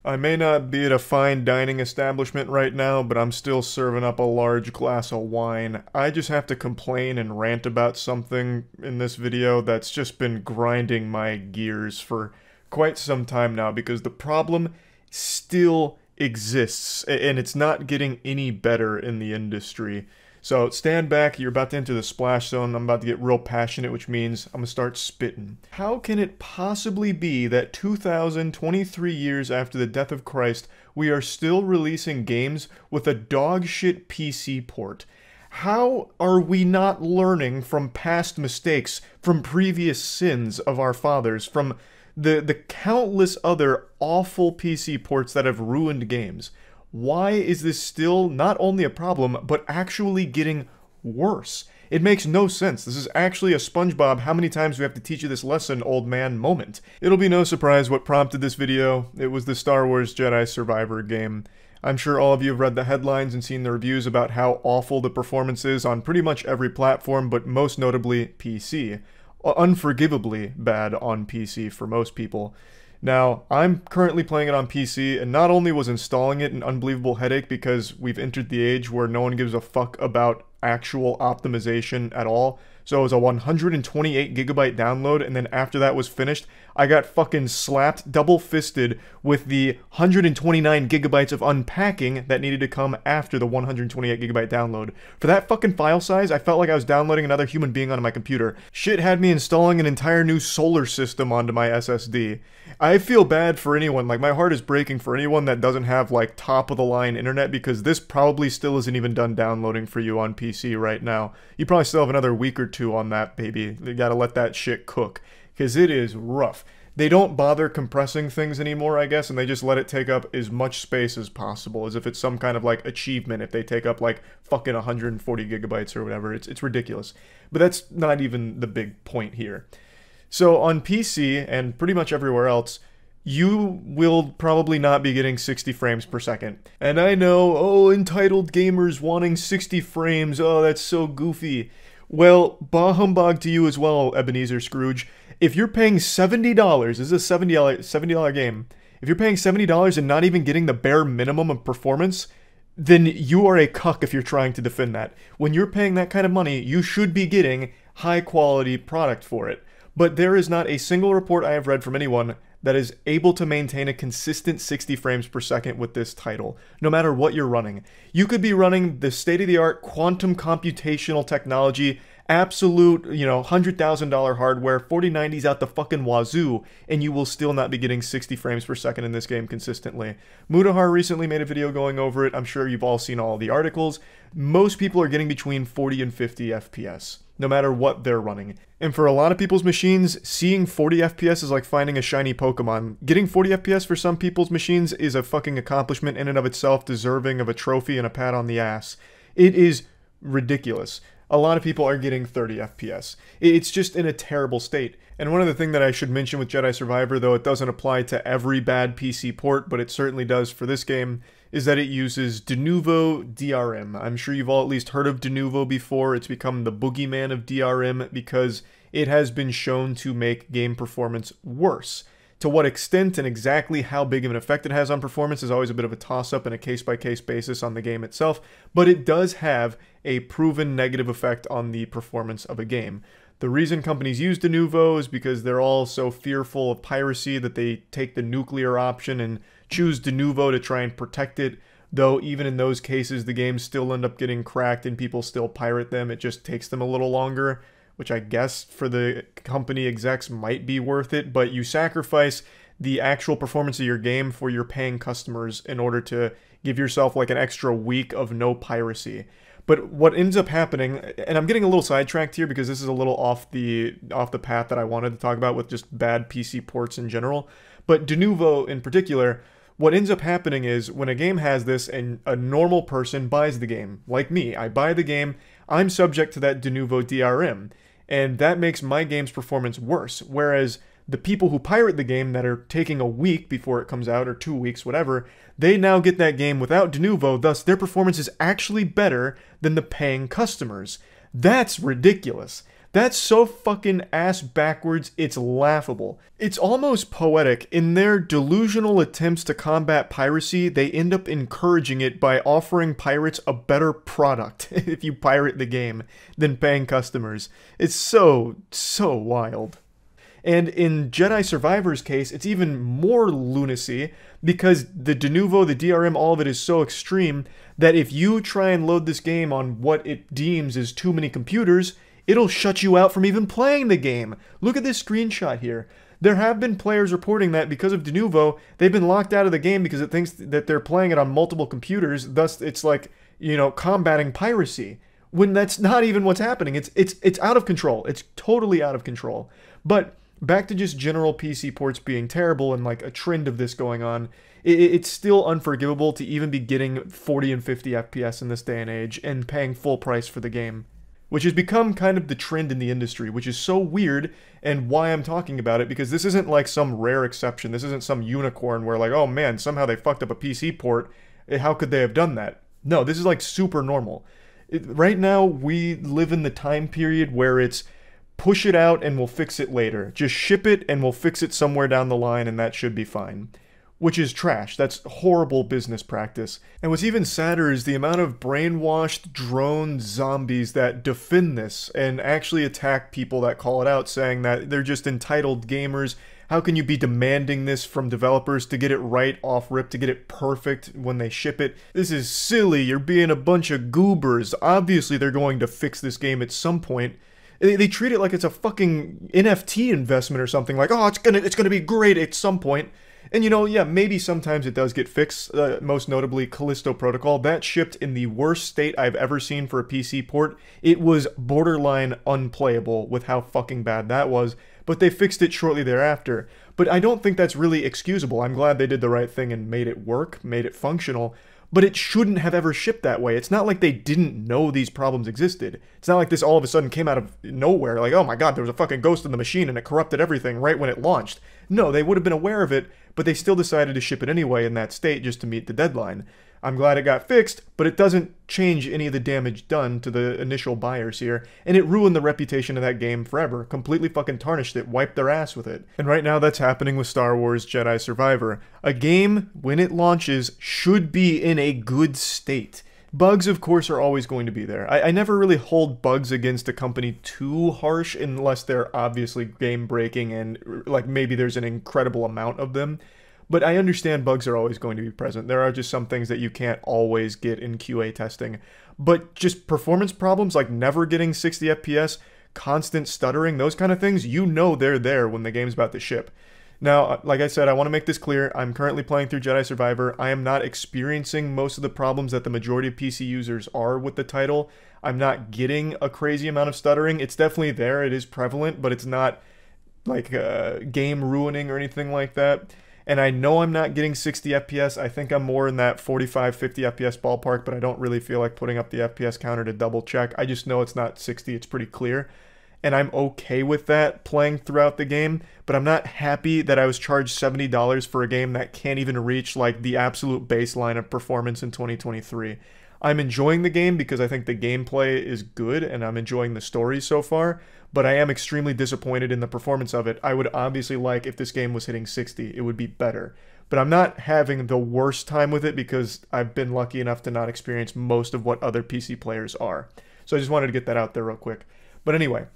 I may not be at a fine dining establishment right now, but I'm still serving up a large glass of wine. I just have to complain and rant about something in this video that's just been grinding my gears for quite some time now because the problem still exists and it's not getting any better in the industry. So stand back, you're about to enter the splash zone, I'm about to get real passionate, which means I'm gonna start spitting. How can it possibly be that 2023 years after the death of Christ, we are still releasing games with a dogshit PC port? How are we not learning from past mistakes, from previous sins of our fathers, from the countless other awful PC ports that have ruined games? Why is this still not only a problem, but actually getting worse? It makes no sense. This is actually a SpongeBob, how many times do we have to teach you this lesson, old man moment. It'll be no surprise what prompted this video. It was the Star Wars Jedi Survivor game. I'm sure all of you have read the headlines and seen the reviews about how awful the performance is on pretty much every platform, but most notably PC. Unforgivably bad on PC for most people. Now, I'm currently playing it on PC, and not only was installing it an unbelievable headache because we've entered the age where no one gives a fuck about actual optimization at all, so it was a 128 gigabyte download, and then after that was finished, I got fucking slapped, double-fisted with the 129 gigabytes of unpacking that needed to come after the 128 gigabyte download. For that fucking file size, I felt like I was downloading another human being onto my computer. Shit had me installing an entire new solar system onto my SSD. I feel bad for anyone, like my heart is breaking for anyone that doesn't have like top-of-the-line internet because this probably still isn't even done downloading for you on PC right now. You probably still have another week or two on that, baby. You gotta let that shit cook, because it is rough. They don't bother compressing things anymore, I guess, and they just let it take up as much space as possible, as if it's some kind of, like, achievement if they take up, like, fucking 140 gigabytes or whatever. It's ridiculous. But that's not even the big point here. So on PC, and pretty much everywhere else, you will probably not be getting 60 frames per second. And I know, oh, entitled gamers wanting 60 frames, oh, that's so goofy. Well, bah humbug to you as well, Ebenezer Scrooge. If you're paying $70, this is a $70 game, if you're paying $70 and not even getting the bare minimum of performance, then you are a cuck if you're trying to defend that. When you're paying that kind of money, you should be getting high quality product for it. But there is not a single report I have read from anyone that is able to maintain a consistent 60 frames per second with this title, no matter what you're running. You could be running the state-of-the-art quantum computational technology, absolute, $100,000 hardware, 4090s out the fucking wazoo, and you will still not be getting 60 frames per second in this game consistently. Mudahar recently made a video going over it. I'm sure you've all seen all the articles. Most people are getting between 40 and 50 FPS, no matter what they're running. And for a lot of people's machines, seeing 40 FPS is like finding a shiny Pokemon. Getting 40 FPS for some people's machines is a fucking accomplishment in and of itself, deserving of a trophy and a pat on the ass. It is ridiculous. A lot of people are getting 30 FPS. It's just in a terrible state. And one other thing that I should mention with Jedi Survivor, though it doesn't apply to every bad PC port, but it certainly does for this game, is that it uses Denuvo DRM. I'm sure you've all at least heard of Denuvo before. It's become the boogeyman of DRM because it has been shown to make game performance worse. To what extent and exactly how big of an effect it has on performance is always a bit of a toss-up and a case-by-case basis on the game itself, but it does have a proven negative effect on the performance of a game. The reason companies use Denuvo is because they're all so fearful of piracy that they take the nuclear option and choose Denuvo to try and protect it, though even in those cases the games still end up getting cracked and people still pirate them. It just takes them a little longer, which I guess for the company execs might be worth it, but you sacrifice the actual performance of your game for your paying customers in order to give yourself like an extra week of no piracy. But what ends up happening, and I'm getting a little sidetracked here because this is a little off the path that I wanted to talk about with just bad PC ports in general, but Denuvo in particular, what ends up happening is when a game has this and a normal person buys the game, like me, I buy the game, I'm subject to that Denuvo DRM. And that makes my game's performance worse, whereas the people who pirate the game that are taking a week before it comes out, or 2 weeks, whatever, they now get that game without Denuvo, thus their performance is actually better than the paying customers. That's ridiculous. That's so fucking ass backwards, it's laughable. It's almost poetic. In their delusional attempts to combat piracy, they end up encouraging it by offering pirates a better product, if you pirate the game, than paying customers. It's so wild. And in Jedi Survivor's case, it's even more lunacy, because the de novo, the DRM, all of it is so extreme that if you try and load this game on what it deems is too many computers, it'll shut you out from even playing the game. Look at this screenshot here. There have been players reporting that because of de novo, they've been locked out of the game because it thinks that they're playing it on multiple computers, thus it's like, you know, combating piracy. When that's not even what's happening. It's out of control. It's totally out of control. But back to just general PC ports being terrible and like a trend of this going on, it's still unforgivable to even be getting 40 and 50 FPS in this day and age and paying full price for the game, which has become kind of the trend in the industry, which is so weird, and why I'm talking about it, because this isn't like some rare exception. This isn't some unicorn where like, oh man, somehow they fucked up a PC port. How could they have done that? No, this is like super normal. Right now, we live in the time period where it's push it out and we'll fix it later. Just ship it and we'll fix it somewhere down the line and that should be fine. Which is trash. That's horrible business practice. And what's even sadder is the amount of brainwashed drone zombies that defend this and actually attack people that call it out, saying that they're just entitled gamers. How can you be demanding this from developers to get it right off rip, to get it perfect when they ship it? This is silly. You're being a bunch of goobers. Obviously they're going to fix this game at some point. They treat it like it's a fucking NFT investment or something, like, oh, it's gonna be great at some point. And you know, yeah, maybe sometimes it does get fixed, most notably Callisto Protocol. That shipped in the worst state I've ever seen for a PC port. It was borderline unplayable with how fucking bad that was, but they fixed it shortly thereafter. But I don't think that's really excusable. I'm glad they did the right thing and made it work, made it functional. But it shouldn't have ever shipped that way. It's not like they didn't know these problems existed. It's not like this all of a sudden came out of nowhere, like, oh my god, there was a fucking ghost in the machine and it corrupted everything right when it launched. No, they would have been aware of it, but they still decided to ship it anyway in that state just to meet the deadline. I'm glad it got fixed, but it doesn't change any of the damage done to the initial buyers here, and it ruined the reputation of that game forever. Completely fucking tarnished it, wiped their ass with it. And right now that's happening with Star Wars Jedi Survivor. A game, when it launches, should be in a good state. Bugs, of course, are always going to be there. I never really hold bugs against a company too harsh unless they're obviously game-breaking and like maybe there's an incredible amount of them. But I understand bugs are always going to be present. There are just some things that you can't always get in QA testing. But just performance problems like never getting 60 FPS, constant stuttering, those kind of things, you know they're there when the game's about to ship. Now, like I said, I want to make this clear. I'm currently playing through Jedi Survivor. I am not experiencing most of the problems that the majority of PC users are with the title. I'm not getting a crazy amount of stuttering. It's definitely there. It is prevalent, but it's not like game ruining or anything like that. And I know I'm not getting 60 FPS. I think I'm more in that 45, 50 FPS ballpark, but I don't really feel like putting up the FPS counter to double check. I just know it's not 60. It's pretty clear. And I'm okay with that playing throughout the game, but I'm not happy that I was charged $70 for a game that can't even reach like the absolute baseline of performance in 2023. I'm enjoying the game because I think the gameplay is good and I'm enjoying the story so far, but I am extremely disappointed in the performance of it. I would obviously like if this game was hitting 60, it would be better. But I'm not having the worst time with it because I've been lucky enough to not experience most of what other PC players are. So I just wanted to get that out there real quick. But anyway,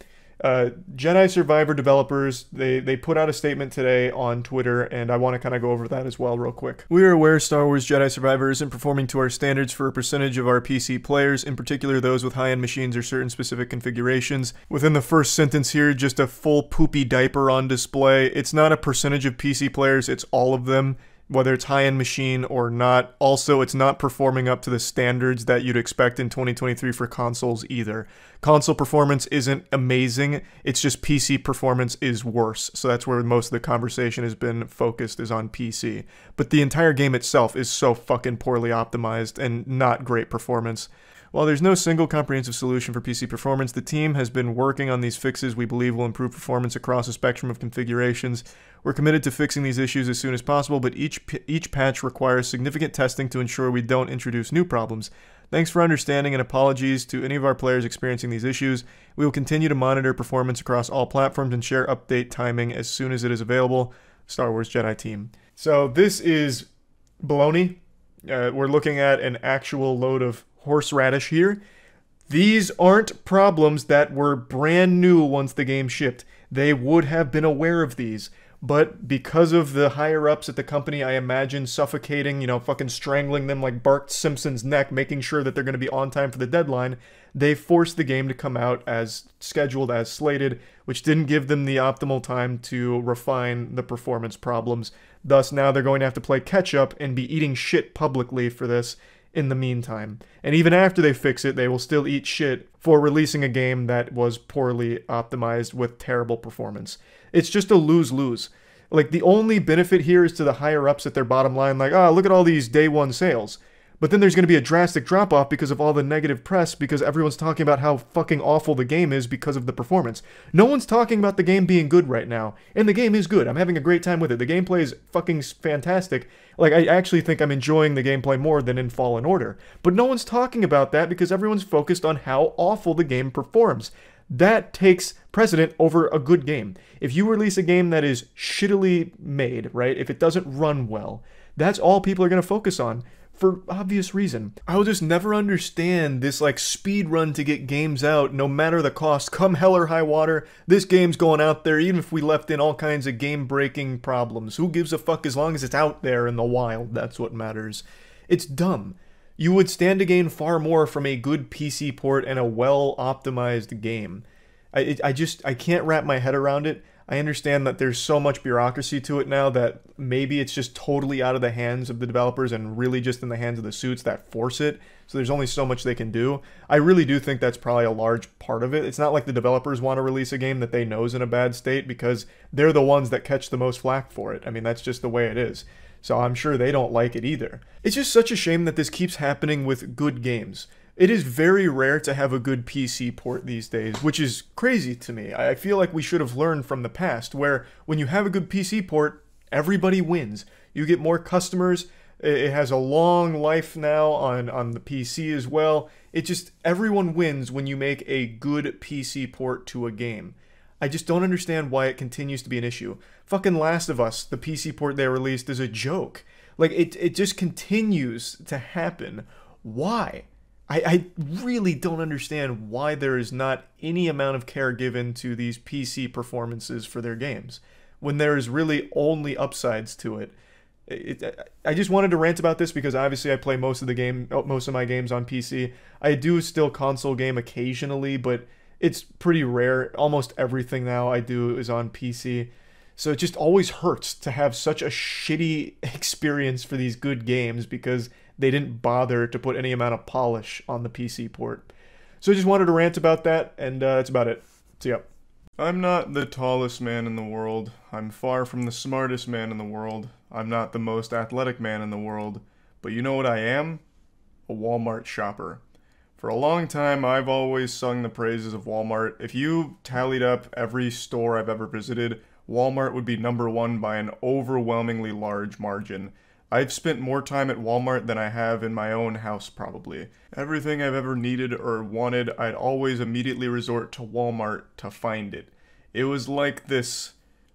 Jedi Survivor developers, they put out a statement today on Twitter, and I want to kind of go over that as well real quick. We are aware Star Wars Jedi Survivor isn't performing to our standards for a percentage of our PC players, in particular those with high-end machines or certain specific configurations. Within the first sentence here, just a full poopy diaper on display. It's not a percentage of PC players, it's all of them, whether it's high-end machine or not. Also, it's not performing up to the standards that you'd expect in 2023 for consoles either. Console performance isn't amazing, it's just PC performance is worse. So that's where most of the conversation has been focused, is on PC. But the entire game itself is so fucking poorly optimized and not great performance. While there's no single comprehensive solution for PC performance, the team has been working on these fixes we believe will improve performance across a spectrum of configurations. We're committed to fixing these issues as soon as possible, but each patch requires significant testing to ensure we don't introduce new problems. Thanks for understanding and apologies to any of our players experiencing these issues. We will continue to monitor performance across all platforms and share update timing as soon as it is available. Star Wars Jedi Team. So this is baloney. We're looking at an actual load of horseradish here. These aren't problems that were brand new once the game shipped. They would have been aware of these. But because of the higher-ups at the company, I imagine suffocating, you know, fucking strangling them like Bart Simpson's neck, making sure that they're going to be on time for the deadline, they forced the game to come out as scheduled, as slated, which didn't give them the optimal time to refine the performance problems. Thus, now they're going to have to play catch-up and be eating shit publicly for this in the meantime. And even after they fix it, they will still eat shit for releasing a game that was poorly optimized with terrible performance. It's just a lose-lose. Like, the only benefit here is to the higher-ups at their bottom line, like, oh, look at all these day one sales. But then there's going to be a drastic drop-off because of all the negative press, because everyone's talking about how fucking awful the game is because of the performance. No one's talking about the game being good right now. And the game is good. I'm having a great time with it. The gameplay is fucking fantastic. Like, I actually think I'm enjoying the gameplay more than in Fallen Order. But no one's talking about that because everyone's focused on how awful the game performs. That takes precedent over a good game. If you release a game that is shittily made, right, if it doesn't run well, that's all people are going to focus on. For obvious reason. I will just never understand this like speed run to get games out no matter the cost. Come hell or high water, this game's going out there even if we left in all kinds of game breaking problems. Who gives a fuck as long as it's out there in the wild? That's what matters. It's dumb. You would stand to gain far more from a good PC port and a well optimized game. I can't wrap my head around it. I understand that there's so much bureaucracy to it now that maybe it's just totally out of the hands of the developers and really just in the hands of the suits that force it. So there's only so much they can do. I really do think that's probably a large part of it. It's not like the developers want to release a game that they know is in a bad state because they're the ones that catch the most flack for it. I mean, that's just the way it is. So I'm sure they don't like it either. It's just such a shame that this keeps happening with good games. It is very rare to have a good PC port these days, which is crazy to me. I feel like we should have learned from the past, where when you have a good PC port, everybody wins. You get more customers, it has a long life now on the PC as well. It just, everyone wins when you make a good PC port to a game. I just don't understand why it continues to be an issue. Fucking Last of Us, the PC port they released, is a joke. Like, it just continues to happen. Why? I really don't understand why there is not any amount of care given to these PC performances for their games, when there is really only upsides to it. I just wanted to rant about this because obviously I play most of my games on PC. I do still console game occasionally, but it's pretty rare. Almost everything now I do is on PC. So it just always hurts to have such a shitty experience for these good games because they didn't bother to put any amount of polish on the PC port. So I just wanted to rant about that, and that's about it. See ya. I'm not the tallest man in the world. I'm far from the smartest man in the world. I'm not the most athletic man in the world. But you know what I am? A Walmart shopper. For a long time, I've always sung the praises of Walmart. If you tallied up every store I've ever visited, Walmart would be #1 by an overwhelmingly large margin. I've spent more time at Walmart than I have in my own house, probably. Everything I've ever needed or wanted, I'd always immediately resort to Walmart to find it. It was like this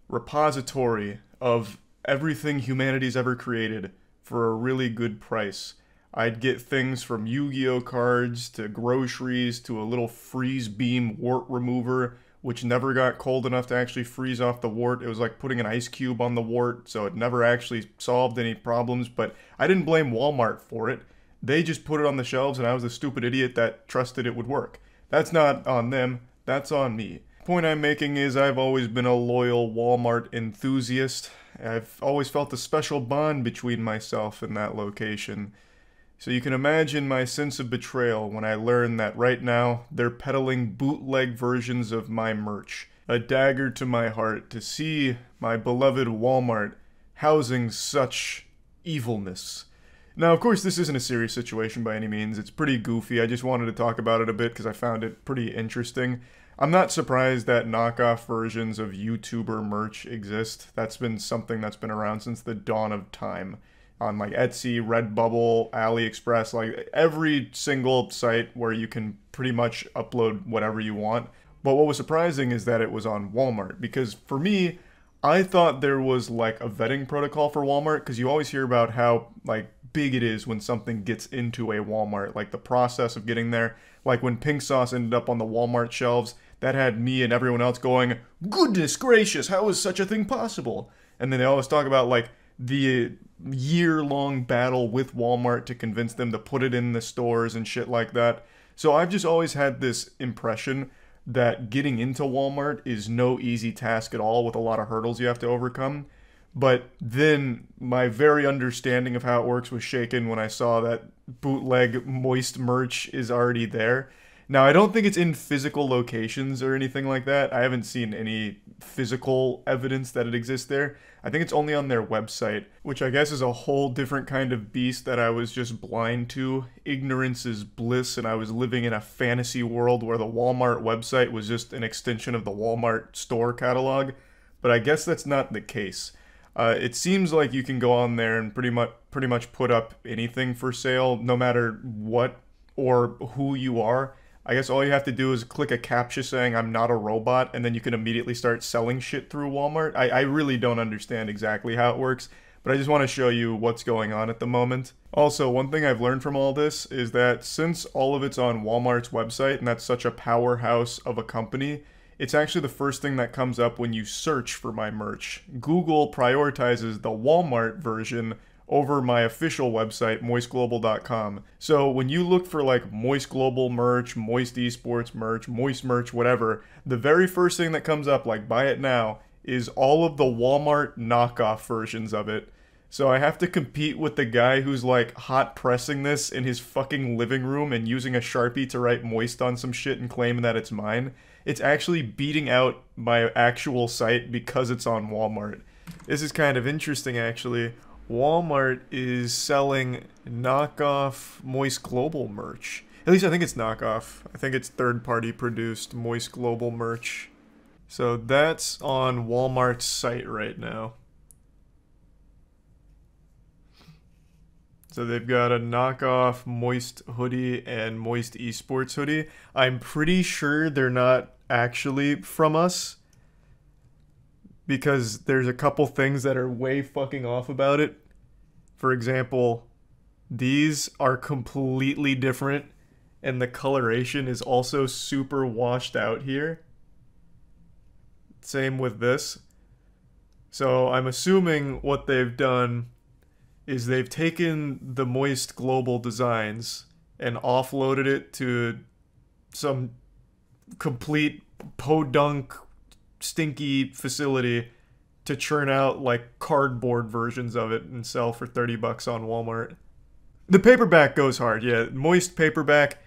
repository of everything humanity's ever created for a really good price. I'd get things from Yu-Gi-Oh cards to groceries to a little freeze beam wart remover, which never got cold enough to actually freeze off the wart. It was like putting an ice cube on the wart, so it never actually solved any problems, but I didn't blame Walmart for it. They just put it on the shelves and I was the stupid idiot that trusted it would work. That's not on them, that's on me. The point I'm making is I've always been a loyal Walmart enthusiast. I've always felt a special bond between myself and that location. So you can imagine my sense of betrayal when I learn that right now they're peddling bootleg versions of my merch. A dagger to my heart to see my beloved Walmart housing such evilness. Now, of course, this isn't a serious situation by any means. It's pretty goofy. I just wanted to talk about it a bit because I found it pretty interesting. I'm not surprised that knockoff versions of YouTuber merch exist. That's been something that's been around since the dawn of time. on like Etsy, Redbubble, AliExpress, like every single site where you can pretty much upload whatever you want. But what was surprising is that it was on Walmart, because for me, I thought there was like a vetting protocol for Walmart, because you always hear about how like big it is when something gets into a Walmart, like the process of getting there. Like when pink sauce ended up on the Walmart shelves, that had me and everyone else going, goodness gracious, how is such a thing possible? And then they always talk about like the year-long battle with Walmart to convince them to put it in the stores and shit like that. So I've just always had this impression that getting into Walmart is no easy task at all, with a lot of hurdles you have to overcome. But then my very understanding of how it works was shaken when I saw that bootleg moist merch is already there. Now, I don't think it's in physical locations or anything like that. I haven't seen any physical evidence that it exists there. I think it's only on their website, which I guess is a whole different kind of beast that I was just blind to. Ignorance is bliss, and I was living in a fantasy world where the Walmart website was just an extension of the Walmart store catalog. But I guess that's not the case. It seems like you can go on there and pretty much put up anything for sale, no matter what or who you are. I guess all you have to do is click a captcha saying I'm not a robot, and then you can immediately start selling shit through Walmart. I really don't understand exactly how it works, but I just want to show you what's going on at the moment. Also, one thing I've learned from all this is that since all of it's on Walmart's website, and that's such a powerhouse of a company, it's actually the first thing that comes up when you search for my merch. Google prioritizes the Walmart version over my official website, moistglobal.com. So when you look for like Moist Global merch, Moist Esports merch, Moist merch, whatever, the very first thing that comes up, like buy it now, is all of the Walmart knockoff versions of it. So I have to compete with the guy who's like hot pressing this in his fucking living room and using a Sharpie to write Moist on some shit and claiming that it's mine. It's actually beating out my actual site because it's on Walmart. This is kind of interesting, actually. Walmart is selling knockoff Moist Global merch. At least I think it's knockoff. I think it's third-party produced Moist Global merch. So that's on Walmart's site right now. So they've got a knockoff Moist hoodie and Moist Esports hoodie. I'm pretty sure they're not actually from us, because there's a couple things that are way fucking off about it. For example, these are completely different, and the coloration is also super washed out here. Same with this. So I'm assuming what they've done is they've taken the Moist Global designs and offloaded it to some complete podunk stinky facility to churn out like cardboard versions of it and sell for 30 bucks on Walmart. The paperback goes hard, yeah. Moist paperback,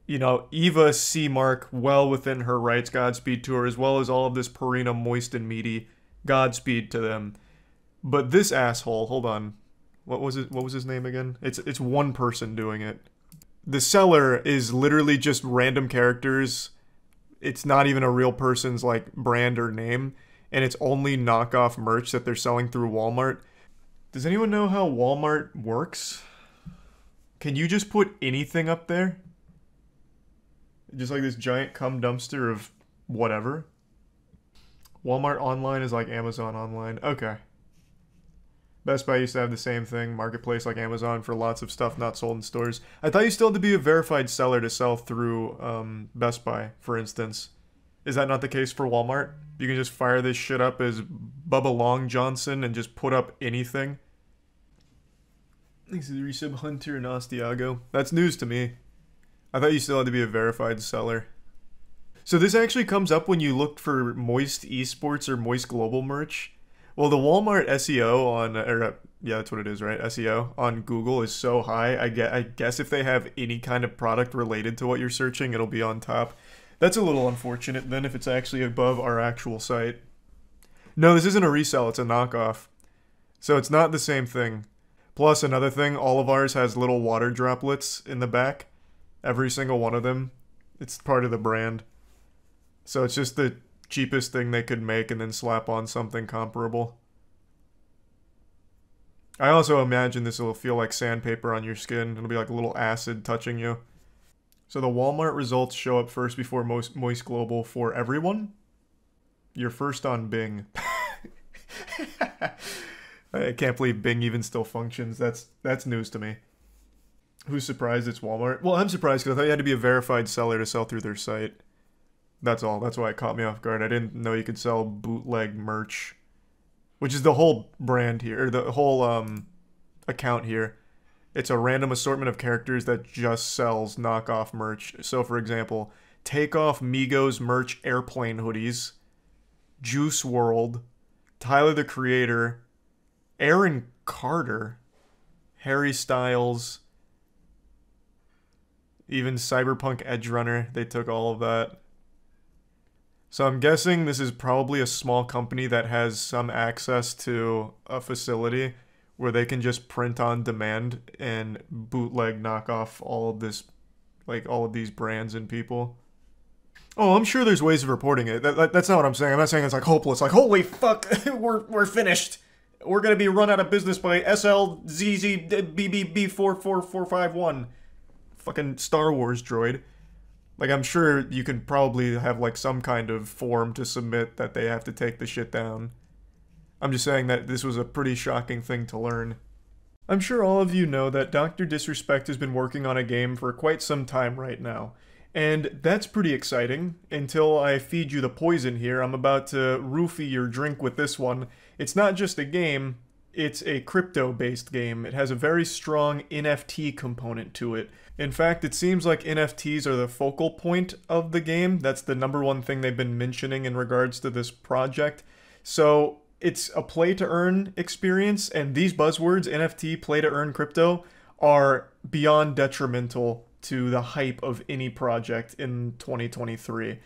you know, Eva C. Mark, well within her rights, Godspeed to her, as well as all of this Purina Moist and Meaty, Godspeed to them. But this asshole, hold on, what was his name again? It's one person doing it. The seller is literally just random characters. It's not even a real person's like brand or name, and it's only knockoff merch that they're selling through Walmart. Does anyone know how Walmart works? Can you just put anything up there? Just like this giant cum dumpster of whatever? Walmart online is like Amazon online. Okay. Best Buy used to have the same thing, marketplace like Amazon for lots of stuff not sold in stores. I thought you still had to be a verified seller to sell through Best Buy, for instance. Is that not the case for Walmart? You can just fire this shit up as Bubba Long Johnson and just put up anything? This is Resub Hunter and Ostiago. That's news to me. I thought you still had to be a verified seller. So this actually comes up when you look for Moist Esports or Moist Global merch. Well, the Walmart SEO on, yeah, that's what it is, right? SEO on Google is so high. I guess if they have any kind of product related to what you're searching, it'll be on top. That's a little unfortunate then if it's actually above our actual site. No, this isn't a resell, it's a knockoff. So it's not the same thing. Plus, another thing, all of ours has little water droplets in the back. Every single one of them. It's part of the brand. So it's just the cheapest thing they could make and then slap on something comparable. I also imagine this will feel like sandpaper on your skin. It'll be like a little acid touching you. So the Walmart results show up first before Moist Global for everyone. You're first on Bing. I can't believe Bing even still functions. That's news to me. Who's surprised it's Walmart? Well, I'm surprised because I thought you had to be a verified seller to sell through their site. That's all. That's why it caught me off guard. I didn't know you could sell bootleg merch, which is the whole brand here, or the whole account here. It's a random assortment of characters that just sells knockoff merch. So, for example, Takeoff Migos merch airplane hoodies, Juice World, Tyler the Creator, Aaron Carter, Harry Styles, even Cyberpunk Edge Runner. They took all of that. So I'm guessing this is probably a small company that has some access to a facility where they can just print on demand and bootleg knock off all of this, like all of these brands and people. Oh, I'm sure there's ways of reporting it. That's not what I'm saying. I'm not saying it's like hopeless. Like, holy fuck, we're finished. We're gonna be run out of business by SLZZBBB44451. Fucking Star Wars droid. Like, I'm sure you can probably have like some kind of form to submit that they have to take the shit down. I'm just saying that this was a pretty shocking thing to learn. I'm sure all of you know that Dr. Disrespect has been working on a game for quite some time right now. And that's pretty exciting, until I feed you the poison here. I'm about to roofie your drink with this one. It's not just a game, it's a crypto-based game. It has a very strong NFT component to it. In fact, it seems like NFTs are the focal point of the game. That's the #1 thing they've been mentioning in regards to this project. So it's a play-to-earn experience, and these buzzwords, NFT, play-to-earn, crypto, are beyond detrimental to the hype of any project in 2023.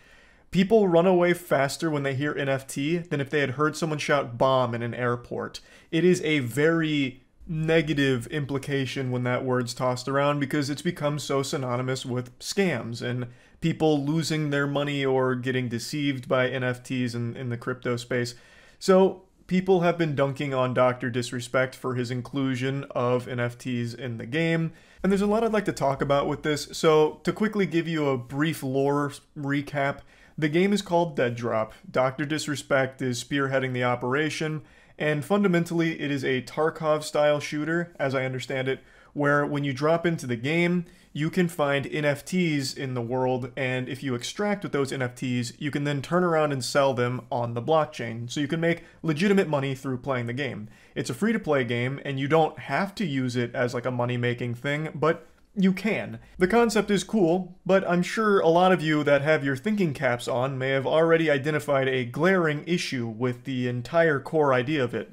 People run away faster when they hear NFT than if they had heard someone shout bomb in an airport. It is a very negative implication when that word's tossed around because it's become so synonymous with scams and people losing their money or getting deceived by NFTs in the crypto space. So people have been dunking on Dr. Disrespect for his inclusion of NFTs in the game. And there's a lot I'd like to talk about with this. So to quickly give you a brief lore recap, the game is called Dead Drop. Dr. Disrespect is spearheading the operation, and fundamentally it is a Tarkov-style shooter, as I understand it, where when you drop into the game, you can find NFTs in the world, and if you extract with those NFTs, you can then turn around and sell them on the blockchain, so you can make legitimate money through playing the game. It's a free-to-play game, and you don't have to use it as like a money-making thing, but you can. The concept is cool, but I'm sure a lot of you that have your thinking caps on may have already identified a glaring issue with the entire core idea of it.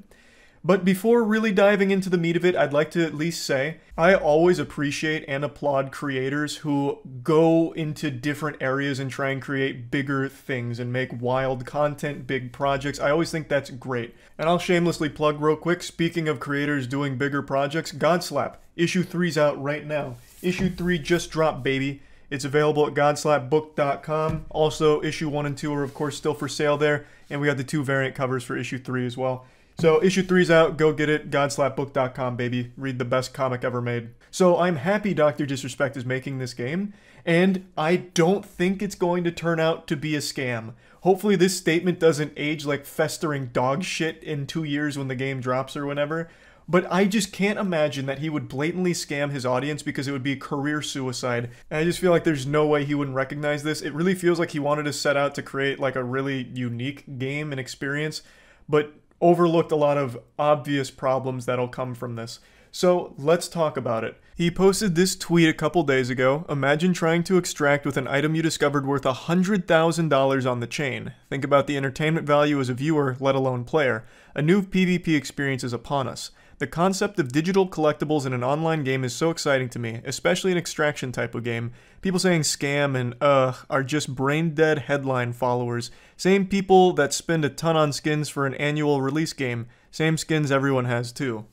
But before really diving into the meat of it, I'd like to at least say, I always appreciate and applaud creators who go into different areas and try and create bigger things and make wild content, big projects. I always think that's great. And I'll shamelessly plug real quick, speaking of creators doing bigger projects, Godslap, issue 3's out right now. Issue 3 just dropped, baby. It's available at godslapbook.com. Also, issue 1 and 2 are of course still for sale there, and we got the 2 variant covers for issue 3 as well. So issue 3's out, go get it, godslapbook.com, baby. Read the best comic ever made. So I'm happy Dr. Disrespect is making this game, and I don't think it's going to turn out to be a scam. Hopefully this statement doesn't age like festering dog shit in 2 years when the game drops or whenever, but I just can't imagine that he would blatantly scam his audience because it would be career suicide. And I just feel like there's no way he wouldn't recognize this. It really feels like he wanted to set out to create like a really unique game and experience, but overlooked a lot of obvious problems that'll come from this. So let's talk about it. He posted this tweet a couple days ago. Imagine trying to extract with an item you discovered worth $100,000 on the chain. Think about the entertainment value as a viewer, let alone player. A new PvP experience is upon us. The concept of digital collectibles in an online game is so exciting to me, especially an extraction type of game. People saying scam and are just brain-dead headline followers. Same people that spend a ton on skins for an annual release game. Same skins everyone has too.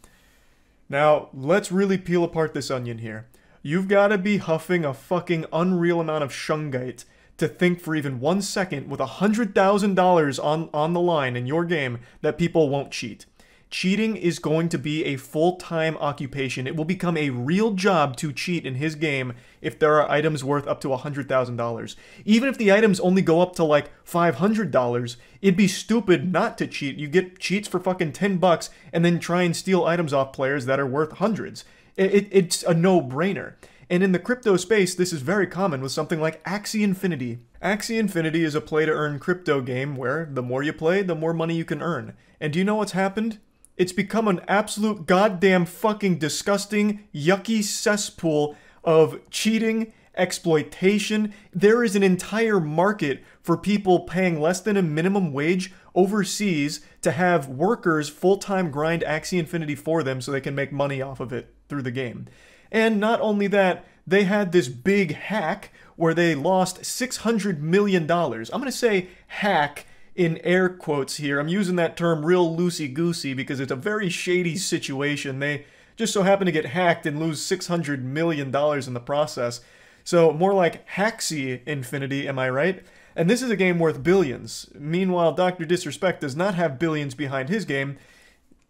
Now, let's really peel apart this onion here. You've got to be huffing a fucking unreal amount of shungite to think for even 1 second with $100,000 on the line in your game that people won't cheat. cheating is going to be a full-time occupation. It will become a real job to cheat in his game if there are items worth up to $100,000. Even if the items only go up to like $500, it'd be stupid not to cheat. You get cheats for fucking $10 and then try and steal items off players that are worth hundreds. It's a no-brainer. And in the crypto space, this is very common with something like Axie Infinity. Axie Infinity is a play-to-earn crypto game where the more you play, the more money you can earn. And do you know what's happened? It's become an absolute goddamn fucking disgusting, yucky cesspool of cheating, exploitation. There is an entire market for people paying less than a minimum wage overseas to have workers full-time grind Axie Infinity for them so they can make money off of it through the game. And not only that, they had this big hack where they lost $600 million. I'm going to say hack in air quotes here. I'm using that term real loosey-goosey because it's a very shady situation. They just so happen to get hacked and lose $600 million in the process. So more like Haxie Infinity, am I right? And this is a game worth billions. Meanwhile, Dr. Disrespect does not have billions behind his game.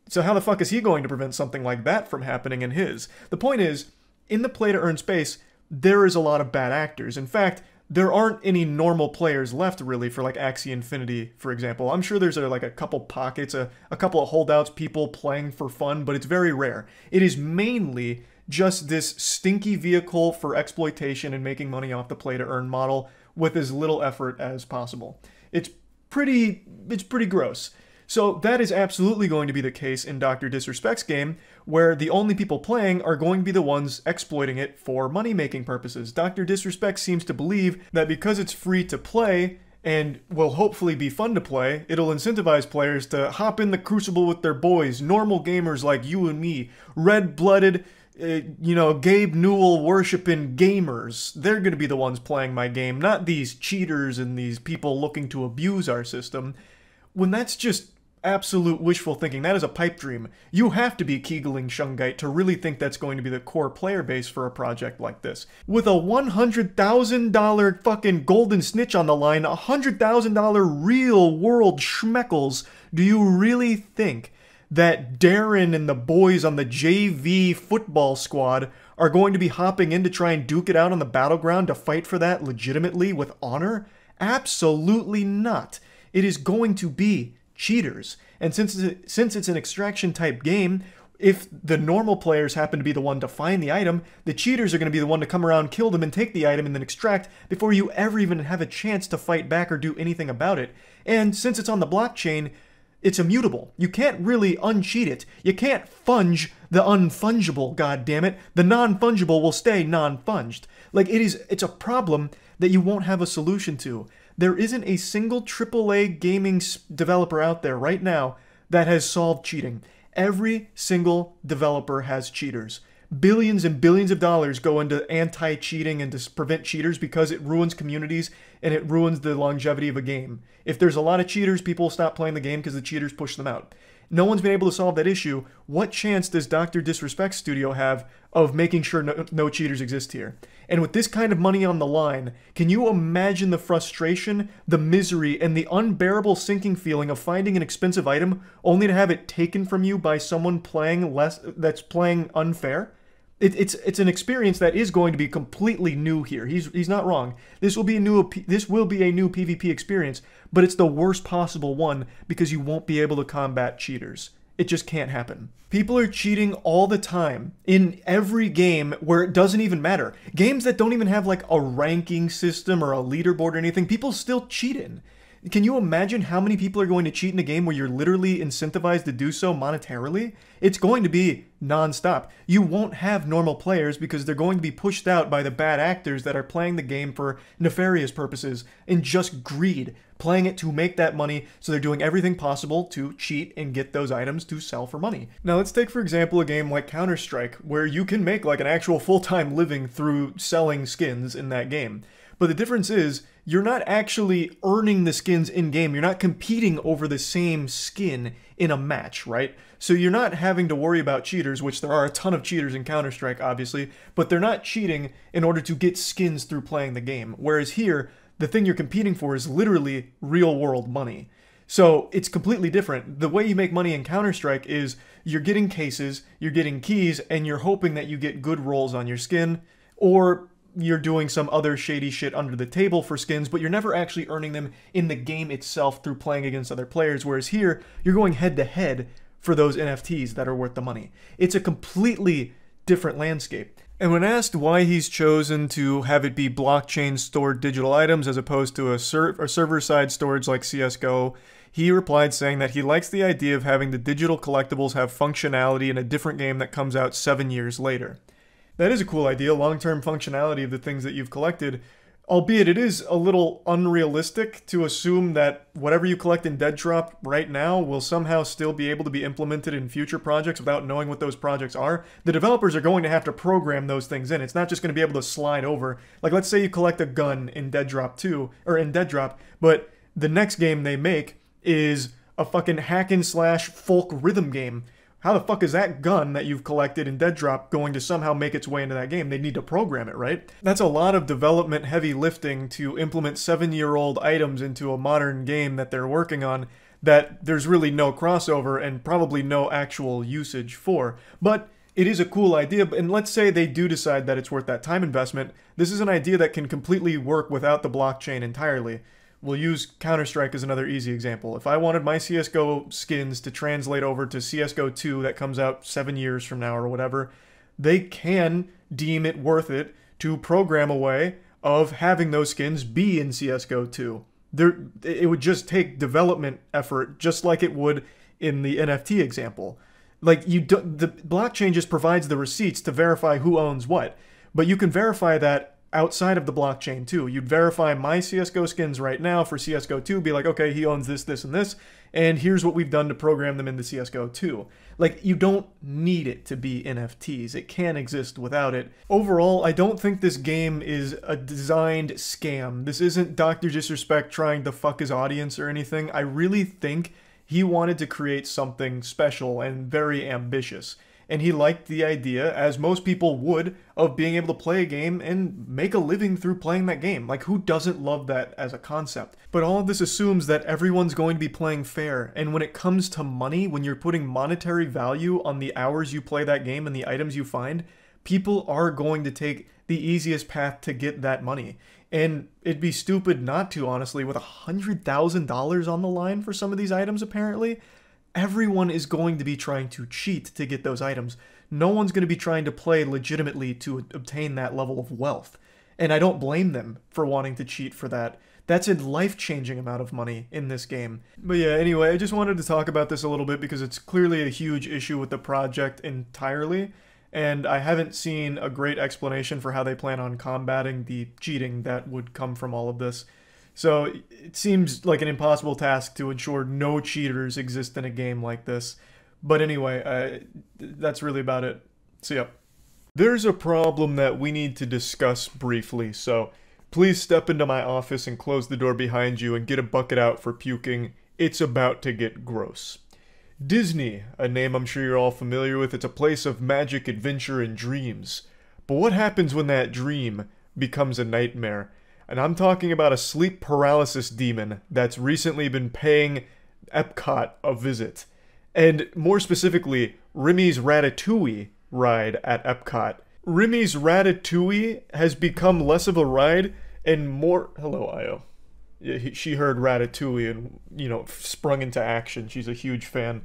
So how the fuck is he going to prevent something like that from happening in his? The point is, in the play-to-earn space, there is a lot of bad actors. In fact, there aren't any normal players left, really, for like Axie Infinity, for example. I'm sure there's like a couple pockets, a couple of holdouts, people playing for fun, but it's very rare. It is mainly just this stinky vehicle for exploitation and making money off the play-to-earn model with as little effort as possible. It's pretty gross. So that is absolutely going to be the case in Dr. Disrespect's game, where the only people playing are going to be the ones exploiting it for money-making purposes. Dr. Disrespect seems to believe that because it's free to play, and will hopefully be fun to play, it'll incentivize players to hop in the crucible with their boys, normal gamers like you and me, red-blooded, Gabe Newell worshiping gamers. They're going to be the ones playing my game, not these cheaters and these people looking to abuse our system. When that's just absolute wishful thinking, that is a pipe dream. You have to be Kegeling Shungite to really think that's going to be the core player base for a project like this. With a $100,000 fucking golden snitch on the line, $100,000 real world schmeckles, do you really think that Darren and the boys on the JV football squad are going to be hopping in to try and duke it out on the battleground to fight for that legitimately with honor? Absolutely not. It is going to be cheaters. And since it's an extraction type game, if the normal players happen to be the one to find the item, the cheaters are going to be the one to come around, kill them, and take the item and then extract before you ever even have a chance to fight back or do anything about it. And since it's on the blockchain, it's immutable. You can't really uncheat it. You can't funge the unfungible, goddammit. The non-fungible will stay non-funged. Like, it's a problem that you won't have a solution to. There isn't a single AAA gaming developer out there right now that has solved cheating. Every single developer has cheaters. Billions and billions of dollars go into anti-cheating and to prevent cheaters because it ruins communities and it ruins the longevity of a game. If there's a lot of cheaters, people will stop playing the game because the cheaters push them out. No one's been able to solve that issue. What chance does Dr. Disrespect Studio have of making sure no cheaters exist here? And with this kind of money on the line, can you imagine the frustration, the misery, and the unbearable sinking feeling of finding an expensive item only to have it taken from you by someone that's playing unfair? It's an experience that is going to be completely new here. He's not wrong. This will be a new PvP experience, but it's the worst possible one because you won't be able to combat cheaters. It just can't happen. People are cheating all the time in every game where it doesn't even matter. Games that don't even have like a ranking system or a leaderboard or anything, people still cheat in. Can you imagine how many people are going to cheat in a game where you're literally incentivized to do so monetarily? It's going to be non-stop. You won't have normal players because they're going to be pushed out by the bad actors that are playing the game for nefarious purposes and just greed, playing it to make that money, so they're doing everything possible to cheat and get those items to sell for money. Now let's take for example a game like Counter-Strike, where you can make like an actual full-time living through selling skins in that game. But the difference is, you're not actually earning the skins in-game. You're not competing over the same skin in a match, right? So you're not having to worry about cheaters, which there are a ton of cheaters in Counter-Strike, obviously, but they're not cheating in order to get skins through playing the game. Whereas here, the thing you're competing for is literally real-world money. So it's completely different. The way you make money in Counter-Strike is you're getting cases, you're getting keys, and you're hoping that you get good rolls on your skin, or you're doing some other shady shit under the table for skins, but you're never actually earning them in the game itself through playing against other players, whereas here, you're going head-to-head for those NFTs that are worth the money. It's a completely different landscape. And when asked why he's chosen to have it be blockchain-stored digital items as opposed to a server-side storage like CSGO, he replied saying that he likes the idea of having the digital collectibles have functionality in a different game that comes out 7 years later. That is a cool idea, long-term functionality of the things that you've collected, albeit it is a little unrealistic to assume that whatever you collect in Dead Drop right now will somehow still be able to be implemented in future projects without knowing what those projects are. The developers are going to have to program those things in. It's not just going to be able to slide over. Like, let's say you collect a gun in Dead Drop 2, or in Dead Drop, but the next game they make is a fucking hack-and-slash folk rhythm game. How the fuck is that gun that you've collected in Dead Drop going to somehow make its way into that game? They need to program it, right? That's a lot of development heavy lifting to implement 7-year-old items into a modern game that they're working on that there's really no crossover and probably no actual usage for. But it is a cool idea, and let's say they do decide that it's worth that time investment. This is an idea that can completely work without the blockchain entirely. We'll use Counter-Strike as another easy example. If I wanted my CSGO skins to translate over to CSGO 2 that comes out 7 years from now or whatever, they can deem it worth it to program a way of having those skins be in CSGO 2. It would just take development effort, just like it would in the NFT example. Like, the blockchain just provides the receipts to verify who owns what, but you can verify that outside of the blockchain too. You'd verify my CSGO skins right now for CSGO 2, be like, okay, he owns this, this, and this, and here's what we've done to program them into CSGO 2. Like, you don't need it to be NFTs. It can exist without it. Overall, I don't think this game is a designed scam. This isn't Dr. Disrespect trying to fuck his audience or anything. I really think he wanted to create something special and very ambitious. And he liked the idea, as most people would, of being able to play a game and make a living through playing that game. Like, who doesn't love that as a concept? But all of this assumes that everyone's going to be playing fair, and when it comes to money, when you're putting monetary value on the hours you play that game and the items you find, people are going to take the easiest path to get that money. And it'd be stupid not to, honestly, with $100,000 on the line for some of these items, apparently. Everyone is going to be trying to cheat to get those items. No one's going to be trying to play legitimately to obtain that level of wealth. And I don't blame them for wanting to cheat for that. That's a life-changing amount of money in this game. But yeah, anyway, I just wanted to talk about this a little bit because it's clearly a huge issue with the project entirely. And I haven't seen a great explanation for how they plan on combating the cheating that would come from all of this. So it seems like an impossible task to ensure no cheaters exist in a game like this. But anyway, that's really about it. See ya. There's a problem that we need to discuss briefly, so please step into my office and close the door behind you and get a bucket out for puking. It's about to get gross. Disney, a name I'm sure you're all familiar with, it's a place of magic, adventure, and dreams. But what happens when that dream becomes a nightmare? And I'm talking about a sleep paralysis demon that's recently been paying Epcot a visit. And more specifically, Remy's Ratatouille ride at Epcot. Remy's Ratatouille has become less of a ride and more... Hello, Io. She heard Ratatouille and, you know, sprung into action. She's a huge fan.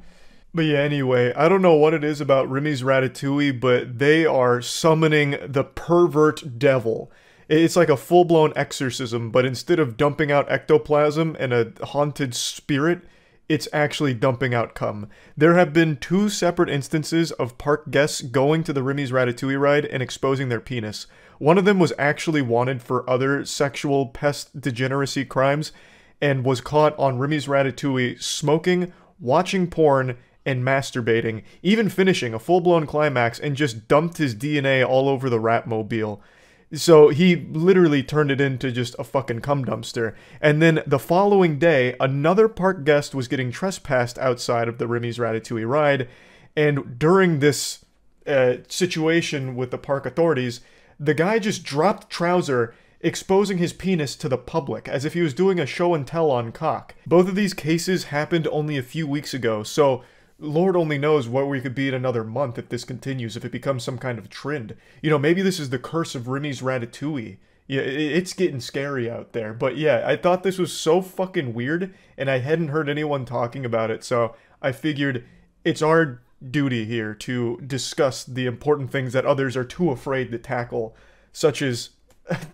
But yeah, anyway, I don't know what it is about Remy's Ratatouille, but they are summoning the pervert devil. It's like a full-blown exorcism, but instead of dumping out ectoplasm and a haunted spirit, it's actually dumping out cum. There have been 2 separate instances of park guests going to the Remy's Ratatouille ride and exposing their penis. One of them was actually wanted for other sexual pest degeneracy crimes and was caught on Remy's Ratatouille smoking, watching porn, and masturbating, even finishing a full-blown climax and just dumped his DNA all over the Ratmobile. So he literally turned it into just a fucking cum dumpster. And then the following day, another park guest was getting trespassed outside of the Remy's Ratatouille ride. And during this situation with the park authorities, the guy just dropped trouser exposing his penis to the public, as if he was doing a show and tell on cock. Both of these cases happened only a few weeks ago, so Lord only knows where we could be in another month if this continues, if it becomes some kind of trend. You know, maybe this is the curse of Remy's Ratatouille. Yeah, it's getting scary out there. But yeah, I thought this was so fucking weird, and I hadn't heard anyone talking about it, so I figured it's our duty here to discuss the important things that others are too afraid to tackle, such as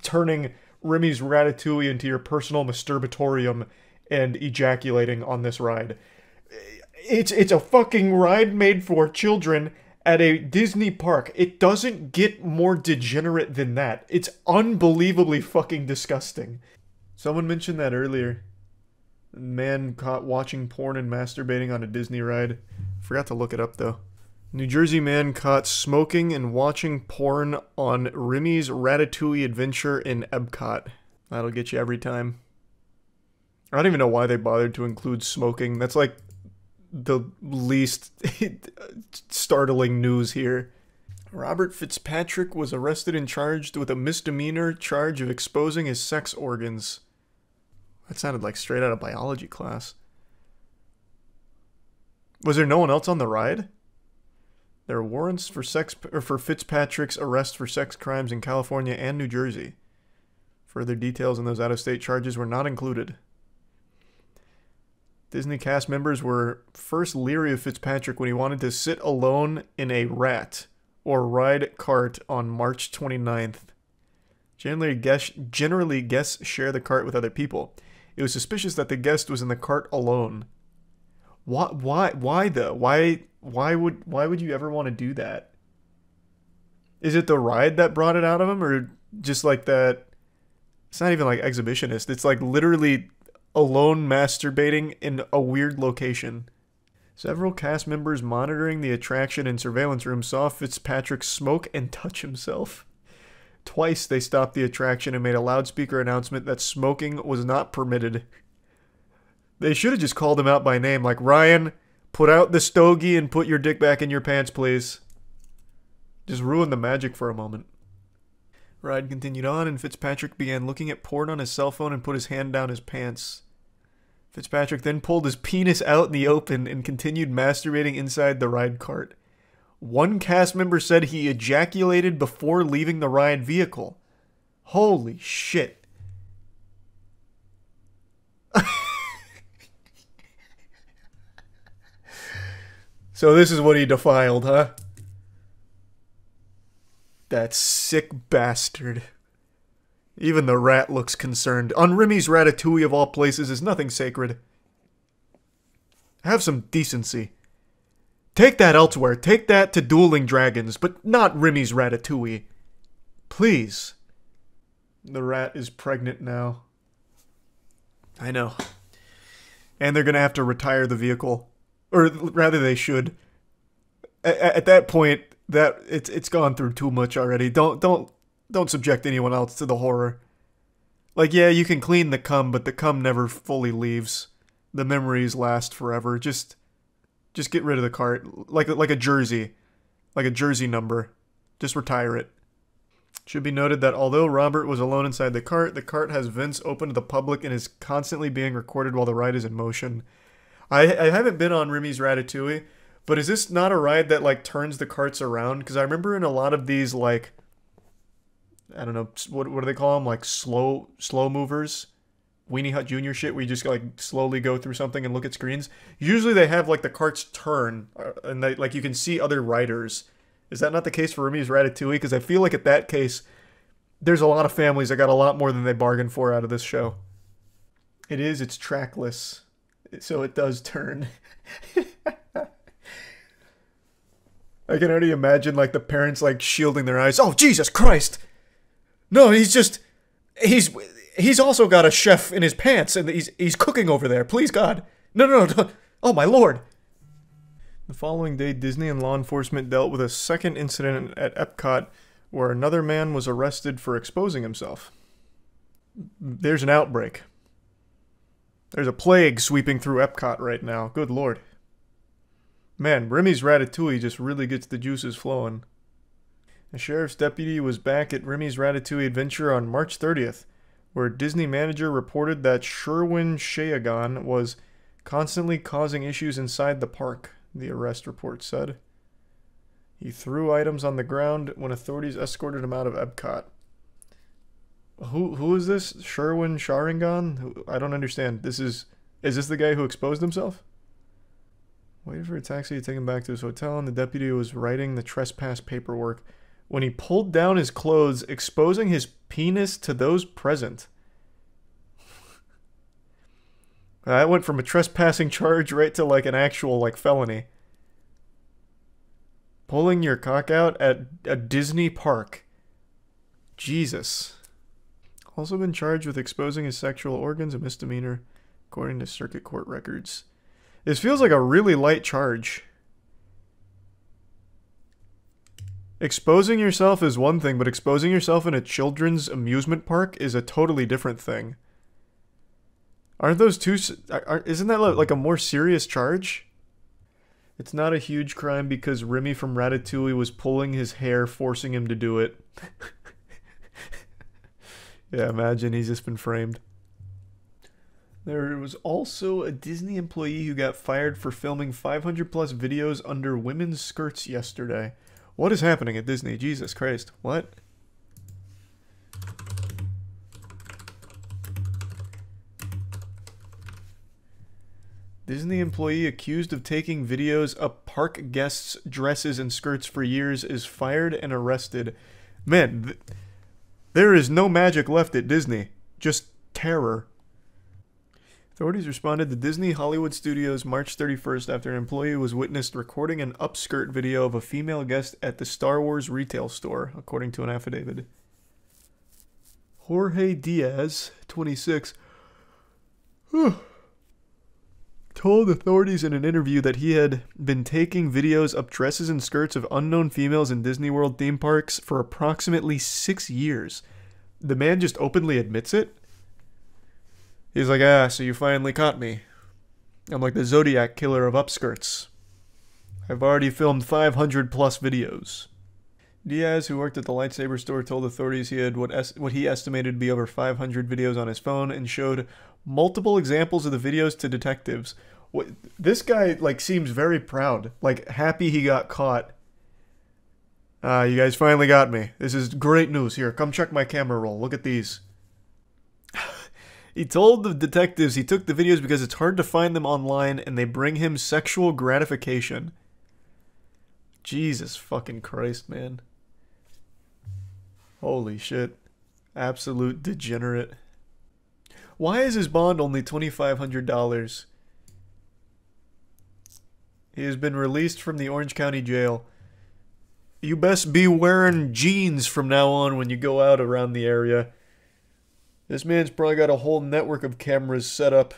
turning Remy's Ratatouille into your personal masturbatorium and ejaculating on this ride. It's a fucking ride made for children at a Disney park. It doesn't get more degenerate than that. It's unbelievably fucking disgusting. Someone mentioned that earlier. Man caught watching porn and masturbating on a Disney ride. Forgot to look it up though. New Jersey man caught smoking and watching porn on Remy's Ratatouille adventure in Epcot. That'll get you every time. I don't even know why they bothered to include smoking. That's like the least startling news here. Robert Fitzpatrick was arrested and charged with a misdemeanor charge of exposing his sex organs. That sounded like straight out of biology class. Was there no one else on the ride? There are warrants for Fitzpatrick's arrest for sex crimes in California and New Jersey. Further details on those out-of-state charges were not included. Disney cast members were first leery of Fitzpatrick when he wanted to sit alone in a rat or ride cart on March 29th. Generally, guests share the cart with other people. It was suspicious that the guest was in the cart alone. Why though? Why would you ever want to do that? Is it the ride that brought it out of him, or just like that? It's not even like exhibitionist. It's like literally alone masturbating in a weird location. Several cast members monitoring the attraction and surveillance room saw Fitzpatrick smoke and touch himself. Twice they stopped the attraction and made a loudspeaker announcement that smoking was not permitted. They should have just called him out by name, like, Ryan, put out the stogie and put your dick back in your pants, please. Just ruin the magic for a moment. Ride continued on, and Fitzpatrick began looking at porn on his cell phone and put his hand down his pants. Fitzpatrick then pulled his penis out in the open and continued masturbating inside the ride cart. One cast member said he ejaculated before leaving the ride vehicle. Holy shit. So this is what he defiled, huh? That sick bastard. Even the rat looks concerned. On Remy's Ratatouille of all places is nothing sacred. Have some decency. Take that elsewhere. Take that to Dueling Dragons, but not Remy's Ratatouille. Please. The rat is pregnant now. I know. And they're gonna have to retire the vehicle. Or rather, they should. At that point, that it's gone through too much already. Don't subject anyone else to the horror. Like, yeah, you can clean the cum, but the cum never fully leaves. The memories last forever. Just get rid of the cart, like a jersey, like a jersey number. Just retire it. Should be noted that although Robert was alone inside the cart has vents open to the public and is constantly being recorded while the ride is in motion. I haven't been on Remy's Ratatouille, but is this not a ride that, like, turns the carts around? Because I remember in a lot of these, like, I don't know, what do they call them? Like, slow movers? Weenie Hut Jr. shit, where you just, like, slowly go through something and look at screens. Usually they have, like, the carts turn, and, they, like, you can see other riders. Is that not the case for Remy's Ratatouille? Because I feel like at that case, there's a lot of families that got a lot more than they bargained for out of this show. It's trackless. So it does turn. I can already imagine, like, the parents, like, shielding their eyes. Oh, Jesus Christ! No, he's also got a chef in his pants, and he's cooking over there. Please, God. No. Oh, my Lord. The following day, Disney and law enforcement dealt with a second incident at Epcot where another man was arrested for exposing himself. There's an outbreak. There's a plague sweeping through Epcot right now. Good Lord. Man, Remy's Ratatouille just really gets the juices flowing. A sheriff's deputy was back at Remy's Ratatouille adventure on March 30th, where a Disney manager reported that Sherwin Shayagan was constantly causing issues inside the park, the arrest report said. He threw items on the ground when authorities escorted him out of Epcot. Who is this? Sherwin Sharingan? I don't understand. Is this the guy who exposed himself? Waited for a taxi to take him back to his hotel, and the deputy was writing the trespass paperwork when he pulled down his clothes, exposing his penis to those present. That went from a trespassing charge right to like an actual like felony. Pulling your cock out at a Disney park. Jesus. Also been charged with exposing his sexual organs, a misdemeanor, according to circuit court records. This feels like a really light charge. Exposing yourself is one thing, but exposing yourself in a children's amusement park is a totally different thing. Aren't those two... Isn't that like a more serious charge? It's not a huge crime because Remy from Ratatouille was pulling his hair, forcing him to do it. Yeah, imagine he's just been framed. There was also a Disney employee who got fired for filming 500 plus videos under women's skirts yesterday. What is happening at Disney? Jesus Christ. What? Disney employee accused of taking videos of park guests' dresses and skirts for years is fired and arrested. Man, there is no magic left at Disney. Just terror. Authorities responded to Disney Hollywood Studios March 31st after an employee was witnessed recording an upskirt video of a female guest at the Star Wars retail store, according to an affidavit. Jorge Diaz, 26, told authorities in an interview that he had been taking videos of dresses and skirts of unknown females in Disney World theme parks for approximately 6 years. The man just openly admits it. He's like, so you finally caught me. I'm like the Zodiac killer of upskirts. I've already filmed 500 plus videos. Diaz, who worked at the lightsaber store, told authorities he had what he estimated to be over 500 videos on his phone and showed multiple examples of the videos to detectives. This guy, like, seems very proud. Like, happy he got caught. You guys finally got me. This is great news. Here, come check my camera roll. Look at these. He told the detectives he took the videos because it's hard to find them online and they bring him sexual gratification. Jesus fucking Christ, man. Holy shit. Absolute degenerate. Why is his bond only $2,500? He has been released from the Orange County Jail. You best be wearing jeans from now on when you go out around the area. This man's probably got a whole network of cameras set up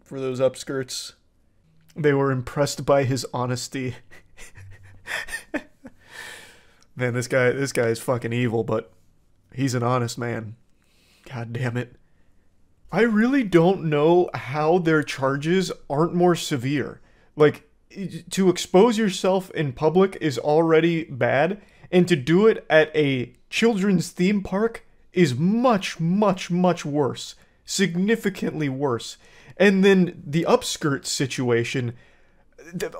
for those upskirts. They were impressed by his honesty. Man, this guy is fucking evil, but he's an honest man. God damn it. I really don't know how their charges aren't more severe. Like, to expose yourself in public is already bad, and to do it at a children's theme park is much, much, much worse. Significantly worse. And then the upskirt situation,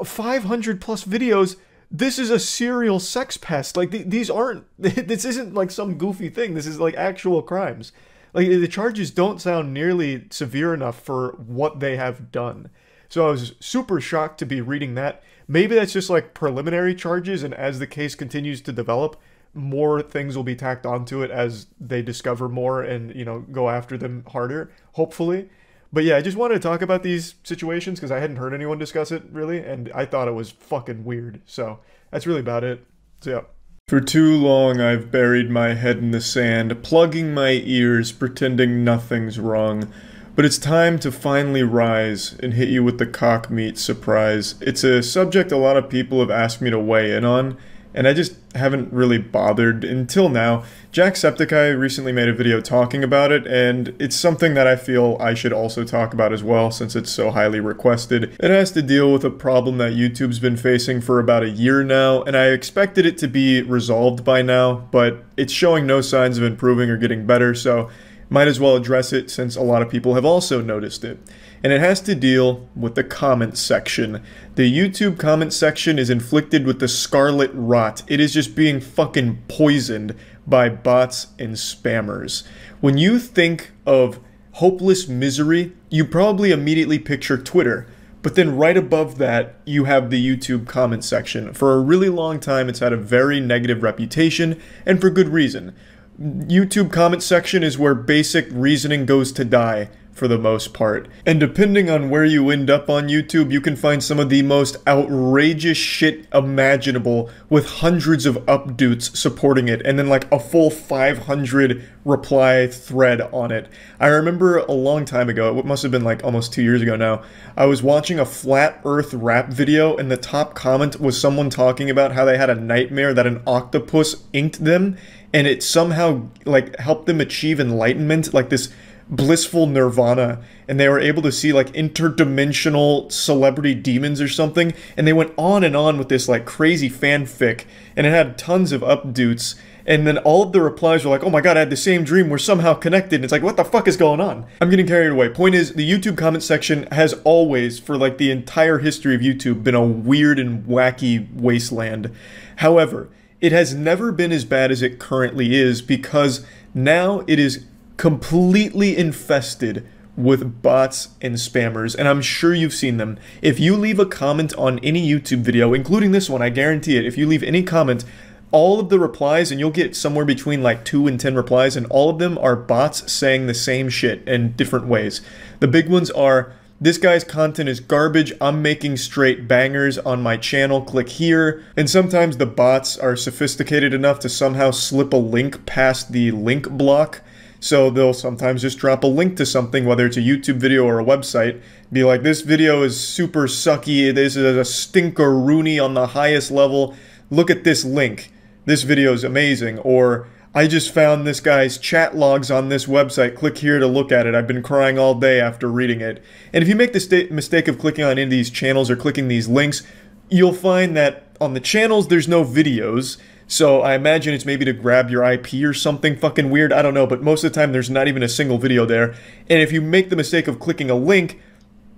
500 plus videos, this is a serial sex pest. Like, these aren't, this isn't like some goofy thing. This is like actual crimes. Like, the charges don't sound nearly severe enough for what they have done. So I was super shocked to be reading that. Maybe that's just like preliminary charges, and as the case continues to develop, more things will be tacked onto it as they discover more and, you know, go after them harder, hopefully. But yeah, I just wanted to talk about these situations because I hadn't heard anyone discuss it, really, and I thought it was fucking weird. So that's really about it. So yeah. For too long, I've buried my head in the sand, plugging my ears, pretending nothing's wrong. But it's time to finally rise and hit you with the cock meat surprise. It's a subject a lot of people have asked me to weigh in on, and I just haven't really bothered until now. Jacksepticeye recently made a video talking about it, and it's something that I feel I should also talk about as well since it's so highly requested. It has to deal with a problem that YouTube's been facing for about a year now, and I expected it to be resolved by now, but it's showing no signs of improving or getting better, so might as well address it since a lot of people have also noticed it. And it has to deal with the comment section. The YouTube comment section is inflicted with the scarlet rot. It is just being fucking poisoned by bots and spammers. When you think of hopeless misery, you probably immediately picture Twitter. But then right above that, you have the YouTube comment section. For a really long time, it's had a very negative reputation, and for good reason. YouTube comment section is where basic reasoning goes to die for the most part. And depending on where you end up on YouTube, you can find some of the most outrageous shit imaginable with hundreds of updates supporting it and then like a full 500 reply thread on it. I remember a long time ago, it must have been like almost 2 years ago now, I was watching a flat earth rap video and the top comment was someone talking about how they had a nightmare that an octopus inked them and it somehow like helped them achieve enlightenment, like this blissful nirvana, and they were able to see like interdimensional celebrity demons or something, and they went on with this like crazy fanfic, and it had tons of updates, and then all of the replies were like, oh my god, I had the same dream, we're somehow connected, and it's like, what the fuck is going on? I'm getting carried away. Point is, the YouTube comment section has always, for like the entire history of YouTube, been a weird and wacky wasteland. However, it has never been as bad as it currently is, because now it is completely infested with bots and spammers, and I'm sure you've seen them. If you leave a comment on any YouTube video, including this one, I guarantee it, if you leave any comment, all of the replies, and you'll get somewhere between like 2 and 10 replies, and all of them are bots saying the same shit in different ways. The big ones are, this guy's content is garbage, I'm making straight bangers on my channel, click here. And sometimes the bots are sophisticated enough to somehow slip a link past the link block. So they'll sometimes just drop a link to something, whether it's a YouTube video or a website, be like, this video is super sucky, this is a stinker-rooney on the highest level, look at this link, this video is amazing, or I just found this guy's chat logs on this website, click here to look at it, I've been crying all day after reading it. And if you make the mistake of clicking on any of these channels or clicking these links, you'll find that on the channels there's no videos. So I imagine it's maybe to grab your IP or something fucking weird, I don't know, but most of the time there's not even a single video there. And if you make the mistake of clicking a link,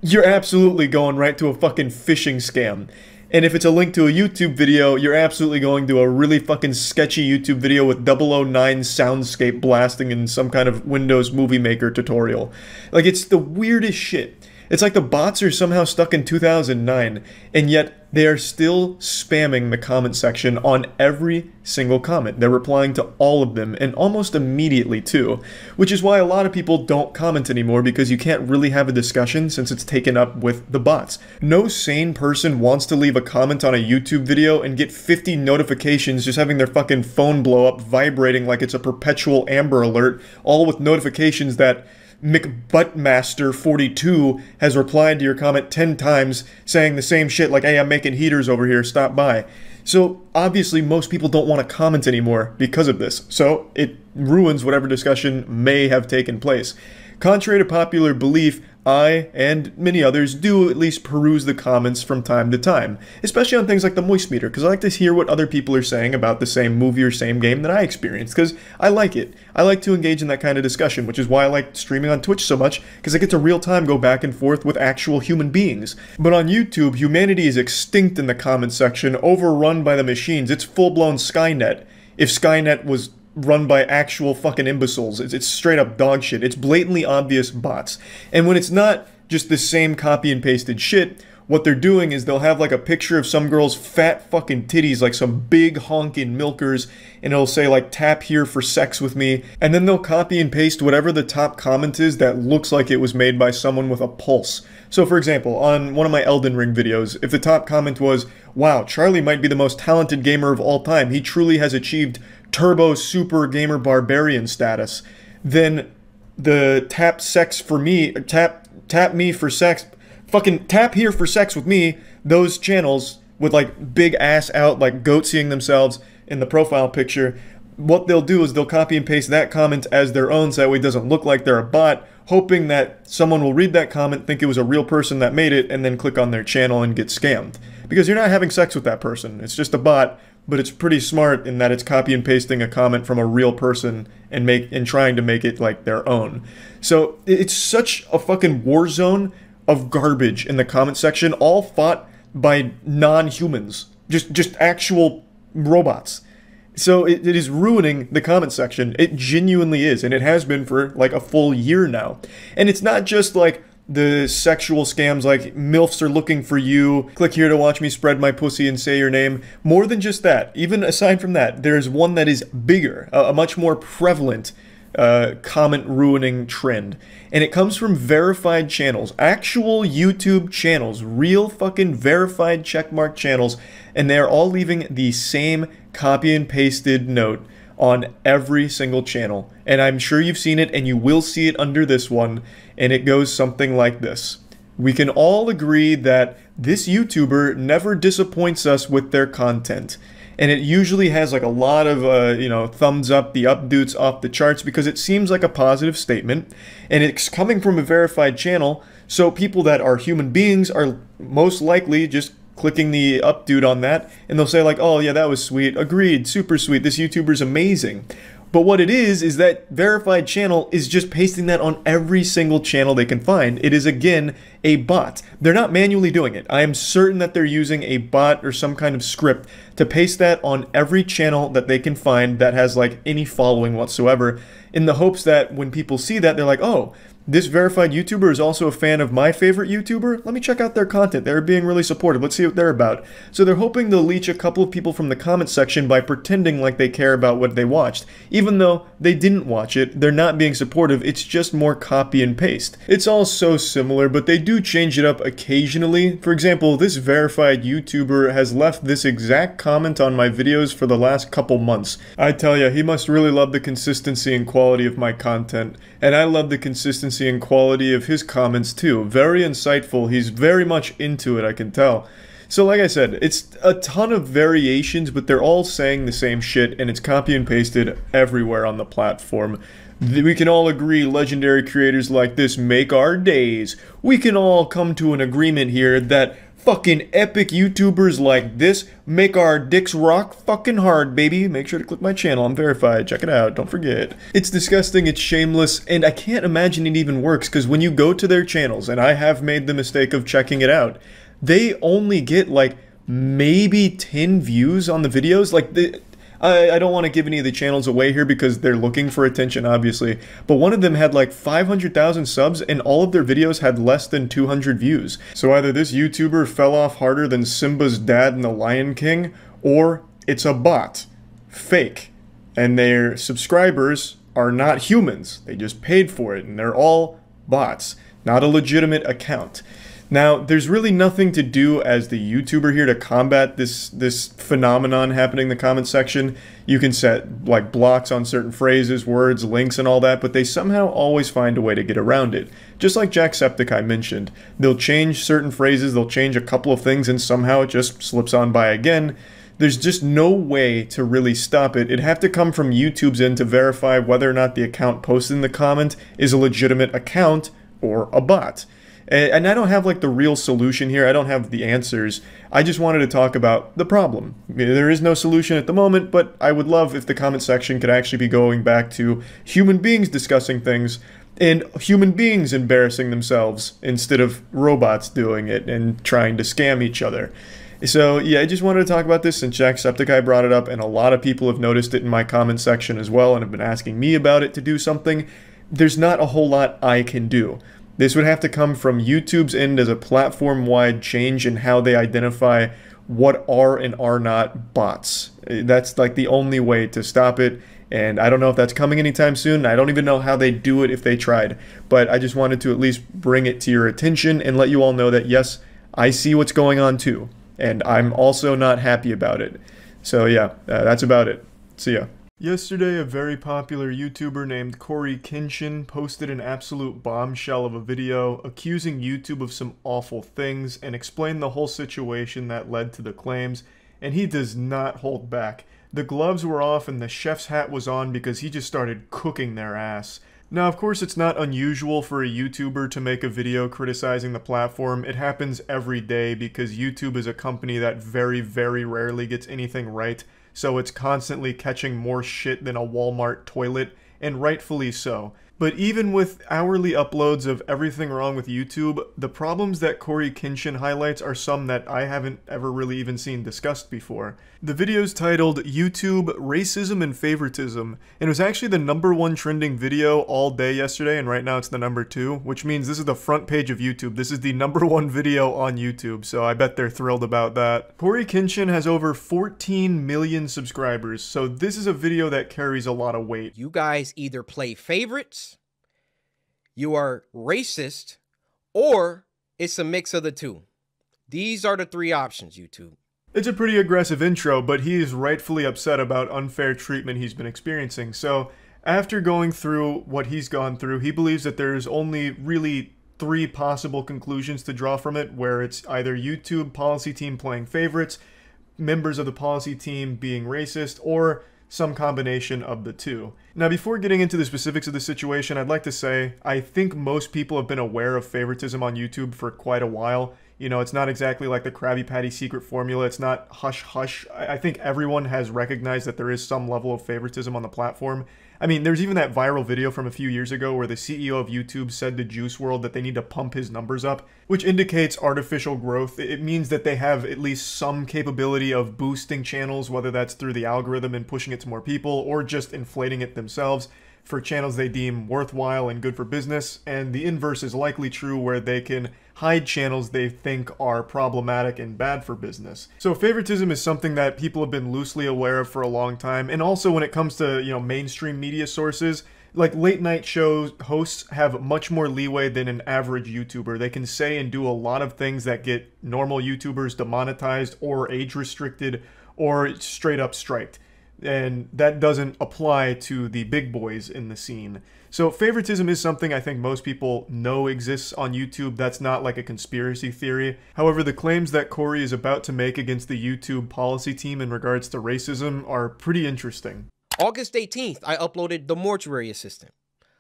you're absolutely going right to a fucking phishing scam. And if it's a link to a YouTube video, you're absolutely going to a really fucking sketchy YouTube video with 009 soundscape blasting in some kind of Windows Movie Maker tutorial. Like, it's the weirdest shit. It's like the bots are somehow stuck in 2009, and yet they are still spamming the comment section on every single comment. They're replying to all of them, and almost immediately too, which is why a lot of people don't comment anymore, because you can't really have a discussion since it's taken up with the bots. No sane person wants to leave a comment on a YouTube video and get 50 notifications just having their fucking phone blow up, vibrating like it's a perpetual Amber Alert, all with notifications that McButtmaster42 has replied to your comment 10 times saying the same shit like, hey, I'm making heaters over here, stop by. So obviously most people don't want to comment anymore because of this, so it ruins whatever discussion may have taken place. Contrary to popular belief, I, and many others, do at least peruse the comments from time to time, especially on things like the Moist Meter, because I like to hear what other people are saying about the same movie or same game that I experienced, because I like it. I like to engage in that kind of discussion, which is why I like streaming on Twitch so much, because I get to real time go back and forth with actual human beings. But on YouTube, humanity is extinct in the comment section, overrun by the machines. It's full-blown Skynet. If Skynet was run by actual fucking imbeciles. It's straight up dog shit. It's blatantly obvious bots. And when it's not just the same copy and pasted shit, what they're doing is they'll have like a picture of some girl's fat fucking titties, like some big honking milkers, and it'll say like, tap here for sex with me, and then they'll copy and paste whatever the top comment is that looks like it was made by someone with a pulse. So for example, on one of my Elden Ring videos, if the top comment was, wow, Charlie might be the most talented gamer of all time, he truly has achieved turbo super gamer barbarian status, then the tap sex for me, tap me for sex, fucking tap here for sex with me, those channels with like big ass out, like goat seeing themselves in the profile picture, what they'll do is they'll copy and paste that comment as their own so that way it doesn't look like they're a bot, hoping that someone will read that comment, think it was a real person that made it, and then click on their channel and get scammed. Because you're not having sex with that person. It's just a bot, but it's pretty smart in that it's copy and pasting a comment from a real person and trying to make it like their own. So it's such a fucking war zone of garbage in the comment section, all fought by non-humans, just actual robots. So it is ruining the comment section. It genuinely is, and it has been for like a full year now. And it's not just like the sexual scams like MILFs are looking for you, click here to watch me spread my pussy and say your name. More than just that, even aside from that, there's one that is bigger, a much more prevalent comment ruining trend. And it comes from verified channels, actual YouTube channels, real fucking verified checkmark channels, and they are all leaving the same copy and pasted note on every single channel. And I'm sure you've seen it, and you will see it under this one, and it goes something like this. We can all agree that this YouTuber never disappoints us with their content. And it usually has like a lot of, thumbs up, the updates off the charts, because it seems like a positive statement, and it's coming from a verified channel, so people that are human beings are most likely just clicking the up dude on that, and they'll say like, oh yeah, that was sweet, agreed, super sweet, this YouTuber's amazing. But what it is that verified channel is just pasting that on every single channel they can find. It is, again, a bot. They're not manually doing it. I am certain that they're using a bot or some kind of script to paste that on every channel that they can find that has like any following whatsoever, in the hopes that when people see that, they're like, oh, this verified YouTuber is also a fan of my favorite YouTuber. Let me check out their content. They're being really supportive. Let's see what they're about. So they're hoping they'll leech a couple of people from the comment section by pretending like they care about what they watched. Even though they didn't watch it, they're not being supportive. It's just more copy and paste. It's all so similar, but they do change it up occasionally. For example, this verified YouTuber has left this exact comment on my videos for the last couple months. I tell ya, he must really love the consistency and quality of my content. And I love the consistency and quality of his comments too. Very insightful. He's very much into it, I can tell. So like I said, it's a ton of variations, but they're all saying the same shit, and it's copy and pasted everywhere on the platform. We can all agree legendary creators like this make our days. We can all come to an agreement here that fucking epic YouTubers like this make our dicks rock fucking hard, baby. Make sure to click my channel. I'm verified. Check it out. Don't forget. It's disgusting. It's shameless. And I can't imagine it even works, because when you go to their channels, and I have made the mistake of checking it out, they only get like maybe 10 views on the videos. Like I don't want to give any of the channels away here because they're looking for attention, obviously, but one of them had like 500,000 subs and all of their videos had less than 200 views. So either this YouTuber fell off harder than Simba's dad in The Lion King, or it's a bot. Fake. And their subscribers are not humans. They just paid for it, and they're all bots, not a legitimate account. Now, there's really nothing to do as the YouTuber here to combat this phenomenon happening in the comment section. You can set like blocks on certain phrases, words, links, and all that, but they somehow always find a way to get around it. Just like Jacksepticeye mentioned, they'll change certain phrases, they'll change a couple of things, and somehow it just slips on by again. There's just no way to really stop it. It'd have to come from YouTube's end to verify whether or not the account posted in the comment is a legitimate account or a bot. And I don't have like the real solution here. I don't have the answers. I just wanted to talk about the problem. There is no solution at the moment, but I would love if the comment section could actually be going back to human beings discussing things and human beings embarrassing themselves instead of robots doing it and trying to scam each other. So yeah, I just wanted to talk about this since Jacksepticeye brought it up, and a lot of people have noticed it in my comment section as well and have been asking me about it to do something. There's not a whole lot I can do. This would have to come from YouTube's end as a platform-wide change in how they identify what are and are not bots. That's like the only way to stop it, and I don't know if that's coming anytime soon. I don't even know how they do it if they tried, but I just wanted to at least bring it to your attention and let you all know that yes, I see what's going on too, and I'm also not happy about it. So yeah, that's about it. See ya. Yesterday, a very popular YouTuber named Corey Kinshin posted an absolute bombshell of a video accusing YouTube of some awful things and explained the whole situation that led to the claims, and he does not hold back. The gloves were off and the chef's hat was on because he just started cooking their ass. Now, of course, it's not unusual for a YouTuber to make a video criticizing the platform. It happens every day because YouTube is a company that very, very rarely gets anything right. So it's constantly catching more shit than a Walmart toilet, and rightfully so. But even with hourly uploads of everything wrong with YouTube, the problems that Corey Kinshin highlights are some that I haven't ever really even seen discussed before. The video's titled YouTube Racism and Favoritism, and it was actually the #1 trending video all day yesterday, and right now it's the #2, which means this is the front page of YouTube. This is the #1 video on YouTube, so I bet they're thrilled about that. Corey Kinshin has over 14 million subscribers, so this is a video that carries a lot of weight. You guys either play favorites, you are racist, or it's a mix of the two. These are the three options, YouTube. It's a pretty aggressive intro, but he is rightfully upset about unfair treatment he's been experiencing. So, after going through what he's gone through, he believes that there's only really 3 possible conclusions to draw from it, where it's either YouTube policy team playing favorites, members of the policy team being racist, or some combination of the two. Now, before getting into the specifics of the situation, I'd like to say I think most people have been aware of favoritism on YouTube for quite a while. You know, it's not exactly like the Krabby Patty secret formula. It's not hush hush. I think everyone has recognized that there is some level of favoritism on the platform. I mean, there's even that viral video from a few years ago where the CEO of YouTube said to Juice WRLD that they need to pump his numbers up, which indicates artificial growth. It means that they have at least some capability of boosting channels, whether that's through the algorithm and pushing it to more people, or just inflating it themselves for channels they deem worthwhile and good for business, and the inverse is likely true where they can hide channels they think are problematic and bad for business. So favoritism is something that people have been loosely aware of for a long time, and also when it comes to, you know, mainstream media sources, like late night show hosts have much more leeway than an average YouTuber. They can say and do a lot of things that get normal YouTubers demonetized or age restricted or straight up striked. And that doesn't apply to the big boys in the scene. So favoritism is something I think most people know exists on YouTube. That's not like a conspiracy theory. However, the claims that Corey is about to make against the YouTube policy team in regards to racism are pretty interesting. August 18th, I uploaded The Mortuary Assistant.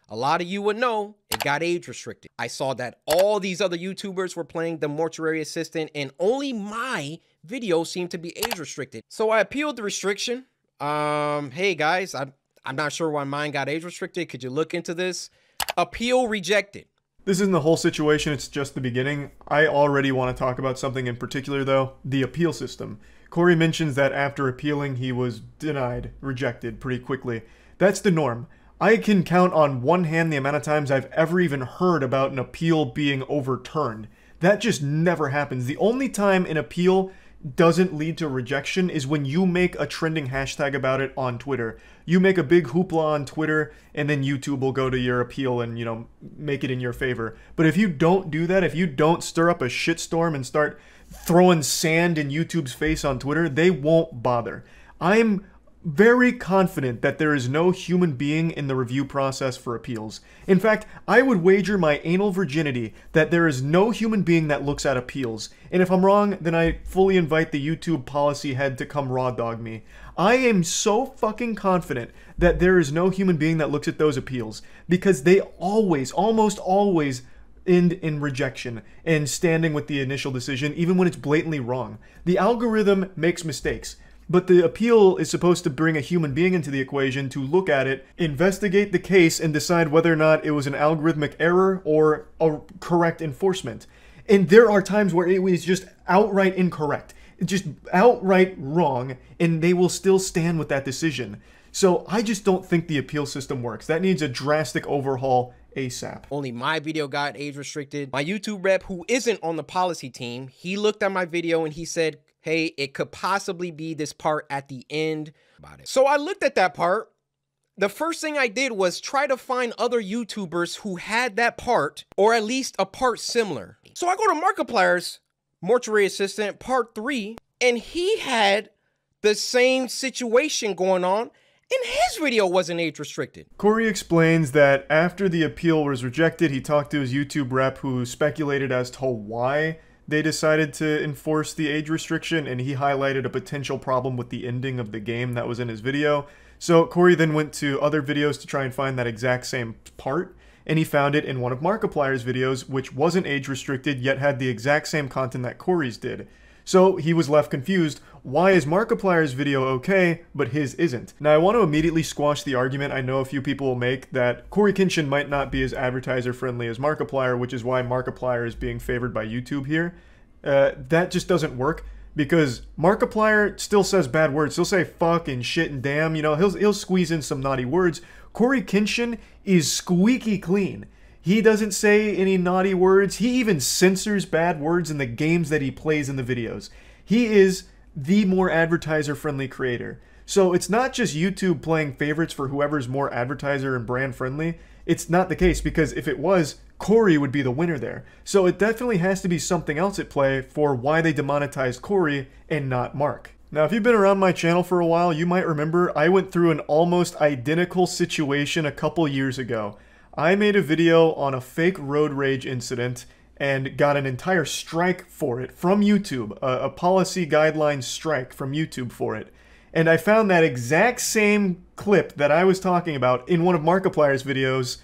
A lot of you would know it got age restricted. I saw that all these other YouTubers were playing The Mortuary Assistant and only my video seemed to be age restricted. So I appealed the restriction. Hey guys, I'm not sure why mine got age restricted. Could you look into this? Appeal rejected. This isn't the whole situation, it's just the beginning. I already want to talk about something in particular though, the appeal system. Corey mentions that after appealing, he was denied, rejected pretty quickly. That's the norm. I can count on one hand the amount of times I've ever even heard about an appeal being overturned. That just never happens. The only time an appeal doesn't lead to rejection is when you make a trending hashtag about it on Twitter. You make a big hoopla on Twitter and then YouTube will go to your appeal and, you know, make it in your favor. But if you don't do that, if you don't stir up a shitstorm and start throwing sand in YouTube's face on Twitter, they won't bother. I'm very confident that there is no human being in the review process for appeals. In fact, I would wager my anal virginity that there is no human being that looks at appeals. And if I'm wrong, then I fully invite the YouTube policy head to come raw dog me. I am so fucking confident that there is no human being that looks at those appeals because they always, almost always, end in rejection and standing with the initial decision, even when it's blatantly wrong. The algorithm makes mistakes. But the appeal is supposed to bring a human being into the equation to look at it, investigate the case, and decide whether or not it was an algorithmic error or a correct enforcement. And there are times where it was just outright incorrect, just outright wrong, and they will still stand with that decision. So I just don't think the appeal system works. That needs a drastic overhaul ASAP. Only my video got age restricted. My YouTube rep, who isn't on the policy team, he looked at my video and he said, hey, it could possibly be this part at the end about it. So I looked at that part. The first thing I did was try to find other YouTubers who had that part, or at least a part similar. So I go to Markiplier's Mortuary Assistant Part 3, and he had the same situation going on, and his video wasn't age restricted. Corey explains that after the appeal was rejected, he talked to his YouTube rep who speculated as to why they decided to enforce the age restriction, and he highlighted a potential problem with the ending of the game that was in his video. So Corey then went to other videos to try and find that exact same part, and he found it in one of Markiplier's videos, which wasn't age restricted, yet had the exact same content that Corey's did. So he was left confused. Why is Markiplier's video okay, but his isn't? Now I want to immediately squash the argument I know a few people will make that Cory Kenshin might not be as advertiser friendly as Markiplier, which is why Markiplier is being favored by YouTube here. That just doesn't work, because Markiplier still says bad words. He'll say fuck and shit and damn, you know, he'll squeeze in some naughty words. Cory Kenshin is squeaky clean. He doesn't say any naughty words. He even censors bad words in the games that he plays in the videos. He is the more advertiser-friendly creator. So it's not just YouTube playing favorites for whoever's more advertiser and brand friendly. It's not the case, because if it was, Cory would be the winner there. So it definitely has to be something else at play for why they demonetized Cory and not Mark. Now, if you've been around my channel for a while, you might remember I went through an almost identical situation a couple years ago. I made a video on a fake road rage incident and got an entire strike for it from YouTube, a policy guidelines strike from YouTube for it. And I found that exact same clip that I was talking about in one of Markiplier's videos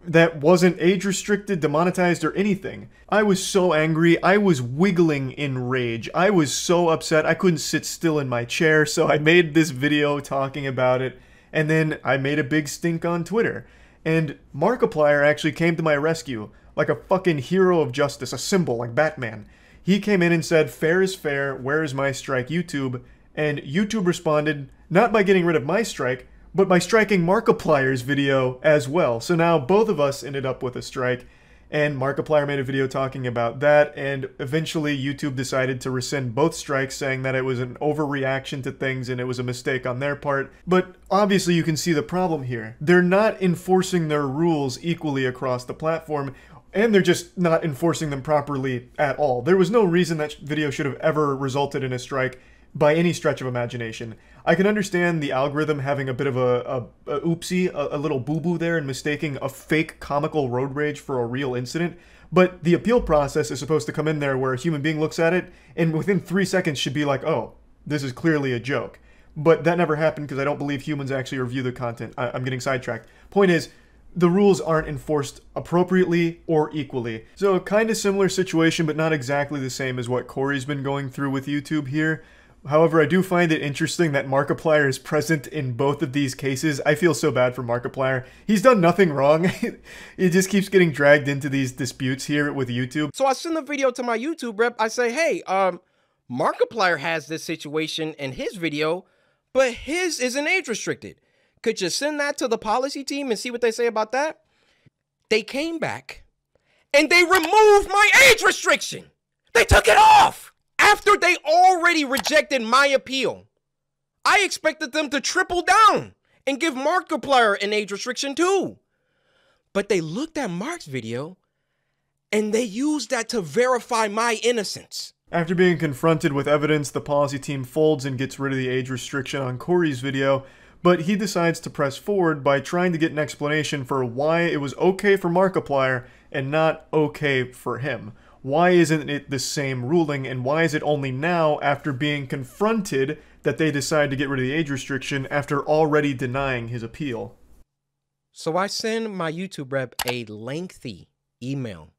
that wasn't age restricted, demonetized, or anything. I was so angry, I was wiggling in rage. I was so upset, I couldn't sit still in my chair, so I made this video talking about it, and then I made a big stink on Twitter. And Markiplier actually came to my rescue, like a fucking hero of justice, a symbol, like Batman. He came in and said, fair is fair, where is my strike, YouTube? And YouTube responded, not by getting rid of my strike, but by striking Markiplier's video as well. So now both of us ended up with a strike, and Markiplier made a video talking about that, and eventually YouTube decided to rescind both strikes, saying that it was an overreaction to things and it was a mistake on their part. But obviously you can see the problem here. They're not enforcing their rules equally across the platform, and they're just not enforcing them properly at all. There was no reason that video should have ever resulted in a strike by any stretch of imagination. I can understand the algorithm having a bit of a oopsie, a little boo-boo there, and mistaking a fake comical road rage for a real incident, but the appeal process is supposed to come in there where a human being looks at it and within 3 seconds should be like, oh, this is clearly a joke. But that never happened because I don't believe humans actually review the content. I'm getting sidetracked. Point is, the rules aren't enforced appropriately or equally. So a kind of similar situation, but not exactly the same as what Corey's been going through with YouTube here. However, I do find it interesting that Markiplier is present in both of these cases. I feel so bad for Markiplier. He's done nothing wrong. He just keeps getting dragged into these disputes here with YouTube. So I send a video to my YouTube rep. I say, hey, Markiplier has this situation in his video, but his isn't age restricted. Could you send that to the policy team and see what they say about that? They came back and they removed my age restriction. They took it off. After they already rejected my appeal. I expected them to triple down and give Markiplier an age restriction too. But they looked at Mark's video and they used that to verify my innocence. After being confronted with evidence, the policy team folds and gets rid of the age restriction on Corey's video, but he decides to press forward by trying to get an explanation for why it was okay for Markiplier and not okay for him. Why isn't it the same ruling, and why is it only now, after being confronted, that they decide to get rid of the age restriction after already denying his appeal? So I send my YouTube rep a lengthy email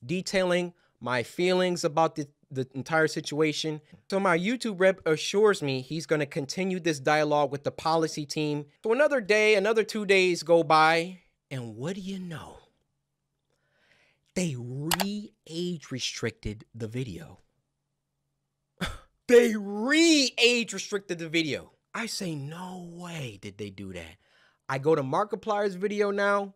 detailing my feelings about the entire situation. So my YouTube rep assures me he's going to continue this dialogue with the policy team. So another day, another 2 days go by, and what do you know? They re-age restricted the video. They re-age restricted the video. I say, no way did they do that. I go to Markiplier's video now,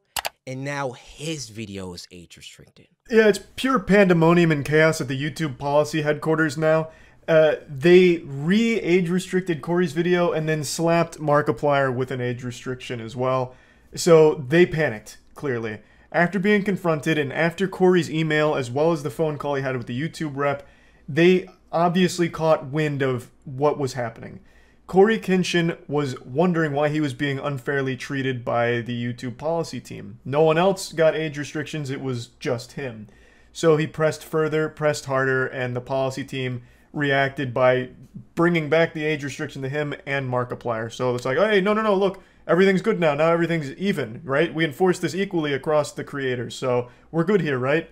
and now his video is age restricted. Yeah, it's pure pandemonium and chaos at the YouTube policy headquarters now. They re-age restricted Corey's video and then slapped Markiplier with an age restriction as well. So they panicked, clearly. After being confronted and after Corey's email as well as the phone call he had with the YouTube rep, they obviously caught wind of what was happening. Corey Kenshin was wondering why he was being unfairly treated by the YouTube policy team. No one else got age restrictions, it was just him. So he pressed further, pressed harder, and the policy team reacted by bringing back the age restriction to him and Markiplier. So it's like, hey, no, look, everything's good now. Now everything's even, right? We enforce this equally across the creators, so we're good here, right?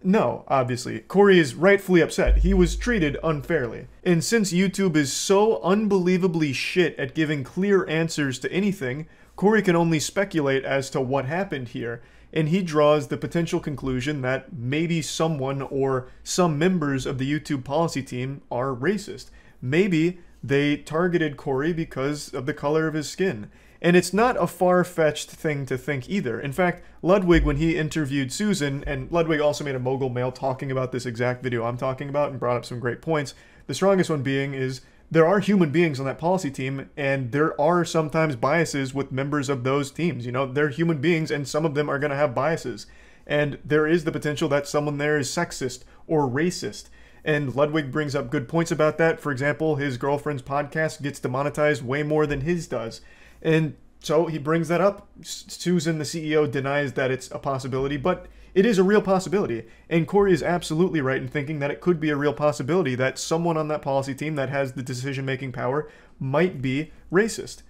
No, obviously. Corey is rightfully upset. He was treated unfairly. And since YouTube is so unbelievably shit at giving clear answers to anything, Corey can only speculate as to what happened here. And he draws the potential conclusion that maybe someone or some members of the YouTube policy team are racist. Maybe they targeted Corey because of the color of his skin. And it's not a far-fetched thing to think either. In fact, Ludwig, when he interviewed Susan, and Ludwig also made a Mogul Mail talking about this exact video I'm talking about and brought up some great points, the strongest one being is there are human beings on that policy team, and there are sometimes biases with members of those teams. You know, they're human beings, and some of them are going to have biases. And there is the potential that someone there is sexist or racist. And Ludwig brings up good points about that. For example, his girlfriend's podcast gets demonetized way more than his does. And so he brings that up. Susan, the CEO, denies that it's a possibility, but it is a real possibility. And Corey is absolutely right in thinking that it could be a real possibility that someone on that policy team that has the decision-making power might be racist.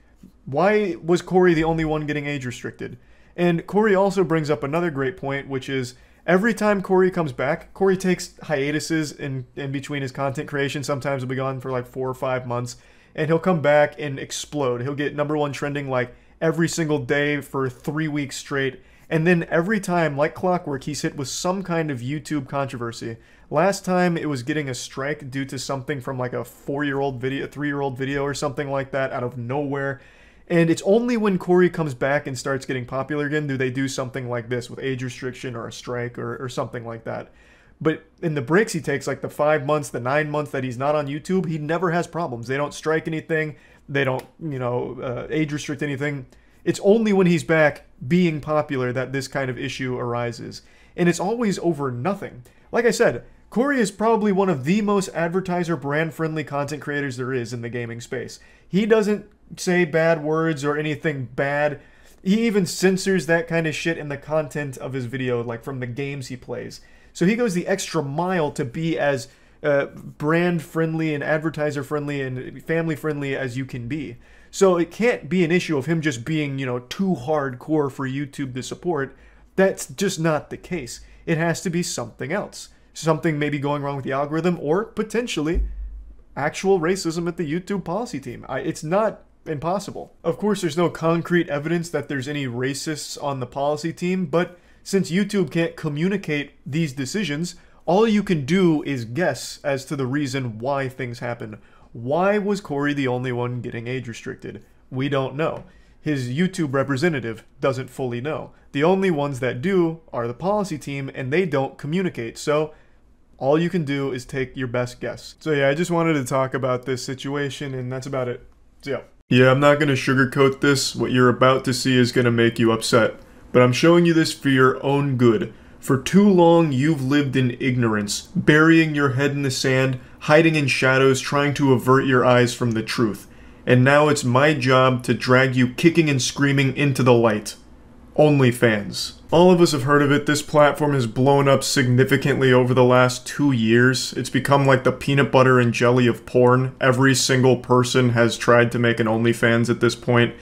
Why was Corey the only one getting age restricted? And Corey also brings up another great point, which is every time Corey comes back, Corey takes hiatuses in between his content creation. Sometimes he'll be gone for like 4 or 5 months. And he'll come back and explode. He'll get #1 trending like every single day for 3 weeks straight. And then every time, like clockwork, he's hit with some kind of YouTube controversy. Last time it was getting a strike due to something from like a 4-year-old video, a 3-year-old video or something like that out of nowhere. And it's only when Corey comes back and starts getting popular again do they do something like this with age restriction or a strike or something like that. But in the breaks he takes, like the 5 months, the 9 months that he's not on YouTube, he never has problems. They don't strike anything. They don't, age restrict anything. It's only when he's back being popular that this kind of issue arises. And it's always over nothing. Like I said, Corey is probably one of the most advertiser brand-friendly content creators there is in the gaming space. He doesn't say bad words or anything bad. He even censors that kind of shit in the content of his video, like from the games he plays. So he goes the extra mile to be as brand-friendly and advertiser-friendly and family-friendly as you can be. So it can't be an issue of him just being, too hardcore for YouTube to support. That's just not the case. It has to be something else. Something maybe going wrong with the algorithm or potentially actual racism at the YouTube policy team. It's not impossible. Of course, there's no concrete evidence that there's any racists on the policy team, but since YouTube can't communicate these decisions, all you can do is guess as to the reason why things happen. Why was Corey the only one getting age restricted? We don't know. His YouTube representative doesn't fully know. The only ones that do are the policy team, and they don't communicate. So all you can do is take your best guess. So yeah, I just wanted to talk about this situation, and that's about it. So yeah, I'm not going to sugarcoat this. What you're about to see is going to make you upset. But I'm showing you this for your own good. For too long, you've lived in ignorance, burying your head in the sand, hiding in shadows, trying to avert your eyes from the truth. And now it's my job to drag you kicking and screaming into the light. OnlyFans. All of us have heard of it. This platform has blown up significantly over the last 2 years. It's become like the peanut butter and jelly of porn. Every single person has tried to make an OnlyFans at this point.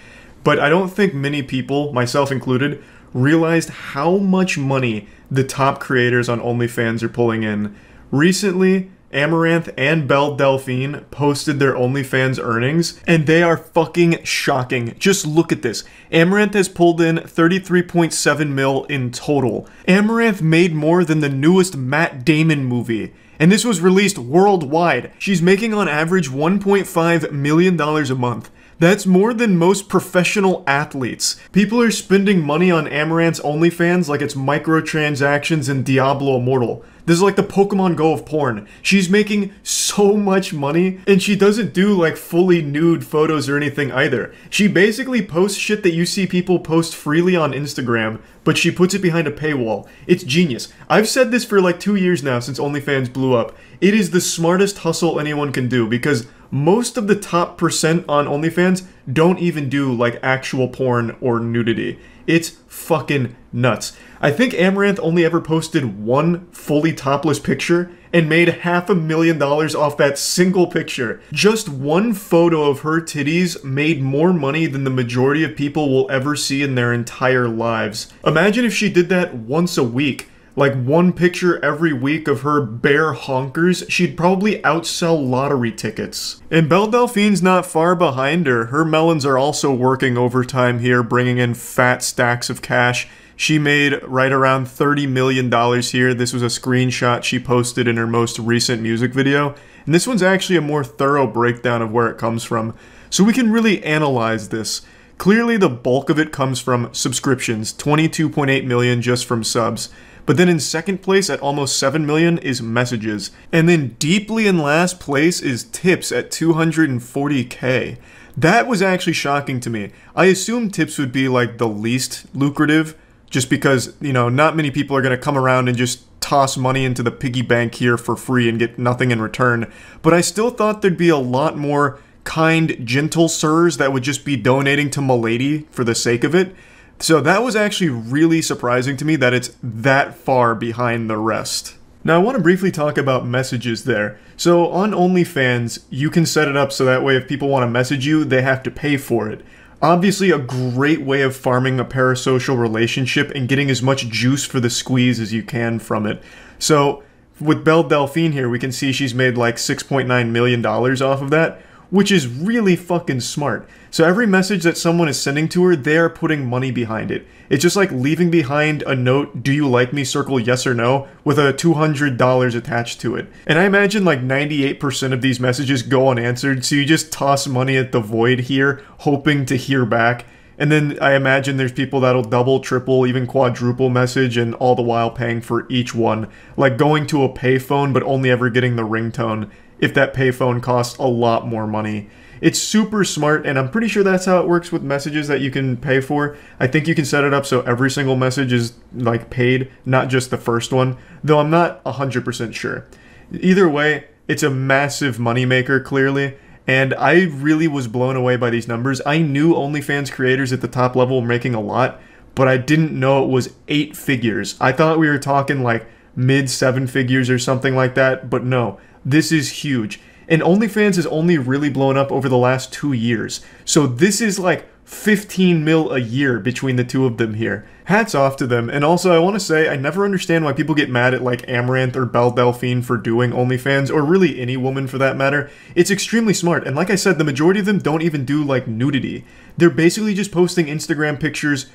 But I don't think many people, myself included, realized how much money the top creators on OnlyFans are pulling in. Recently, Amaranth and Belle Delphine posted their OnlyFans earnings, and they are fucking shocking. Just look at this. Amaranth has pulled in 33.7 mil in total. Amaranth made more than the newest Matt Damon movie. And this was released worldwide. She's making on average $1.5 million a month. That's more than most professional athletes. People are spending money on Amaranth's OnlyFans like it's microtransactions in Diablo Immortal. This is like the Pokemon Go of porn. She's making so much money, and she doesn't do like fully nude photos or anything either. She basically posts shit that you see people post freely on Instagram, but she puts it behind a paywall. It's genius. I've said this for like 2 years now since OnlyFans blew up. It is the smartest hustle anyone can do because most of the top percent on OnlyFans don't even do like actual porn or nudity. It's fucking nuts. I think Amaranth only ever posted one fully topless picture and made $500,000 off that single picture. Just one photo of her titties made more money than the majority of people will ever see in their entire lives. Imagine if she did that once a week. Like one picture every week of her bare honkers, she'd probably outsell lottery tickets. And Belle Delphine's not far behind her. Her melons are also working overtime here, bringing in fat stacks of cash. She made right around $30 million here. This was a screenshot she posted in her most recent music video. And this one's actually a more thorough breakdown of where it comes from. So we can really analyze this. Clearly the bulk of it comes from subscriptions, 22.8 million just from subs. But then in second place at almost 7 million is messages. And then deeply in last place is tips at 240k. That was actually shocking to me. I assumed tips would be like the least lucrative, just because, you know, not many people are going to come around and just toss money into the piggy bank here for free and get nothing in return. But I still thought there'd be a lot more kind, gentle sirs that would just be donating to Milady for the sake of it. So that was actually really surprising to me that it's that far behind the rest. Now I want to briefly talk about messages there. So on OnlyFans, you can set it up so that way if people want to message you, they have to pay for it. Obviously a great way of farming a parasocial relationship and getting as much juice for the squeeze as you can from it. So with Belle Delphine here, we can see she's made like $6.9 million off of that, which is really fucking smart. So every message that someone is sending to her, they are putting money behind it. It's just like leaving behind a note, "Do you like me?" circle yes or no, with a $200 attached to it. And I imagine like 98% of these messages go unanswered, so you just toss money at the void here, hoping to hear back. And then I imagine there's people that'll double, triple, even quadruple message, and all the while paying for each one. Like going to a payphone, but only ever getting the ringtone, if that payphone costs a lot more money. It's super smart, and I'm pretty sure that's how it works with messages that you can pay for. I think you can set it up so every single message is like paid, not just the first one, though I'm not 100% sure. Either way, it's a massive moneymaker, clearly, and I really was blown away by these numbers. I knew OnlyFans creators at the top level were making a lot, but I didn't know it was 8 figures. I thought we were talking like mid 7 figures or something like that, but no, this is huge. And OnlyFans has only really blown up over the last 2 years. So this is like 15 mil a year between the two of them here. Hats off to them. And also I want to say, I never understand why people get mad at like Amaranth or Belle Delphine for doing OnlyFans, or really any woman for that matter. It's extremely smart. And like I said, the majority of them don't even do like nudity. They're basically just posting Instagram pictures,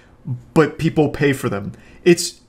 but people pay for them. It's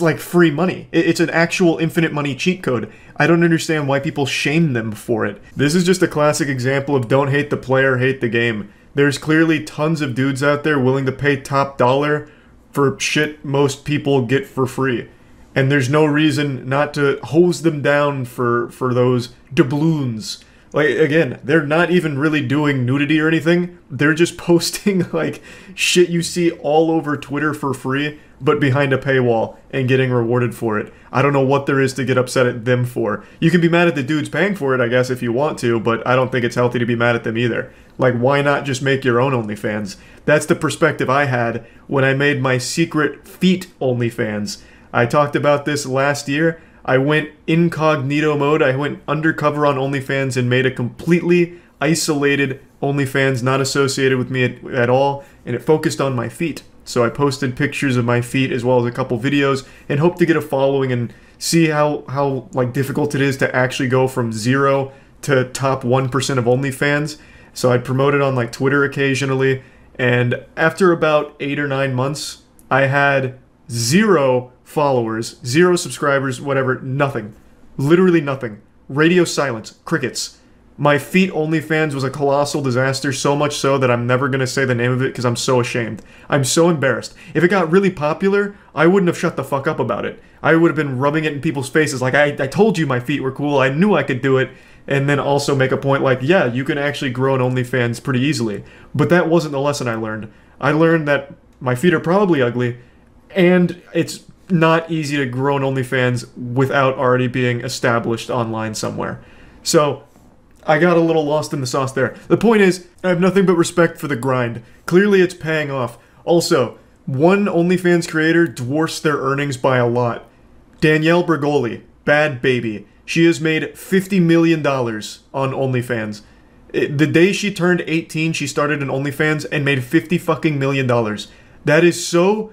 like free money. It's an actual infinite money cheat code. I don't understand why people shame them for it. This is just a classic example of don't hate the player, hate the game. There's clearly tons of dudes out there willing to pay top dollar for shit most people get for free. And there's no reason not to hose them down for those doubloons. Like, again, they're not even really doing nudity or anything. They're just posting, like, shit you see all over Twitter for free, but behind a paywall, and getting rewarded for it. I don't know what there is to get upset at them for. You can be mad at the dudes paying for it, I guess, if you want to, but I don't think it's healthy to be mad at them either. Like, why not just make your own OnlyFans? That's the perspective I had when I made my secret feet OnlyFans. I talked about this last year. I went incognito mode, I went undercover on OnlyFans and made a completely isolated OnlyFans, not associated with me at all, and it focused on my feet. So I posted pictures of my feet as well as a couple videos and hope to get a following and see how like difficult it is to actually go from 0 to top 1% of OnlyFans. So I promote it on like Twitter occasionally, and after about 8 or 9 months, I had 0 followers, 0 subscribers, whatever, nothing. Literally nothing. Radio silence, crickets. My feet OnlyFans was a colossal disaster, so much so that I'm never going to say the name of it because I'm so ashamed. I'm so embarrassed. If it got really popular, I wouldn't have shut the fuck up about it. I would have been rubbing it in people's faces like, I told you my feet were cool, I knew I could do it, and then also make a point like, yeah, you can actually grow an OnlyFans pretty easily. But that wasn't the lesson I learned. I learned that my feet are probably ugly, and it's not easy to grow an OnlyFans without already being established online somewhere. So I got a little lost in the sauce there. The point is, I have nothing but respect for the grind. Clearly it's paying off. Also, one OnlyFans creator dwarfs their earnings by a lot. Danielle Bergoli, Bad Baby. She has made $50 million on OnlyFans. The day she turned 18, she started an OnlyFans and made $50 million. That is so,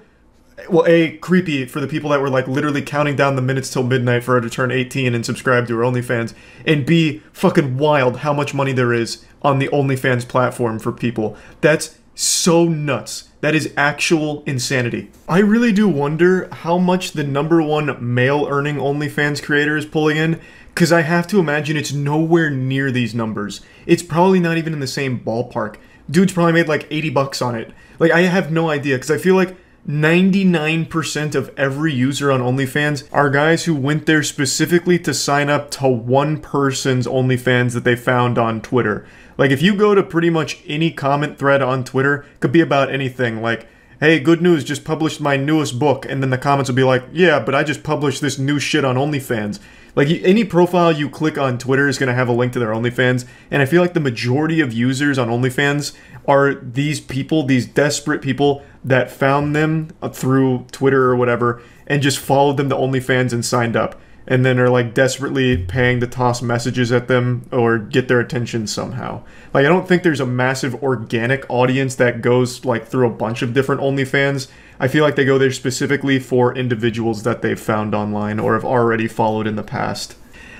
well, A, creepy for the people that were like literally counting down the minutes till midnight for her to turn 18 and subscribe to her OnlyFans. And B, fucking wild how much money there is on the OnlyFans platform for people. That's so nuts. That is actual insanity. I really do wonder how much the #1 male earning OnlyFans creator is pulling in, because I have to imagine it's nowhere near these numbers. It's probably not even in the same ballpark. Dude's probably made like 80 bucks on it. Like, I have no idea, because I feel like 99% of every user on OnlyFans are guys who went there specifically to sign up to one person's OnlyFans that they found on Twitter. Like, if you go to pretty much any comment thread on Twitter, could be about anything, like, hey, good news, just published my newest book, and then the comments will be like, yeah, but I just published this new shit on OnlyFans. Like, any profile you click on Twitter is going to have a link to their OnlyFans, and I feel like the majority of users on OnlyFans are these people, these desperate people that found them through Twitter or whatever, and just followed them to OnlyFans and signed up. And then are like desperately paying to toss messages at them or get their attention somehow. Like, I don't think there's a massive organic audience that goes like through a bunch of different OnlyFans. I feel like they go there specifically for individuals that they've found online or have already followed in the past.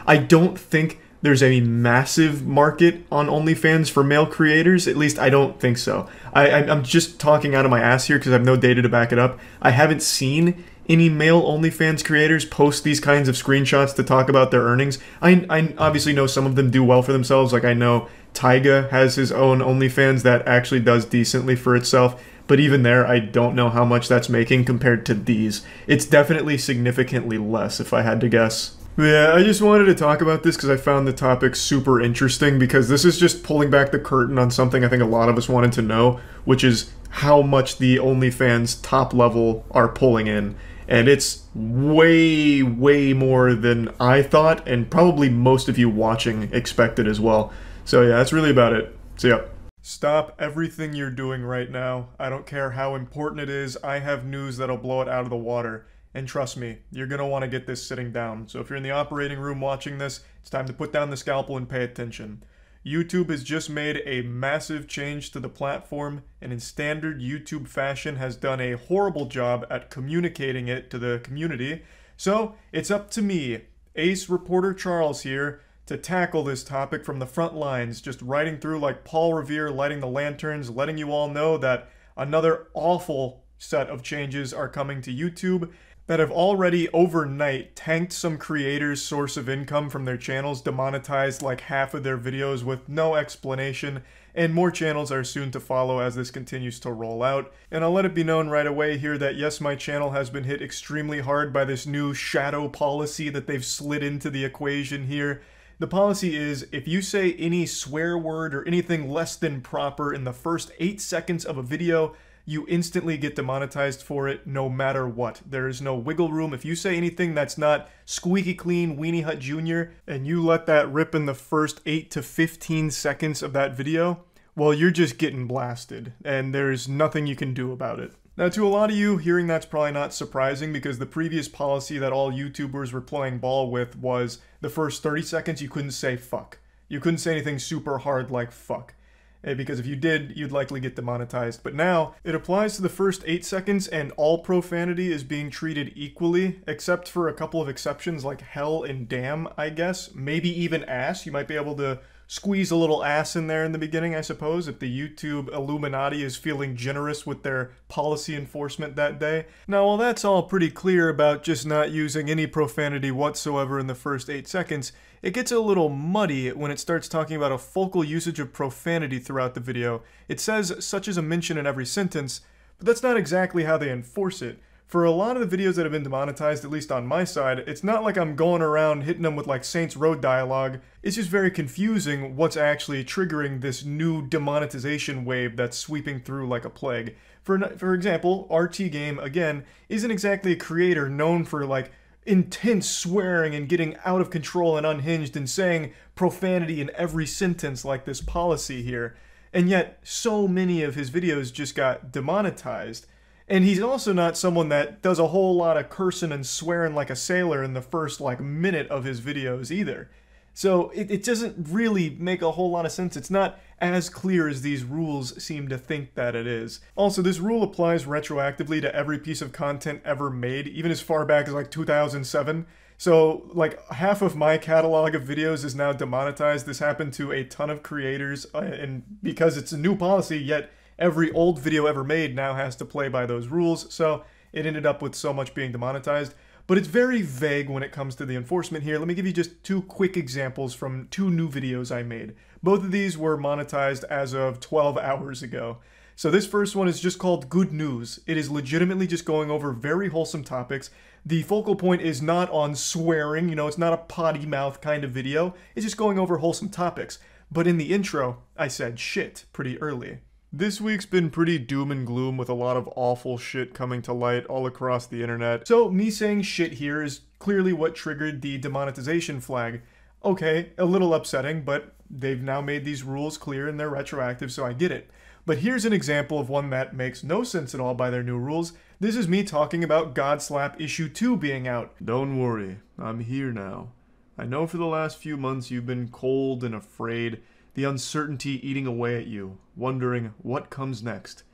I don't think there's any massive market on OnlyFans for male creators. At least I don't think so. I'm just talking out of my ass here because I have no data to back it up. I haven't seen any male OnlyFans creators post these kinds of screenshots to talk about their earnings. I obviously know some of them do well for themselves. Like, I know Tyga has his own OnlyFans that actually does decently for itself. But even there, I don't know how much that's making compared to these. It's definitely significantly less, if I had to guess. Yeah, I just wanted to talk about this because I found the topic super interesting, because this is just pulling back the curtain on something I think a lot of us wanted to know, which is how much the OnlyFans top level are pulling in. And it's way, way more than I thought, and probably most of you watching expected as well. So yeah, that's really about it. See ya. Stop everything you're doing right now. I don't care how important it is. I have news that'll blow it out of the water. And trust me, you're going to want to get this sitting down. So if you're in the operating room watching this, it's time to put down the scalpel and pay attention. YouTube has just made a massive change to the platform, and in standard YouTube fashion has done a horrible job at communicating it to the community. So it's up to me, Ace Reporter Charles here, to tackle this topic from the front lines, just riding through like Paul Revere lighting the lanterns, letting you all know that another awful set of changes are coming to YouTube that have already overnight tanked some creators' source of income from their channels, demonetized like half of their videos with no explanation, and more channels are soon to follow as this continues to roll out. And I'll let it be known right away here that yes, my channel has been hit extremely hard by this new shadow policy that they've slid into the equation here. The policy is, if you say any swear word or anything less than proper in the first 8 seconds of a video, you instantly get demonetized for it no matter what. There is no wiggle room. If you say anything that's not squeaky clean Weenie Hut Jr. and you let that rip in the first 8 to 15 seconds of that video, well, you're just getting blasted, and there's nothing you can do about it. Now, to a lot of you, hearing that's probably not surprising, because the previous policy that all YouTubers were playing ball with was the first 30 seconds you couldn't say fuck. You couldn't say anything super hard like fuck. Because if you did, you'd likely get demonetized. But now, it applies to the first 8 seconds, and all profanity is being treated equally, except for a couple of exceptions like hell and damn, I guess. Maybe even ass. You might be able to squeeze a little ass in there in the beginning, I suppose, if the YouTube Illuminati is feeling generous with their policy enforcement that day. Now, while that's all pretty clear about just not using any profanity whatsoever in the first 8 seconds, it gets a little muddy when it starts talking about a focal usage of profanity throughout the video. It says such as a mention in every sentence, but that's not exactly how they enforce it. For a lot of the videos that have been demonetized, at least on my side, it's not like I'm going around hitting them with like Saints Row dialogue. It's just very confusing what's actually triggering this new demonetization wave that's sweeping through like a plague. For example, RT Game, again, isn't exactly a creator known for like intense swearing and getting out of control and unhinged and saying profanity in every sentence like this policy here. And yet, so many of his videos just got demonetized. And he's also not someone that does a whole lot of cursing and swearing like a sailor in the first, like, minute of his videos either. So it doesn't really make a whole lot of sense. It's not as clear as these rules seem to think that it is. Also, this rule applies retroactively to every piece of content ever made, even as far back as like 2007. So like half of my catalog of videos is now demonetized. This happened to a ton of creators, and because it's a new policy, yet every old video ever made now has to play by those rules. So it ended up with so much being demonetized. But it's very vague when it comes to the enforcement here. Let me give you just two quick examples from two new videos I made. Both of these were monetized as of 12 hours ago. So this first one is just called Good News. It is legitimately just going over very wholesome topics. The focal point is not on swearing, you know, it's not a potty mouth kind of video. It's just going over wholesome topics. But in the intro, I said shit pretty early. This week's been pretty doom and gloom with a lot of awful shit coming to light all across the internet. So me saying shit here is clearly what triggered the demonetization flag. Okay, a little upsetting, but they've now made these rules clear and they're retroactive, so I get it. But here's an example of one that makes no sense at all by their new rules. This is me talking about Godslap Issue 2 being out. Don't worry, I'm here now. I know for the last few months you've been cold and afraid, the uncertainty eating away at you, wondering what comes next.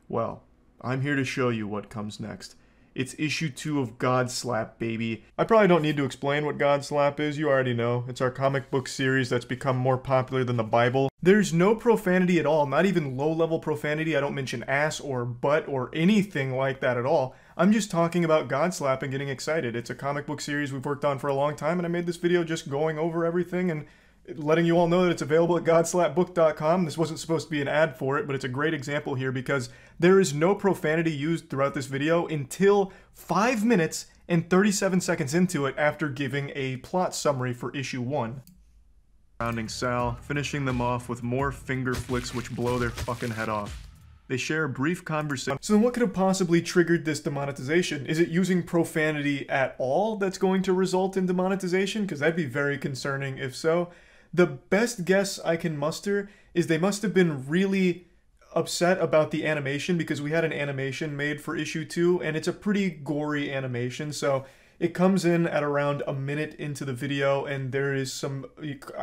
Well, I'm here to show you what comes next. It's issue 2 of Godslap, baby. I probably don't need to explain what Godslap is, you already know. It's our comic book series that's become more popular than the Bible. There's no profanity at all, not even low-level profanity. I don't mention ass or butt or anything like that at all. I'm just talking about Godslap and getting excited. It's a comic book series we've worked on for a long time, and I made this video just going over everything and letting you all know that it's available at godslapbook.com. This wasn't supposed to be an ad for it, but it's a great example here because there is no profanity used throughout this video until 5 minutes and 37 seconds into it after giving a plot summary for issue 1. Surrounding Sal, finishing them off with more finger flicks which blow their fucking head off. They share a brief conversation. So then what could have possibly triggered this demonetization? Is it using profanity at all that's going to result in demonetization? Because that'd be very concerning if so. The best guess I can muster is they must have been really upset about the animation because we had an animation made for issue 2 and it's a pretty gory animation. So it comes in at around a minute into the video and there is some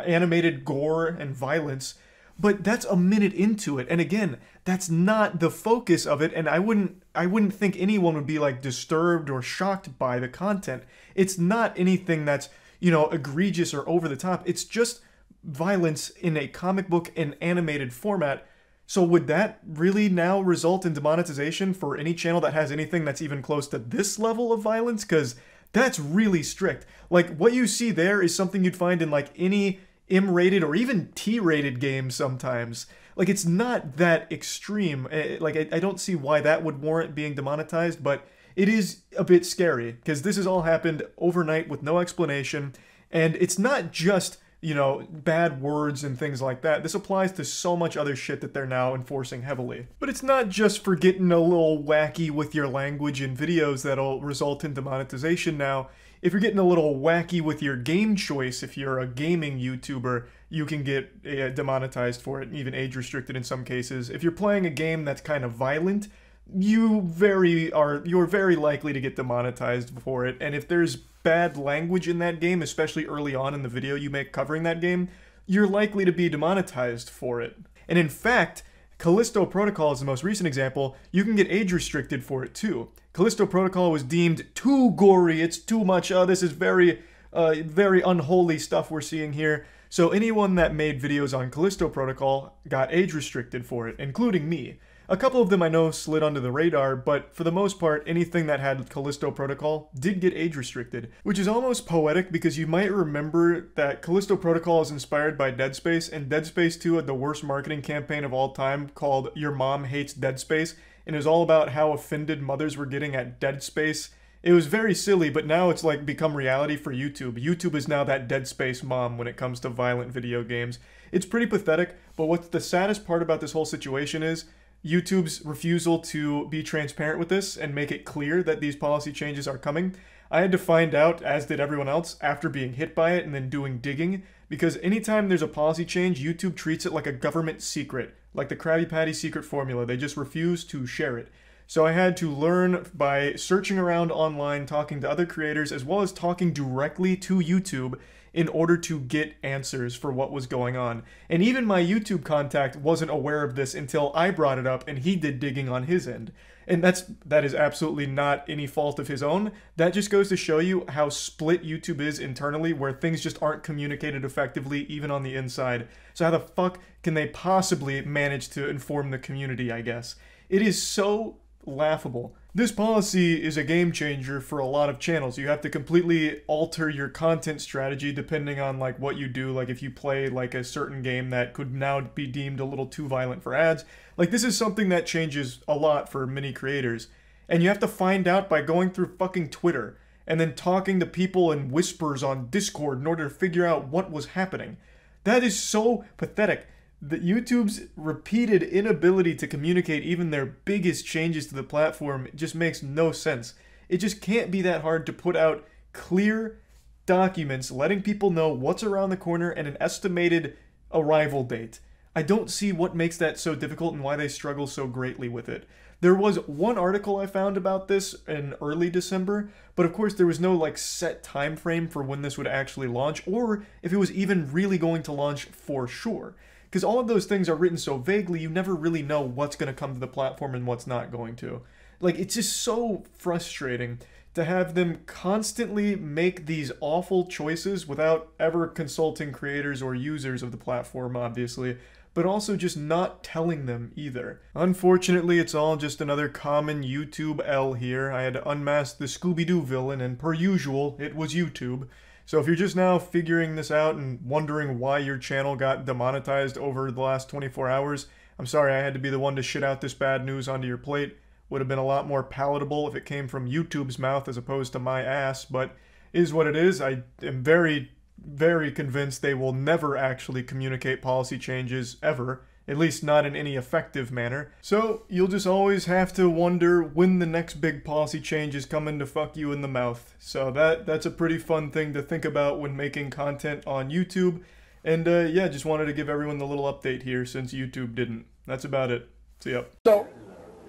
animated gore and violence, but that's a minute into it. And again, that's not the focus of it. And I wouldn't think anyone would be like disturbed or shocked by the content. It's not anything that's, you know, egregious or over the top. It's just violence in a comic book and animated format. So would that really now result in demonetization for any channel that has anything that's even close to this level of violence? Because that's really strict. Like, what you see there is something you'd find in like any M-rated or even T-rated game sometimes. Like, it's not that extreme. Like, I don't see why that would warrant being demonetized, but it is a bit scary because this has all happened overnight with no explanation. And it's not just, you know, bad words and things like that. This applies to so much other shit that they're now enforcing heavily. But it's not just for getting a little wacky with your language in videos that'll result in demonetization now. If you're getting a little wacky with your game choice, if you're a gaming YouTuber, you can get demonetized for it, even age restricted in some cases. If you're playing a game that's kind of violent, you're very likely to get demonetized for it. And if there's bad language in that game, especially early on in the video you make covering that game, you're likely to be demonetized for it. And in fact, Callisto Protocol is the most recent example. You can get age restricted for it too. Callisto Protocol was deemed too gory, it's too much, this is very unholy stuff we're seeing here. So anyone that made videos on Callisto Protocol got age restricted for it, including me. A couple of them I know slid under the radar, but for the most part, anything that had Callisto Protocol did get age restricted, which is almost poetic because you might remember that Callisto Protocol is inspired by Dead Space, and Dead Space 2 had the worst marketing campaign of all time called Your Mom Hates Dead Space, and it was all about how offended mothers were getting at Dead Space. It was very silly, but now it's like become reality for YouTube. YouTube is now that Dead Space mom when it comes to violent video games. It's pretty pathetic, but what's the saddest part about this whole situation is YouTube's refusal to be transparent with this and make it clear that these policy changes are coming, I had to find out, as did everyone else, after being hit by it and then doing digging, because anytime there's a policy change, YouTube treats it like a government secret, like the Krabby Patty secret formula. They just refuse to share it. So I had to learn by searching around online, talking to other creators, as well as talking directly to YouTube in order to get answers for what was going on. And even my YouTube contact wasn't aware of this until I brought it up and he did digging on his end. And that is absolutely not any fault of his own. That just goes to show you how split YouTube is internally, where things just aren't communicated effectively even on the inside. So how the fuck can they possibly manage to inform the community, I guess? It is so laughable. This policy is a game changer for a lot of channels. You have to completely alter your content strategy depending on like what you do. Like if you play like a certain game that could now be deemed a little too violent for ads. Like this is something that changes a lot for many creators. And you have to find out by going through fucking Twitter and then talking to people in whispers on Discord in order to figure out what was happening. That is so pathetic. That YouTube's repeated inability to communicate even their biggest changes to the platform just makes no sense. It just can't be that hard to put out clear documents letting people know what's around the corner and an estimated arrival date. I don't see what makes that so difficult and why they struggle so greatly with it. There was one article I found about this in early December, but of course there was no like set time frame for when this would actually launch or if it was even really going to launch for sure. Because all of those things are written so vaguely, you never really know what's going to come to the platform and what's not going to. Like, it's just so frustrating to have them constantly make these awful choices without ever consulting creators or users of the platform, obviously, but also just not telling them either. Unfortunately, it's all just another common YouTube L here. I had to unmask the Scooby-Doo villain, and per usual, it was YouTube. So if you're just now figuring this out and wondering why your channel got demonetized over the last 24 hours, I'm sorry I had to be the one to shit out this bad news onto your plate. Would have been a lot more palatable if it came from YouTube's mouth as opposed to my ass, but it is what it is. I am very, very convinced they will never actually communicate policy changes, ever. At least not in any effective manner. So you'll just always have to wonder when the next big policy change is coming to fuck you in the mouth. So that's a pretty fun thing to think about when making content on YouTube. And yeah, just wanted to give everyone the little update here since YouTube didn't. That's about it. See ya. So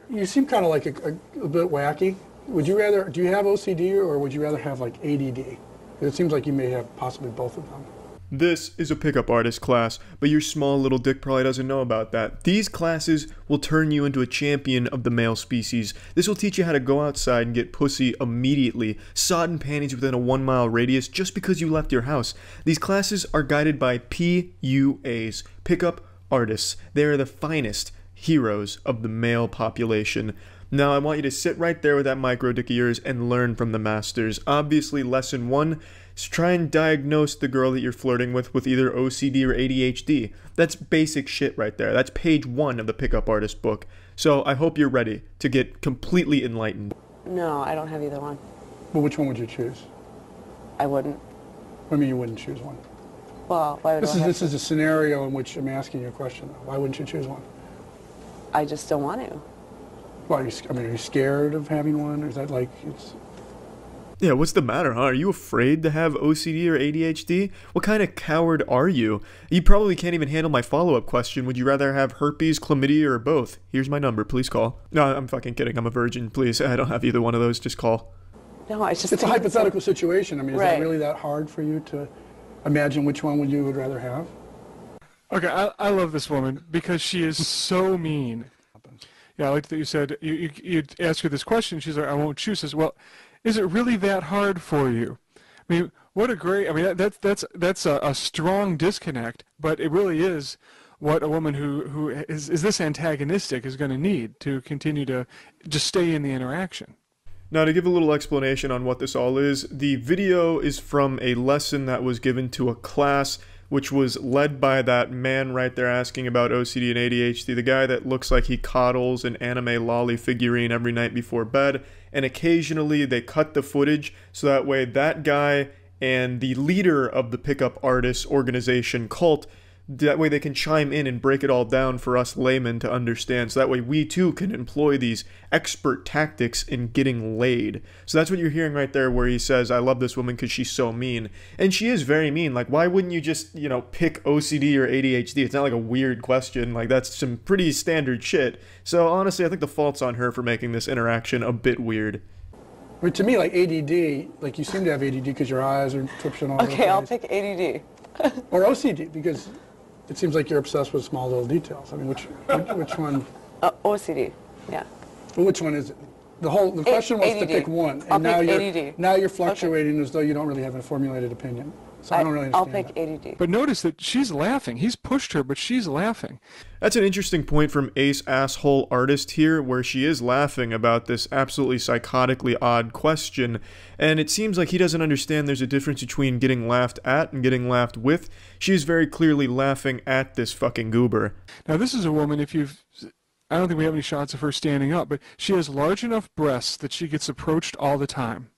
you seem kind of like a bit wacky. Would you rather, do you have OCD or would you rather have like ADD? It seems like you may have possibly both of them. This is a pickup artist class, but your small little dick probably doesn't know about that. These classes will turn you into a champion of the male species. This will teach you how to go outside and get pussy immediately, sodden panties within a 1-mile radius just because you left your house. These classes are guided by PUAs, pickup artists. They are the finest heroes of the male population. Now I want you to sit right there with that micro dick of yours and learn from the masters. Obviously, lesson 1, is try and diagnose the girl that you're flirting with either OCD or ADHD. That's basic shit right there. That's page 1 of the pickup artist book. So I hope you're ready to get completely enlightened. No, I don't have either one. Well, which one would you choose? I wouldn't. I mean, you wouldn't choose one. Well, why would This is a scenario in which I'm asking you a question. Why wouldn't you choose one? I just don't want to. Well, are you scared of having one, or is that like it's? Yeah, what's the matter, huh? Are you afraid to have OCD or ADHD? What kind of coward are you? You probably can't even handle my follow-up question. Would you rather have herpes, chlamydia, or both? Here's my number. Please call. No, I'm fucking kidding. I'm a virgin. Please, I don't have either one of those. Just call. No, I just. It's a hypothetical situation. I mean, is Right. that really that hard for you to imagine which one you would rather have? Okay, I love this woman because she is so mean. Yeah, I like that you said, you ask her this question, she's like, I won't choose. Says, well, is it really that hard for you? I mean, what a great, I mean, that's a strong disconnect, but it really is what a woman who is this antagonistic is going to need to continue to just stay in the interaction. Now, to give a little explanation on what this all is, the video is from a lesson that was given to a class which was led by that man right there asking about OCD and ADHD, the guy that looks like he coddles an anime lolly figurine every night before bed, and occasionally they cut the footage so that way that guy and the leader of the pickup artist organization cult That way they can chime in and break it all down for us laymen to understand. So that way we too can employ these expert tactics in getting laid. So that's what you're hearing right there where he says, I love this woman because she's so mean. And she is very mean. Like, why wouldn't you just, you know, pick OCD or ADHD? It's not like a weird question. Like, that's some pretty standard shit. So honestly, I think the fault's on her for making this interaction a bit weird. I mean, to me, like ADD, like you seem to have ADD because your eyes are twitching all over the Okay, I'll place. pick ADD. Or OCD, because it seems like you're obsessed with small little details. I mean, which one? OCD, yeah. Well, which one is it? The question was to ADD. pick one, and I'll now pick you're ADD. fluctuating as though you don't really have a formulated opinion. So I don't really I'll understand pick that. ADD. But notice that she's laughing. He's pushed her, but she's laughing. That's an interesting point from Ace Asshole Artist here, where she is laughing about this absolutely psychotically odd question, and it seems like he doesn't understand there's a difference between getting laughed at and getting laughed with. She's very clearly laughing at this fucking goober. Now, this is a woman, I don't think we have any shots of her standing up, but she has large enough breasts that she gets approached all the time.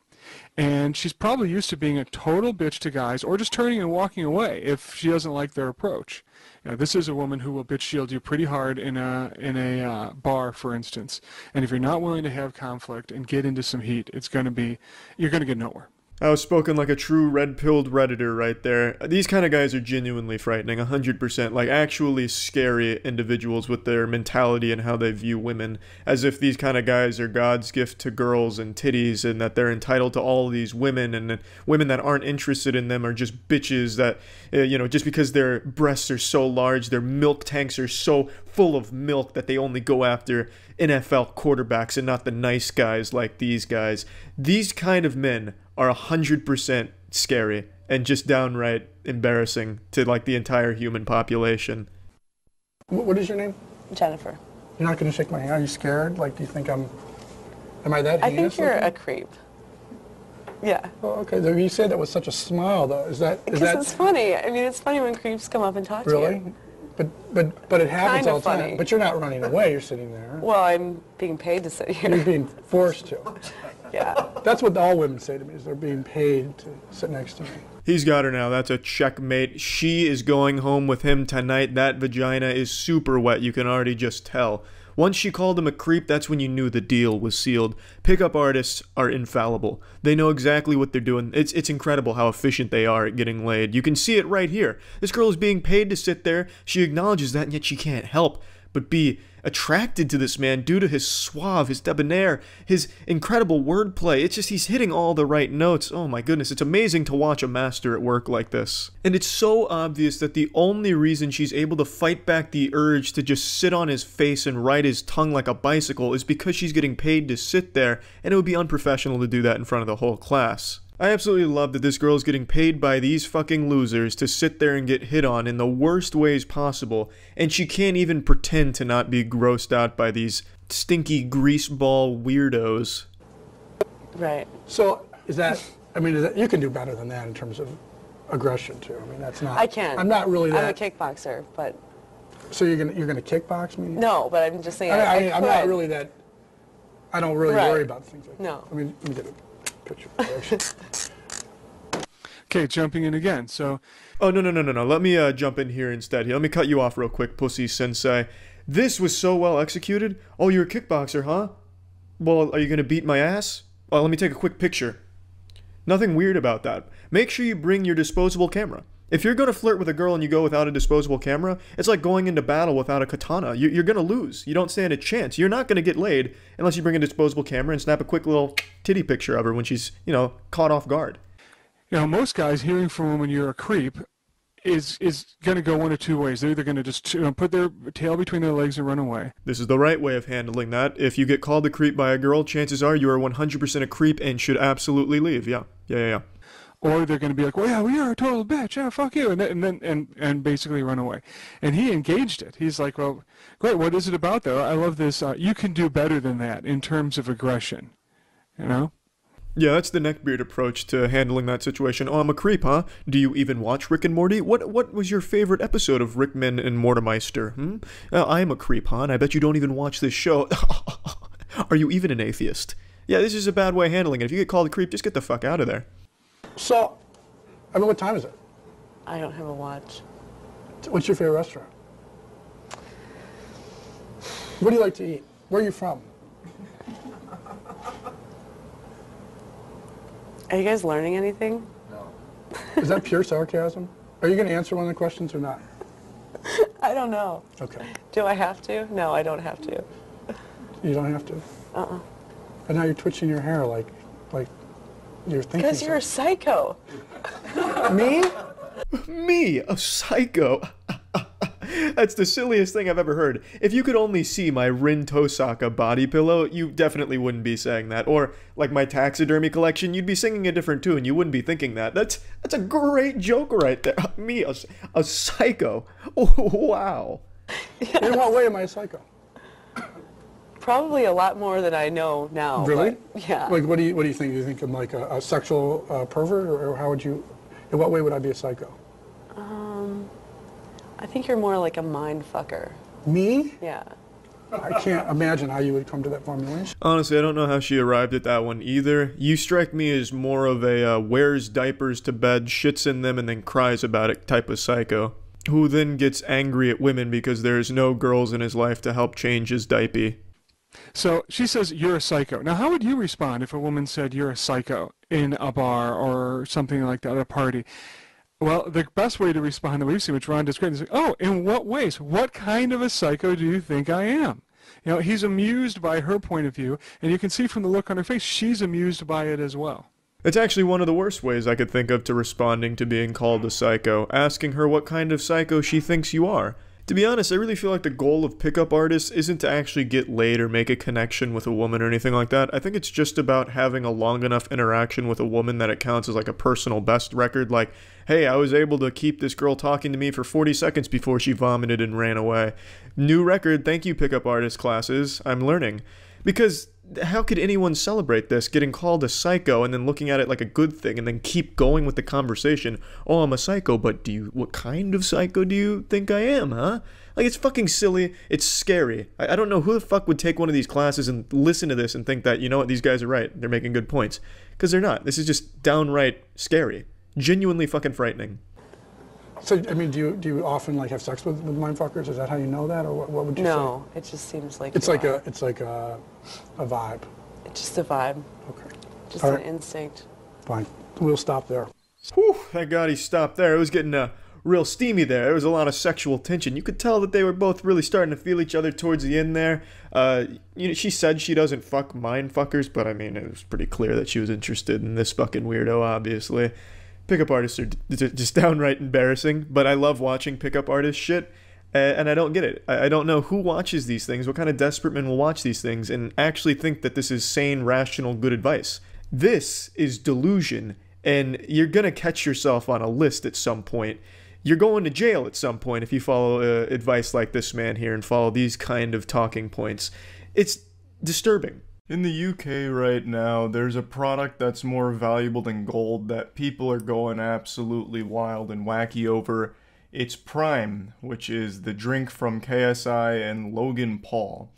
And she's probably used to being a total bitch to guys, or just turning and walking away if she doesn't like their approach. You know, this is a woman who will bitch shield you pretty hard in a bar, for instance. And if you're not willing to have conflict and get into some heat, you're gonna get nowhere. I was spoken like a true red-pilled Redditor right there. These kind of guys are genuinely frightening, 100%, like actually scary individuals with their mentality and how they view women, as if these kind of guys are God's gift to girls and titties, and that they're entitled to all these women, and women that aren't interested in them are just bitches that, you know, just because their breasts are so large, their milk tanks are so full of milk that they only go after NFL quarterbacks and not the nice guys like these guys. These kind of men are 100% scary and just downright embarrassing to like the entire human population. What is your name? Jennifer. You're not going to shake my hand? Are you scared? Like, do you think am I that I heinous think you're looking? a creep. Yeah. Oh, okay. You said that with such a smile, though. Is that Because it's funny. I mean, it's funny when creeps come up and talk to really? you. But it happens Kinda all the time. funny. But you're not running away. You're sitting there. Well, I'm being paid to sit You're here. being forced to. Yeah. That's what all women say to me, is they're being paid to sit next to me. He's got her now. That's a checkmate. She is going home with him tonight. That vagina is super wet. You can already just tell. Once she called him a creep, that's when you knew the deal was sealed. Pickup artists are infallible. They know exactly what they're doing. It's incredible how efficient they are at getting laid. You can see it right here. This girl is being paid to sit there. She acknowledges that, and yet she can't help but be attracted to this man due to his suave, his debonair, his incredible wordplay. It's just he's hitting all the right notes. Oh my goodness, it's amazing to watch a master at work like this. And it's so obvious that the only reason she's able to fight back the urge to just sit on his face and ride his tongue like a bicycle is because she's getting paid to sit there, and it would be unprofessional to do that in front of the whole class. I absolutely love that this girl is getting paid by these fucking losers to sit there and get hit on in the worst ways possible, and she can't even pretend to not be grossed out by these stinky greaseball weirdos. Right. So you can do better than that in terms of aggression too. I mean, that's not. I can. I'm not really that. I'm a kickboxer, but. So you're gonna kickbox me? No, but I'm just saying. I'm not could. really that. I don't really Right. worry about things like that. No. Let me get a picture. Actually. Okay, jumping in again. So, Oh, no. Let me jump in here instead. Here, let me cut you off real quick, pussy sensei. This was so well executed. Oh, you're a kickboxer, huh? Well, are you gonna beat my ass? Well, let me take a quick picture. Nothing weird about that. Make sure you bring your disposable camera. If you're gonna flirt with a girl and you go without a disposable camera, it's like going into battle without a katana. You're gonna lose. You don't stand a chance. You're not gonna get laid unless you bring a disposable camera and snap a quick little titty picture of her when she's, you know, caught off guard. you know, most guys hearing from a woman you're a creep is going to go one of two ways. They're either going to just put their tail between their legs and run away. This is the right way of handling that. If you get called a creep by a girl, chances are you are 100% a creep and should absolutely leave. Yeah. Or they're going to be like, well, yeah, we are a total bitch. Yeah, fuck you. And basically run away. And he engaged it. He's like, well, great. What is it about, though? I love this. You can do better than that in terms of aggression. You know? Yeah, that's the neckbeard approach to handling that situation. Oh, I'm a creep, huh? Do you even watch Rick and Morty? What was your favorite episode of Rickman and Mortimer? I am a creep, huh? And I bet you don't even watch this show. Are you even an atheist? Yeah, this is a bad way of handling it. If you get called a creep, just get the fuck out of there. So, I mean, what time is it? I don't have a watch. What's your favorite restaurant? What do you like to eat? Where are you from? Are you guys learning anything? Is that pure sarcasm? Are you going to answer one of the questions or not? I don't know. Okay. Do I have to? No, I don't have to. You don't have to? Uh-uh. And now you're twitching your hair like you're thinking. Because you're a psycho. Me? Me, a psycho. That's the silliest thing I've ever heard. If you could only see my Rin Tosaka body pillow, you definitely wouldn't be saying that. Or, like my taxidermy collection, you'd be singing a different tune. You wouldn't be thinking that. That's a great joke right there. Me, a psycho. Oh, wow. In what way am I a psycho? Probably a lot more than I know now. Really? But, yeah. Like, what do you think? Do you think I'm like a sexual pervert, or how would you? In what way would I be a psycho? I think you're more like a mind fucker. Me? Yeah. I can't imagine how you would come to that formulation. Honestly, I don't know how she arrived at that one either. You strike me as more of a wears diapers to bed, shits in them, and then cries about it type of psycho. Who then gets angry at women because there's no girls in his life to help change his diaper. So she says you're a psycho. Now, how would you respond if a woman said you're a psycho in a bar or something like that at a party? Well, the best way to respond that we've seen, which Ron described, is like, oh, in what ways? What kind of a psycho do you think I am? You know, he's amused by her point of view, and you can see from the look on her face, she's amused by it as well. It's actually one of the worst ways I could think of to responding to being called a psycho, asking her what kind of psycho she thinks you are. To be honest, I really feel like the goal of pickup artists isn't to actually get laid or make a connection with a woman or anything like that. I think it's just about having a long enough interaction with a woman that it counts as like a personal best record, like, hey, I was able to keep this girl talking to me for 40 seconds before she vomited and ran away. New record, thank you pickup artist classes, I'm learning. Because how could anyone celebrate this, getting called a psycho and then looking at it like a good thing and then keep going with the conversation? Oh, I'm a psycho, but what kind of psycho do you think I am, huh? Like, it's fucking silly. It's scary. I don't know who the fuck would take one of these classes and listen to this and think that, you know what, these guys are right. They're making good points. Because they're not. This is just downright scary. Genuinely fucking frightening. So, I mean, do you often like have sex with mindfuckers? Is that how you know that, or what would you say? No, it just seems like It's you like are. it's like a vibe. It's just a vibe. Okay. Just All an right. instinct. Fine. We'll stop there. Whew, thank God he stopped there. It was getting real steamy there. There was a lot of sexual tension. You could tell that they were both really starting to feel each other towards the end there. You know, she said she doesn't fuck mindfuckers, but I mean, it was pretty clear that she was interested in this fucking weirdo, obviously. Pickup artists are just downright embarrassing, but I love watching pickup artist shit, and I don't get it. I don't know who watches these things, what kind of desperate men will watch these things, and actually think that this is sane, rational, good advice. This is delusion, and you're gonna catch yourself on a list at some point. You're going to jail at some point if you follow advice like this man here and follow these kind of talking points. It's disturbing. In the UK right now, there's a product that's more valuable than gold that people are going absolutely wild and wacky over. It's Prime, which is the drink from KSI and Logan Paul.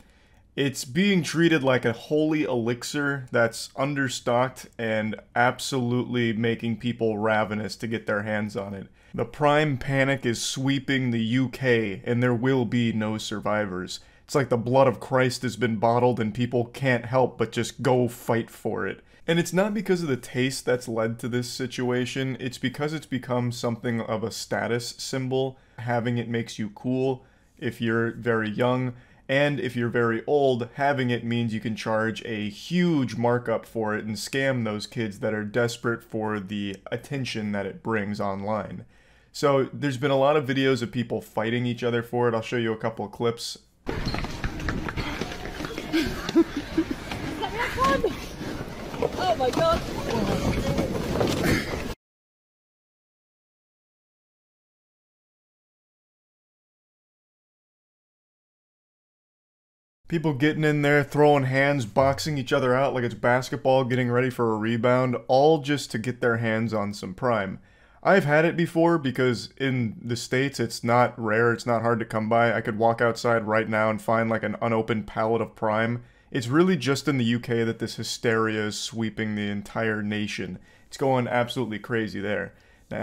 It's being treated like a holy elixir that's understocked and absolutely making people ravenous to get their hands on it. The Prime panic is sweeping the UK, and there will be no survivors. It's like the blood of Christ has been bottled and people can't help but just go fight for it. And it's not because of the taste that's led to this situation, it's because it's become something of a status symbol. Having it makes you cool if you're very young, and if you're very old, having it means you can charge a huge markup for it and scam those kids that are desperate for the attention that it brings online. So there's been a lot of videos of people fighting each other for it. I'll show you a couple of clips. Oh my god. People getting in there, throwing hands, boxing each other out like it's basketball, getting ready for a rebound, all just to get their hands on some Prime. I've had it before because in the States it's not rare, it's not hard to come by. I could walk outside right now and find like an unopened pallet of Prime. It's really just in the UK that this hysteria is sweeping the entire nation. It's going absolutely crazy there.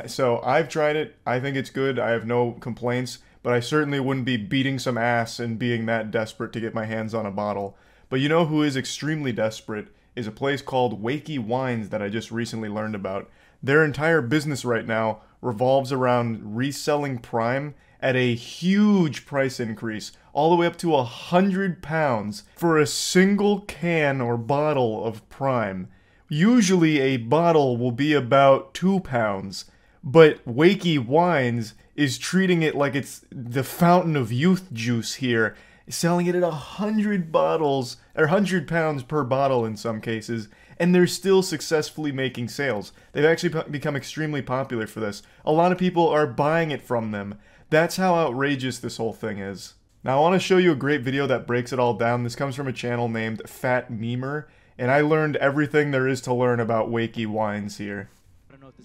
So I've tried it. I think it's good. I have no complaints, but I certainly wouldn't be beating some ass and being that desperate to get my hands on a bottle. But you know who is extremely desperate is a place called Wakey Wines that I just recently learned about. Their entire business right now revolves around reselling Prime at a huge price increase, all the way up to £100 for a single can or bottle of Prime. Usually a bottle will be about £2, but Wakey Wines is treating it like it's the fountain of youth juice here, selling it at 100 bottles, or £100 per bottle in some cases, and they're still successfully making sales. They've actually become extremely popular for this. A lot of people are buying it from them. That's how outrageous this whole thing is. Now I want to show you a great video that breaks it all down. This comes from a channel named Fat Memer, and I learned everything there is to learn about Wakey Wines here.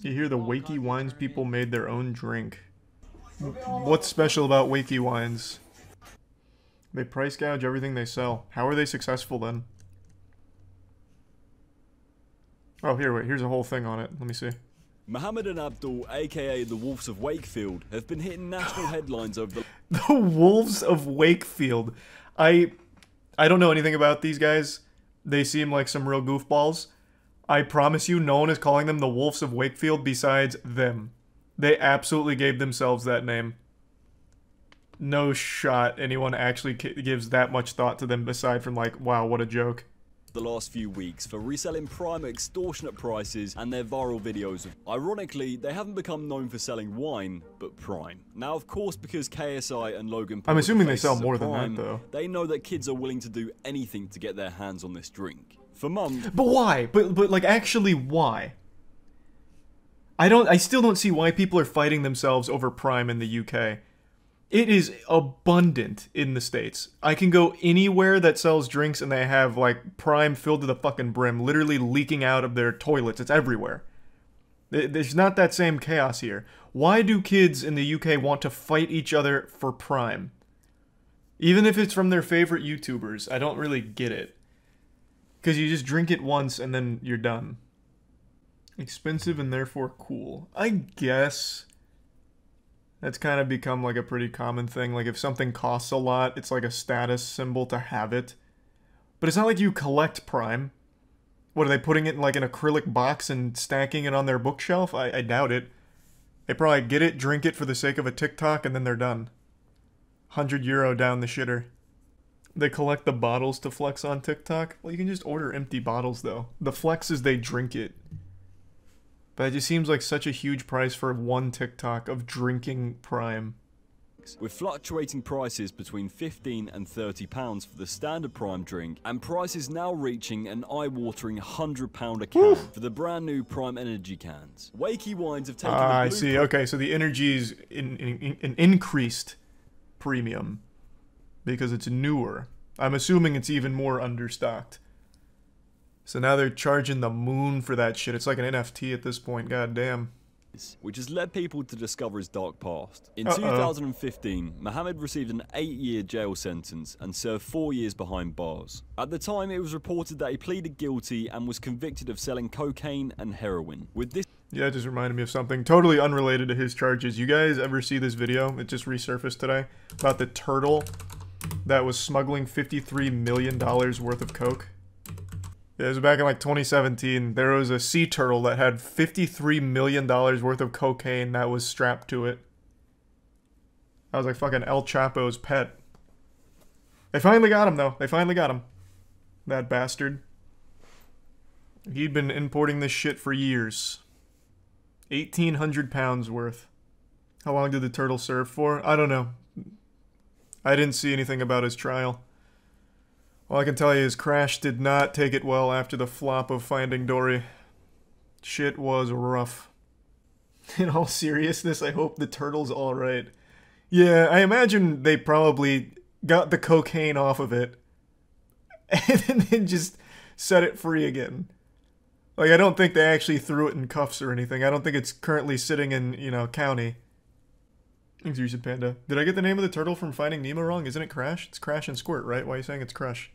You hear the Wakey Wines people made their own drink. What's special about Wakey Wines? They price gouge everything they sell. How are they successful then? Oh, here, wait, here's a whole thing on it. Let me see. Mohammed and Abdul, aka the Wolves of Wakefield, have been hitting national headlines over the... The Wolves of Wakefield. I don't know anything about these guys. They seem like some real goofballs. I promise you, no one is calling them the Wolves of Wakefield besides them. They absolutely gave themselves that name. No shot anyone actually gives that much thought to them aside from like, wow, what a joke. The last few weeks for reselling Prime at extortionate prices and their viral videos. Ironically, they haven't become known for selling wine, but Prime. Now, of course, because KSI and Logan Paul I'm assuming they sell faces more of than Prime, that, though. They know that kids are willing to do anything to get their hands on this drink. For months... But why? But like, actually, why? I still don't see why people are fighting themselves over Prime in the UK. It is abundant in the States. I can go anywhere that sells drinks and they have, like, Prime filled to the fucking brim, literally leaking out of their toilets. It's everywhere. There's not that same chaos here. Why do kids in the UK want to fight each other for Prime? Even if it's from their favorite YouTubers, I don't really get it. Because you just drink it once and then you're done. Expensive and therefore cool. I guess... That's kind of become like a pretty common thing. Like if something costs a lot, it's like a status symbol to have it. But it's not like you collect Prime. What, are they putting it in like an acrylic box and stacking it on their bookshelf? I doubt it. They probably get it, drink it for the sake of a TikTok, and then they're done. €100 down the shitter. They collect the bottles to flex on TikTok? Well, you can just order empty bottles though. The flex is they drink it. But it just seems like such a huge price for one TikTok of drinking Prime. With fluctuating prices between £15 and £30 for the standard Prime drink, and prices now reaching an eye-watering £100 a can for the brand new Prime Energy cans. Wakey Wines have taken I see. Okay, so the energy's an increased premium because it's newer. I'm assuming it's even more understocked. So now they're charging the moon for that shit. It's like an NFT at this point, goddamn. Which has led people to discover his dark past. In 2015, Mohammed received an 8-year jail sentence and served 4 years behind bars. At the time, it was reported that he pleaded guilty and was convicted of selling cocaine and heroin. With this... Yeah, it just reminded me of something totally unrelated to his charges. You guys ever see this video? It just resurfaced today. About the turtle that was smuggling $53 million worth of coke. Yeah, it was back in like 2017. There was a sea turtle that had $53 million worth of cocaine that was strapped to it. That was like fucking El Chapo's pet. They finally got him though. They finally got him. That bastard. He'd been importing this shit for years. 1,800 pounds worth. How long did the turtle serve for? I don't know. I didn't see anything about his trial. All I can tell you is Crash did not take it well after the flop of Finding Dory. Shit was rough. In all seriousness, I hope the turtle's alright. Yeah, I imagine they probably got the cocaine off of it and then just set it free again. Like, I don't think they actually threw it in cuffs or anything. I don't think it's currently sitting in, you know, county. Thanks, Recent Panda. Did I get the name of the turtle from Finding Nemo wrong? Isn't it Crash? It's Crash and Squirt, right? Why are you saying it's Crush?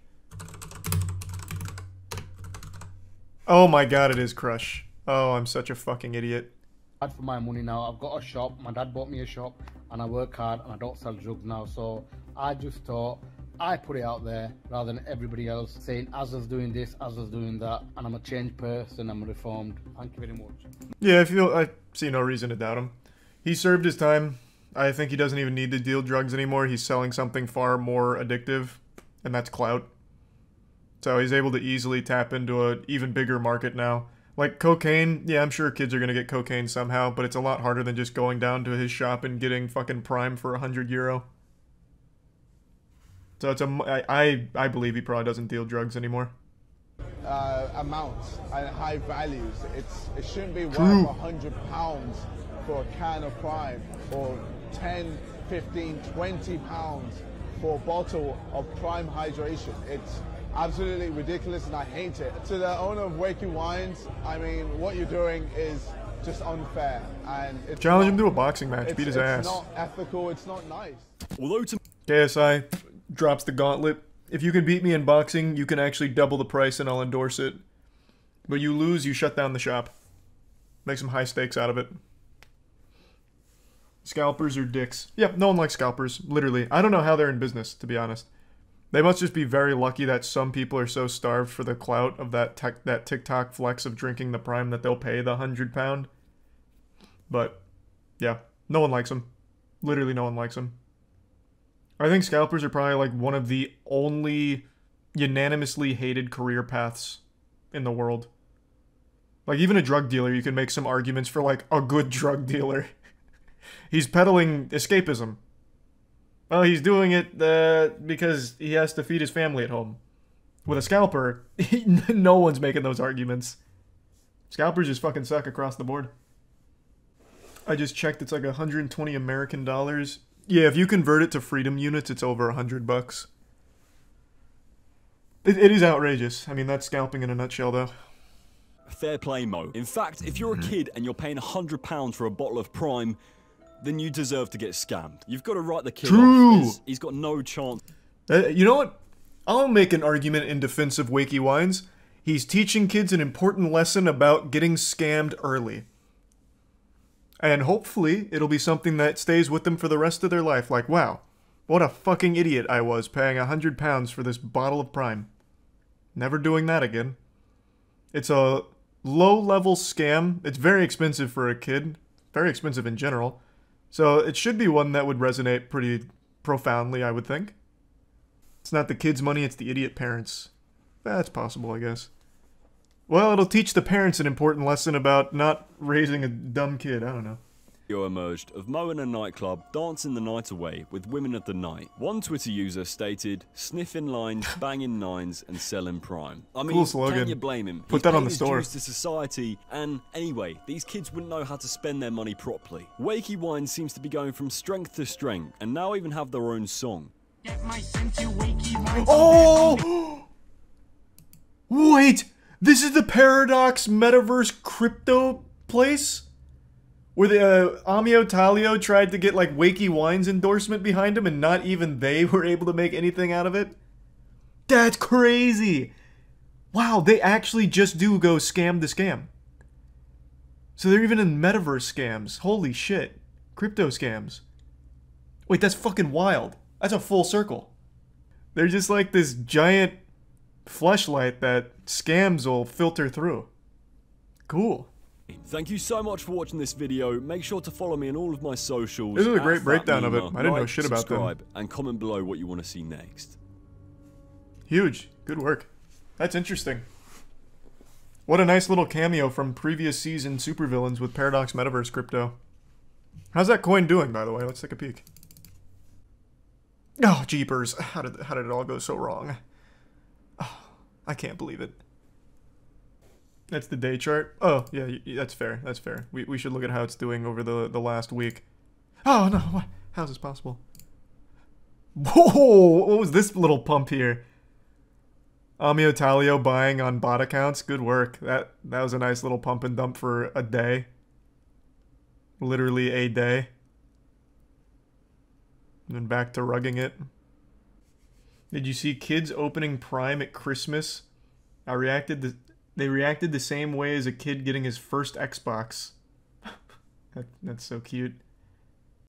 Oh my god, it is Crush. Oh, I'm such a fucking idiot. hard for my money now. I've got a shop. My dad bought me a shop, and I work hard, and I don't sell drugs now. So I just thought I put it out there rather than everybody else saying Azza's doing this, Azza's doing that, and I'm a changed person. I'm reformed. Thank you very much. Yeah, I see no reason to doubt him. He served his time. I think he doesn't even need to deal drugs anymore. He's selling something far more addictive, and that's clout. So he's able to easily tap into an even bigger market now. Like cocaine, yeah, I'm sure kids are going to get cocaine somehow, but it's a lot harder than just going down to his shop and getting fucking Prime for €100. So it's I believe he probably doesn't deal drugs anymore. Amounts and high values. It shouldn't be worth £100 for a can of Prime, or 10, 15, 20 pounds for a bottle of Prime hydration. It's absolutely ridiculous, and I hate it. To the owner of Wakey Wines, I mean, what you're doing is just unfair, and it's challenge him to a boxing match, beat his ass. It's not ethical, it's not nice. Although to KSI drops the gauntlet. If you can beat me in boxing, you can actually double the price and I'll endorse it. But you lose, you shut down the shop. Make some high stakes out of it. Scalpers are dicks. Yep, no one likes scalpers, literally. I don't know how they're in business, to be honest. They must just be very lucky that some people are so starved for the clout of that TikTok flex of drinking the Prime that they'll pay the £100. But, yeah, no one likes them. Literally no one likes them. I think scalpers are probably like one of the only unanimously hated career paths in the world. Like even a drug dealer, you can make some arguments for like a good drug dealer. He's peddling escapism. Well, he's doing it because he has to feed his family at home. With a scalper, no one's making those arguments. Scalpers just fucking suck across the board. I just checked, it's like 120 American dollars. Yeah, if you convert it to freedom units, it's over $100. It is outrageous. I mean, that's scalping in a nutshell, though. fair play, Mo. In fact, if you're a kid and you're paying £100 for a bottle of Prime, then you deserve to get scammed. You've got to write the kid off. He's got no chance. You know what? I'll make an argument in defense of Wakey Wines. He's teaching kids an important lesson about getting scammed early. And hopefully, it'll be something that stays with them for the rest of their life. Like, wow, what a fucking idiot I was paying £100 for this bottle of Prime. Never doing that again. It's a low-level scam. It's very expensive for a kid. Very expensive in general. So it should be one that would resonate pretty profoundly, I would think. It's not the kid's money, it's the idiot parents. That's possible, I guess. Well, it'll teach the parents an important lesson about not raising a dumb kid. I don't know. Video emerged of Mo in a nightclub dancing the night away with women of the night. One Twitter user stated, "Sniffing lines, banging nines, and selling Prime." I mean, cool slogan. can you blame him? Put that on the store. He's paid his dues to society, and anyway, these kids wouldn't know how to spend their money properly. Wakey Wine seems to be going from strength to strength, and now even have their own song. Oh! Wait! This is the Paradox Metaverse crypto place? Where the Amio Talio tried to get like Wakey Wines endorsement behind him and not even they were able to make anything out of it? That's crazy! Wow, they actually just do go scam to scam. So they're even in metaverse scams. Holy shit. Crypto scams. Wait, that's fucking wild. That's a full circle. They're just like this giant fleshlight that scams will filter through. Cool. Thank you so much for watching this video. Make sure to follow me on all of my socials. This is a great breakdown of it. I didn't know shit about them. Subscribe and comment below what you want to see next. Huge. Good work. That's interesting. What a nice little cameo from previous season supervillains with Paradox Metaverse crypto. How's that coin doing, by the way? Let's take a peek. Oh, jeepers. How did it all go so wrong? Oh, I can't believe it. That's the day chart? Oh, yeah, that's fair. That's fair. We should look at how it's doing over the last week. Oh, no. What? How's this possible? Whoa! What was this little pump here? Amio Talio buying on bot accounts. Good work. That was a nice little pump and dump for a day. Literally a day. And then back to rugging it. Did you see kids opening Prime at Christmas? They reacted the same way as a kid getting his first Xbox. That's so cute.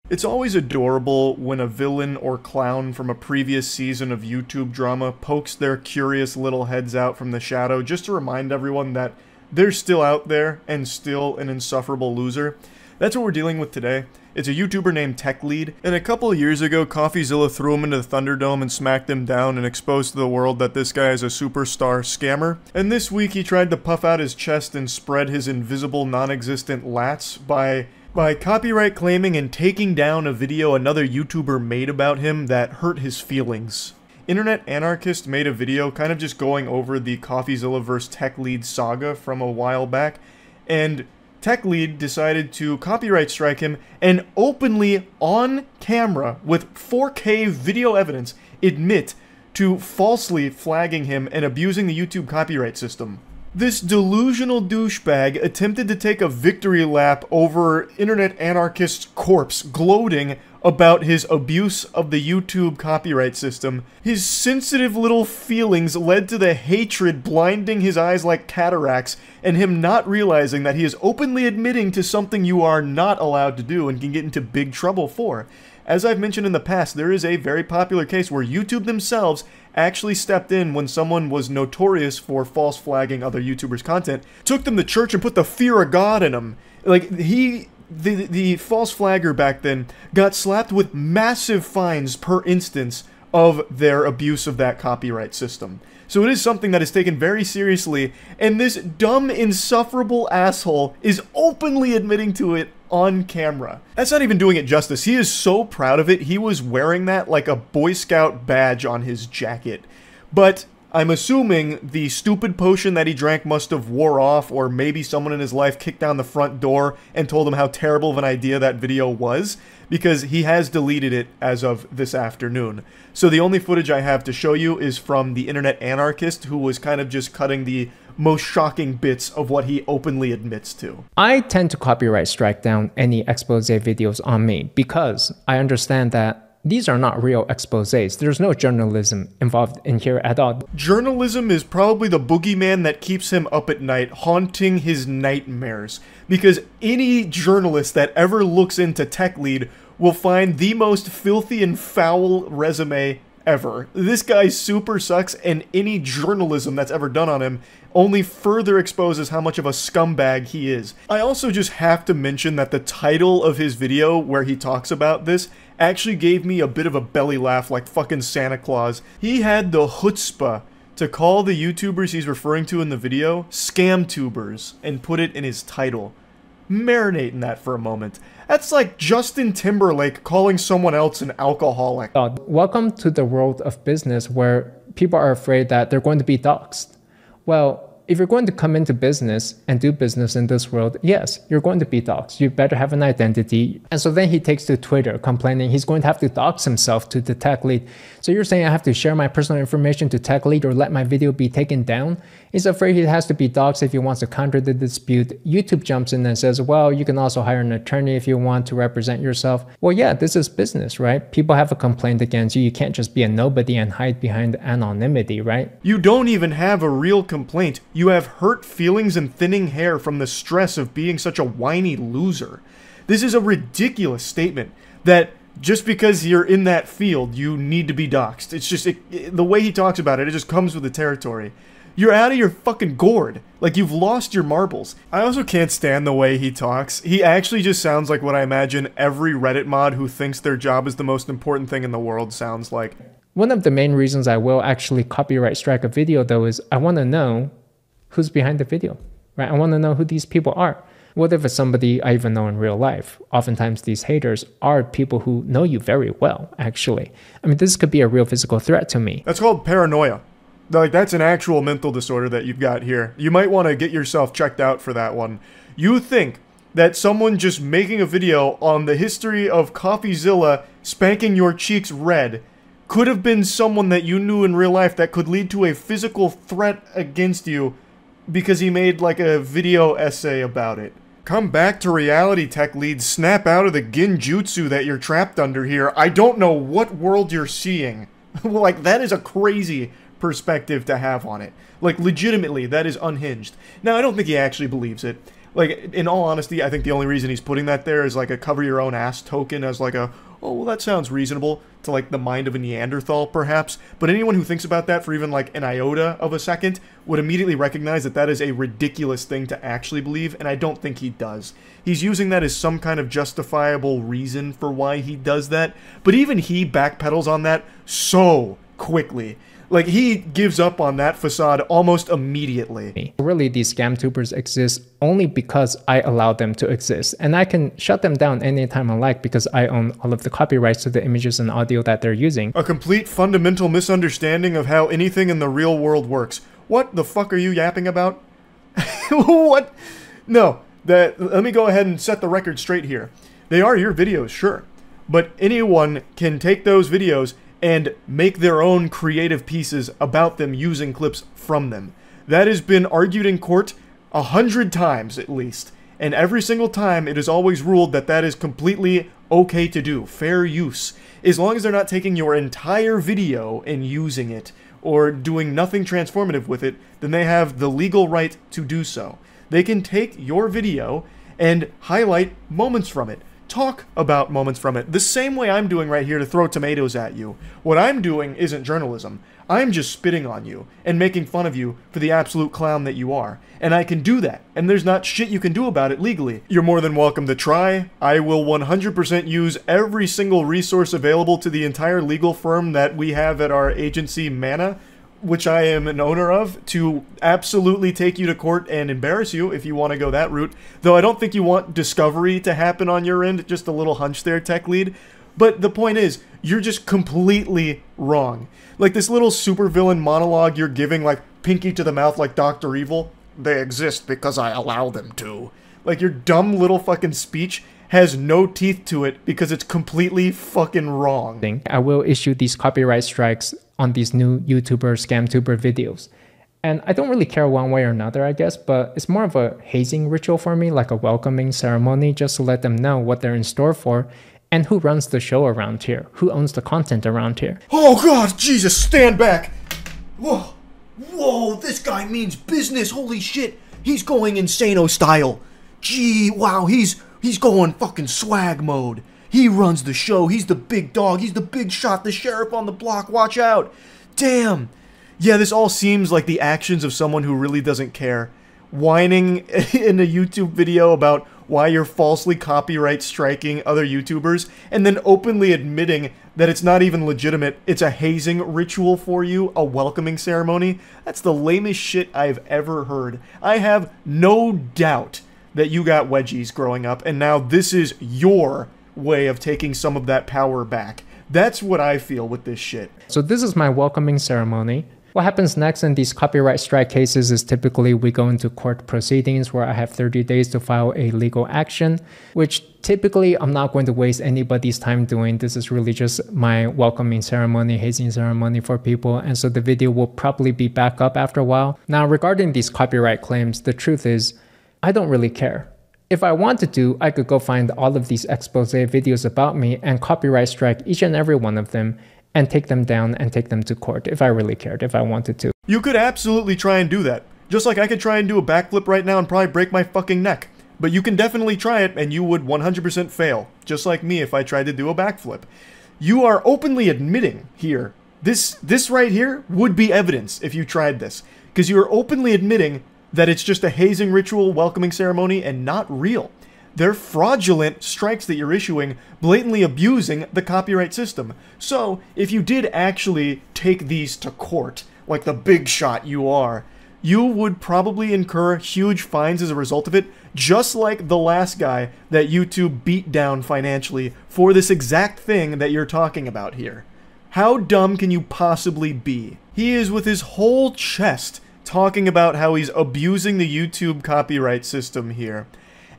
It's always adorable when a villain or clown from a previous season of YouTube drama pokes their curious little heads out from the shadow just to remind everyone that they're still out there and still an insufferable loser. That's what we're dealing with today. It's a YouTuber named TechLead, and a couple of years ago, CoffeeZilla threw him into the Thunderdome and smacked him down and exposed to the world that this guy is a superstar scammer. And this week he tried to puff out his chest and spread his invisible, non-existent lats by copyright claiming and taking down a video another YouTuber made about him that hurt his feelings. Internet Anarchist made a video kind of just going over the CoffeeZilla vs. TechLead saga from a while back, and TechLead decided to copyright strike him and openly, on camera, with 4K video evidence, admit to falsely flagging him and abusing the YouTube copyright system. This delusional douchebag attempted to take a victory lap over Internet Anarchist's corpse, gloating about his abuse of the YouTube copyright system. His sensitive little feelings led to the hatred blinding his eyes like cataracts, and him not realizing that he is openly admitting to something you are not allowed to do and can get into big trouble for. As I've mentioned in the past, there is a very popular case where YouTube themselves actually stepped in when someone was notorious for false flagging other YouTubers' content, took them to church and put the fear of God in them. Like, the false flagger back then got slapped with massive fines per instance of their abuse of that copyright system. So it is something that is taken very seriously, and this dumb, insufferable asshole is openly admitting to it on camera. That's not even doing it justice. He is so proud of it, he was wearing that like a Boy Scout badge on his jacket. But I'm assuming the stupid potion that he drank must have wore off, or maybe someone in his life kicked down the front door and told him how terrible of an idea that video was, because he has deleted it as of this afternoon. So the only footage I have to show you is from the Internet Anarchist, who was kind of just cutting the most shocking bits of what he openly admits to. I tend to copyright strike down any expose videos on me because I understand that these are not real exposés. There's no journalism involved in here at all. Journalism is probably the boogeyman that keeps him up at night, haunting his nightmares. Because any journalist that ever looks into TechLead will find the most filthy and foul resume ever. This guy super sucks, and any journalism that's ever done on him only further exposes how much of a scumbag he is. I also just have to mention that the title of his video where he talks about this actually gave me a bit of a belly laugh like fucking Santa Claus. He had the chutzpah to call the YouTubers he's referring to in the video scam tubers and put it in his title. Marinate in that for a moment. That's like Justin Timberlake calling someone else an alcoholic. Welcome to the world of business where people are afraid that they're going to be doxxed. Well, if you're going to come into business and do business in this world, yes, you're going to be doxxed. You better have an identity. And so then he takes to Twitter complaining he's going to have to dox himself to the TechLead. So you're saying I have to share my personal information to TechLead or let my video be taken down? He's afraid he has to be doxxed if he wants to counter the dispute. YouTube jumps in and says, well, you can also hire an attorney if you want to represent yourself. Well, yeah, this is business, right? People have a complaint against you. You can't just be a nobody and hide behind anonymity, right? You don't even have a real complaint. You have hurt feelings and thinning hair from the stress of being such a whiny loser. This is a ridiculous statement that just because you're in that field, you need to be doxxed. It's just, the way he talks about it just comes with the territory. You're out of your fucking gourd. Like, you've lost your marbles. I also can't stand the way he talks. He actually just sounds like what I imagine every Reddit mod who thinks their job is the most important thing in the world sounds like. One of the main reasons I will actually copyright strike a video, though, is I want to know who's behind the video, right? I want to know who these people are. What if it's somebody I even know in real life? Oftentimes these haters are people who know you very well, actually. I mean, this could be a real physical threat to me. That's called paranoia. Like, that's an actual mental disorder that you've got here. You might want to get yourself checked out for that one. You think that someone just making a video on the history of CoffeeZilla spanking your cheeks red could have been someone that you knew in real life that could lead to a physical threat against you because he made like a video essay about it. Come back to reality, TechLead. Snap out of the genjutsu that you're trapped under here. I don't know what world you're seeing. Like, that is a crazy perspective to have on it. Like, legitimately, that is unhinged. Now, I don't think he actually believes it. Like, in all honesty, I think the only reason he's putting that there is like a cover your own ass token as like a, oh, well, that sounds reasonable to like the mind of a Neanderthal, perhaps. But anyone who thinks about that for even like an iota of a second would immediately recognize that that is a ridiculous thing to actually believe, and I don't think he does. He's using that as some kind of justifiable reason for why he does that, but even he backpedals on that so quickly. Like, he gives up on that facade almost immediately. Really, these scam tubers exist only because I allow them to exist. And I can shut them down anytime I like because I own all of the copyrights to the images and audio that they're using. A complete fundamental misunderstanding of how anything in the real world works. What the fuck are you yapping about? What? No, let me go ahead and set the record straight here. They are your videos, sure. But anyone can take those videos and make their own creative pieces about them using clips from them. That has been argued in court 100 times at least, and every single time it is always ruled that that is completely okay to do, fair use, as long as they're not taking your entire video and using it, or doing nothing transformative with it, then they have the legal right to do so. They can take your video and highlight moments from it. Talk about moments from it, the same way I'm doing right here to throw tomatoes at you. What I'm doing isn't journalism. I'm just spitting on you and making fun of you for the absolute clown that you are. And I can do that, and there's not shit you can do about it legally. You're more than welcome to try. I will 100% use every single resource available to the entire legal firm that we have at our agency, Mana, which I am an owner of, to absolutely take you to court and embarrass you if you want to go that route. Though I don't think you want discovery to happen on your end, just a little hunch there, tech lead. But the point is, you're just completely wrong. Like this little supervillain monologue you're giving, like pinky to the mouth like Dr. Evil. They exist because I allow them to. Like your dumb little fucking speech has no teeth to it because it's completely fucking wrong. I will issue these copyright strikes on these new YouTuber, scam tuber videos. And I don't really care one way or another, I guess, but it's more of a hazing ritual for me, like a welcoming ceremony, just to let them know what they're in store for and who runs the show around here, who owns the content around here. Oh God, Jesus, stand back. Whoa, whoa, this guy means business, holy shit. He's going insano style. Gee, wow, he's going fucking swag mode. He runs the show. He's the big dog. He's the big shot. The sheriff on the block. Watch out. Damn. Yeah, this all seems like the actions of someone who really doesn't care. Whining in a YouTube video about why you're falsely copyright striking other YouTubers, and then openly admitting that it's not even legitimate. It's a hazing ritual for you, a welcoming ceremony. That's the lamest shit I've ever heard. I have no doubt that you got wedgies growing up, and now this is your way of taking some of that power back. That's what I feel with this shit. So this is my welcoming ceremony. What happens next in these copyright strike cases is typically we go into court proceedings where I have 30 days to file a legal action, which typically I'm not going to waste anybody's time doing. This is really just my welcoming ceremony, hazing ceremony for people, and so the video will probably be back up after a while. Now, regarding these copyright claims, the truth is, I don't really care. If I wanted to, I could go find all of these expose videos about me and copyright strike each and every one of them and take them down and take them to court if I really cared, if I wanted to. You could absolutely try and do that. Just like I could try and do a backflip right now and probably break my fucking neck. But you can definitely try it and you would 100% fail. Just like me if I tried to do a backflip. You are openly admitting here, this right here would be evidence if you tried this. Because you are openly admitting that it's just a hazing ritual, welcoming ceremony, and not real. They're fraudulent strikes that you're issuing, blatantly abusing the copyright system. So, if you did actually take these to court, like the big shot you are, you would probably incur huge fines as a result of it, just like the last guy that YouTube beat down financially for this exact thing that you're talking about here. How dumb can you possibly be? He is with his whole chest talking about how he's abusing the YouTube copyright system here.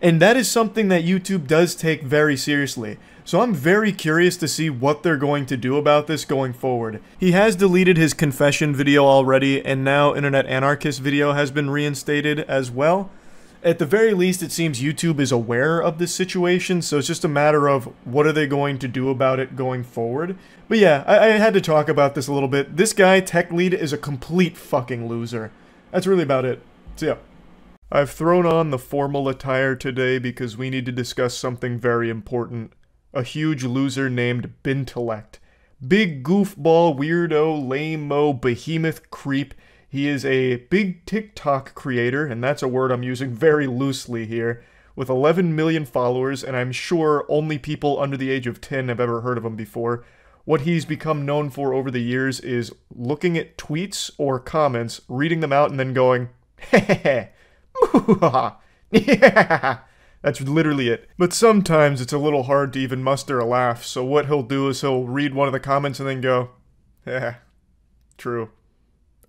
And that is something that YouTube does take very seriously. So I'm very curious to see what they're going to do about this going forward. He has deleted his confession video already, and now Internet Anarchist video has been reinstated as well. At the very least, it seems YouTube is aware of this situation, so it's just a matter of what are they going to do about it going forward. But yeah, I had to talk about this a little bit. This guy, Tech Lead, is a complete fucking loser. That's really about it. So yeah. I've thrown on the formal attire today because we need to discuss something very important. A huge loser named Bintellect. Big goofball, weirdo, lame-mo, behemoth creep. He is a big TikTok creator, and that's a word I'm using very loosely here, with 11 million followers, and I'm sure only people under the age of 10 have ever heard of him before. What he's become known for over the years is looking at tweets or comments, reading them out, and then going, heh, yeah. That's literally it. But sometimes it's a little hard to even muster a laugh, so what he'll do is he'll read one of the comments and then go, yeah, true.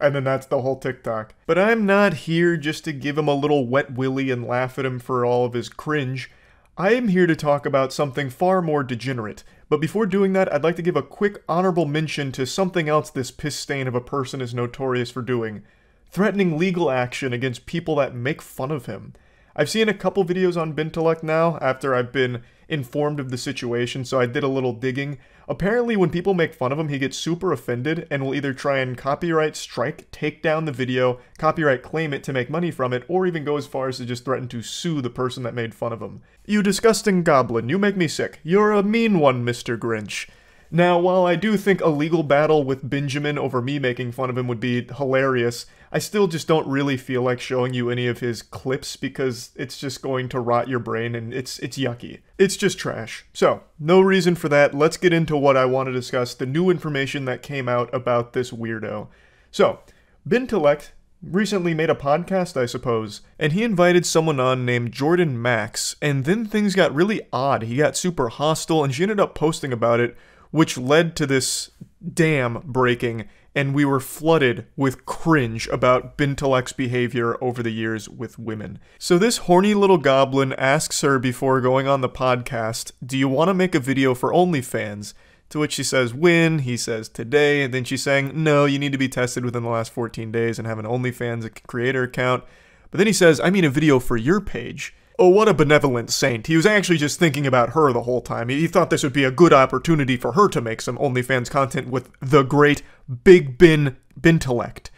And then that's the whole TikTok. But I'm not here just to give him a little wet willy and laugh at him for all of his cringe. I am here to talk about something far more degenerate. But before doing that, I'd like to give a quick honorable mention to something else this piss stain of a person is notorious for doing. Threatening legal action against people that make fun of him. I've seen a couple videos on Bintellect now, after I've been informed of the situation, so I did a little digging. Apparently when people make fun of him, he gets super offended, and will either try and copyright strike, take down the video, copyright claim it to make money from it, or even go as far as to just threaten to sue the person that made fun of him. You disgusting goblin, you make me sick. You're a mean one, Mr. Grinch. Now, while I do think a legal battle with Benjamin over me making fun of him would be hilarious, I still just don't really feel like showing you any of his clips because it's just going to rot your brain and it's yucky. It's just trash. So, no reason for that. Let's get into what I want to discuss, the new information that came out about this weirdo. So, Bintellect recently made a podcast, I suppose, and he invited someone on named Jordan Max, and then things got really odd. He got super hostile, and she ended up posting about it, which led to this dam breaking, and we were flooded with cringe about Bintellect's behavior over the years with women. So this horny little goblin asks her before going on the podcast, do you want to make a video for OnlyFans? To which she says, when? He says, today. And then she's saying, no, you need to be tested within the last 14 days and have an OnlyFans creator account. But then he says, I mean a video for your page. Oh, what a benevolent saint. He was actually just thinking about her the whole time. He thought this would be a good opportunity for her to make some OnlyFans content with the great Big Bintellect.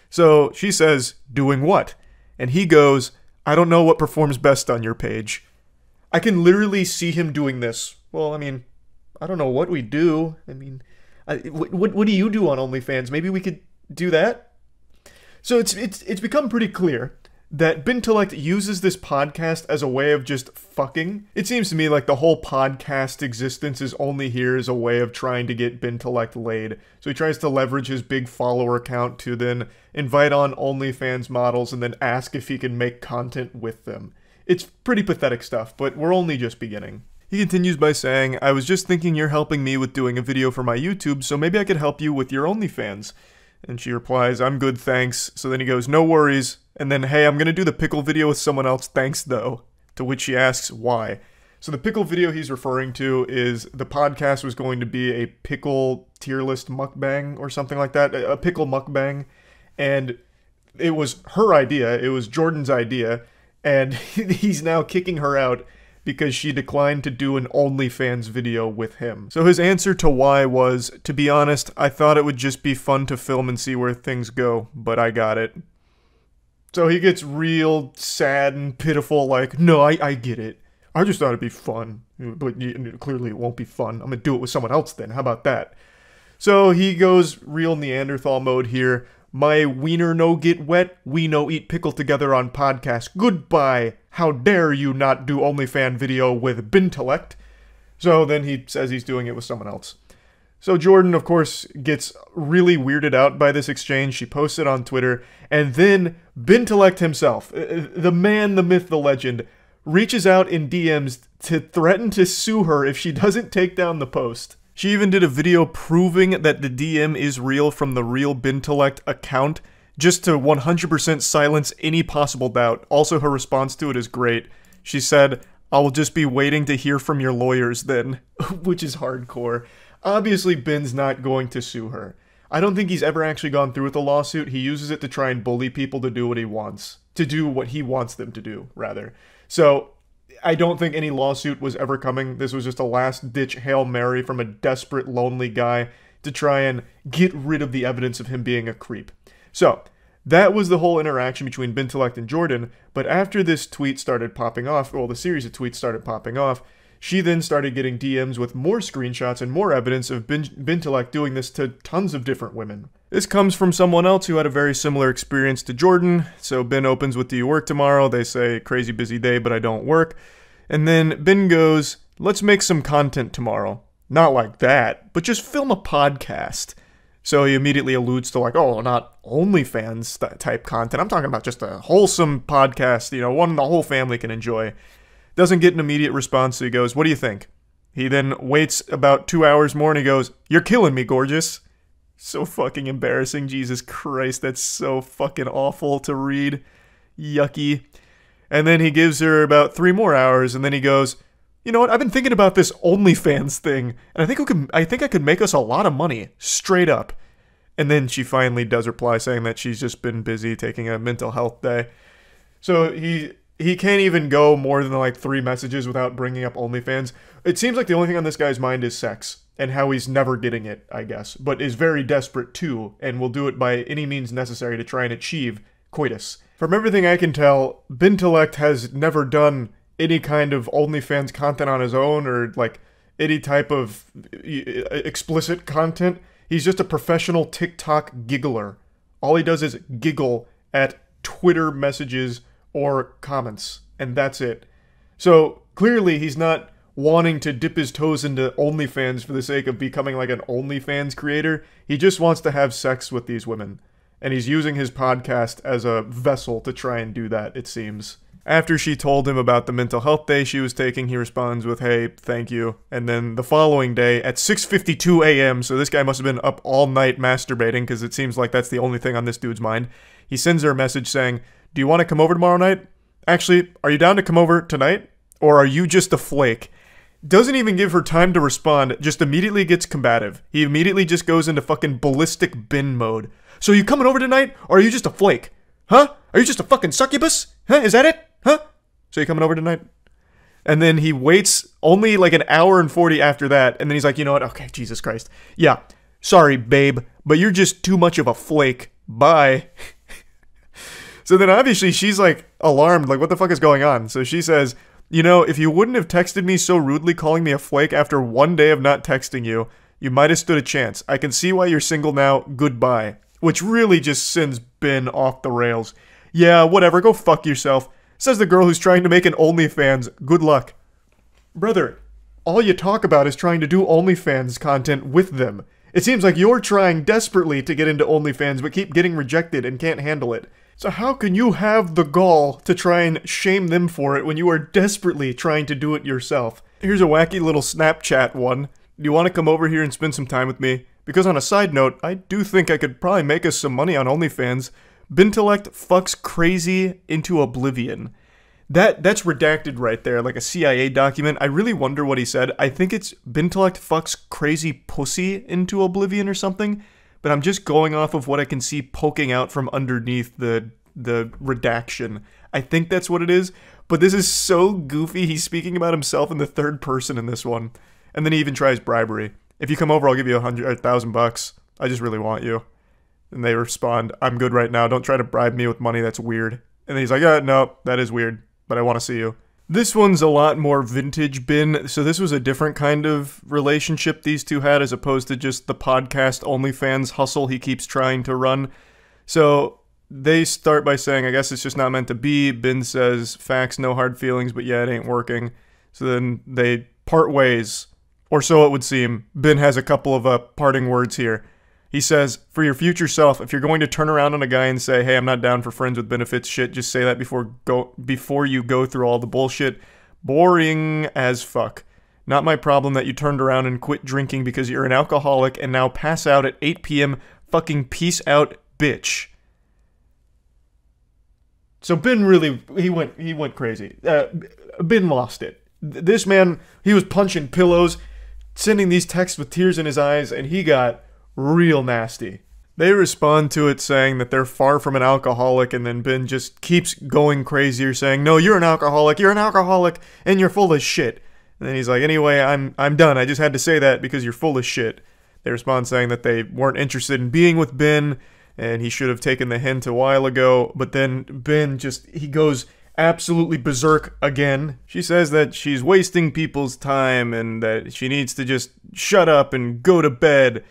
So she says, doing what? And he goes, I don't know what performs best on your page. I can literally see him doing this. Well, I mean, I don't know what we do. I mean, what do you do on OnlyFans? Maybe we could do that? So it's become pretty clear that Bintellect uses this podcast as a way of just fucking. It seems to me like the whole podcast existence is only here as a way of trying to get Bintellect laid. So he tries to leverage his big follower count to then invite on OnlyFans models and then ask if he can make content with them. It's pretty pathetic stuff, but we're only just beginning. He continues by saying, I was just thinking you're helping me with doing a video for my YouTube, so maybe I could help you with your OnlyFans. And she replies, I'm good, thanks. So then he goes, no worries. And then, hey, I'm going to do the pickle video with someone else, thanks though. To which she asks, why? So the pickle video he's referring to is the podcast was going to be a pickle tier list mukbang or something like that. A pickle mukbang. And it was her idea. It was Jordan's idea. And he's now kicking her out because she declined to do an OnlyFans video with him. So his answer to why was, to be honest, I thought it would just be fun to film and see where things go, but I got it. So he gets real sad and pitiful, like, no, I get it. I just thought it'd be fun, but clearly it won't be fun. I'm gonna do it with someone else then, how about that? So he goes real Neanderthal mode here. My wiener no get wet, we no eat pickle together on podcast. Goodbye. How dare you not do OnlyFans video with Bintellect? So then he says he's doing it with someone else. So Jordan, of course, gets really weirded out by this exchange. She posts it on Twitter. And then Bintellect himself, the man, the myth, the legend, reaches out in DMs to threaten to sue her if she doesn't take down the post. She even did a video proving that the DM is real from the real Bintellect account, just to 100% silence any possible doubt. Also, her response to it is great. She said, I will just be waiting to hear from your lawyers then, which is hardcore. Obviously, Ben's not going to sue her. I don't think he's ever actually gone through with a lawsuit. He uses it to try and bully people to do what he wants. To do what he wants them to do, rather. So, I don't think any lawsuit was ever coming. This was just a last-ditch Hail Mary from a desperate, lonely guy to try and get rid of the evidence of him being a creep. So, That was the whole interaction between Bintellect and Jordan, but after this tweet started popping off, well, the series of tweets started popping off, she then started getting DMs with more screenshots and more evidence of Bintellect doing this to tons of different women. This comes from someone else who had a very similar experience to Jordan. So Ben opens with, "Do you work tomorrow?" They say, "Crazy busy day, but I don't work." And then Ben goes, "Let's make some content tomorrow." Not like that, but just film a podcast. So he immediately alludes to like, oh, not OnlyFans type content. I'm talking about just a wholesome podcast, you know, one the whole family can enjoy. Doesn't get an immediate response, so he goes, "What do you think?" He then waits about 2 hours more and he goes, "You're killing me, gorgeous." So fucking embarrassing. Jesus Christ, that's so fucking awful to read. Yucky. And then he gives her about 3 more hours and then he goes, "You know what? I've been thinking about this OnlyFans thing, and I think I could make us a lot of money, straight up." And then she finally does reply saying that she's just been busy taking a mental health day. So he can't even go more than like 3 messages without bringing up OnlyFans. It seems like the only thing on this guy's mind is sex, and how he's never getting it, I guess, but is very desperate too, and will do it by any means necessary to try and achieve coitus. From everything I can tell, Bintellect has never done any kind of OnlyFans content on his own, or like any type of explicit content. He's just a professional TikTok giggler. All he does is giggle at Twitter messages or comments, and that's it. So clearly he's not wanting to dip his toes into OnlyFans for the sake of becoming like an OnlyFans creator. He just wants to have sex with these women, and he's using his podcast as a vessel to try and do that, it seems. After she told him about the mental health day she was taking, he responds with, "Hey, thank you." And then the following day at 6:52 a.m., so this guy must have been up all night masturbating, because it seems like that's the only thing on this dude's mind, he sends her a message saying, "Do you want to come over tomorrow night? Actually, are you down to come over tonight? Or are you just a flake?" Doesn't even give her time to respond, just immediately gets combative. He immediately just goes into fucking ballistic bin mode. "So you coming over tonight, or are you just a flake? Huh? Are you just a fucking succubus? Huh? Is that it? Huh? So you coming over tonight?" And then he waits only like an hour and 40 after that, and then he's like, "You know what? Okay, Jesus Christ. Yeah, sorry, babe, but you're just too much of a flake. Bye." So then obviously she's like alarmed, like what the fuck is going on? So she says, "You know, if you wouldn't have texted me so rudely calling me a flake after 1 day of not texting you, you might have stood a chance. I can see why you're single now. Goodbye." Which really just sends Ben off the rails. "Yeah, whatever, go fuck yourself," says the girl who's trying to make an OnlyFans. Good luck. Brother, all you talk about is trying to do OnlyFans content with them. It seems like you're trying desperately to get into OnlyFans but keep getting rejected and can't handle it. So how can you have the gall to try and shame them for it when you are desperately trying to do it yourself? Here's a wacky little Snapchat one. "Do you want to come over here and spend some time with me? Because on a side note, I do think I could probably make us some money on OnlyFans. Bintellect fucks crazy into oblivion." That's redacted right there, like a CIA document. I really wonder what he said. I think it's Bintellect fucks crazy pussy into oblivion or something. But I'm just going off of what I can see poking out from underneath the redaction. I think that's what it is. But this is so goofy. He's speaking about himself in the third person in this one. And then he even tries bribery. "If you come over, I'll give you $1,000. I just really want you." And they respond, "I'm good right now. Don't try to bribe me with money. That's weird." And then he's like, "No, that is weird, but I want to see you." This one's a lot more vintage Ben, so this was a different kind of relationship these two had as opposed to just the podcast OnlyFans hustle he keeps trying to run. So they start by saying, "I guess it's just not meant to be." Ben says, "Facts, no hard feelings, but yeah, it ain't working." So then they part ways, or so it would seem. Ben has a couple of parting words here. He says, "For your future self, if you're going to turn around on a guy and say, 'Hey, I'm not down for friends with benefits shit,' just say that before you go through all the bullshit. Boring as fuck. Not my problem that you turned around and quit drinking because you're an alcoholic and now pass out at 8 p.m. Fucking peace out, bitch." So Ben really, he went crazy. Ben lost it. This man, he was punching pillows, sending these texts with tears in his eyes, and he got real nasty. They respond to it saying that they're far from an alcoholic, and then Ben just keeps going crazier saying, "No, you're an alcoholic, and you're full of shit." And then he's like, "Anyway, I'm done. I just had to say that because you're full of shit." They respond saying that they weren't interested in being with Ben, and he should have taken the hint a while ago, but then Ben he goes absolutely berserk again. She says that she's wasting people's time and that she needs to just shut up and go to bed.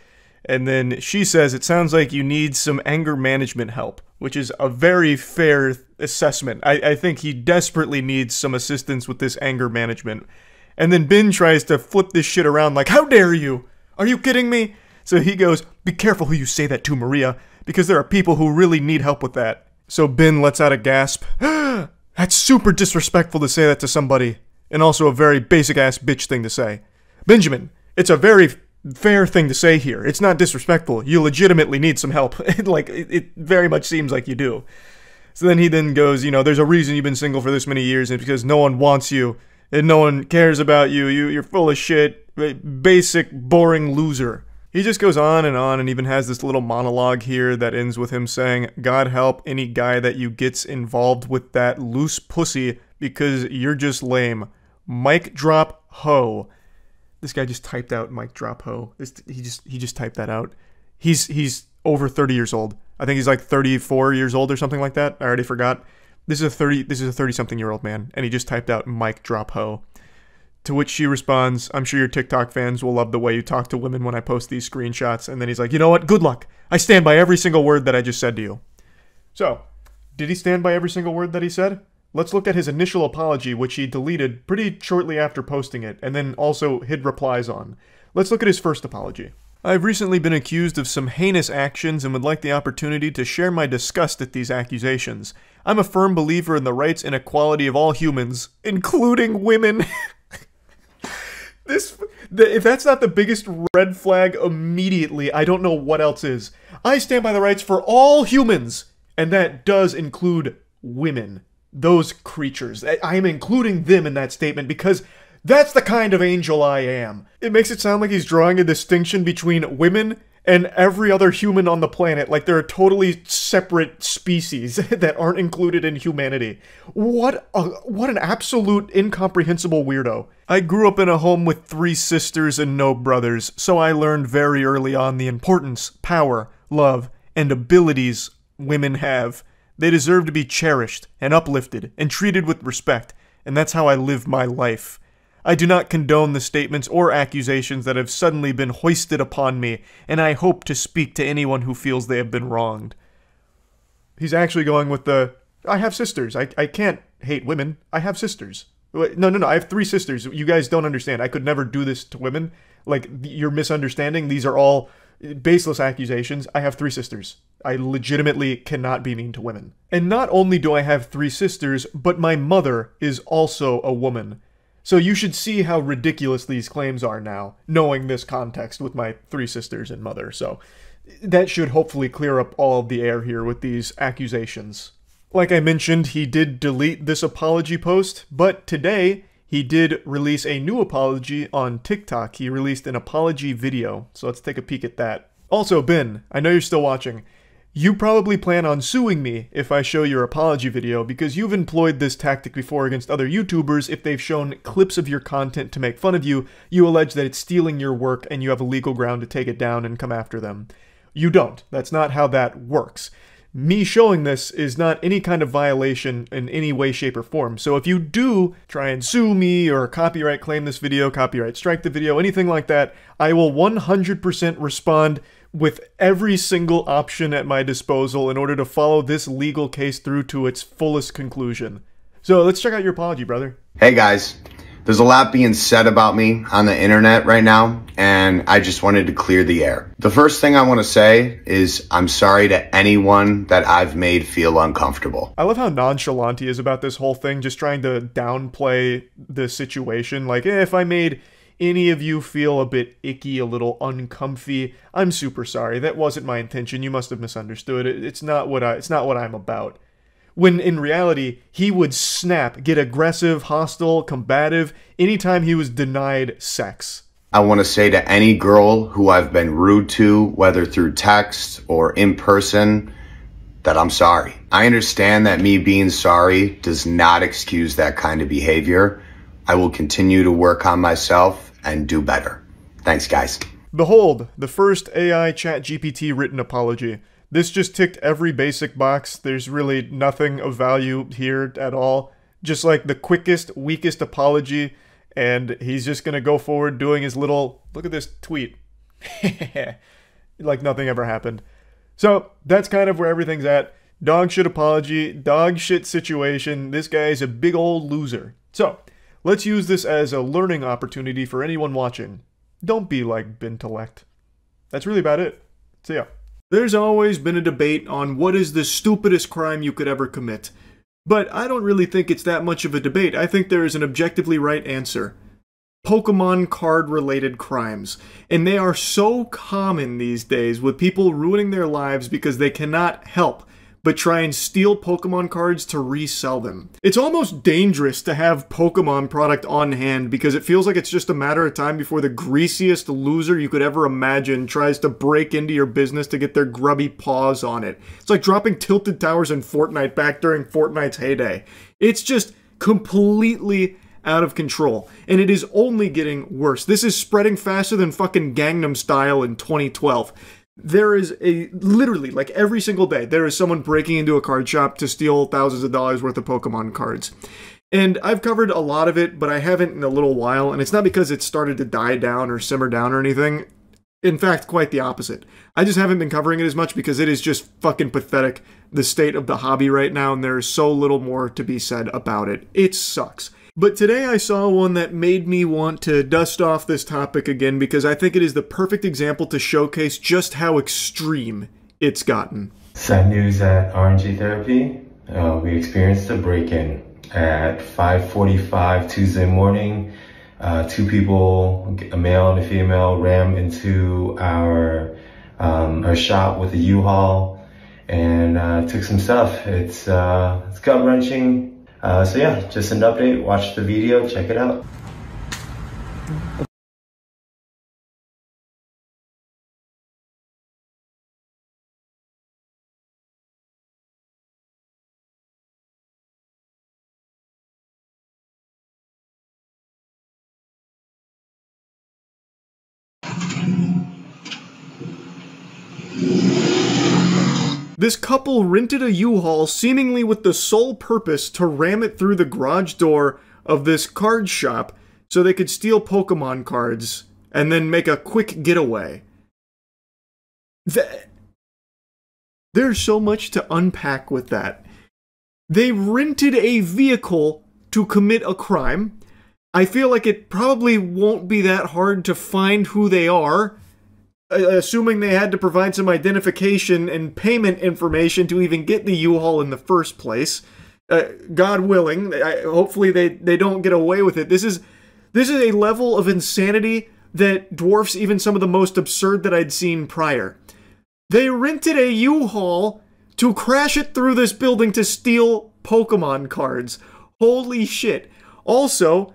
And then she says, it sounds like you need some anger management help, which is a very fair assessment. I think he desperately needs some assistance with this anger management. And then Ben tries to flip this shit around like, how dare you? Are you kidding me? So he goes, be careful who you say that to, Maria, because there are people who really need help with that. So Ben lets out a gasp. That's super disrespectful to say that to somebody, and also a very basic-ass bitch thing to say. Benjamin, it's a very fair thing to say here. It's not disrespectful. You legitimately need some help. Like, it very much seems like you do. So then he then goes, you know, there's a reason you've been single for this many years, and it's because no one wants you, and no one cares about you. You're full of shit. Basic, boring loser. He just goes on, and even has this little monologue here that ends with him saying, God help any guy that you gets involved with that loose pussy because you're just lame. Mic drop ho. This guy just typed out mic drop ho. He just typed that out. He's over 30 years old. I think he's like 34 years old or something like that. I already forgot. This is a 30-something-year-old man, and he just typed out mic drop ho. To which she responds, I'm sure your TikTok fans will love the way you talk to women when I post these screenshots. And then he's like, you know what? Good luck. I stand by every single word that I just said to you. So, did he stand by every single word that he said? Let's look at his initial apology, which he deleted pretty shortly after posting it, and then also hid replies on. Let's look at his first apology. I've recently been accused of some heinous actions and would like the opportunity to share my disgust at these accusations. I'm a firm believer in the rights and equality of all humans, including women. If that's not the biggest red flag immediately, I don't know what else is. I stand by the rights for all humans, and that does include women. Those creatures. I am including them in that statement because that's the kind of angel I am. It makes it sound like he's drawing a distinction between women and every other human on the planet, like they're a totally separate species that aren't included in humanity. What an absolute incomprehensible weirdo. I grew up in a home with 3 sisters and no brothers, so I learned very early on the importance, power, love, and abilities women have. They deserve to be cherished and uplifted and treated with respect, and that's how I live my life. I do not condone the statements or accusations that have suddenly been hoisted upon me, and I hope to speak to anyone who feels they have been wronged. He's actually going with the, I have sisters. I can't hate women. I have sisters. No, I have 3 sisters. You guys don't understand. I could never do this to women. Like, you're misunderstanding. These are all baseless accusations. I have 3 sisters. I legitimately cannot be mean to women. And not only do I have 3 sisters, but my mother is also a woman. So you should see how ridiculous these claims are now, knowing this context with my 3 sisters and mother. So that should hopefully clear up all of the air here with these accusations. Like I mentioned, he did delete this apology post, but today he did release a new apology on TikTok. He released an apology video, so let's take a peek at that. Also, Ben, I know you're still watching. You probably plan on suing me if I show your apology video because you've employed this tactic before against other YouTubers. If they've shown clips of your content to make fun of you, you allege that it's stealing your work and you have a legal ground to take it down and come after them. You don't. That's not how that works. Me showing this is not any kind of violation in any way, shape, or form. So if you do try and sue me or copyright claim this video, copyright strike the video, anything like that, I will 100% respond with every single option at my disposal in order to follow this legal case through to its fullest conclusion. So let's check out your apology, brother. Hey guys, there's a lot being said about me on the internet right now, and I just wanted to clear the air. The first thing I want to say is I'm sorry to anyone that I've made feel uncomfortable. I love how nonchalant he is about this whole thing, just trying to downplay the situation. Like, if I made any of you feel a bit icky, a little uncomfy, I'm super sorry. That wasn't my intention. You must have misunderstood. It's not what I'm about. When in reality, he would snap, get aggressive, hostile, combative anytime he was denied sex. I want to say to any girl who I've been rude to, whether through text or in person, that I'm sorry. I understand that me being sorry does not excuse that kind of behavior. I will continue to work on myself and do better. Thanks, guys. Behold, the first AI ChatGPT written apology. This just ticked every basic box. There's really nothing of value here at all. Just like the quickest, weakest apology, and he's just gonna go forward doing his little, look at this tweet. Like nothing ever happened. So that's kind of where everything's at. Dog shit apology, dog shit situation. This guy is a big old loser. So let's use this as a learning opportunity for anyone watching. Don't be like Bintellect. That's really about it. See ya. There's always been a debate on what is the stupidest crime you could ever commit. But I don't really think it's that much of a debate. I think there is an objectively right answer. Pokemon card-related crimes. And they are so common these days, with people ruining their lives because they cannot help but try and steal Pokemon cards to resell them. It's almost dangerous to have Pokemon product on hand because it feels like it's just a matter of time before the greasiest loser you could ever imagine tries to break into your business to get their grubby paws on it. It's like dropping Tilted Towers in Fortnite back during Fortnite's heyday. It's just completely out of control, and it is only getting worse. This is spreading faster than fucking Gangnam Style in 2012. There is literally, like every single day, there is someone breaking into a card shop to steal thousands of dollars worth of Pokemon cards. And I've covered a lot of it, but I haven't in a little while, and it's not because it's started to die down or simmer down or anything. In fact, quite the opposite. I just haven't been covering it as much because it is just fucking pathetic, the state of the hobby right now, and there is so little more to be said about it. It sucks. But today I saw one that made me want to dust off this topic again because I think it is the perfect example to showcase just how extreme it's gotten. Sad news at RNG Therapy. We experienced a break-in at 5:45 Tuesday morning. Two people, a male and a female, rammed into our shop with a U-Haul and took some stuff. It's gut-wrenching. So yeah, just an update. Watch the video, check it out. This couple rented a U-Haul seemingly with the sole purpose to ram it through the garage door of this card shop so they could steal Pokemon cards and then make a quick getaway. There's so much to unpack with that. They rented a vehicle to commit a crime. I feel like it probably won't be that hard to find who they are, assuming they had to provide some identification and payment information to even get the U-Haul in the first place. God willing, hopefully they don't get away with it. This is a level of insanity that dwarfs even some of the most absurd that I'd seen prior. They rented a U-Haul to crash it through this building to steal Pokemon cards. Holy shit. Also,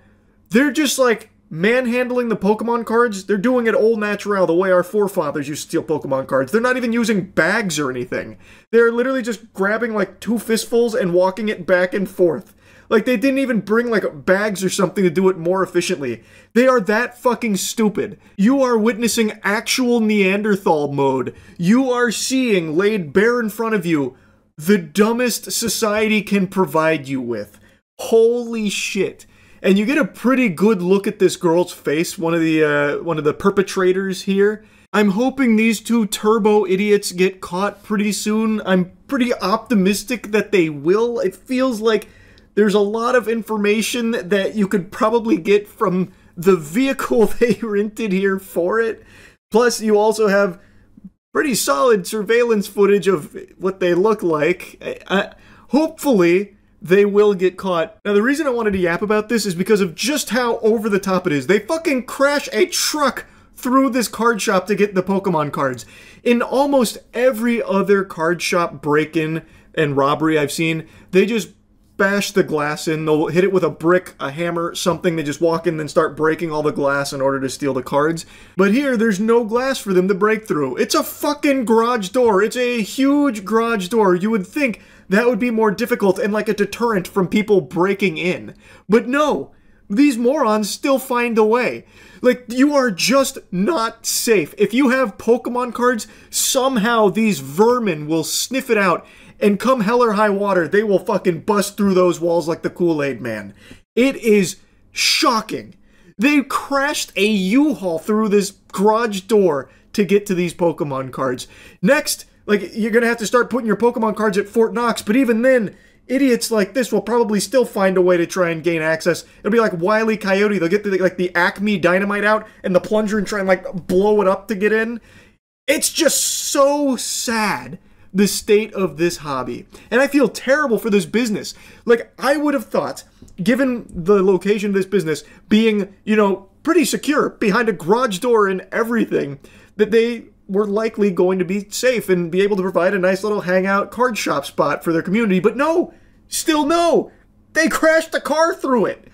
they're just like manhandling the Pokemon cards. They're doing it au naturel, the way our forefathers used to steal Pokemon cards. They're not even using bags or anything. They're literally just grabbing like two fistfuls and walking it back and forth. Like they didn't even bring like bags or something to do it more efficiently. They are that fucking stupid. You are witnessing actual Neanderthal mode. You are seeing laid bare in front of you the dumbest society can provide you with. Holy shit. And you get a pretty good look at this girl's face, one of the perpetrators here. I'm hoping these two turbo idiots get caught pretty soon. I'm pretty optimistic that they will. It feels like there's a lot of information that you could probably get from the vehicle they rented here for it. Plus, you also have pretty solid surveillance footage of what they look like. Hopefully they will get caught. Now, the reason I wanted to yap about this is because of just how over the top it is. They fucking crash a truck through this card shop to get the Pokemon cards. In almost every other card shop break-in and robbery I've seen, they just bash the glass in. They'll hit it with a brick, a hammer, something. They just walk in and then start breaking all the glass in order to steal the cards. But here, there's no glass for them to break through. It's a fucking garage door. It's a huge garage door. You would think that would be more difficult and like a deterrent from people breaking in. But no, these morons still find a way. Like, you are just not safe. If you have Pokemon cards, somehow these vermin will sniff it out, and come hell or high water, they will fucking bust through those walls like the Kool-Aid Man. It is shocking. They crashed a U-Haul through this garage door to get to these Pokemon cards. Next, like, you're gonna have to start putting your Pokemon cards at Fort Knox, but even then, idiots like this will probably still find a way to try and gain access. It'll be like Wile E. Coyote. They'll get the Acme Dynamite out and the plunger and try and like blow it up to get in. It's just so sad, the state of this hobby. And I feel terrible for this business. Like, I would have thought, given the location of this business being, you know, pretty secure behind a garage door and everything, that they were likely going to be safe and be able to provide a nice little hangout card shop spot for their community. But no, still no. They crashed the car through it.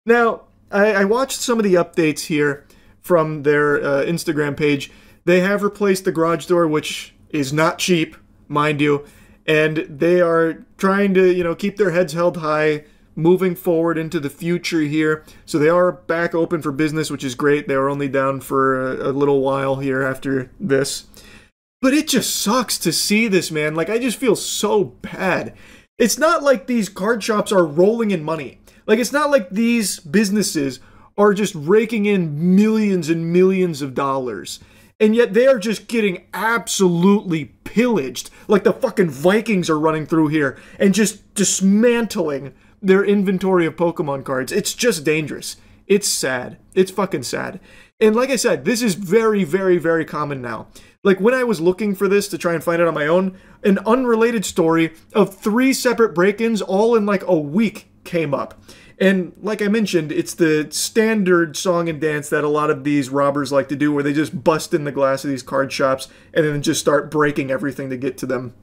Now, I watched some of the updates here from their Instagram page. They have replaced the garage door, which is not cheap, mind you. And they are trying to, you know, keep their heads held high, moving forward into the future here. So they are back open for business, which is great. They were only down for a little while here after this. But it just sucks to see this, man. Like, I just feel so bad. It's not like these card shops are rolling in money. Like, it's not like these businesses are just raking in millions and millions of dollars. And yet they are just getting absolutely pillaged. Like the fucking Vikings are running through here and just dismantling their inventory of Pokemon cards. It's just dangerous. It's sad. It's fucking sad. And like I said, this is very, very, very common now. Like, when I was looking for this to try and find it on my own, an unrelated story of 3 separate break-ins all in like a week came up. And like I mentioned, it's the standard song and dance that a lot of these robbers like to do, where they just bust in the glass of these card shops and then just start breaking everything to get to them.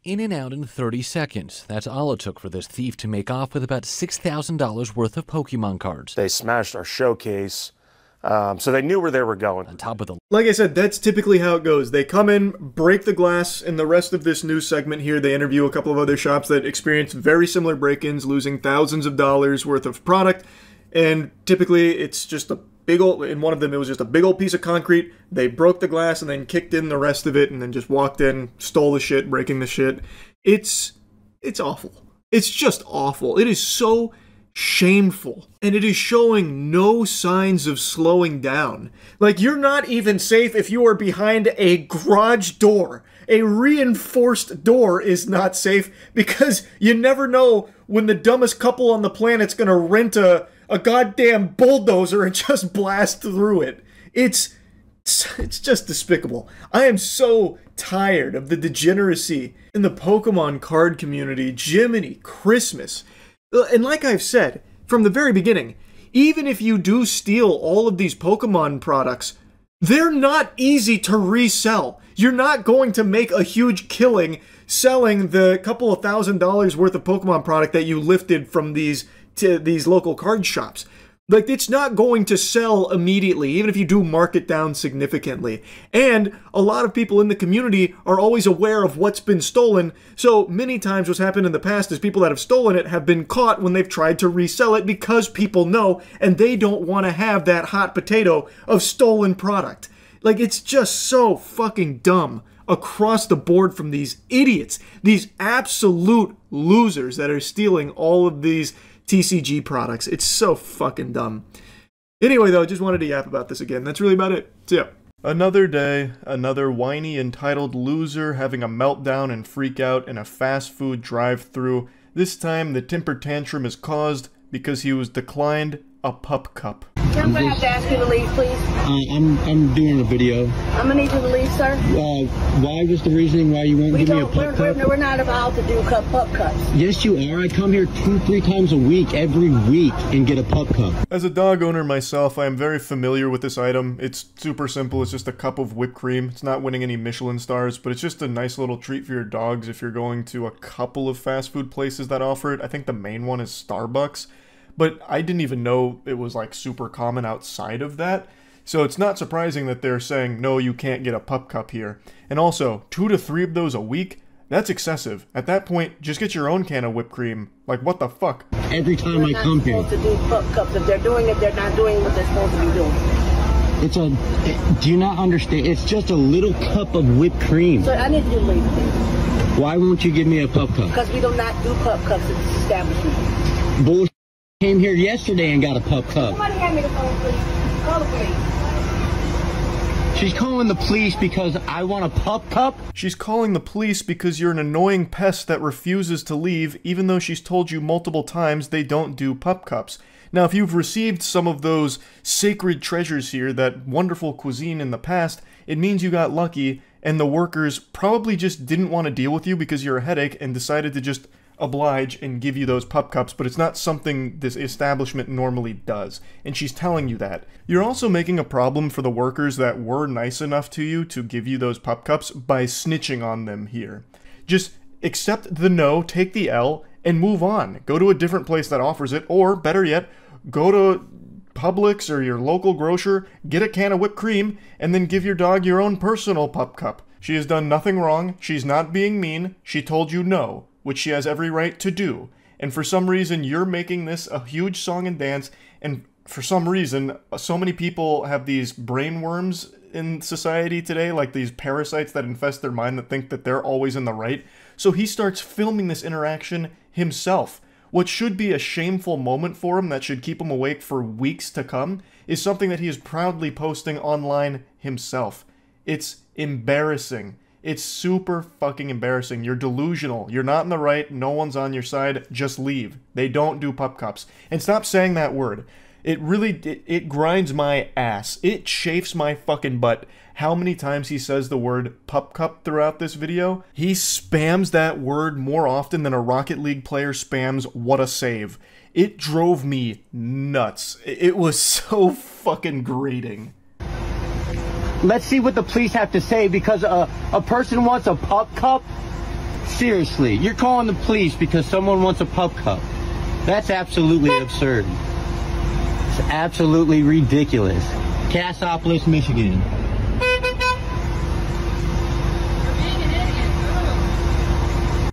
In and out in 30 seconds. That's all it took for this thief to make off with about $6,000 worth of Pokemon cards. They smashed our showcase, so they knew where they were going. On top of the... Like I said, that's typically how it goes. They come in, break the glass. In the rest of this news segment here, they interview a couple of other shops that experienced very similar break-ins, losing thousands of dollars worth of product. And typically, it's just a big old... In one of them, it was just a big old piece of concrete. They broke the glass and then kicked in the rest of it and then just walked in, stole the shit, breaking the shit. It's awful. It's just awful. It is so shameful. And it is showing no signs of slowing down. Like, you're not even safe if you are behind a garage door. A reinforced door is not safe because you never know when the dumbest couple on the planet's gonna rent a goddamn bulldozer and just blast through it. It's just despicable. I am so tired of the degeneracy in the Pokemon card community. Jiminy Christmas. And like I've said from the very beginning, even if you do steal all of these Pokemon products, they're not easy to resell. You're not going to make a huge killing selling the couple of $1,000s worth of Pokemon product that you lifted from these local card shops. Like, it's not going to sell immediately, even if you do mark it down significantly. And a lot of people in the community are always aware of what's been stolen, so many times what's happened in the past is people that have stolen it have been caught when they've tried to resell it because people know, and they don't want to have that hot potato of stolen product. Like, it's just so fucking dumb across the board from these idiots, these absolute losers that are stealing all of these TCG products. It's so fucking dumb. Anyway, though, I just wanted to yap about this again. That's really about it. So, yeah. Another day, another whiny, entitled loser having a meltdown and freak out in a fast food drive-thru. This time, the temper tantrum is caused because he was declined a pup cup. I'm going to have to ask you to leave, please. I'm doing a video. I'm going to need you to leave, sir. Why was the reasoning why you won't give me a pup cup? We're not allowed to do pup cups. Yes, you are. I come here 2-3 times a week, every week, and get a pup cup. As a dog owner myself, I am very familiar with this item. It's super simple. It's just a cup of whipped cream. It's not winning any Michelin stars, but it's just a nice little treat for your dogs if you're going to a couple of fast food places that offer it. I think the main one is Starbucks. But I didn't even know it was like super common outside of that. So it's not surprising that they're saying, no, you can't get a pup cup here. And also, 2 to 3 of those a week? That's excessive. At that point, just get your own can of whipped cream. Like, what the fuck? Every time I come here. They're not supposed to do pup cups. If they're doing it, they're not doing what they're supposed to be doing. Do you not understand? It's just a little cup of whipped cream. So I need you to leave, please. Why won't you give me a pup cup? Because we do not do pup cups at this establishment. Bullshit. Came here yesterday and got a pup cup. Somebody hand me the phone, please. Call the police. She's calling the police because I want a pup cup? She's calling the police because you're an annoying pest that refuses to leave, even though she's told you multiple times they don't do pup cups. Now, if you've received some of those sacred treasures here, that wonderful cuisine in the past, it means you got lucky, and the workers probably just didn't want to deal with you because you're a headache and decided to just oblige and give you those pup cups, but it's not something this establishment normally does, and she's telling you that. You're also making a problem for the workers that were nice enough to you to give you those pup cups by snitching on them here. Just accept the no, take the L, and move on. Go to a different place that offers it, or better yet, go to Publix or your local grocer, get a can of whipped cream, and then give your dog your own personal pup cup. She has done nothing wrong, she's not being mean, she told you no, which she has every right to do. And for some reason, you're making this a huge song and dance, and for some reason, so many people have these brain worms in society today, like these parasites that infest their mind that think that they're always in the right. So he starts filming this interaction himself. What should be a shameful moment for him that should keep him awake for weeks to come is something that he is proudly posting online himself. It's embarrassing. It's super fucking embarrassing. You're delusional. You're not in the right. No one's on your side. Just leave. They don't do pup cups. And stop saying that word. It grinds my ass. It chafes my fucking butt how many times he says the word pup cup throughout this video. He spams that word more often than a Rocket League player spams what a save. It drove me nuts. It was so fucking grating. Let's see what the police have to say because a person wants a pup cup? Seriously, you're calling the police because someone wants a pup cup. That's absolutely absurd. It's absolutely ridiculous. Cassopolis, Michigan.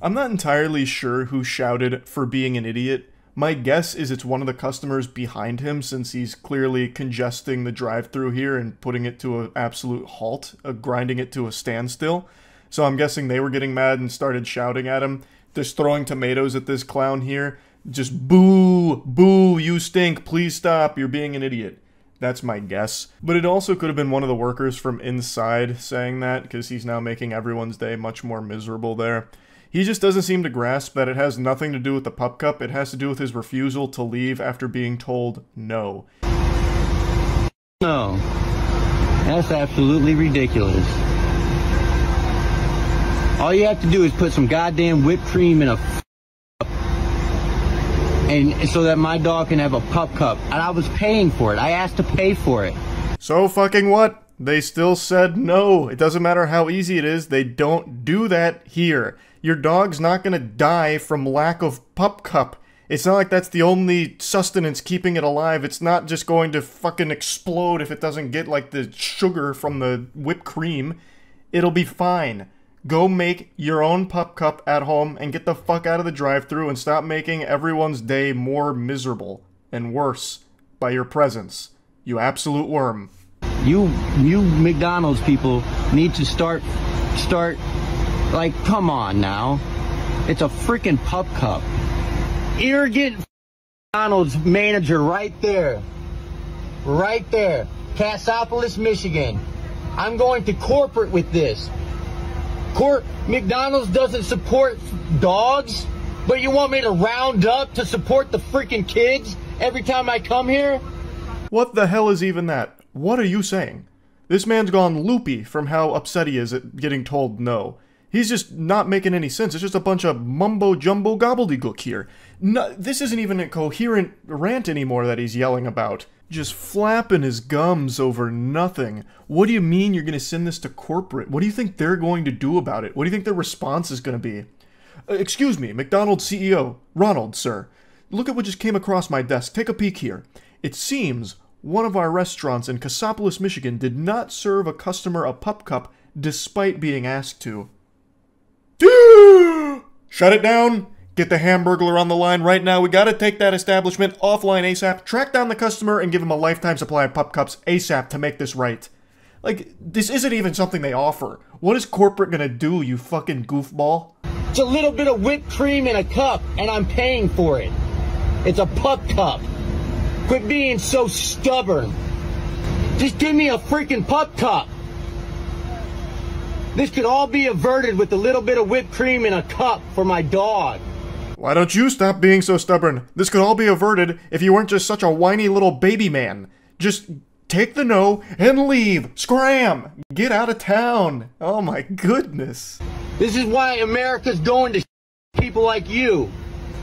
I'm not entirely sure who shouted for being an idiot. My guess is it's one of the customers behind him, since he's clearly congesting the drive-thru here and putting it to an absolute halt, grinding it to a standstill. So I'm guessing they were getting mad and started shouting at him, just throwing tomatoes at this clown here. Just boo, boo, you stink, please stop, you're being an idiot. That's my guess. But it also could have been one of the workers from inside saying that, because he's now making everyone's day much more miserable there. He just doesn't seem to grasp that it has nothing to do with the pup cup, it has to do with his refusal to leave after being told no. No. That's absolutely ridiculous. All you have to do is put some goddamn whipped cream in a cup, and so that my dog can have a pup cup. And I was paying for it. I asked to pay for it. So fucking what? They still said no. It doesn't matter how easy it is, they don't do that here. Your dog's not gonna die from lack of pup cup. It's not like that's the only sustenance keeping it alive. It's not just going to fucking explode if it doesn't get like the sugar from the whipped cream. It'll be fine. Go make your own pup cup at home and get the fuck out of the drive-thru and stop making everyone's day more miserable and worse by your presence. You absolute worm. You McDonald's people need to start, like, come on now. It's a freaking pup cup. Arrogant McDonald's manager right there. Right there. Cassopolis, Michigan. I'm going to corporate with this. McDonald's doesn't support dogs, but you want me to round up to support the freaking kids every time I come here? What the hell is even that? What are you saying? This man's gone loopy from how upset he is at getting told no. He's just not making any sense. It's just a bunch of mumbo-jumbo gobbledygook here. No, this isn't even a coherent rant anymore that he's yelling about. Just flapping his gums over nothing. What do you mean you're going to send this to corporate? What do you think they're going to do about it? What do you think their response is going to be? Excuse me, McDonald's CEO, Ronald, sir. Look at what just came across my desk. Take a peek here. It seems one of our restaurants in Cassopolis, Michigan did not serve a customer a pup cup despite being asked to. Dude! Shut it down. Get the Hamburglar on the line right now. We gotta take that establishment offline ASAP. Track down the customer and give him a lifetime supply of pup cups ASAP to make this right. Like, this isn't even something they offer. What is corporate gonna do, you fucking goofball? It's a little bit of whipped cream in a cup, and I'm paying for it. It's a pup cup. Quit being so stubborn. Just give me a freaking pup cup. This could all be averted with a little bit of whipped cream in a cup for my dog. Why don't you stop being so stubborn? This could all be averted if you weren't just such a whiny little baby man. Just take the no and leave. Scram! Get out of town. Oh my goodness. This is why America's going to people like you.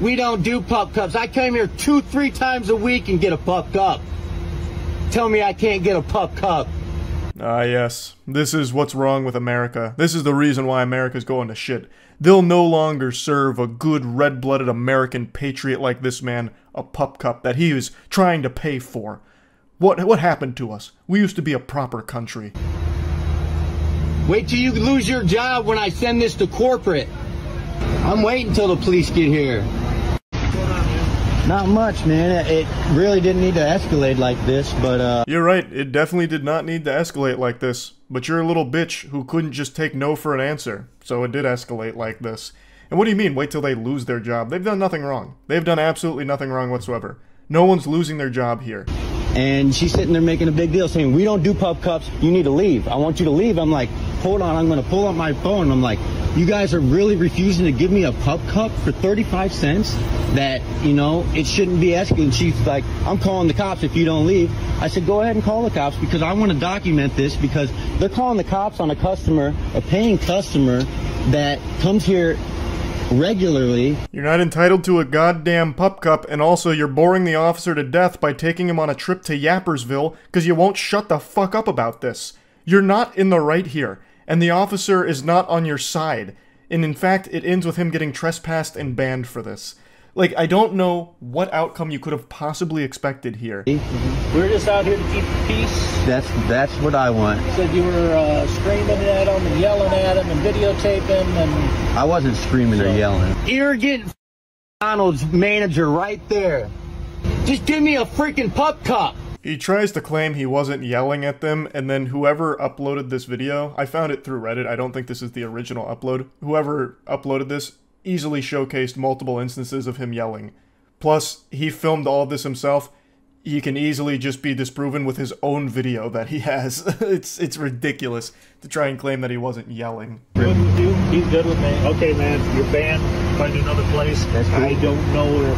We don't do pup cups. I come here 2-3 times a week and get a pup cup. Tell me I can't get a pup cup. Ah, yes. This is what's wrong with America. This is the reason why America's going to shit. They'll no longer serve a good red-blooded American patriot like this man a pup cup that he was trying to pay for. What happened to us? We used to be a proper country. Wait till you lose your job when I send this to corporate. I'm waiting till the police get here. Not much, man. It really didn't need to escalate like this, but You're right, it definitely did not need to escalate like this. But you're a little bitch who couldn't just take no for an answer. So it did escalate like this. And what do you mean, wait till they lose their job? They've done nothing wrong. They've done absolutely nothing wrong whatsoever. No one's losing their job here. And she's sitting there making a big deal saying, we don't do pup cups, you need to leave. I want you to leave. I'm like, hold on, I'm going to pull up my phone. I'm like, you guys are really refusing to give me a pup cup for 35 cents? That, you know, it shouldn't be escalating. She's like, I'm calling the cops if you don't leave. I said, go ahead and call the cops because I want to document this because they're calling the cops on a customer, a paying customer that comes here regularly. You're not entitled to a goddamn pup cup, and also you're boring the officer to death by taking him on a trip to Yappersville because you won't shut the fuck up about this. You're not in the right here, and the officer is not on your side. And in fact, it ends with him getting trespassed and banned for this. Like, I don't know what outcome you could have possibly expected here. We're just out here to keep the peace. That's what I want. You said you were screaming at him and yelling at him and videotaping and... I wasn't screaming or yelling. Arrogant McDonald's manager right there. Just give me a freaking pup cup. He tries to claim he wasn't yelling at them, and then whoever uploaded this video, I found it through Reddit, I don't think this is the original upload, whoever uploaded this easily showcased multiple instances of him yelling. Plus, he filmed all of this himself. He can easily just be disproven with his own video that he has. It's ridiculous to try and claim that he wasn't yelling. Good with you? He's good with me. Okay, man, you're banned. Find another place. That's cool. I don't know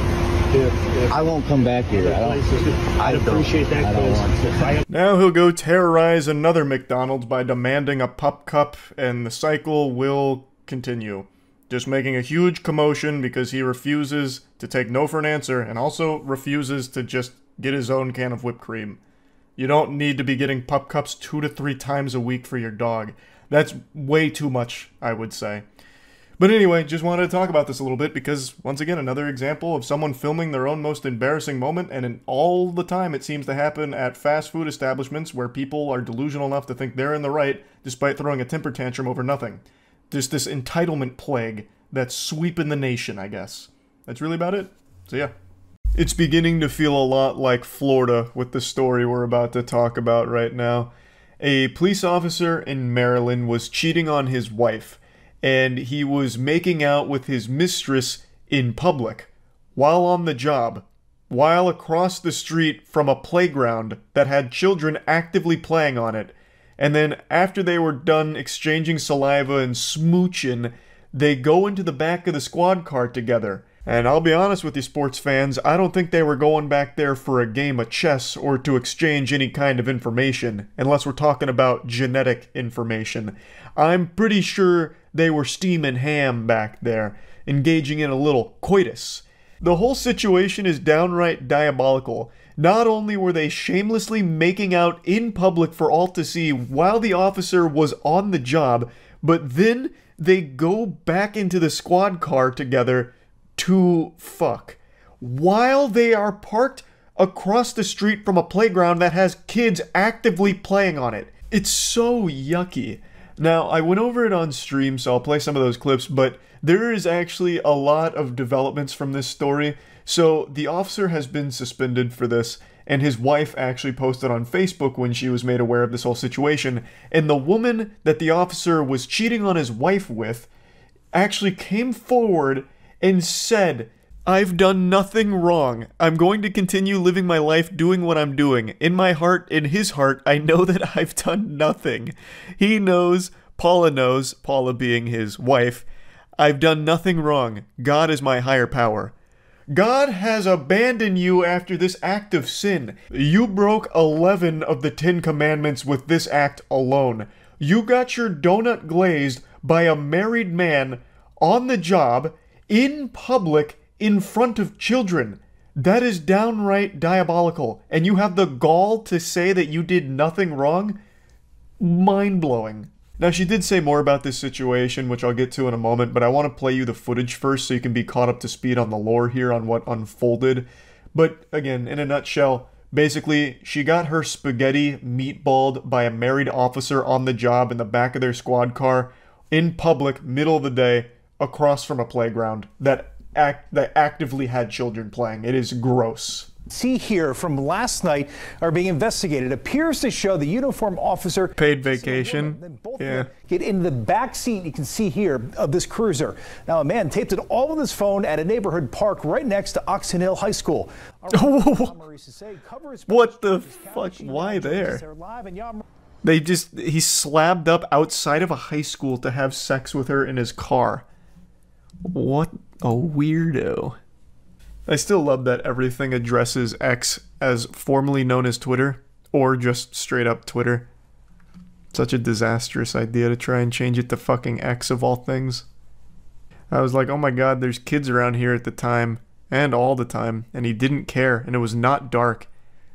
if I won't come back here. I'd appreciate that. I don't want to. Now he'll go terrorize another McDonald's by demanding a pup cup, and the cycle will continue. Just making a huge commotion because he refuses to take no for an answer and also refuses to just get his own can of whipped cream. You don't need to be getting pup cups 2 to 3 times a week for your dog. That's way too much, I would say. But anyway, just wanted to talk about this a little bit because, once again, another example of someone filming their own most embarrassing moment, and all the time it seems to happen at fast food establishments where people are delusional enough to think they're in the right despite throwing a temper tantrum over nothing. There's this entitlement plague that's sweeping the nation, I guess. That's really about it. So yeah. It's beginning to feel a lot like Florida with the story we're about to talk about right now. A police officer in Maryland was cheating on his wife, and he was making out with his mistress in public, while on the job, while across the street from a playground that had children actively playing on it. And then after they were done exchanging saliva and smooching, they go into the back of the squad car together. And I'll be honest with you sports fans, I don't think they were going back there for a game of chess or to exchange any kind of information, unless we're talking about genetic information. I'm pretty sure they were steaming ham back there, engaging in a little coitus. The whole situation is downright diabolical. Not only were they shamelessly making out in public for all to see while the officer was on the job, but then they go back into the squad car together to fuck, while they are parked across the street from a playground that has kids actively playing on it. It's so yucky. Now, I went over it on stream, so I'll play some of those clips, but there is actually a lot of developments from this story. So, the officer has been suspended for this, and his wife actually posted on Facebook when she was made aware of this whole situation, and the woman that the officer was cheating on his wife with actually came forward and said, "I've done nothing wrong. I'm going to continue living my life doing what I'm doing. In my heart, in his heart, I know that I've done nothing." He knows, Paula being his wife, "I've done nothing wrong. God is my higher power." God has abandoned you after this act of sin. You broke 11 of the 10 commandments with this act alone. You got your donut glazed by a married man on the job, in public, in front of children. That is downright diabolical. And you have the gall to say that you did nothing wrong? Mind-blowing. Now, she did say more about this situation, which I'll get to in a moment, but I want to play you the footage first so you can be caught up to speed on the lore here on what unfolded. But, again, in a nutshell, basically, she got her spaghetti meatballed by a married officer on the job in the back of their squad car, in public, middle of the day, across from a playground that actively had children playing. It is gross. See here from last night are being investigated. It appears to show the uniformed officer paid vacation. Yeah. Get in the back seat, you can see here, of this cruiser. Now, a man taped it all with his phone at a neighborhood park right next to Oxon Hill High School. What the fuck? Why there? He slabbed up outside of a high school to have sex with her in his car. What a weirdo. I still love that everything addresses X as formerly known as Twitter, or just straight up Twitter. Such a disastrous idea to try and change it to fucking X of all things. I was like, oh my god, there's kids around here at the time, and all the time, and he didn't care, and it was not dark.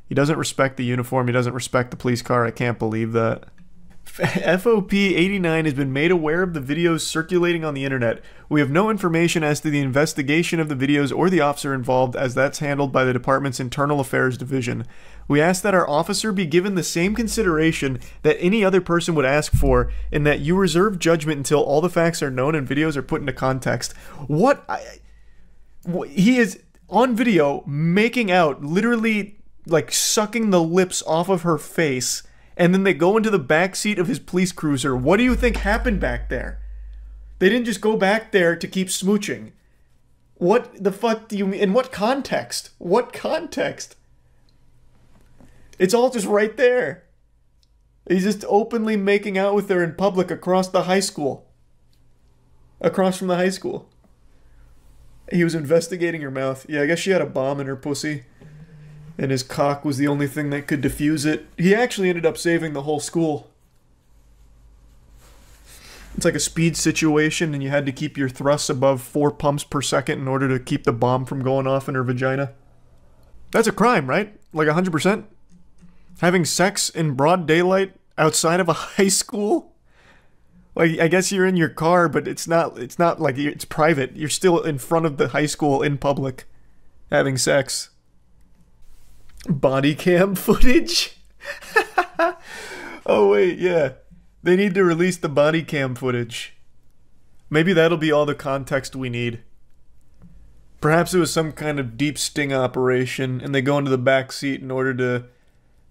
He doesn't respect the uniform, he doesn't respect the police car, I can't believe that. FOP89 has been made aware of the videos circulating on the internet. We have no information as to the investigation of the videos or the officer involved, as that's handled by the department's Internal Affairs Division. We ask that our officer be given the same consideration that any other person would ask for, and that you reserve judgment until all the facts are known and videos are put into context. He is on video making out, literally like sucking the lips off of her face, and then they go into the back seat of his police cruiser. What do you think happened back there? They didn't just go back there to keep smooching. What the fuck do you mean? In what context? What context? It's all just right there. He's just openly making out with her in public across the high school. Across from the high school. He was investigating her mouth. Yeah, I guess she had a bomb in her pussy. And his cock was the only thing that could defuse it. He actually ended up saving the whole school. It's like a speed situation, and you had to keep your thrusts above 4 pumps per second in order to keep the bomb from going off in her vagina. That's a crime, right? Like 100%? Having sex in broad daylight outside of a high school? Like, I guess you're in your car, but it's not like it's private. You're still in front of the high school in public having sex. Body cam footage? Oh wait, yeah. They need to release the body cam footage. Maybe that'll be all the context we need. Perhaps it was some kind of deep sting operation and they go into the back seat in order to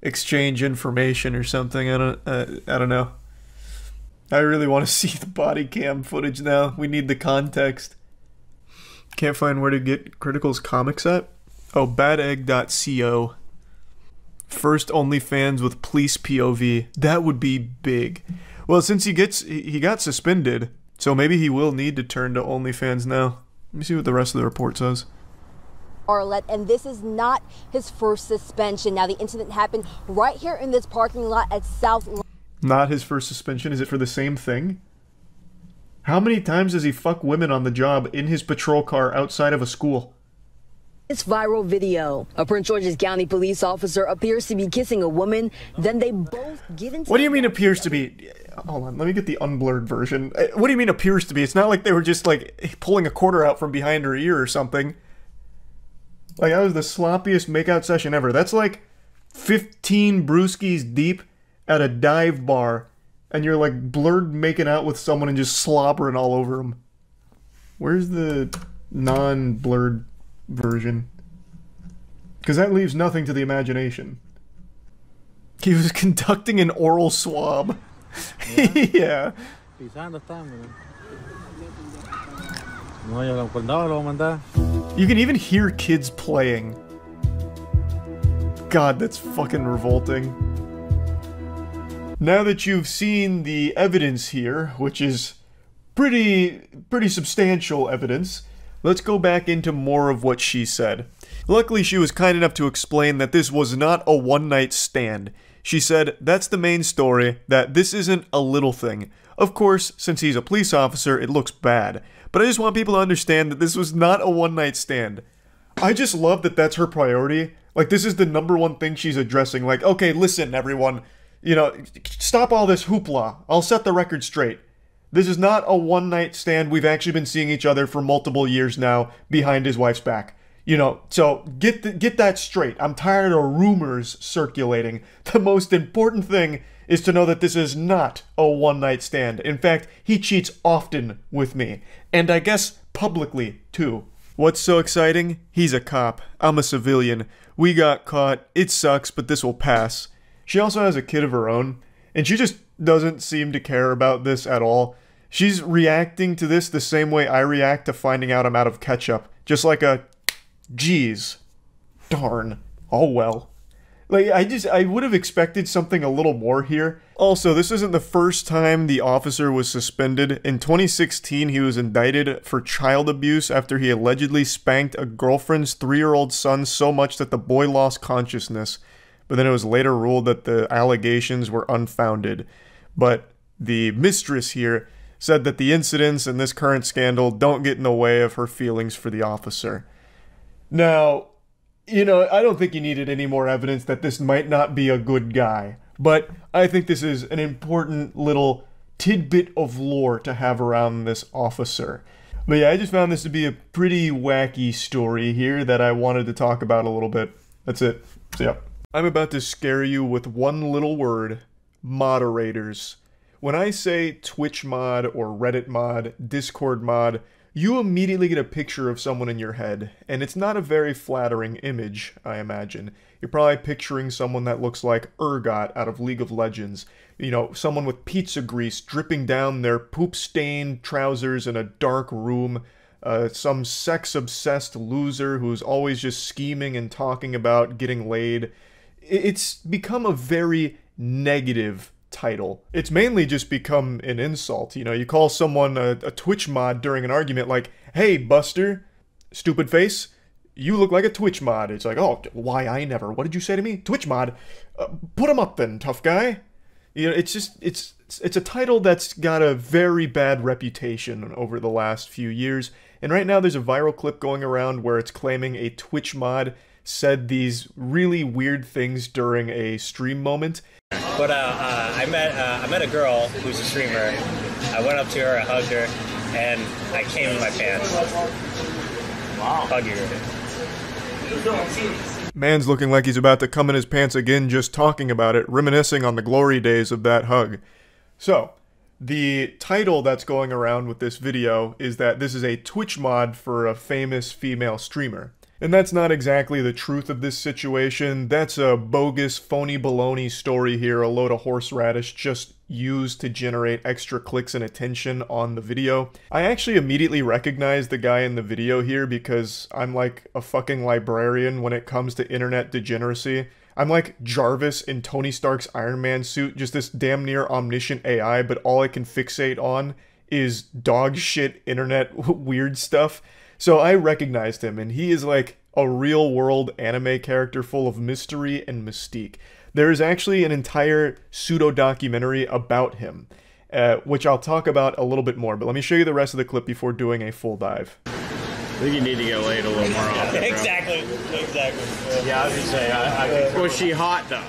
exchange information or something. I don't know. I really want to see the body cam footage now. We need the context. Can't find where to get Critical's comics at? Oh, badegg.co. First OnlyFans with police POV. That would be big. Well, since he got suspended, so maybe he will need to turn to OnlyFans now. Let me see what the rest of the report says. Arlette, and this is not his first suspension. Now, the incident happened right here in this parking lot at South. Not his first suspension? Is it for the same thing? How many times does he fuck women on the job in his patrol car outside of a school? This viral video. A Prince George's County police officer appears to be kissing a woman. Then they both get into. What do you mean appears to be? Hold on, let me get the unblurred version. What do you mean appears to be? It's not like they were just like pulling a quarter out from behind her ear or something. Like, that was the sloppiest makeout session ever. That's like 15 brewskis deep at a dive bar and you're like blurred making out with someone and just slobbering all over them. Where's the non-blurred version? Because that leaves nothing to the imagination. He was conducting an oral swab. Yeah. You can even hear kids playing. God, that's fucking revolting. Now that you've seen the evidence here, which is pretty substantial evidence, let's go back into more of what she said. Luckily, she was kind enough to explain that this was not a one-night stand. She said, that's the main story, that this isn't a little thing. Of course, since he's a police officer, it looks bad. But I just want people to understand that this was not a one-night stand. I just love that that's her priority. Like, this is the #1 thing she's addressing. Like, okay, listen, everyone. You know, stop all this hoopla. I'll set the record straight. This is not a one-night stand. We've actually been seeing each other for multiple years now behind his wife's back. You know, so get that straight. I'm tired of rumors circulating. The most important thing is to know that this is not a one-night stand. In fact, he cheats often with me. And I guess publicly, too. What's so exciting? He's a cop. I'm a civilian. We got caught. It sucks, but this will pass. She also has a kid of her own, and she just doesn't seem to care about this at all. She's reacting to this the same way I react to finding out I'm out of ketchup. Just like a, geez, darn, oh well. Like, I would have expected something a little more here. Also, this isn't the first time the officer was suspended. In 2016, he was indicted for child abuse after he allegedly spanked a girlfriend's 3-year-old son so much that the boy lost consciousness. But then it was later ruled that the allegations were unfounded. But the mistress here said that the incidents in this current scandal don't get in the way of her feelings for the officer. Now, you know, I don't think you needed any more evidence that this might not be a good guy. But I think this is an important little tidbit of lore to have around this officer. But yeah, I just found this to be a pretty wacky story here that I wanted to talk about a little bit. That's it. See ya. I'm about to scare you with one little word: moderators. When I say Twitch mod or Reddit mod, Discord mod, you immediately get a picture of someone in your head, and it's not a very flattering image, I imagine. You're probably picturing someone that looks like Urgot out of League of Legends. You know, someone with pizza grease dripping down their poop-stained trousers in a dark room. Some sex-obsessed loser who's always just scheming and talking about getting laid. It's become a very negative title. It's mainly just become an insult. You know, you call someone a Twitch mod during an argument like, hey, Buster, stupid face, you look like a Twitch mod. It's like, oh, why I never? What did you say to me? Twitch mod? Put him up then, tough guy. You know, it's just, it's a title that's got a very bad reputation over the last few years. And right now there's a viral clip going around where it's claiming a Twitch mod said these really weird things during a stream moment. But I met a girl who's a streamer. I went up to her, I hugged her, and I came in my pants. Wow. Hugging her. Man's looking like he's about to come in his pants again just talking about it, reminiscing on the glory days of that hug. So, the title that's going around with this video is that this is a Twitch mod for a famous female streamer. And that's not exactly the truth of this situation. That's a bogus, phony baloney story here, a load of horseradish just used to generate extra clicks and attention on the video. I actually immediately recognized the guy in the video here because I'm like a fucking librarian when it comes to internet degeneracy. I'm like Jarvis in Tony Stark's Iron Man suit, just this damn near omniscient AI, but all I can fixate on is dog shit internet weird stuff. So I recognized him, and he is like a real-world anime character full of mystery and mystique. There is actually an entire pseudo-documentary about him, which I'll talk about a little bit more, but let me show you the rest of the clip before doing a full dive. I think you need to get laid a little more often. Exactly. Exactly. Yeah, I was gonna say, was she hot though?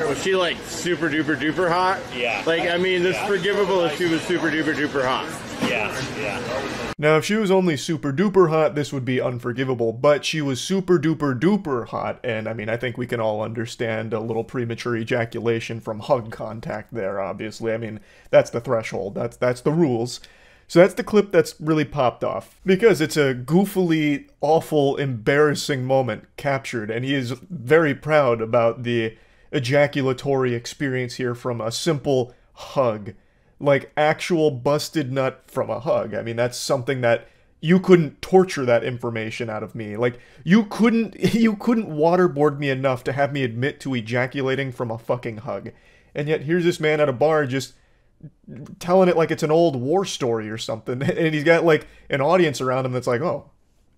Was she like super duper duper hot? Yeah. Like, I mean, it's forgivable if she was super duper duper hot. Yeah, yeah. Now, if she was only super duper hot, this would be unforgivable, but she was super duper duper hot, and I mean, I think we can all understand a little premature ejaculation from hug contact there, obviously. I mean, that's the threshold, that's the rules. So that's the clip that's really popped off, because it's a goofily, awful, embarrassing moment captured, and he is very proud about the ejaculatory experience here from a simple hug. Like, actual busted nut from a hug. I mean, that's something that you couldn't torture that information out of me. Like, you couldn't waterboard me enough to have me admit to ejaculating from a fucking hug. And yet, here's this man at a bar just telling it like it's an old war story or something. And he's got, like, an audience around him that's like, oh,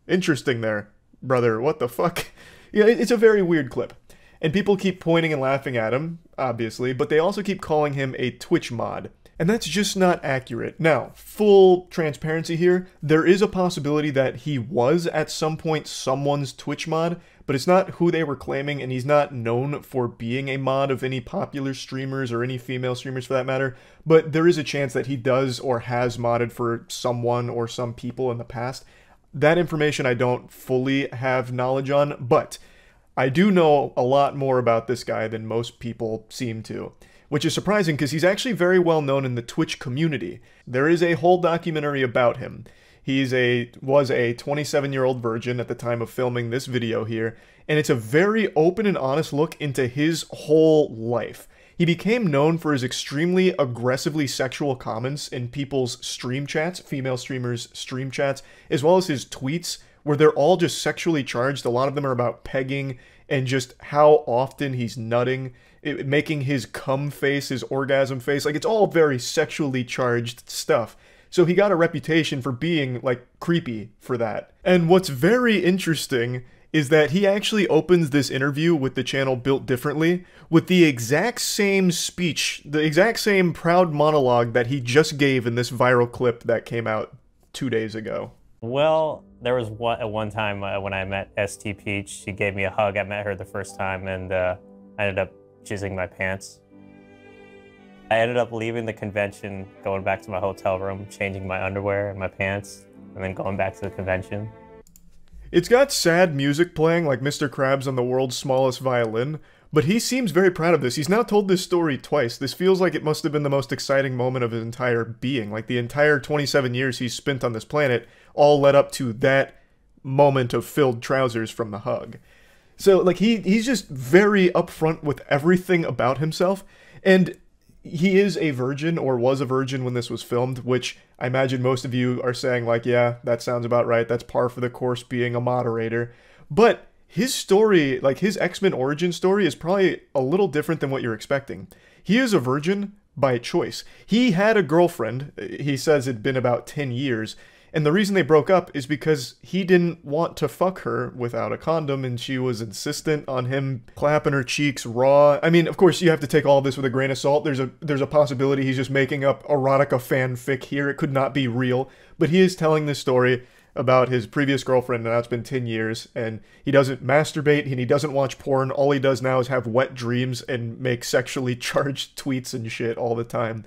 interesting there, brother, what the fuck? Yeah, it's a very weird clip. And people keep pointing and laughing at him, obviously, but they also keep calling him a Twitch mod. And that's just not accurate. Now, full transparency here, there is a possibility that he was at some point someone's Twitch mod, but it's not who they were claiming, and he's not known for being a mod of any popular streamers or any female streamers for that matter, but there is a chance that he does or has modded for someone or some people in the past. That information I don't fully have knowledge on, but I do know a lot more about this guy than most people seem to. Which is surprising because he's actually very well known in the Twitch community. There is a whole documentary about him. He was a 27-year-old virgin at the time of filming this video here, and it's a very open and honest look into his whole life. He became known for his extremely aggressively sexual comments in people's stream chats, female streamers' stream chats, as well as his tweets, where they're all just sexually charged. A lot of them are about pegging and just how often he's nutting, making his cum face, his orgasm face. Like, it's all very sexually charged stuff. So he got a reputation for being, like, creepy for that. And what's very interesting is that he actually opens this interview with the channel Built Differently with the exact same speech, the exact same proud monologue that he just gave in this viral clip that came out 2 days ago. Well, there was one time when I met ST Peach. She gave me a hug. I met her the first time, and I ended up jizzing my pants. I ended up leaving the convention, going back to my hotel room, changing my underwear and my pants, and then going back to the convention. It's got sad music playing like Mr. Krabs on the world's smallest violin, but he seems very proud of this. He's now told this story twice. This feels like it must have been the most exciting moment of his entire being. Like, the entire 27 years he's spent on this planet all led up to that moment of filled trousers from the hug. So, like, he's just very upfront with everything about himself, and he is a virgin, or was a virgin when this was filmed, which I imagine most of you are saying, like, yeah, that sounds about right, that's par for the course being a moderator. But his story, like, his X-Men origin story is probably a little different than what you're expecting. He is a virgin by choice. He had a girlfriend, he says it'd been about 10 years, and the reason they broke up is because he didn't want to fuck her without a condom, and she was insistent on him clapping her cheeks raw. I mean, of course, you have to take all this with a grain of salt. There's a possibility he's just making up erotica fanfic here. It could not be real. But he is telling this story about his previous girlfriend, and now it's been 10 years, and he doesn't masturbate, and he doesn't watch porn. All he does now is have wet dreams and make sexually charged tweets and shit all the time.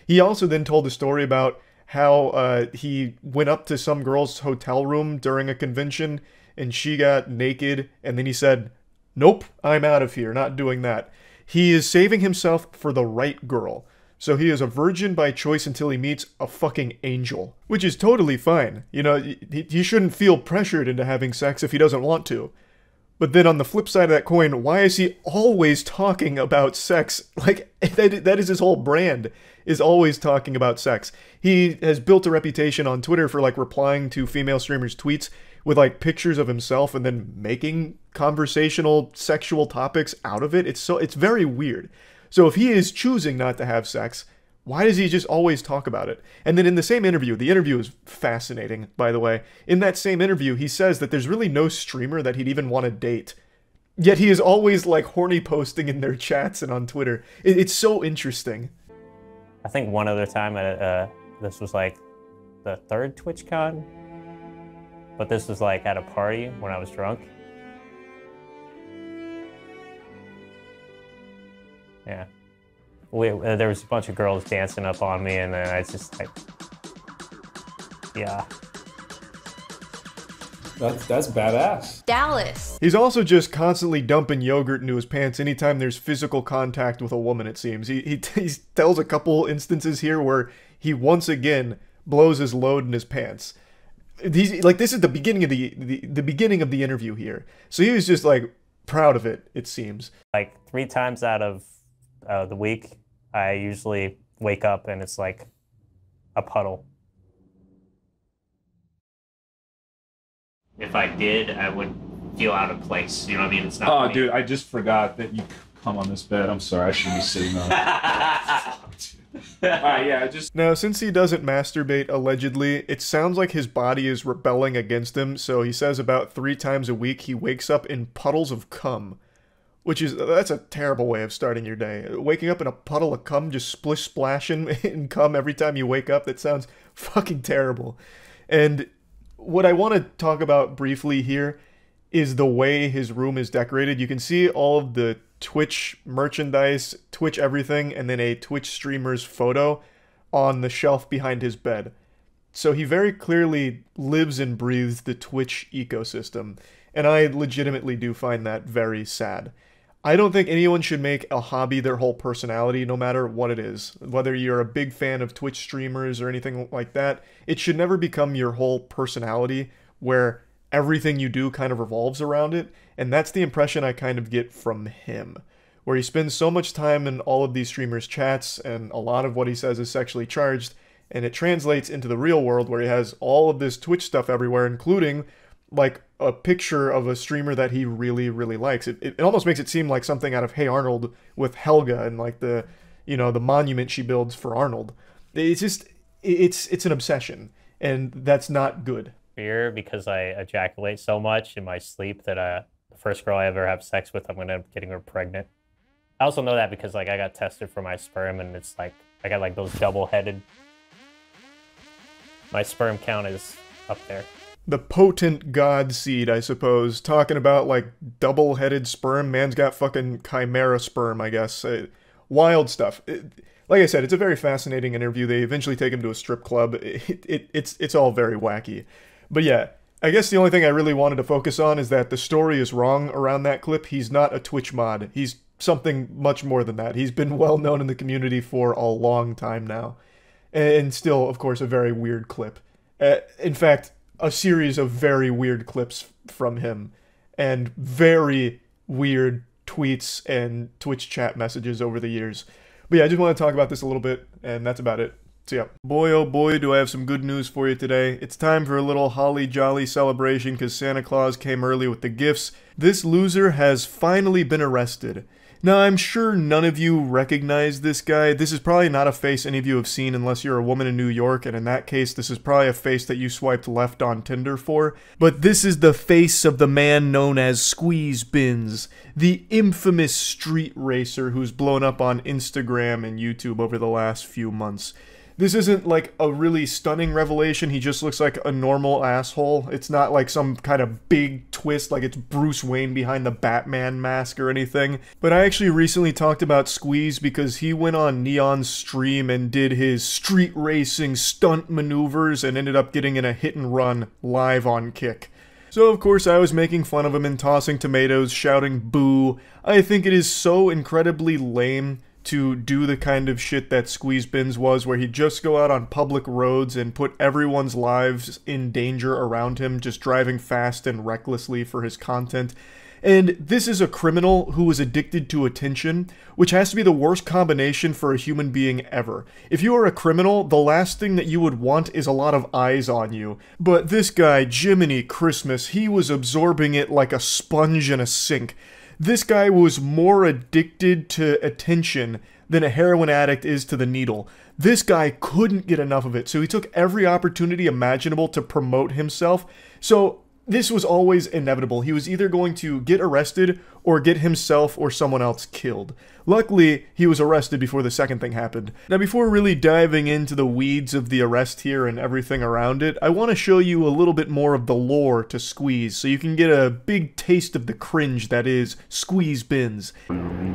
He also then told a story about how he went up to some girl's hotel room during a convention and she got naked, and then he said, nope, I'm out of here, not doing that. He is saving himself for the right girl. So he is a virgin by choice until he meets a fucking angel, which is totally fine. You know, he shouldn't feel pressured into having sex if he doesn't want to. But then on the flip side of that coin, why is he always talking about sex? Like, that is his whole brand, is always talking about sex. He has built a reputation on Twitter for, like, replying to female streamers' tweets with, like, pictures of himself and then making conversational sexual topics out of it. It's very weird. So if he is choosing not to have sex, why does he just always talk about it? And then in the same interview, the interview is fascinating, by the way. In that same interview, he says that there's really no streamer that he'd even want to date. Yet he is always, like, horny posting in their chats and on Twitter. It's so interesting. I think one other time, this was like the third TwitchCon, but this was like at a party when I was drunk. Yeah. There was a bunch of girls dancing up on me, and then I just like, yeah. That's badass. Dallas. He's also just constantly dumping yogurt into his pants anytime there's physical contact with a woman, it seems. He tells a couple instances here where he once again blows his load in his pants. He's like, this is the beginning of the beginning of the interview here. So he was just like proud of it, it seems. Like 3 times out of the week, I usually wake up and it's like a puddle. If I did, I would feel out of place. You know what I mean? It's not. Oh, me. dude, I just forgot that you come on this bed. I'm sorry, I shouldn't be sitting on it. Alright, yeah, Now, since he doesn't masturbate, allegedly, it sounds like his body is rebelling against him, so he says about 3 times a week he wakes up in puddles of cum. That's a terrible way of starting your day. Waking up in a puddle of cum, just splish-splashing in cum every time you wake up, that sounds fucking terrible. And what I want to talk about briefly here is the way his room is decorated. You can see all of the Twitch merchandise, Twitch everything, and then a Twitch streamer's photo on the shelf behind his bed. So he very clearly lives and breathes the Twitch ecosystem, and I legitimately do find that very sad. I don't think anyone should make a hobby their whole personality, no matter what it is. Whether you're a big fan of Twitch streamers or anything like that, it should never become your whole personality where everything you do kind of revolves around it, and that's the impression I kind of get from him. Where he spends so much time in all of these streamers' chats, and a lot of what he says is sexually charged, and it translates into the real world where he has all of this Twitch stuff everywhere, including like a picture of a streamer that he really, really likes. It almost makes it seem like something out of Hey Arnold with Helga and like the, you know, the monument she builds for Arnold. It's just, it's an obsession, and that's not good. Fear because I ejaculate so much in my sleep that the first girl I ever have sex with, I'm gonna end up getting her pregnant. I also know that because like I got tested for my sperm, and it's like I got like those double-headed. My sperm count is up there. The potent god seed, I suppose. Talking about, like, double-headed sperm. Man's got fucking chimera sperm, I guess. Wild stuff. Like I said, it's a very fascinating interview. They eventually take him to a strip club. It's all very wacky. But yeah, I guess the only thing I really wanted to focus on is that the story is wrong around that clip. He's not a Twitch mod. He's something much more than that. He's been well known in the community for a long time now. And still, of course, a very weird clip. In fact, a series of very weird clips from him, and very weird tweets and Twitch chat messages over the years. But yeah, I just want to talk about this a little bit, and that's about it. So yeah, boy oh boy do I have some good news for you today. It's time for a little holly jolly celebration because Santa Claus came early with the gifts. This loser has finally been arrested. Now, I'm sure none of you recognize this guy. This is probably not a face any of you have seen unless you're a woman in New York, and in that case, this is probably a face that you swiped left on Tinder for. But this is the face of the man known as Squeeze Bins, the infamous street racer who's blown up on Instagram and YouTube over the last few months. This isn't like a really stunning revelation, he just looks like a normal asshole. It's not like some kind of big twist like it's Bruce Wayne behind the Batman mask or anything. But I actually recently talked about Squeeze because he went on Neon's stream and did his street racing stunt maneuvers and ended up getting in a hit and run live on Kick. So of course I was making fun of him and tossing tomatoes, shouting boo. I think it is so incredibly lame to do the kind of shit that Squeeze Bins was, where he'd just go out on public roads and put everyone's lives in danger around him, just driving fast and recklessly for his content. And this is a criminal who is addicted to attention, which has to be the worst combination for a human being ever. If you are a criminal, the last thing that you would want is a lot of eyes on you. But this guy, Jiminy Christmas, he was absorbing it like a sponge in a sink. This guy was more addicted to attention than a heroin addict is to the needle. This guy couldn't get enough of it, so he took every opportunity imaginable to promote himself. So this was always inevitable. He was either going to get arrested or get himself or someone else killed. Luckily, he was arrested before the second thing happened. Now, before really diving into the weeds of the arrest here and everything around it, I want to show you a little bit more of the lore to Squeeze, so you can get a big taste of the cringe that is Squeeze Bins.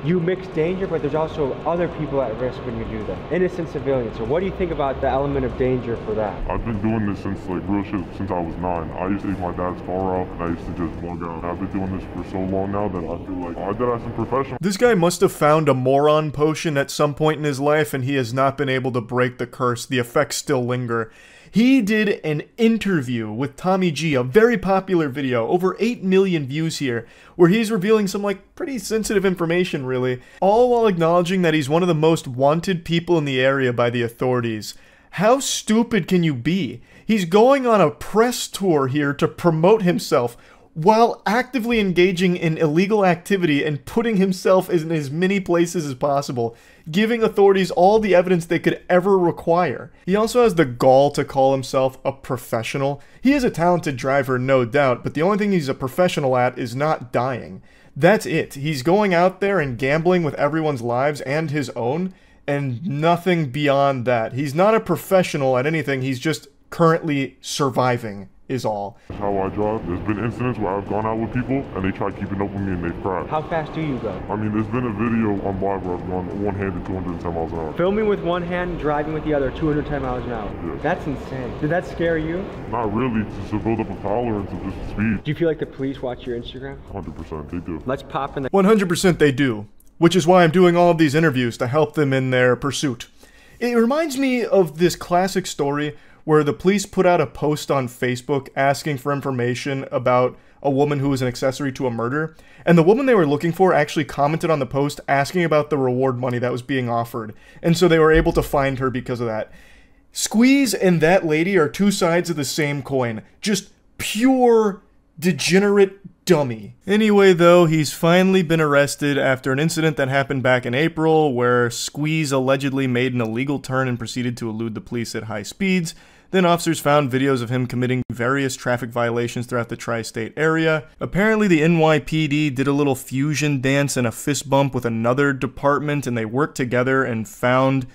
You mix danger, but there's also other people at risk when you do that. Innocent civilians. So what do you think about the element of danger for that? I've been doing this since, like, real shit, since I was 9. I used to take my dad's car out, and I used to just bug out. I've been doing this for so long now that I feel like I did some professional. This guy must have found a moron potion at some point in his life, and he has not been able to break the curse. The effects still linger. He did an interview with Tommy G, a very popular video, over 8 million views here, where he's revealing some, like, pretty sensitive information, really, all while acknowledging that he's one of the most wanted people in the area by the authorities. How stupid can you be? He's going on a press tour here to promote himself, while actively engaging in illegal activity and putting himself in as many places as possible, giving authorities all the evidence they could ever require. He also has the gall to call himself a professional. He is a talented driver, no doubt, but the only thing he's a professional at is not dying. That's it. He's going out there and gambling with everyone's lives and his own, and nothing beyond that. He's not a professional at anything, he's just currently surviving. Is all. That's how I drive. There's been incidents where I've gone out with people and they try keeping up with me and they've crashed. How fast do you go? I mean, there's been a video on live where I've gone one-handed 210 miles an hour. Filming with one hand, driving with the other, 210 miles an hour. Yeah. That's insane. Did that scare you? Not really, just to build up a tolerance of just speed. Do you feel like the police watch your Instagram? 100%, they do. Let's pop in the... 100% they do, which is why I'm doing all of these interviews to help them in their pursuit. It reminds me of this classic story where the police put out a post on Facebook asking for information about a woman who was an accessory to a murder, and the woman they were looking for actually commented on the post asking about the reward money that was being offered, and so they were able to find her because of that. Squeeze and that lady are two sides of the same coin, just pure degenerate dummy. Anyway, though, he's finally been arrested after an incident that happened back in April where Squeeze allegedly made an illegal turn and proceeded to elude the police at high speeds. Then officers found videos of him committing various traffic violations throughout the tri-state area. Apparently the NYPD did a little fusion dance and a fist bump with another department, and they worked together and found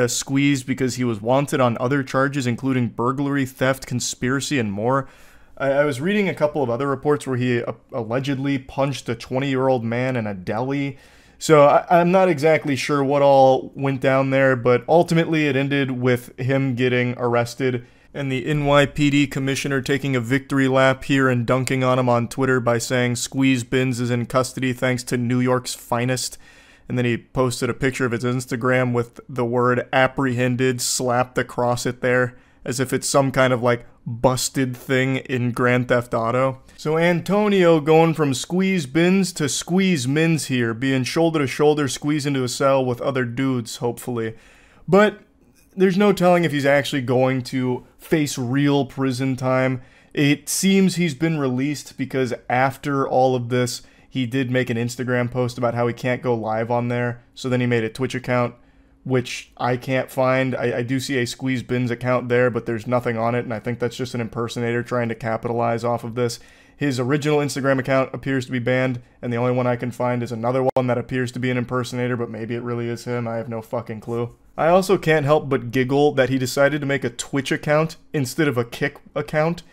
Squeeze because he was wanted on other charges including burglary, theft, conspiracy, and more. I was reading a couple of other reports where he allegedly punched a 20-year-old man in a deli. So I'm not exactly sure what all went down there, but ultimately it ended with him getting arrested and the NYPD commissioner taking a victory lap here and dunking on him on Twitter by saying Squeeze Bins is in custody thanks to New York's finest. And then he posted a picture of his Instagram with the word apprehended slapped across it there, as if it's some kind of like busted thing in Grand Theft Auto. So Antonio going from Squeeze Bins to Squeeze Mins here, being shoulder to shoulder squeezed into a cell with other dudes, hopefully. But there's no telling if he's actually going to face real prison time. It seems he's been released because after all of this, he did make an Instagram post about how he can't go live on there. So then he made a Twitch account, which I can't find. I do see a Squeeze Bins account there, but there's nothing on it, and I think that's just an impersonator trying to capitalize off of this. His original Instagram account appears to be banned, and the only one I can find is another one that appears to be an impersonator, but maybe it really is him. I have no fucking clue. I also can't help but giggle that he decided to make a Twitch account instead of a Kick account.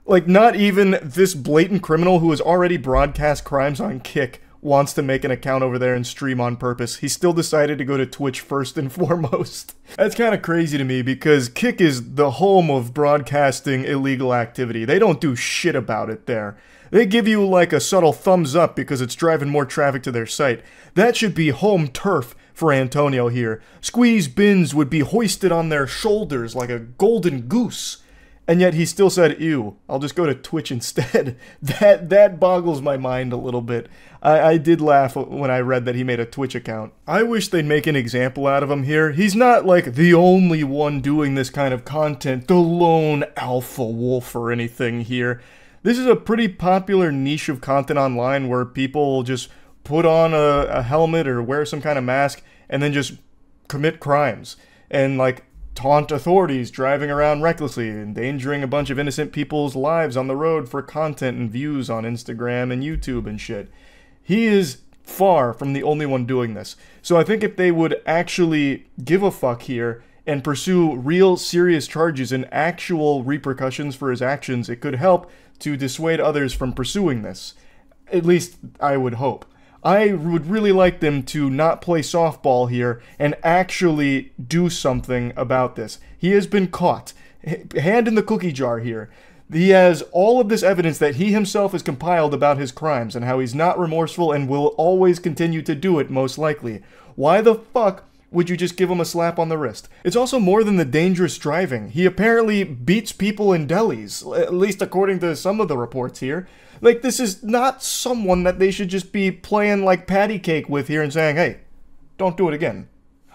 Like, not even this blatant criminal who has already broadcast crimes on Kick wants to make an account over there and stream on purpose. He still decided to go to Twitch first and foremost. That's kind of crazy to me because Kick is the home of broadcasting illegal activity. They don't do shit about it there. They give you like a subtle thumbs up because it's driving more traffic to their site. That should be home turf for Antonio here. Squeeze Bins would be hoisted on their shoulders like a golden goose. And yet he still said, ew, I'll just go to Twitch instead. That boggles my mind a little bit. I did laugh when I read that he made a Twitch account. I wish they'd make an example out of him here. He's not like the only one doing this kind of content, the lone alpha wolf or anything here. This is a pretty popular niche of content online where people just put on a helmet or wear some kind of mask and then just commit crimes. And like, taunt authorities driving around recklessly, endangering a bunch of innocent people's lives on the road for content and views on Instagram and YouTube and shit. He is far from the only one doing this. So I think if they would actually give a fuck here and pursue real serious charges and actual repercussions for his actions, it could help to dissuade others from pursuing this. At least I would hope. I would really like them to not play softball here and actually do something about this. He has been caught. Hand in the cookie jar here. He has all of this evidence that he himself has compiled about his crimes and how he's not remorseful and will always continue to do it, most likely. Why the fuck would you just give him a slap on the wrist? It's also more than the dangerous driving. He apparently beats people in delis, at least according to some of the reports here. Like, this is not someone that they should just be playing like patty cake with here and saying, hey, don't do it again.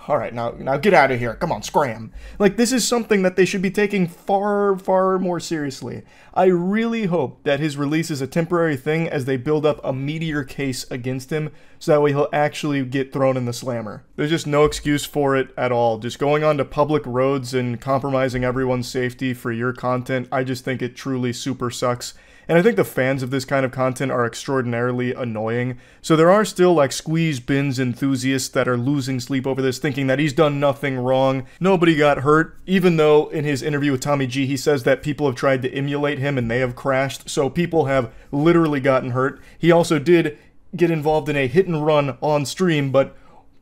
Alright, now get out of here. Come on, scram. Like, this is something that they should be taking far, far more seriously. I really hope that his release is a temporary thing as they build up a meteor case against him, so that way he'll actually get thrown in the slammer. There's just no excuse for it at all. Just going onto public roads and compromising everyone's safety for your content, I just think it truly super sucks. And I think the fans of this kind of content are extraordinarily annoying. So there are still like squeeze bins enthusiasts that are losing sleep over this, thinking that he's done nothing wrong. Nobody got hurt, even though in his interview with Tommy G, he says that people have tried to emulate him and they have crashed. So people have literally gotten hurt. He also did get involved in a hit and run on stream, but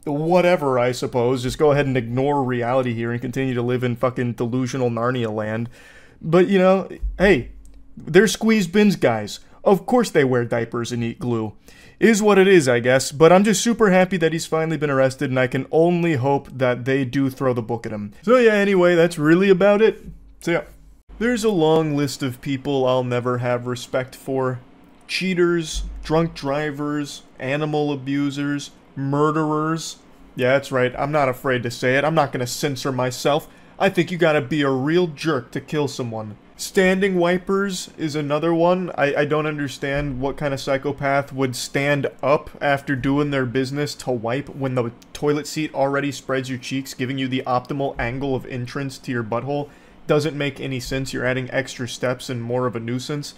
whatever, I suppose. Just go ahead and ignore reality here and continue to live in fucking delusional Narnia land. But, you know, hey, they're squeeze bins guys. Of course they wear diapers and eat glue. Is what it is, I guess, but I'm just super happy that he's finally been arrested, and I can only hope that they do throw the book at him. So yeah, anyway, that's really about it. So yeah. There's a long list of people I'll never have respect for. Cheaters, drunk drivers, animal abusers, murderers. Yeah, that's right, I'm not afraid to say it. I'm not gonna censor myself. I think you gotta be a real jerk to kill someone. Standing wipers is another one. I don't understand what kind of psychopath would stand up after doing their business to wipe when the toilet seat already spreads your cheeks, giving you the optimal angle of entrance to your butthole. Doesn't make any sense. You're adding extra steps and more of a nuisance.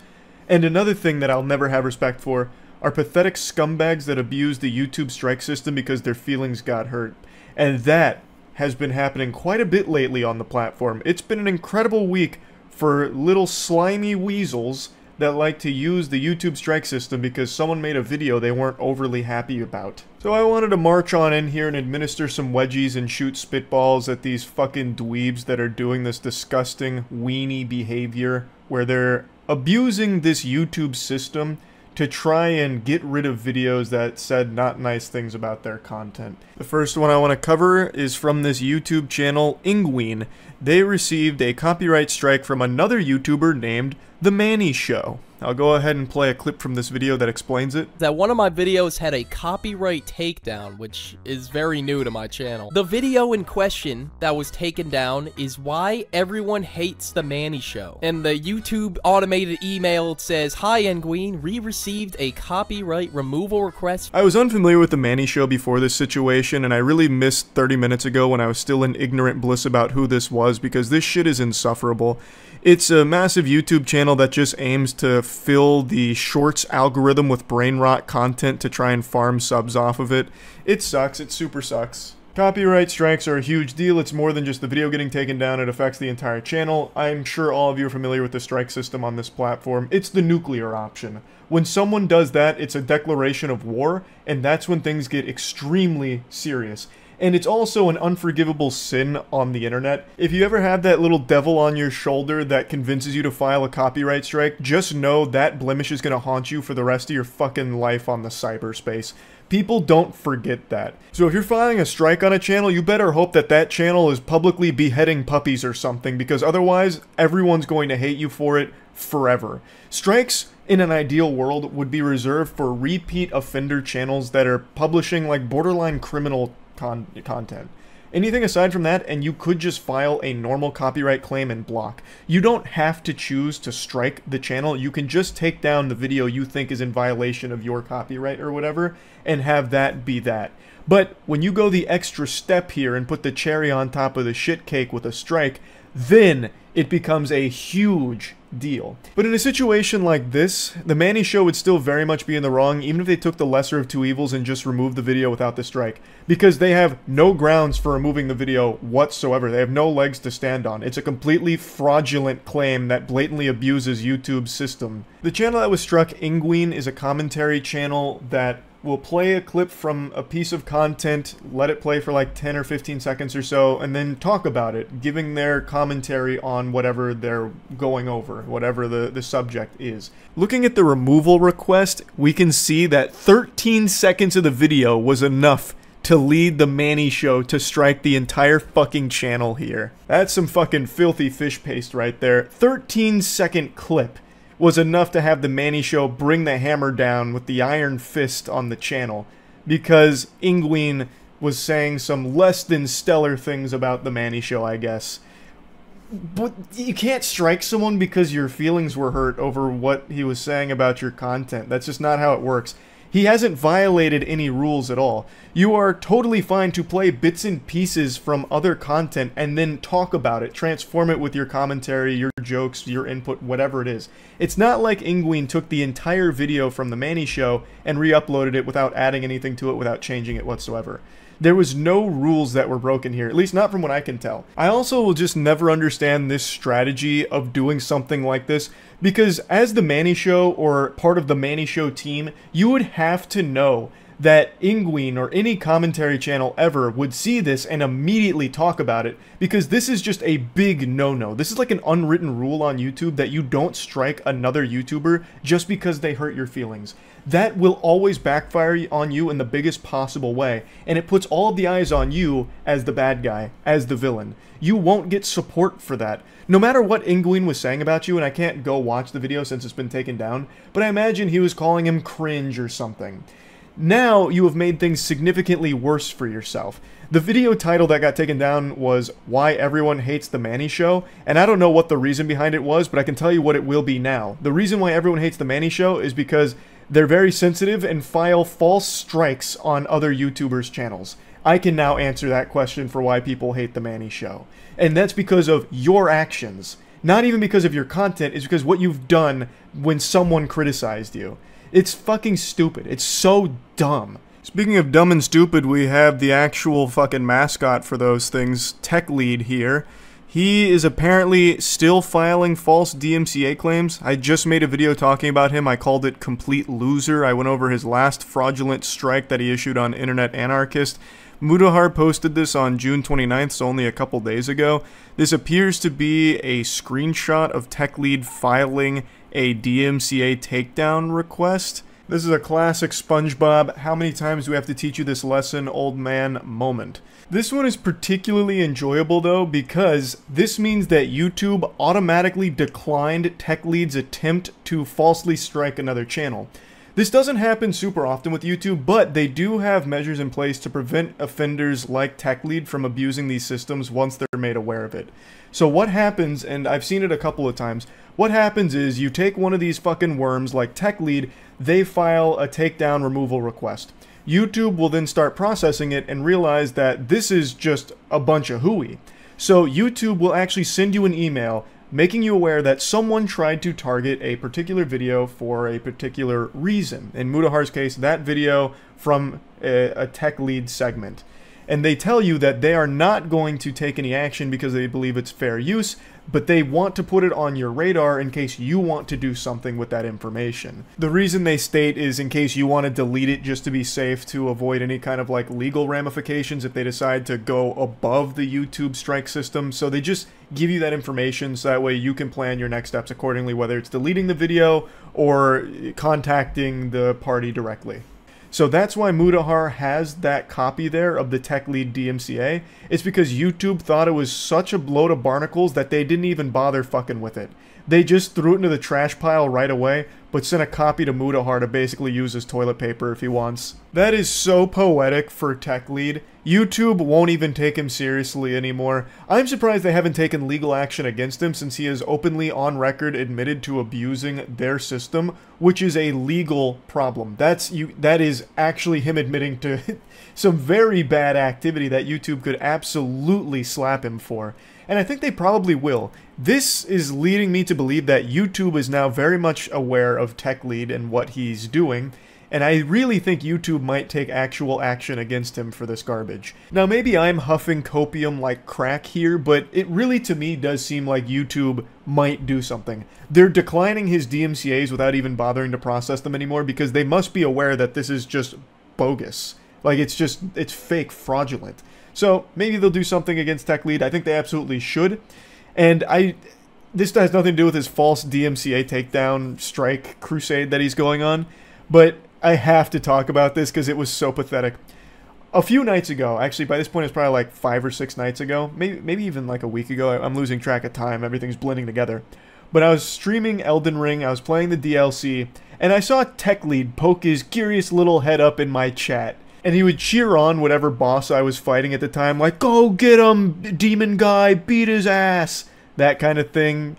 And another thing that I'll never have respect for are pathetic scumbags that abuse the YouTube strike system because their feelings got hurt. And that has been happening quite a bit lately on the platform. It's been an incredible week for little slimy weasels that like to use the YouTube strike system because someone made a video they weren't overly happy about. So I wanted to march on in here and administer some wedgies and shoot spitballs at these fucking dweebs that are doing this disgusting weenie behavior where they're abusing this YouTube system to try and get rid of videos that said not nice things about their content. The first one I want to cover is from this YouTube channel, Penguinz0. They received a copyright strike from another YouTuber named The Manny Show. I'll go ahead and play a clip from this video that explains it. That one of my videos had a copyright takedown, which is very new to my channel. The video in question that was taken down is why everyone hates The Manny Show. And the YouTube automated email says, "Hi Penguinz, we received a copyright removal request." I was unfamiliar with The Manny Show before this situation, and I really missed 30 minutes ago when I was still in ignorant bliss about who this was, because this shit is insufferable. It's a massive YouTube channel that just aims to fill the shorts algorithm with brain rot content to try and farm subs off of it. It sucks. It super sucks. Copyright strikes are a huge deal. It's more than just the video getting taken down. It affects the entire channel. I'm sure all of you are familiar with the strike system on this platform. It's the nuclear option. When someone does that, it's a declaration of war, and that's when things get extremely serious. And it's also an unforgivable sin on the internet. If you ever have that little devil on your shoulder that convinces you to file a copyright strike, just know that blemish is gonna haunt you for the rest of your fucking life on the cyberspace. People don't forget that. So if you're filing a strike on a channel, you better hope that that channel is publicly beheading puppies or something, because otherwise, everyone's going to hate you for it forever. Strikes, in an ideal world, would be reserved for repeat offender channels that are publishing like borderline criminal content. Anything aside from that, and you could just file a normal copyright claim and block. You don't have to choose to strike the channel. You can just take down the video you think is in violation of your copyright or whatever, and have that be that. But when you go the extra step here and put the cherry on top of the shit cake with a strike, then it becomes a huge, deal. But in a situation like this, the Manny Show would still very much be in the wrong, even if they took the lesser of two evils and just removed the video without the strike. Because they have no grounds for removing the video whatsoever. They have no legs to stand on. It's a completely fraudulent claim that blatantly abuses YouTube's system. The channel that was struck, Penguinz, is a commentary channel that will play a clip from a piece of content, let it play for like 10 or 15 seconds or so, and then talk about it, giving their commentary on whatever they're going over, whatever the subject is. Looking at the removal request, we can see that 13 seconds of the video was enough to lead the Manny Show to strike the entire fucking channel here. That's some fucking filthy fish paste right there. 13-second clip was enough to have the Manny Show bring the hammer down with the iron fist on the channel, because Penguinz was saying some less than stellar things about the Manny Show, I guess. But you can't strike someone because your feelings were hurt over what he was saying about your content. That's just not how it works. He hasn't violated any rules at all. You are totally fine to play bits and pieces from other content and then talk about it, transform it with your commentary, your jokes, your input, whatever it is. It's not like Penguinz took the entire video from the Manny Show and re-uploaded it without adding anything to it, without changing it whatsoever. There was no rules that were broken here, at least not from what I can tell. I also will just never understand this strategy of doing something like this, because as the Manny Show or part of the Manny Show team, you would have to know that Penguinz or any commentary channel ever would see this and immediately talk about it, because this is just a big no-no. This is like an unwritten rule on YouTube that you don't strike another YouTuber just because they hurt your feelings. That will always backfire on you in the biggest possible way, and it puts all of the eyes on you as the bad guy, as the villain. You won't get support for that. No matter what Penguinz was saying about you, and I can't go watch the video since it's been taken down, but I imagine he was calling him cringe or something. Now you have made things significantly worse for yourself. The video title that got taken down was Why Everyone Hates the Manny Show, and I don't know what the reason behind it was, but I can tell you what it will be now. The reason why everyone hates the Manny Show is because they're very sensitive and file false strikes on other YouTubers' channels. I can now answer that question for why people hate the Manny Show. And that's because of your actions. Not even because of your content, it's because what you've done when someone criticized you. It's fucking stupid. It's so dumb. Speaking of dumb and stupid, we have the actual fucking mascot for those things, Tech Lead here. He is apparently still filing false DMCA claims. I just made a video talking about him. I called it Complete Loser. I went over his last fraudulent strike that he issued on Internet Anarchist. Mudahar posted this on June 29th, so only a couple days ago. This appears to be a screenshot of Tech Lead filing a DMCA takedown request. This is a classic SpongeBob, how many times do we have to teach you this lesson, old man moment. This one is particularly enjoyable though, because this means that YouTube automatically declined Tech Lead's attempt to falsely strike another channel. This doesn't happen super often with YouTube, but they do have measures in place to prevent offenders like Tech Lead from abusing these systems once they're made aware of it. So what happens, and I've seen it a couple of times, what happens is you take one of these fucking worms like Tech Lead, they file a takedown removal request. YouTube will then start processing it and realize that this is just a bunch of hooey. So YouTube will actually send you an email making you aware that someone tried to target a particular video for a particular reason. In Mudahar's case, that video from a Tech Lead segment. And they tell you that they are not going to take any action because they believe it's fair use, but they want to put it on your radar in case you want to do something with that information. The reason they state is in case you want to delete it just to be safe, to avoid any kind of like legal ramifications if they decide to go above the YouTube strike system. So they just give you that information so that way you can plan your next steps accordingly, whether it's deleting the video or contacting the party directly. So that's why Mudahar has that copy there of the Tech Lead DMCA. It's because YouTube thought it was such a load of barnacles that they didn't even bother fucking with it. They just threw it into the trash pile right away, but sent a copy to Mudahar to basically use as toilet paper if he wants. That is so poetic for Tech Lead. YouTube won't even take him seriously anymore. I'm surprised they haven't taken legal action against him since he has openly on record admitted to abusing their system, which is a legal problem. That is actually him admitting to some very bad activity that YouTube could absolutely slap him for. And I think they probably will. This is leading me to believe that YouTube is now very much aware of TechLead and what he's doing, and I really think YouTube might take actual action against him for this garbage. Now, maybe I'm huffing copium like crack here, but it really to me does seem like YouTube might do something. They're declining his DMCAs without even bothering to process them anymore because they must be aware that this is just bogus. Like, it's fake, fraudulent. So maybe they'll do something against TechLead. I think they absolutely should. And this has nothing to do with his false DMCA takedown strike crusade that he's going on, but I have to talk about this because it was so pathetic. A few nights ago, actually by this point it's probably like 5 or 6 nights ago, maybe even like a week ago, I'm losing track of time, everything's blending together. But I was streaming Elden Ring, I was playing the DLC, and I saw TechLead poke his curious little head up in my chat. And he would cheer on whatever boss I was fighting at the time, like, go get him, demon guy, beat his ass, that kind of thing.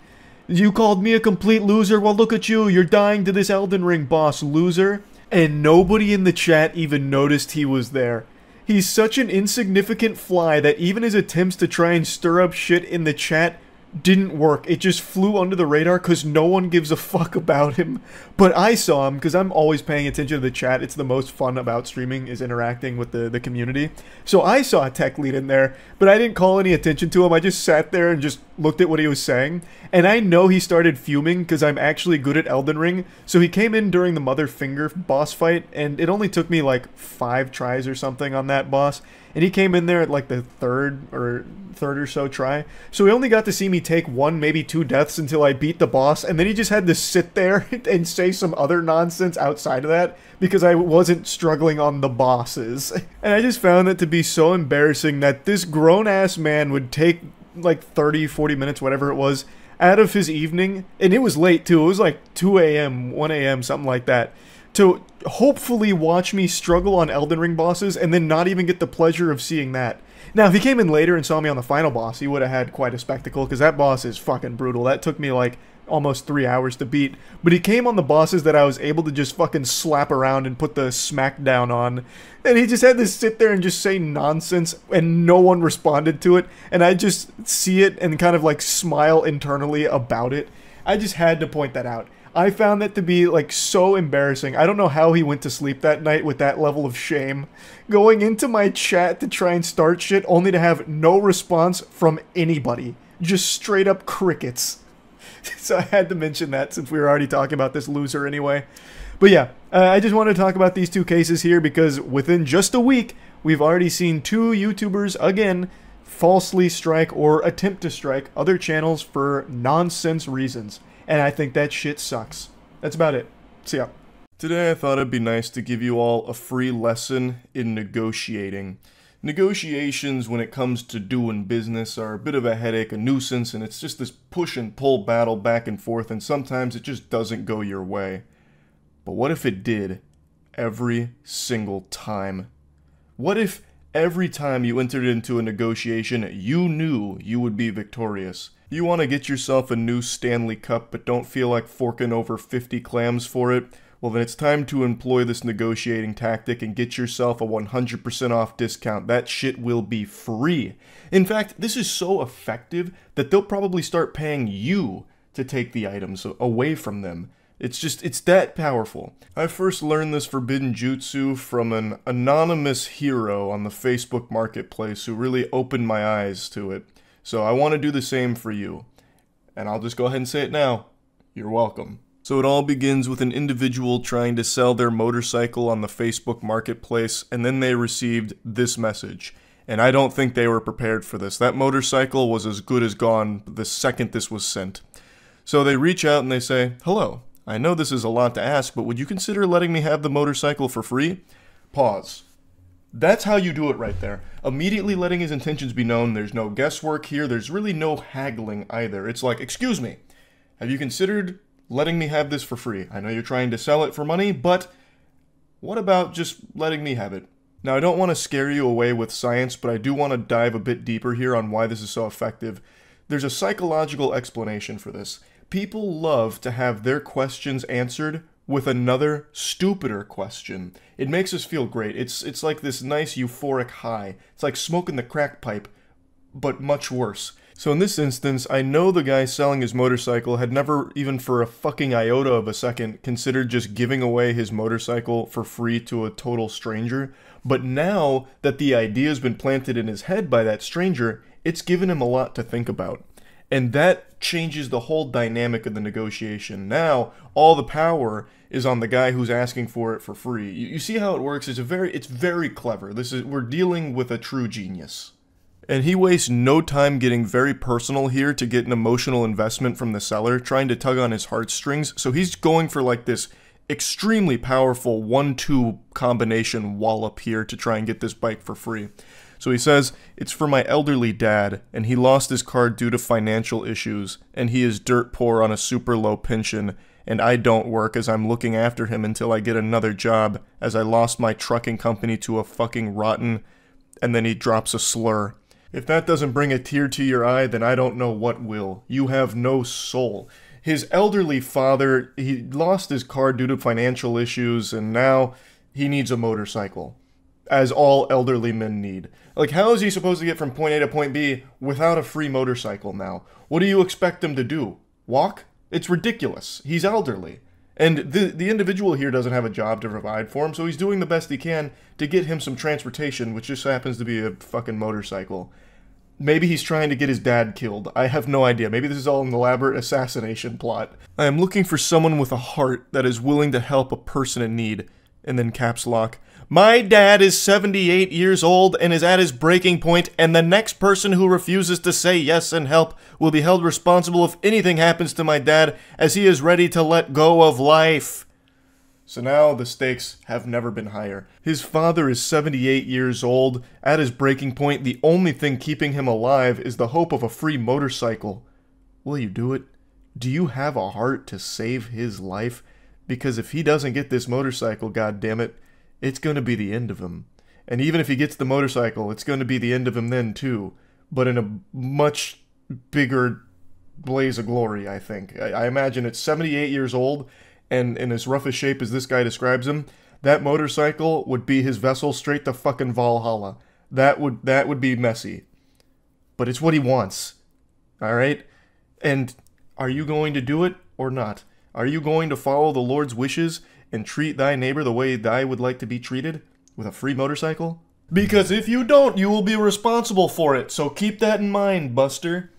You called me a complete loser, well look at you, you're dying to this Elden Ring boss, loser. And nobody in the chat even noticed he was there. He's such an insignificant fly that even his attempts to try and stir up shit in the chat didn't work. It just flew under the radar because no one gives a fuck about him. But I saw him because I'm always paying attention to the chat. It's the most fun about streaming is interacting with the community. So I saw TechLead in there, but I didn't call any attention to him. I just sat there and just looked at what he was saying. And I know he started fuming because I'm actually good at Elden Ring. So he came in during the Mother Finger boss fight, and it only took me like 5 tries or something on that boss. And he came in there at like the third or so try. So he only got to see me take 1, maybe 2 deaths until I beat the boss. And then he just had to sit there and say some other nonsense outside of that because I wasn't struggling on the bosses. And I just found it to be so embarrassing that this grown-ass man would take like 30, 40 minutes, whatever it was, out of his evening. And it was late too. It was like 2 a.m., 1 a.m., something like that. To hopefully watch me struggle on Elden Ring bosses and then not even get the pleasure of seeing that. Now, if he came in later and saw me on the final boss, he would have had quite a spectacle because that boss is fucking brutal. That took me like almost 3 hours to beat. But he came on the bosses that I was able to just fucking slap around and put the smackdown on. And he just had to sit there and just say nonsense and no one responded to it. And I just see it and kind of like smile internally about it. I just had to point that out. I found that to be, like, so embarrassing. I don't know how he went to sleep that night with that level of shame. Going into my chat to try and start shit only to have no response from anybody. Just straight up crickets. So I had to mention that since we were already talking about this loser anyway. But yeah, I just wanted to talk about these 2 cases here because within just a week, we've already seen 2 YouTubers, again, falsely strike or attempt to strike other channels for nonsense reasons. And I think that shit sucks. That's about it. See ya. Today I thought it'd be nice to give you all a free lesson in negotiating. Negotiations when it comes to doing business are a bit of a headache, a nuisance, and it's just this push and pull battle back and forth, and sometimes it just doesn't go your way. But what if it did? Every single time. What if every time you entered into a negotiation, you knew you would be victorious? You want to get yourself a new Stanley Cup but don't feel like forking over 50 clams for it? Well, then it's time to employ this negotiating tactic and get yourself a 100% off discount. That shit will be free. In fact, this is so effective that they'll probably start paying you to take the items away from them. It's that powerful. I first learned this forbidden jutsu from an anonymous hero on the Facebook marketplace who really opened my eyes to it. So I want to do the same for you. And I'll just go ahead and say it now. You're welcome. So it all begins with an individual trying to sell their motorcycle on the Facebook marketplace, and then they received this message. And I don't think they were prepared for this. That motorcycle was as good as gone the second this was sent. So they reach out and they say, "Hello, I know this is a lot to ask, but would you consider letting me have the motorcycle for free?" Pause. That's how you do it right there. Immediately letting his intentions be known. There's no guesswork here. There's really no haggling either. It's like, "Excuse me, have you considered letting me have this for free? I know you're trying to sell it for money, but what about just letting me have it? Now, I don't want to scare you away with science, but I do want to dive a bit deeper here on why this is so effective. There's a psychological explanation for this. People love to have their questions answered with another, stupider question. It makes us feel great. It's like this nice euphoric high. It's like smoking the crack pipe, but much worse. So in this instance, I know the guy selling his motorcycle had never, even for a fucking iota of a second, considered just giving away his motorcycle for free to a total stranger. But now that the idea has been planted in his head by that stranger, it's given him a lot to think about. And that changes the whole dynamic of the negotiation. Now, all the power is on the guy who's asking for it for free. You see how it works? It's very clever. We're dealing with a true genius. And he wastes no time getting very personal here to get an emotional investment from the seller, trying to tug on his heartstrings. So he's going for like this extremely powerful 1-2 combination wallop here to try and get this bike for free. So he says, "It's for my elderly dad, and he lost his car due to financial issues, and he is dirt poor on a super low pension, and I don't work as I'm looking after him until I get another job, as I lost my trucking company to a fucking rotten," and then he drops a slur. If that doesn't bring a tear to your eye, then I don't know what will. You have no soul. His elderly father, he lost his car due to financial issues, and now he needs a motorcycle. As all elderly men need. Like, how is he supposed to get from point A to point B without a free motorcycle now? What do you expect him to do? Walk? It's ridiculous. He's elderly. And the individual here doesn't have a job to provide for him, so he's doing the best he can to get him some transportation, which just happens to be a fucking motorcycle. Maybe he's trying to get his dad killed. I have no idea. Maybe this is all an elaborate assassination plot. I am looking for someone with a heart that is willing to help a person in need. And then caps lock. My dad is 78 years old and is at his breaking point, and the next person who refuses to say yes and help will be held responsible if anything happens to my dad, as he is ready to let go of life. So now the stakes have never been higher. His father is 78 years old. At his breaking point, the only thing keeping him alive is the hope of a free motorcycle. Will you do it? Do you have a heart to save his life? Because if he doesn't get this motorcycle, goddammit, it's going to be the end of him. And even if he gets the motorcycle, it's going to be the end of him then too. But in a much bigger blaze of glory, I think. I imagine it's 78 years old, and in as rough a shape as this guy describes him, that motorcycle would be his vessel straight to fucking Valhalla. That would be messy. But it's what he wants. Alright? And are you going to do it or not? Are you going to follow the Lord's wishes and treat thy neighbor the way thy would like to be treated? With a free motorcycle? Because if you don't, you will be responsible for it, so keep that in mind, Buster.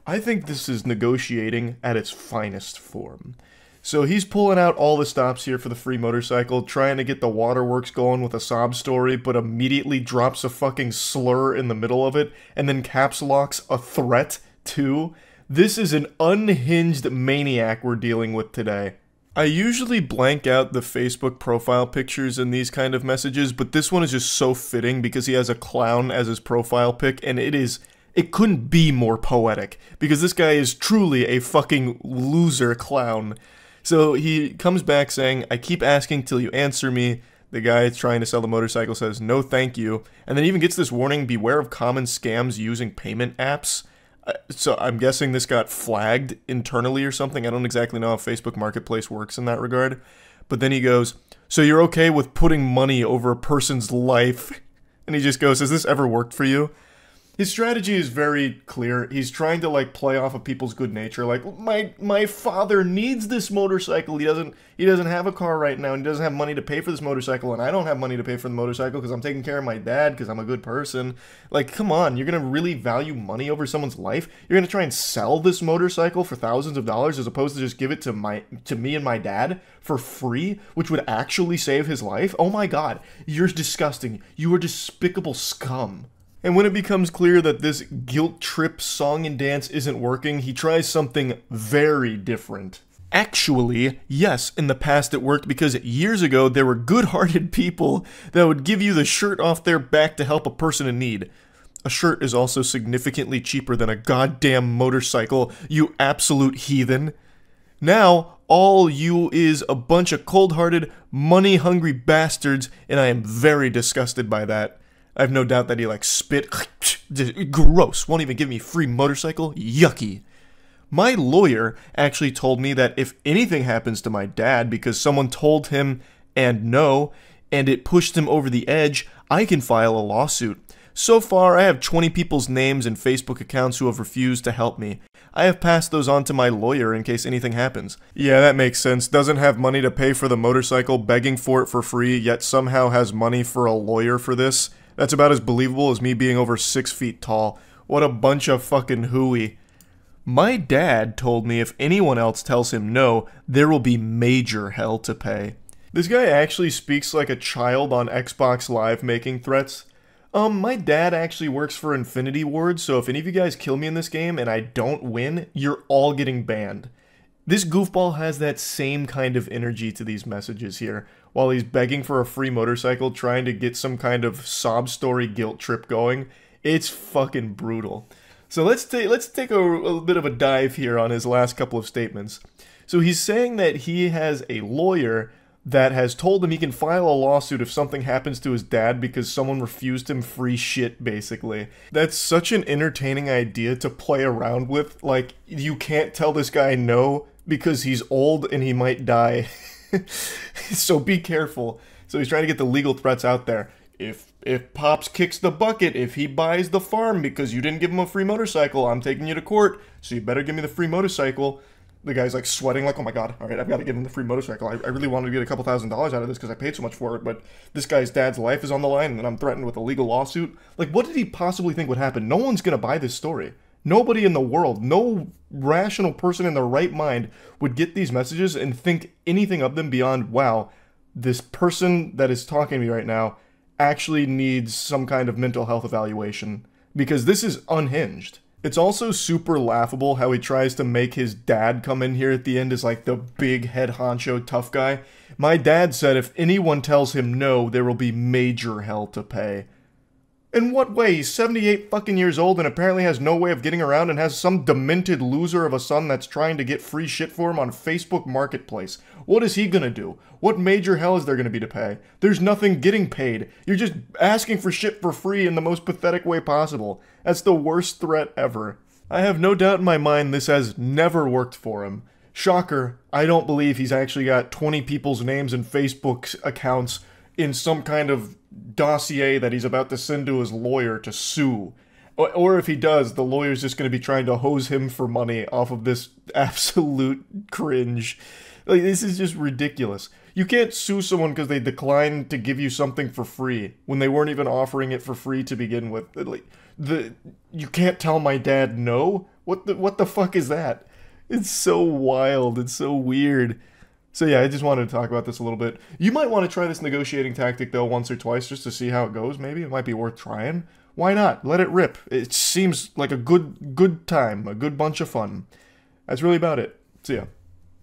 I think this is negotiating at its finest form. So he's pulling out all the stops here for the free motorcycle, trying to get the waterworks going with a sob story, but immediately drops a fucking slur in the middle of it, and then caps locks a threat, too. This is an unhinged maniac we're dealing with today. I usually blank out the Facebook profile pictures in these kind of messages, but this one is just so fitting because he has a clown as his profile pic, and it couldn't be more poetic, because this guy is truly a fucking loser clown. So he comes back saying, I keep asking till you answer me. The guy trying to sell the motorcycle says, no thank you, and then even gets this warning, beware of common scams using payment apps. So I'm guessing this got flagged internally or something. I don't exactly know how Facebook Marketplace works in that regard. But then he goes, so you're okay with putting money over a person's life? And he just goes, has this ever worked for you? His strategy is very clear. He's trying to like play off of people's good nature. Like, my father needs this motorcycle. He doesn't have a car right now, and he doesn't have money to pay for this motorcycle, and I don't have money to pay for the motorcycle because I'm taking care of my dad because I'm a good person. Like, come on, you're gonna really value money over someone's life? You're gonna try and sell this motorcycle for thousands of dollars as opposed to just give it to me and my dad for free, which would actually save his life? Oh my god, you're disgusting. You are despicable scum. And when it becomes clear that this guilt trip song and dance isn't working, he tries something very different. Actually, yes, in the past it worked because years ago there were good-hearted people that would give you the shirt off their back to help a person in need. A shirt is also significantly cheaper than a goddamn motorcycle, you absolute heathen. Now, all you is a bunch of cold-hearted, money-hungry bastards, and I am very disgusted by that. I have no doubt that he, like, spit. Gross. Won't even give me a free motorcycle. Yucky. My lawyer actually told me that if anything happens to my dad because someone told him and it pushed him over the edge, I can file a lawsuit. So far, I have 20 people's names and Facebook accounts who have refused to help me. I have passed those on to my lawyer in case anything happens. Yeah, that makes sense. Doesn't have money to pay for the motorcycle, begging for it for free, yet somehow has money for a lawyer for this. That's about as believable as me being over 6 feet tall. What a bunch of fucking hooey. My dad told me if anyone else tells him no, there will be major hell to pay. This guy actually speaks like a child on Xbox Live making threats. My dad actually works for Infinity Ward, so if any of you guys kill me in this game and I don't win, you're all getting banned. This goofball has that same kind of energy to these messages here, while he's begging for a free motorcycle, trying to get some kind of sob story guilt trip going. It's fucking brutal. So let's take a bit of a dive here on his last couple of statements. So he's saying that he has a lawyer that has told him he can file a lawsuit if something happens to his dad because someone refused him free shit, basically. That's such an entertaining idea to play around with. Like, you can't tell this guy no because he's old and he might die. So be careful. So he's trying to get the legal threats out there. If Pops kicks the bucket, if he buys the farm because you didn't give him a free motorcycle, I'm taking you to court, so you better give me the free motorcycle. The guy's like sweating like, oh my god, alright, I've got to give him the free motorcycle. I really wanted to get a couple $1,000s out of this because I paid so much for it, but this guy's dad's life is on the line and I'm threatened with a legal lawsuit. Like, what did he possibly think would happen? No one's gonna buy this story. Nobody in the world, no rational person in their right mind would get these messages and think anything of them beyond, wow, this person that is talking to me right now actually needs some kind of mental health evaluation, because this is unhinged. It's also super laughable how he tries to make his dad come in here at the end as like the big head honcho tough guy. My dad said if anyone tells him no, there will be major hell to pay. In what way? He's 78 fucking years old and apparently has no way of getting around and has some demented loser of a son that's trying to get free shit for him on Facebook Marketplace. What is he gonna do? What major hell is there gonna be to pay? There's nothing getting paid. You're just asking for shit for free in the most pathetic way possible. That's the worst threat ever. I have no doubt in my mind this has never worked for him. Shocker, I don't believe he's actually got 20 people's names and Facebook accounts in some kind of dossier that he's about to send to his lawyer to sue. Or if he does, the lawyer's just going to be trying to hose him for money off of this absolute cringe. Like, this is just ridiculous. You can't sue someone because they declined to give you something for free when they weren't even offering it for free to begin with. Like, you can't tell my dad no? What the fuck is that? It's so wild. It's so weird. So yeah, I just wanted to talk about this a little bit. You might want to try this negotiating tactic though once or twice just to see how it goes. Maybe it might be worth trying. Why not? Let it rip. It seems like a good time, a good bunch of fun. That's really about it. So yeah.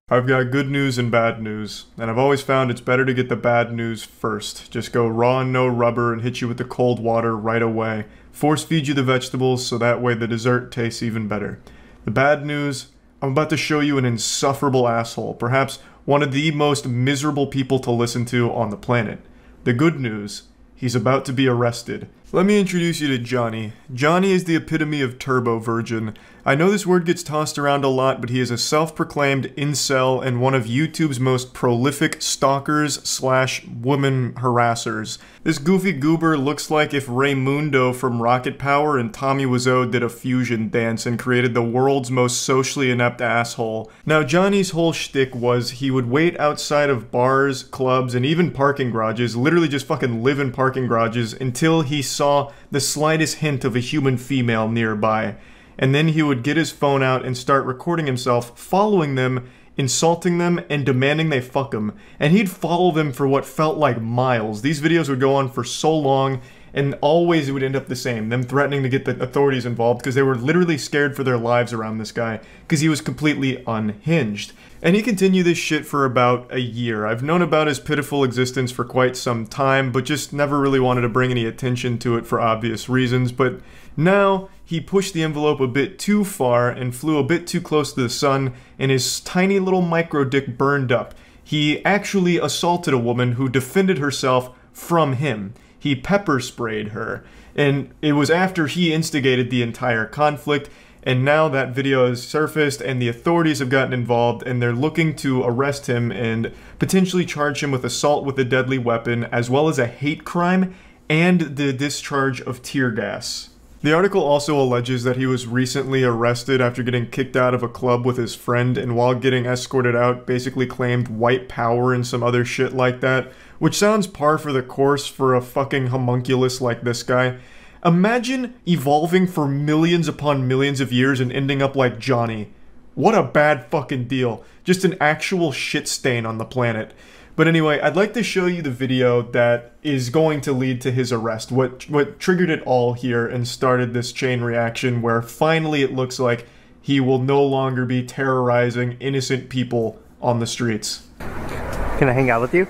I've got good news and bad news, and I've always found it's better to get the bad news first. Just go raw and no rubber and hit you with the cold water right away. Force feed you the vegetables so that way the dessert tastes even better. The bad news, I'm about to show you an insufferable asshole, perhaps one of the most miserable people to listen to on the planet. The good news, he's about to be arrested. Let me introduce you to Johnny. Johnny is the epitome of turbo virgin. I know this word gets tossed around a lot, but he is a self-proclaimed incel and one of YouTube's most prolific stalkers / woman harassers. This goofy goober looks like if Raymundo from Rocket Power and Tommy Wiseau did a fusion dance and created the world's most socially inept asshole. Now Johnny's whole shtick was he would wait outside of bars, clubs, and even parking garages, literally just fucking live in parking garages until he saw the slightest hint of a human female nearby. And then he would get his phone out and start recording himself, following them, insulting them, and demanding they fuck him. And he'd follow them for what felt like miles. These videos would go on for so long, and always it would end up the same, them threatening to get the authorities involved because they were literally scared for their lives around this guy because he was completely unhinged. And he continued this shit for about a year. I've known about his pitiful existence for quite some time, but just never really wanted to bring any attention to it for obvious reasons. But now he pushed the envelope a bit too far and flew a bit too close to the sun, and his tiny little micro dick burned up. He actually assaulted a woman who defended herself from him. He pepper sprayed her, and it was after he instigated the entire conflict. And now that video has surfaced and the authorities have gotten involved and they're looking to arrest him and potentially charge him with assault with a deadly weapon, as well as a hate crime and the discharge of tear gas. The article also alleges that he was recently arrested after getting kicked out of a club with his friend, and while getting escorted out basically claimed white power and some other shit like that, which sounds par for the course for a fucking homunculus like this guy. Imagine evolving for millions upon millions of years and ending up like Johnny. What a bad fucking deal. Just an actual shit stain on the planet. But anyway, I'd like to show you the video that is going to lead to his arrest. What triggered it all here and started this chain reaction where finally it looks like he will no longer be terrorizing innocent people on the streets. Can I hang out with you?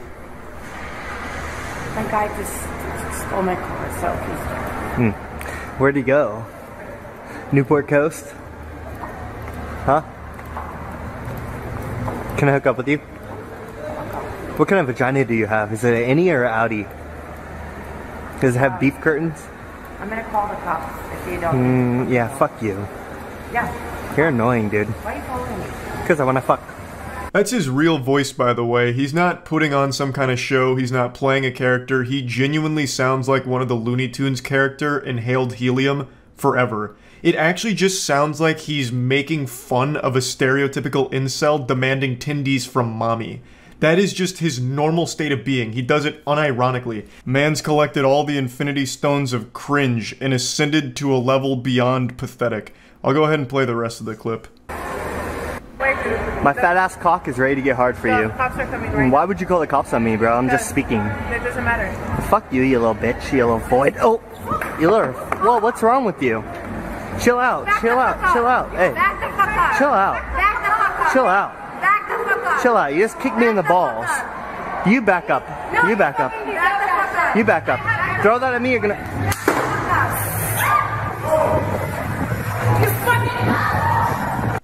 My guy just stole my car, so he's... Where'd he go? Newport Coast? Huh? Can I hook up with you? What kind of vagina do you have? Is it an innie or an outie? Does it have beef curtains? I'm gonna call the cops if you don't. Yeah, fuck you. Yeah. You're annoying, dude. Why are you calling me? Because I wanna fuck. That's his real voice, by the way. He's not putting on some kind of show, he's not playing a character, he genuinely sounds like one of the Looney Tunes character Inhaled Helium forever. It actually just sounds like he's making fun of a stereotypical incel demanding tendies from mommy. That is just his normal state of being. He does it unironically. Man's collected all the infinity stones of cringe and ascended to a level beyond pathetic. I'll go ahead and play the rest of the clip. My fat ass cock is ready to get hard for you. Cops are coming right Why now. would you call the cops on me, bro? I'm just speaking. It doesn't matter. Fuck you, you little bitch, you little void. Oh, you little. Whoa, what's wrong with you? Chill out, chill out, chill out. Hey, chill out. Chill out. Chill out. You just kicked me in the balls. You back up. You back up. You back up. Throw that at me, you're gonna.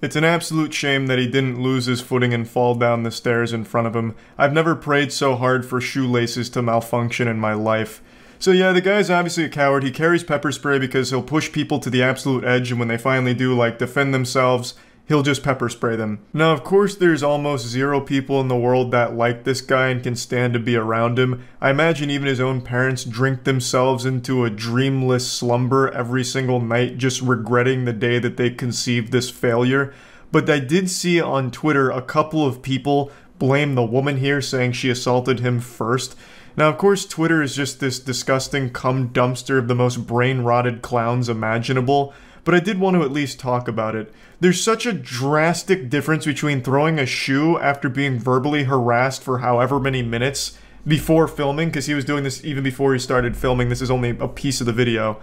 It's an absolute shame that he didn't lose his footing and fall down the stairs in front of him. I've never prayed so hard for shoelaces to malfunction in my life. So yeah, the guy's obviously a coward. He carries pepper spray because he'll push people to the absolute edge, and when they finally do, like, defend themselves, he'll just pepper spray them. Now, of course, there's almost zero people in the world that like this guy and can stand to be around him. I imagine even his own parents drink themselves into a dreamless slumber every single night, just regretting the day that they conceived this failure. But I did see on Twitter a couple of people blame the woman here, saying she assaulted him first. Now, of course, Twitter is just this disgusting cum dumpster of the most brain-rotted clowns imaginable, but I did want to at least talk about it. There's such a drastic difference between throwing a shoe after being verbally harassed for however many minutes before filming, because he was doing this even before he started filming. This is only a piece of the video.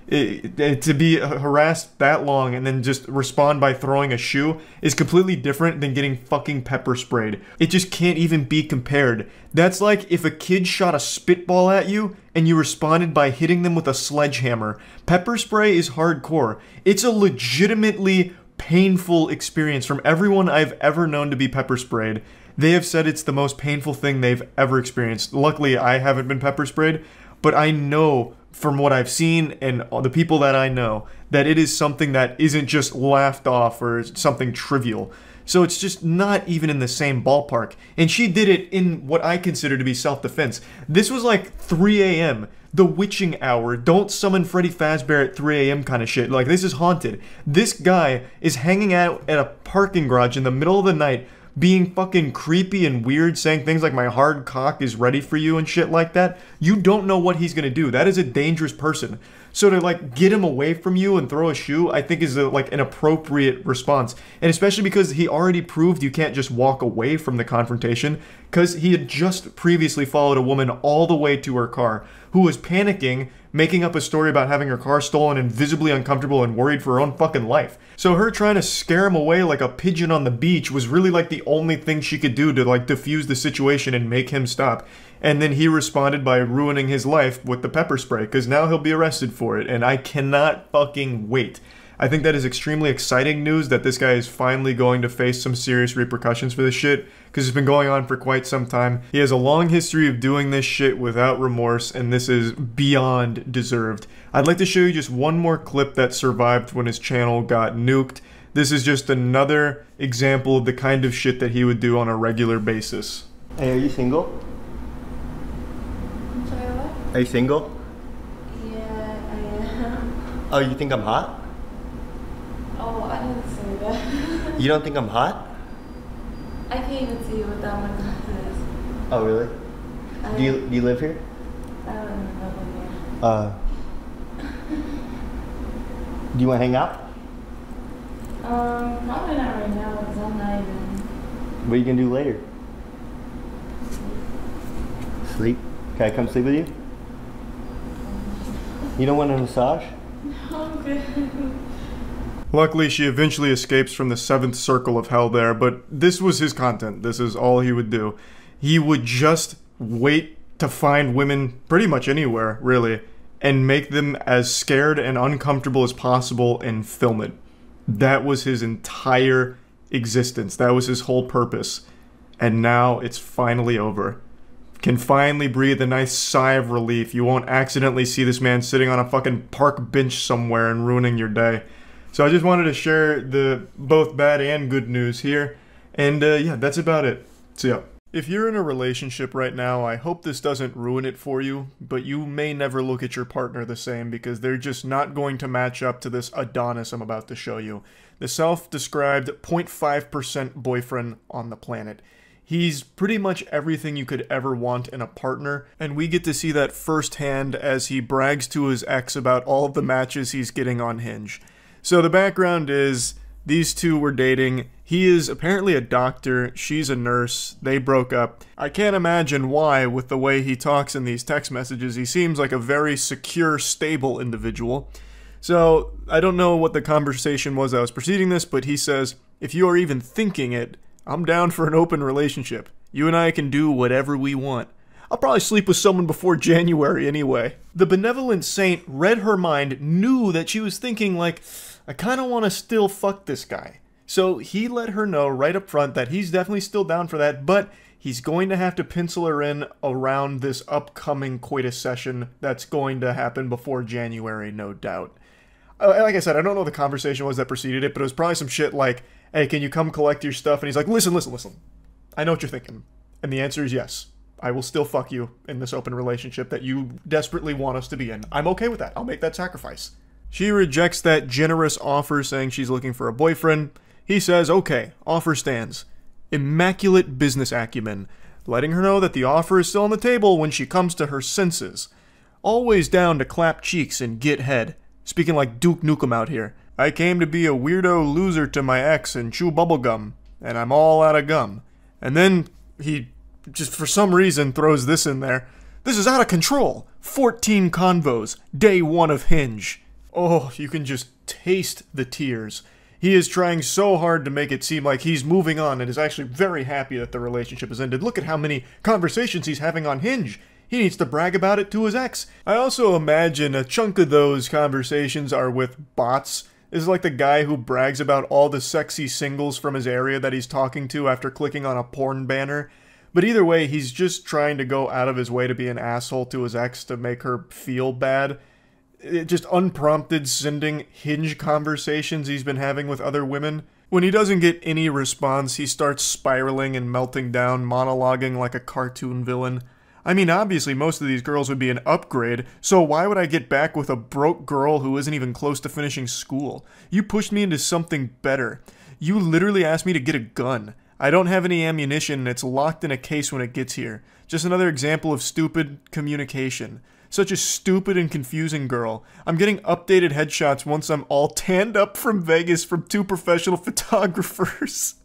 To be harassed that long and then just respond by throwing a shoe is completely different than getting fucking pepper sprayed. It just can't even be compared. That's like if a kid shot a spitball at you and you responded by hitting them with a sledgehammer. Pepper spray is hardcore. It's a legitimately painful experience. From everyone I've ever known to be pepper sprayed, they have said it's the most painful thing they've ever experienced. Luckily, I haven't been pepper sprayed, but I know from what I've seen and the people that I know that it is something that isn't just laughed off or something trivial. So it's just not even in the same ballpark. And she did it in what I consider to be self-defense. This was like 3 a.m. The witching hour. Don't summon Freddy Fazbear at 3 a.m. kind of shit. Like, this is haunted. This guy is hanging out at a parking garage in the middle of the night being fucking creepy and weird, saying things like my hard cock is ready for you and shit like that. You don't know what he's gonna do. That is a dangerous person. So to like get him away from you and throw a shoe, I think is like an appropriate response. And especially because he already proved you can't just walk away from the confrontation, because he had just previously followed a woman all the way to her car who was panicking, making up a story about having her car stolen and visibly uncomfortable and worried for her own fucking life. So her trying to scare him away like a pigeon on the beach was really like the only thing she could do to like diffuse the situation and make him stop. And then he responded by ruining his life with the pepper spray, because now he'll be arrested for it, and I cannot fucking wait. I think that is extremely exciting news that this guy is finally going to face some serious repercussions for this shit, because it's been going on for quite some time. He has a long history of doing this shit without remorse, and this is beyond deserved. I'd like to show you just one more clip that survived when his channel got nuked. This is just another example of the kind of shit that he would do on a regular basis. Hey, are you single? I'm sorry, what? Are you single? Yeah, I am. Oh, you think I'm hot? Oh, I didn't say that. You don't think I'm hot? I can't even see you without my glasses. Oh, really? Do you live here? I don't even know here. Do you want to hang out? Probably not right now because I'm not even. What are you gonna do later? Sleep? Can I come sleep with you? You don't want a massage? No, I'm good. Luckily, she eventually escapes from the 7th circle of hell there, but this was his content. This is all he would do. He would just wait to find women pretty much anywhere, really, and make them as scared and uncomfortable as possible and film it. That was his entire existence. That was his whole purpose. And now it's finally over. Can finally breathe a nice sigh of relief. You won't accidentally see this man sitting on a fucking park bench somewhere and ruining your day. So I just wanted to share the both bad and good news here. And yeah, that's about it. So yeah. If you're in a relationship right now, I hope this doesn't ruin it for you, but you may never look at your partner the same because they're just not going to match up to this Adonis I'm about to show you. The self-described 0.5% boyfriend on the planet. He's pretty much everything you could ever want in a partner, and we get to see that firsthand as he brags to his ex about all of the matches he's getting on Hinge. So the background is, these two were dating. He is apparently a doctor, she's a nurse, they broke up. I can't imagine why with the way he talks in these text messages. He seems like a very secure, stable individual. So I don't know what the conversation was that was preceding this, but he says, if you are even thinking it, I'm down for an open relationship. You and I can do whatever we want. I'll probably sleep with someone before January anyway. The benevolent saint read her mind, knew that she was thinking like, I kind of want to still fuck this guy. So he let her know right up front that he's definitely still down for that, but he's going to have to pencil her in around this upcoming coitus session that's going to happen before January, no doubt. Like I said, I don't know what the conversation was that preceded it, but it was probably some shit like, hey, can you come collect your stuff? And he's like, listen. I know what you're thinking. And the answer is yes. I will still fuck you in this open relationship that you desperately want us to be in. I'm okay with that. I'll make that sacrifice. She rejects that generous offer, saying she's looking for a boyfriend. He says, okay, offer stands. Immaculate business acumen, letting her know that the offer is still on the table when she comes to her senses. Always down to clap cheeks and get head. Speaking like Duke Nukem out here. I came to be a weirdo loser to my ex and chew bubblegum, and I'm all out of gum. And then he just for some reason throws this in there. This is out of control. 14 convos, day 1 of Hinge. Oh, you can just taste the tears. He is trying so hard to make it seem like he's moving on and is actually very happy that the relationship has ended. Look at how many conversations he's having on Hinge. He needs to brag about it to his ex. I also imagine a chunk of those conversations are with bots. This is like the guy who brags about all the sexy singles from his area that he's talking to after clicking on a porn banner. But either way, he's just trying to go out of his way to be an asshole to his ex to make her feel bad. Just unprompted sending Hinge conversations he's been having with other women. When he doesn't get any response, he starts spiraling and melting down, monologuing like a cartoon villain. I mean, obviously most of these girls would be an upgrade, so why would I get back with a broke girl who isn't even close to finishing school? You pushed me into something better. You literally asked me to get a gun. I don't have any ammunition and it's locked in a case when it gets here. Just another example of stupid communication. Such a stupid and confusing girl. I'm getting updated headshots once I'm all tanned up from Vegas from 2 professional photographers.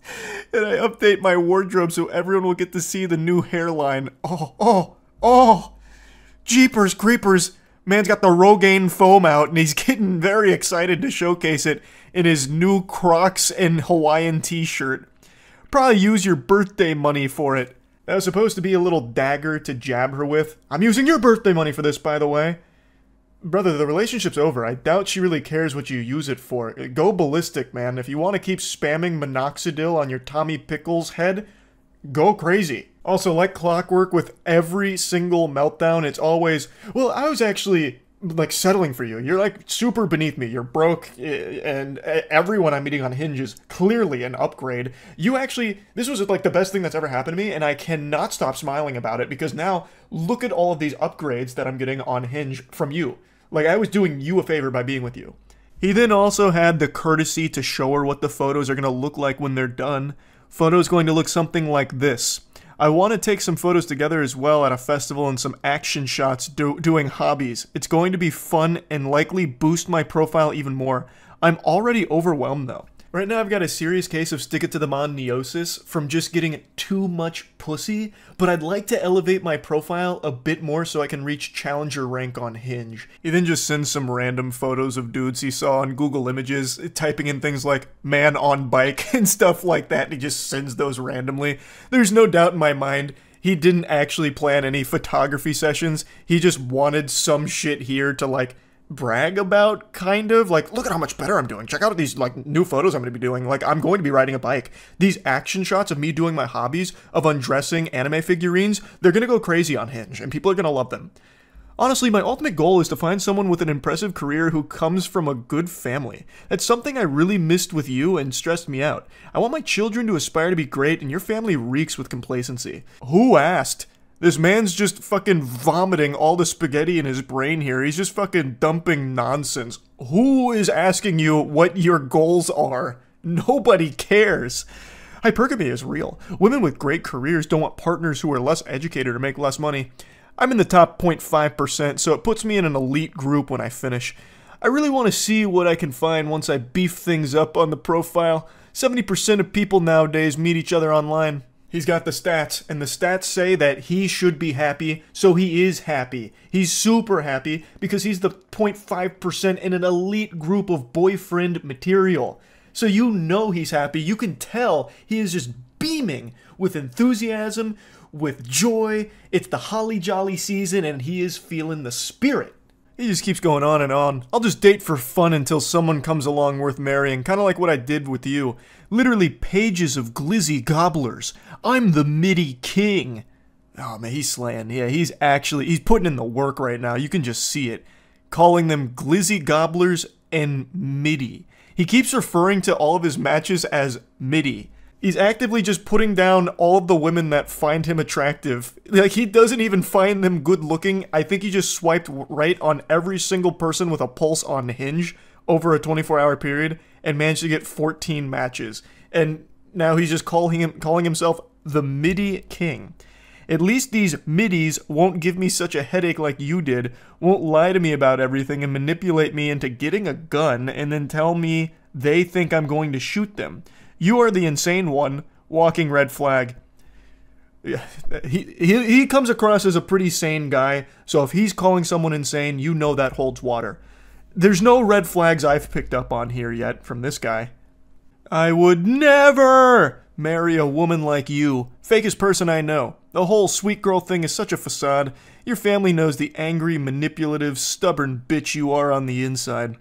And I update my wardrobe so everyone will get to see the new hairline. Oh. Jeepers creepers. Man's got the Rogaine foam out, and he's getting very excited to showcase it in his new Crocs and Hawaiian t-shirt. Probably use your birthday money for it. That was supposed to be a little dagger to jab her with. I'm using your birthday money for this, by the way. Brother, the relationship's over. I doubt she really cares what you use it for. Go ballistic, man. If you want to keep spamming minoxidil on your Tommy Pickles head, go crazy. Also, like clockwork with every single meltdown, it's always, well, I was actually, like, settling for you. You're, like, super beneath me. You're broke, and everyone I'm meeting on Hinge is clearly an upgrade. You actually, this was, like, the best thing that's ever happened to me, and I cannot stop smiling about it, because now, look at all of these upgrades that I'm getting on Hinge from you. Like, I was doing you a favor by being with you. He then also had the courtesy to show her what the photos are going to look like when they're done. Photos going to look something like this. I want to take some photos together as well at a festival and some action shots doing hobbies. It's going to be fun and likely boost my profile even more. I'm already overwhelmed though. Right now I've got a serious case of stick-it-to-the-man-neosis from just getting too much pussy, but I'd like to elevate my profile a bit more so I can reach challenger rank on Hinge. He then just sends some random photos of dudes he saw on Google Images, typing in things like man on bike and stuff like that, and he just sends those randomly. There's no doubt in my mind he didn't actually plan any photography sessions, he just wanted some shit here to like brag about, kind of. Like, look at how much better I'm doing. Check out these, like, new photos I'm going to be doing. Like, I'm going to be riding a bike. These action shots of me doing my hobbies, of undressing anime figurines, they're going to go crazy on Hinge, and people are going to love them. Honestly, my ultimate goal is to find someone with an impressive career who comes from a good family. That's something I really missed with you and stressed me out. I want my children to aspire to be great, and your family reeks with complacency. Who asked? This man's just fucking vomiting all the spaghetti in his brain here. He's just fucking dumping nonsense. Who is asking you what your goals are? Nobody cares. Hypergamy is real. Women with great careers don't want partners who are less educated or make less money. I'm in the top 0.5%, so it puts me in an elite group when I finish. I really want to see what I can find once I beef things up on the profile. 70% of people nowadays meet each other online. He's got the stats, and the stats say that he should be happy, so he is happy. He's super happy because he's the 0.5% in an elite group of boyfriend material. So you know he's happy. You can tell he is just beaming with enthusiasm, with joy. It's the holly jolly season, and he is feeling the spirit. He just keeps going on and on. I'll just date for fun until someone comes along worth marrying, kind of like what I did with you. Literally pages of glizzy gobblers. I'm the MIDI king. Oh man, he's slaying. Yeah, he's putting in the work right now. You can just see it. Calling them glizzy gobblers and MIDI. He keeps referring to all of his matches as MIDI. He's actively just putting down all of the women that find him attractive. Like, he doesn't even find them good looking. I think he just swiped right on every single person with a pulse on Hinge over a 24-hour period and managed to get 14 matches. And now he's just calling himself the MIDI king. At least these middies won't give me such a headache like you did, won't lie to me about everything and manipulate me into getting a gun and then tell me they think I'm going to shoot them. You are the insane one, walking red flag. Yeah, he comes across as a pretty sane guy, so if he's calling someone insane, you know that holds water. There's no red flags I've picked up on here yet from this guy. I would never marry a woman like you. Fakest person I know. The whole sweet girl thing is such a facade. Your family knows the angry, manipulative, stubborn bitch you are on the inside.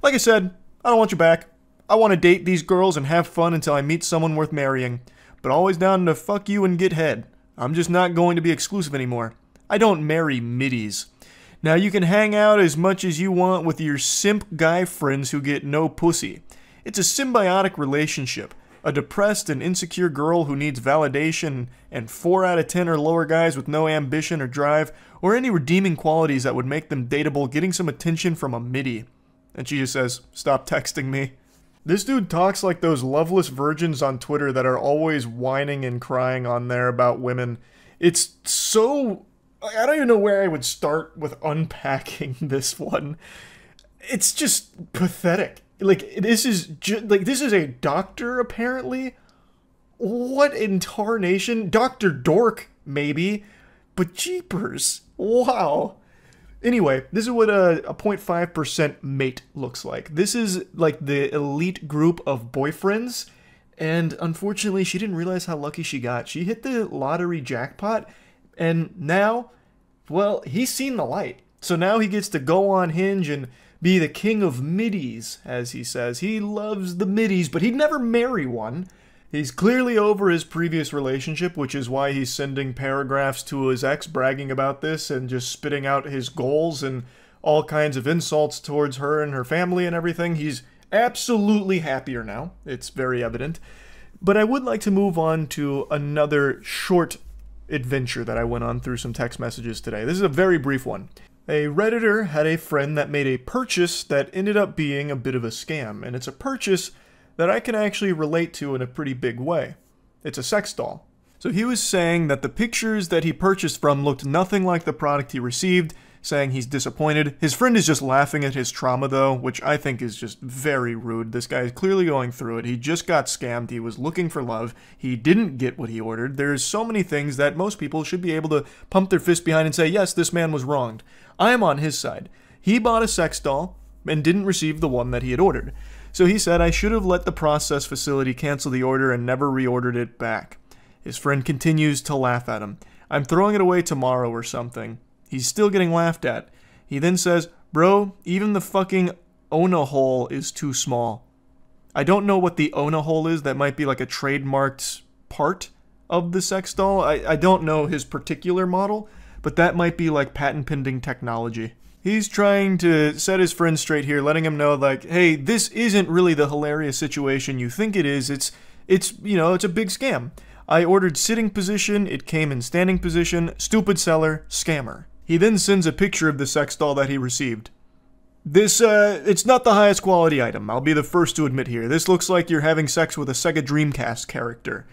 Like I said, I don't want you back. I want to date these girls and have fun until I meet someone worth marrying. But always down to fuck you and get head. I'm just not going to be exclusive anymore. I don't marry middies. Now you can hang out as much as you want with your simp guy friends who get no pussy. It's a symbiotic relationship. A depressed and insecure girl who needs validation and 4 out of 10 or lower guys with no ambition or drive or any redeeming qualities that would make them dateable getting some attention from a middie. And she just says, stop texting me. This dude talks like those loveless virgins on Twitter that are always whining and crying on there about women. It's so... I don't even know where I would start with unpacking this one. It's just pathetic. Like, this is this is a doctor, apparently? What in tarnation? Dr. Dork, maybe? But jeepers. Wow. Anyway, this is what a 0.5% mate looks like. This is like the elite group of boyfriends, and unfortunately she didn't realize how lucky she got. She hit the lottery jackpot, and now, well, he's seen the light. So now he gets to go on Hinge and be the king of middies, as he says. He loves the middies, but he'd never marry one. He's clearly over his previous relationship, which is why he's sending paragraphs to his ex bragging about this and just spitting out his goals and all kinds of insults towards her and her family and everything. He's absolutely happier now. It's very evident. But I would like to move on to another short adventure that I went on through some text messages today. This is a very brief one. A Redditor had a friend that made a purchase that ended up being a bit of a scam, and it's a purchase that I can actually relate to in a pretty big way. It's a sex doll. So he was saying that the pictures that he purchased from looked nothing like the product he received, saying he's disappointed. His friend is just laughing at his trauma though, which I think is just very rude. This guy is clearly going through it. He just got scammed. He was looking for love. He didn't get what he ordered. There's so many things that most people should be able to pump their fist behind and say, yes, this man was wronged. I am on his side. He bought a sex doll and didn't receive the one that he had ordered. So he said, I should have let the process facility cancel the order and never reordered it back. His friend continues to laugh at him. I'm throwing it away tomorrow or something. He's still getting laughed at. He then says, bro, even the fucking Ona hole is too small. I don't know what the Ona hole is. That might be like a trademarked part of the sex doll. I don't know his particular model, but that might be like patent pending technology. He's trying to set his friend straight here, letting him know, like, hey, this isn't really the hilarious situation you think it is. It's you know, it's a big scam. I ordered sitting position, it came in standing position, stupid seller, scammer. He then sends a picture of the sex doll that he received. This, it's not the highest quality item, I'll be the first to admit here. This looks like you're having sex with a Sega Dreamcast character.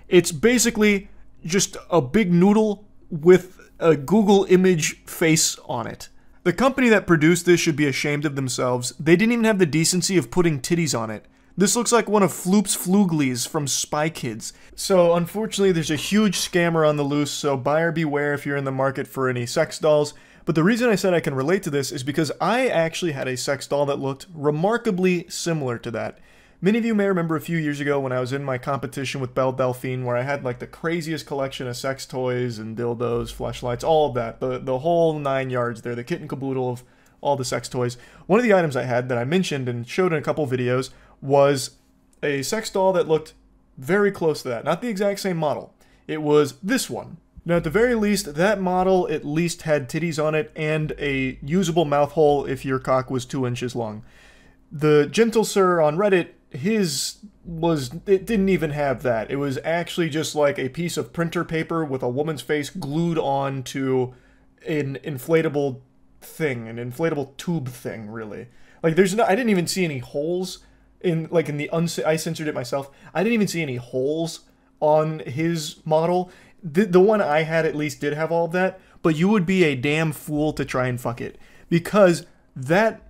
It's basically just a big noodle with a Google image face on it. The company that produced this should be ashamed of themselves. They didn't even have the decency of putting titties on it. This looks like one of Floop's Fluglies from Spy Kids. So unfortunately there's a huge scammer on the loose, so buyer beware if you're in the market for any sex dolls. But the reason I said I can relate to this is because I actually had a sex doll that looked remarkably similar to that. Many of you may remember a few years ago when I was in my competition with Belle Delphine, where I had like the craziest collection of sex toys and dildos, fleshlights, all of that. The whole 9 yards there, the kit and caboodle of all the sex toys. One of the items I had that I mentioned and showed in a couple videos was a sex doll that looked very close to that. Not the exact same model. It was this one. Now, at the very least, that model at least had titties on it and a usable mouth hole if your cock was 2 inches long. The Gentle Sir on Reddit, it didn't even have that. It was actually just like a piece of printer paper with a woman's face glued on to an inflatable thing, an inflatable tube thing, really. Like, I didn't even see any holes I censored it myself. I didn't even see any holes on his model. The one I had at least did have all of that, but you would be a damn fool to try and fuck it. Because that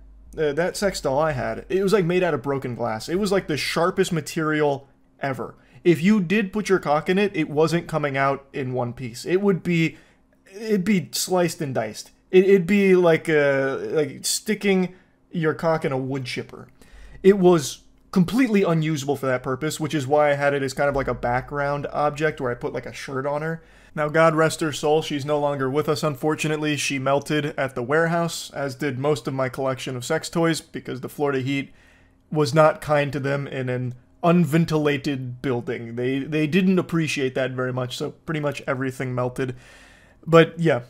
sex doll I had, it was like made out of broken glass. It was like the sharpest material ever. If you did put your cock in it, it wasn't coming out in one piece. It'd be sliced and diced. It'd be like sticking your cock in a wood chipper. It was completely unusable for that purpose, which is why I had it as kind of like a background object where I put like a shirt on her. Now, God rest her soul, she's no longer with us, unfortunately. She melted at the warehouse, as did most of my collection of sex toys, because the Florida heat was not kind to them in an unventilated building. They didn't appreciate that very much, so pretty much everything melted. But yeah,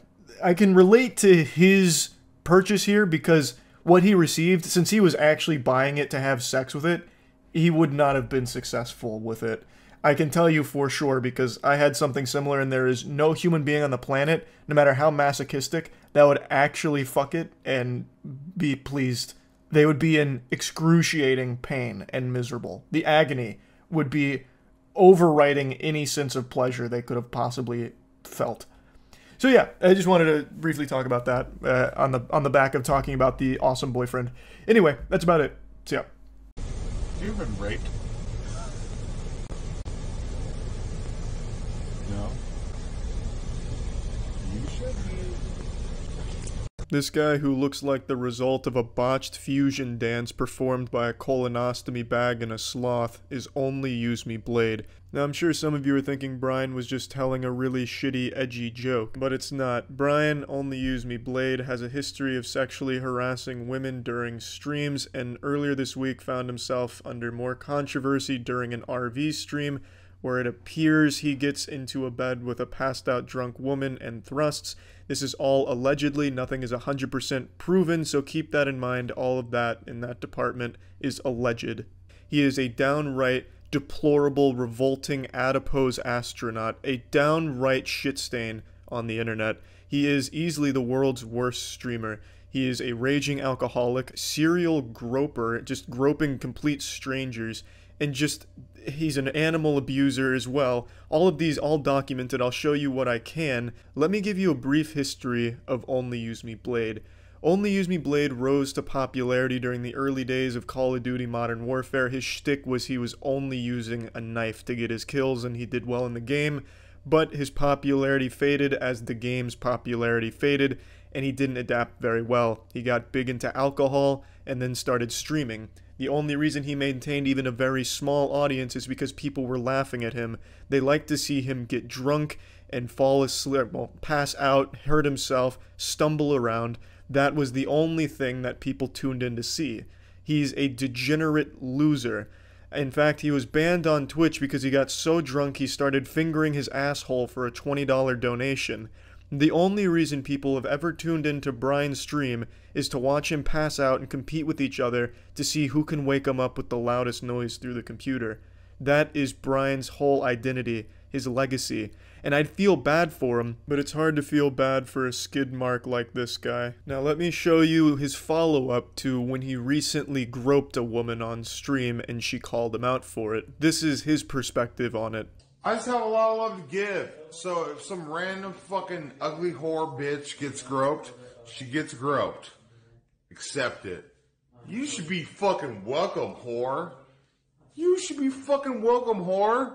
I can relate to his purchase here because what he received, since he was actually buying it to have sex with it, he would not have been successful with it. I can tell you for sure because I had something similar, and there is no human being on the planet, no matter how masochistic, that would actually fuck it and be pleased. They would be in excruciating pain and miserable. The agony would be overriding any sense of pleasure they could have possibly felt. So yeah, I just wanted to briefly talk about that on the back of talking about the awesome boyfriend. Anyway, that's about it. So yeah. Have you ever been raped? No. You should be. This guy who looks like the result of a botched fusion dance performed by a colonostomy bag and a sloth is Only Use Me Blade. Now I'm sure some of you are thinking Brian was just telling a really shitty, edgy joke, but it's not. Brian, Only Use Me Blade, has a history of sexually harassing women during streams, and earlier this week found himself under more controversy during an RV stream where it appears he gets into a bed with a passed out drunk woman and thrusts. This is all allegedly, nothing is 100% proven, so keep that in mind. All of that in that department is alleged. He is a downright deplorable, revolting, adipose astronaut, a downright shit stain on the internet. He is easily the world's worst streamer. He is a raging alcoholic, serial groper, just groping complete strangers, and he's an animal abuser as well. All of these, all documented. I'll show you what I can. Let me give you a brief history of Only Use Me Blade. Only Use Me Blade rose to popularity during the early days of Call of Duty Modern Warfare. His shtick was he was only using a knife to get his kills, and he did well in the game, but his popularity faded as the game's popularity faded, and he didn't adapt very well. He got big into alcohol and then started streaming. The only reason he maintained even a very small audience is because people were laughing at him. They liked to see him get drunk and fall asleep, well, pass out, hurt himself, stumble around. That was the only thing that people tuned in to see. He's a degenerate loser. In fact, he was banned on Twitch because he got so drunk he started fingering his asshole for a $20 donation. The only reason people have ever tuned into Brian's stream is to watch him pass out and compete with each other to see who can wake him up with the loudest noise through the computer. That is Brian's whole identity, his legacy. And I'd feel bad for him, but it's hard to feel bad for a skid mark like this guy. Now let me show you his follow-up to when he recently groped a woman on stream and she called him out for it. This is his perspective on it. I just have a lot of love to give. So if some random fucking ugly whore bitch gets groped, she gets groped. Accept it. You should be fucking welcome, whore. You should be fucking welcome, whore.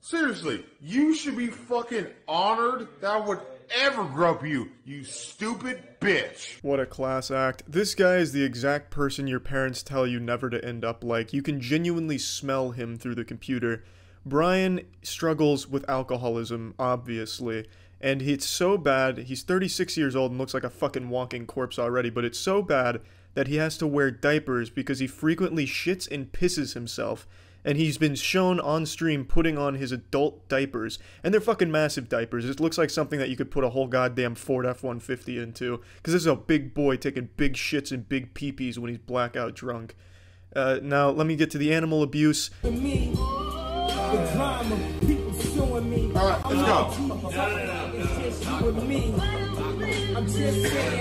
Seriously, you should be fucking honored that I would ever grope you, you stupid bitch. What a class act. This guy is the exact person your parents tell you never to end up like. You can genuinely smell him through the computer. Brian struggles with alcoholism, obviously, and it's so bad. He's 36 years old and looks like a fucking walking corpse already, but it's so bad that he has to wear diapers because he frequently shits and pisses himself, and he's been shown on stream putting on his adult diapers, and they're fucking massive diapers. It looks like something that you could put a whole goddamn Ford F-150 into, because this is a big boy taking big shits and big pee-pees when he's blackout drunk. Now, let me get to the animal abuse. The drama, people showing me. Alright, let's go.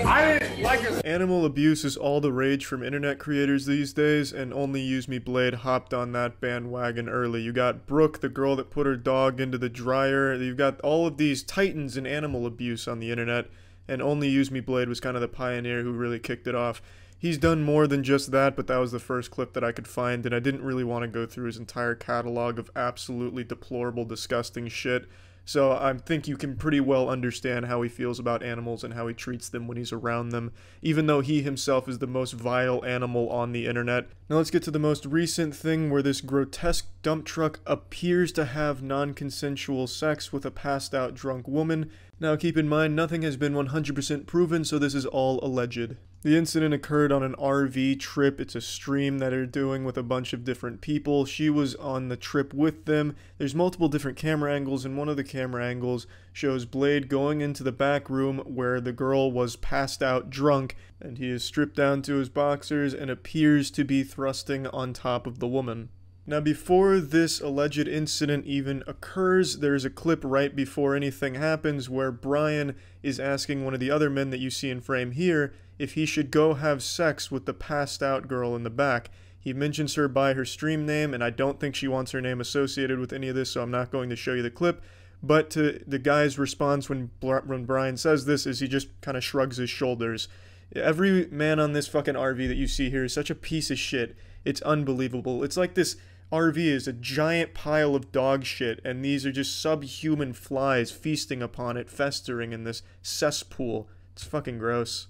I didn't like it. Animal abuse is all the rage from internet creators these days, and Only Use Me Blade hopped on that bandwagon early. You got Brooke, the girl that put her dog into the dryer. You've got all of these titans in animal abuse on the internet, and Only Use Me Blade was kind of the pioneer who really kicked it off. He's done more than just that, but that was the first clip that I could find, and I didn't really want to go through his entire catalog of absolutely deplorable, disgusting shit. So I think you can pretty well understand how he feels about animals and how he treats them when he's around them, even though he himself is the most vile animal on the internet. Now let's get to the most recent thing where this grotesque dump truck appears to have non-consensual sex with a passed-out drunk woman. Now keep in mind, nothing has been 100% proven, so this is all alleged. The incident occurred on an RV trip. It's a stream that they're doing with a bunch of different people. She was on the trip with them. There's multiple different camera angles, and one of the camera angles shows Blade going into the back room where the girl was passed out drunk, and he is stripped down to his boxers and appears to be thrusting on top of the woman. Now before this alleged incident even occurs, there's a clip right before anything happens where Brian is asking one of the other men that you see in frame here if he should go have sex with the passed out girl in the back. He mentions her by her stream name, and I don't think she wants her name associated with any of this, so I'm not going to show you the clip. But to the guy's response when Brian says this is he just kind of shrugs his shoulders. Every man on this fucking RV that you see here is such a piece of shit. It's unbelievable. It's like this RV is a giant pile of dog shit, and these are just subhuman flies feasting upon it, festering in this cesspool. It's fucking gross.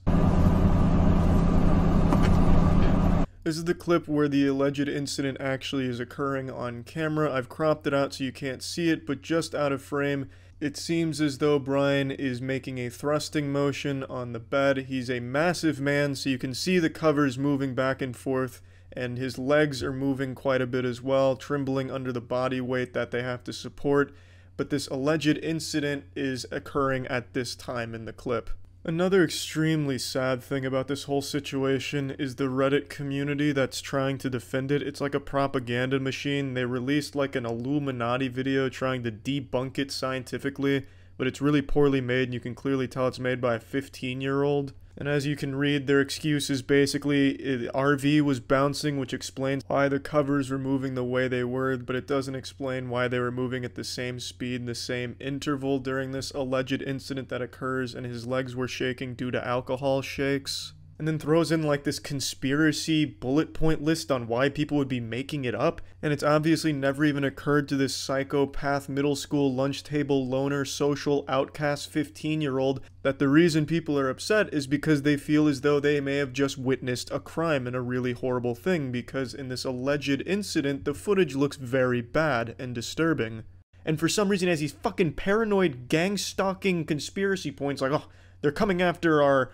This is the clip where the alleged incident actually is occurring on camera. I've cropped it out so you can't see it, but just out of frame, it seems as though Brian is making a thrusting motion on the bed. He's a massive man, so you can see the covers moving back and forth, and his legs are moving quite a bit as well, trembling under the body weight that they have to support. But this alleged incident is occurring at this time in the clip. Another extremely sad thing about this whole situation is the Reddit community that's trying to defend it. It's like a propaganda machine. They released like an Illuminati video trying to debunk it scientifically, but it's really poorly made and you can clearly tell it's made by a 15-year-old. And as you can read, their excuse is basically RV was bouncing, which explains why the covers were moving the way they were, but it doesn't explain why they were moving at the same speed, the same interval during this alleged incident that occurs, and his legs were shaking due to alcohol shakes. And then throws in like this conspiracy bullet point list on why people would be making it up, and it's obviously never even occurred to this psychopath middle school lunch table loner social outcast 15-year-old that the reason people are upset is because they feel as though they may have just witnessed a crime and a really horrible thing, because in this alleged incident the footage looks very bad and disturbing. And for some reason, as these fucking paranoid gang-stalking conspiracy points like, oh, they're coming after our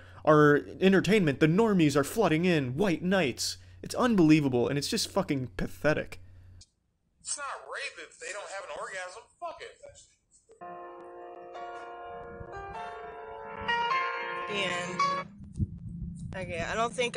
entertainment, the normies are flooding in, white knights. It's unbelievable, and it's just fucking pathetic. It's not rape if they don't have an orgasm. Fuck it. And okay, I don't think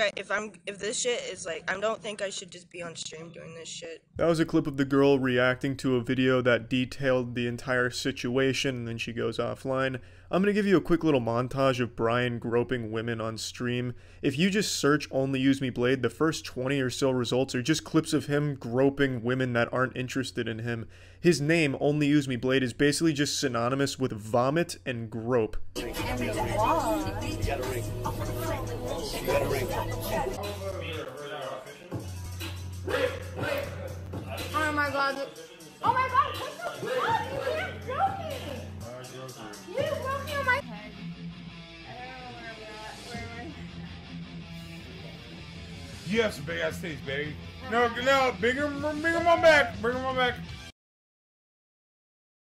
if this shit is like, I don't think I should just be on stream doing this shit. That was a clip of the girl reacting to a video that detailed the entire situation, and then she goes offline. I'm going to give you a quick little montage of Brian groping women on stream. If you just search Only Use Me Blade, the first 20 or so results are just clips of him groping women that aren't interested in him. His name, Only Use Me Blade, is basically just synonymous with vomit and grope. Oh my god. Oh my god, what the fuck? You can't grope me! You broke me on my head. I don't know where am I? You have some big ass titties, baby. No, bring them on back. Bring them on back.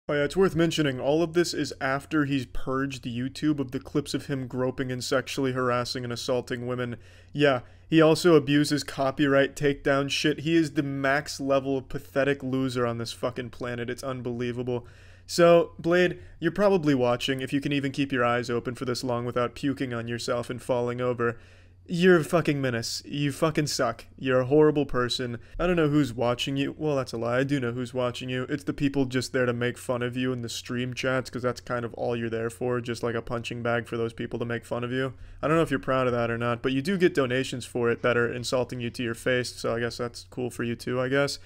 Oh yeah, it's worth mentioning, all of this is after he's purged YouTube of the clips of him groping and sexually harassing and assaulting women. Yeah, he also abuses copyright takedown shit. He is the max level of pathetic loser on this fucking planet. It's unbelievable. So, Blade, you're probably watching, if you can even keep your eyes open for this long without puking on yourself and falling over. You're a fucking menace. You fucking suck. You're a horrible person. I don't know who's watching you. Well, that's a lie. I do know who's watching you. It's the people just there to make fun of you in the stream chats, because that's kind of all you're there for, just like a punching bag for those people to make fun of you. I don't know if you're proud of that or not, but you do get donations for it that are insulting you to your face, so I guess that's cool for you too, I guess.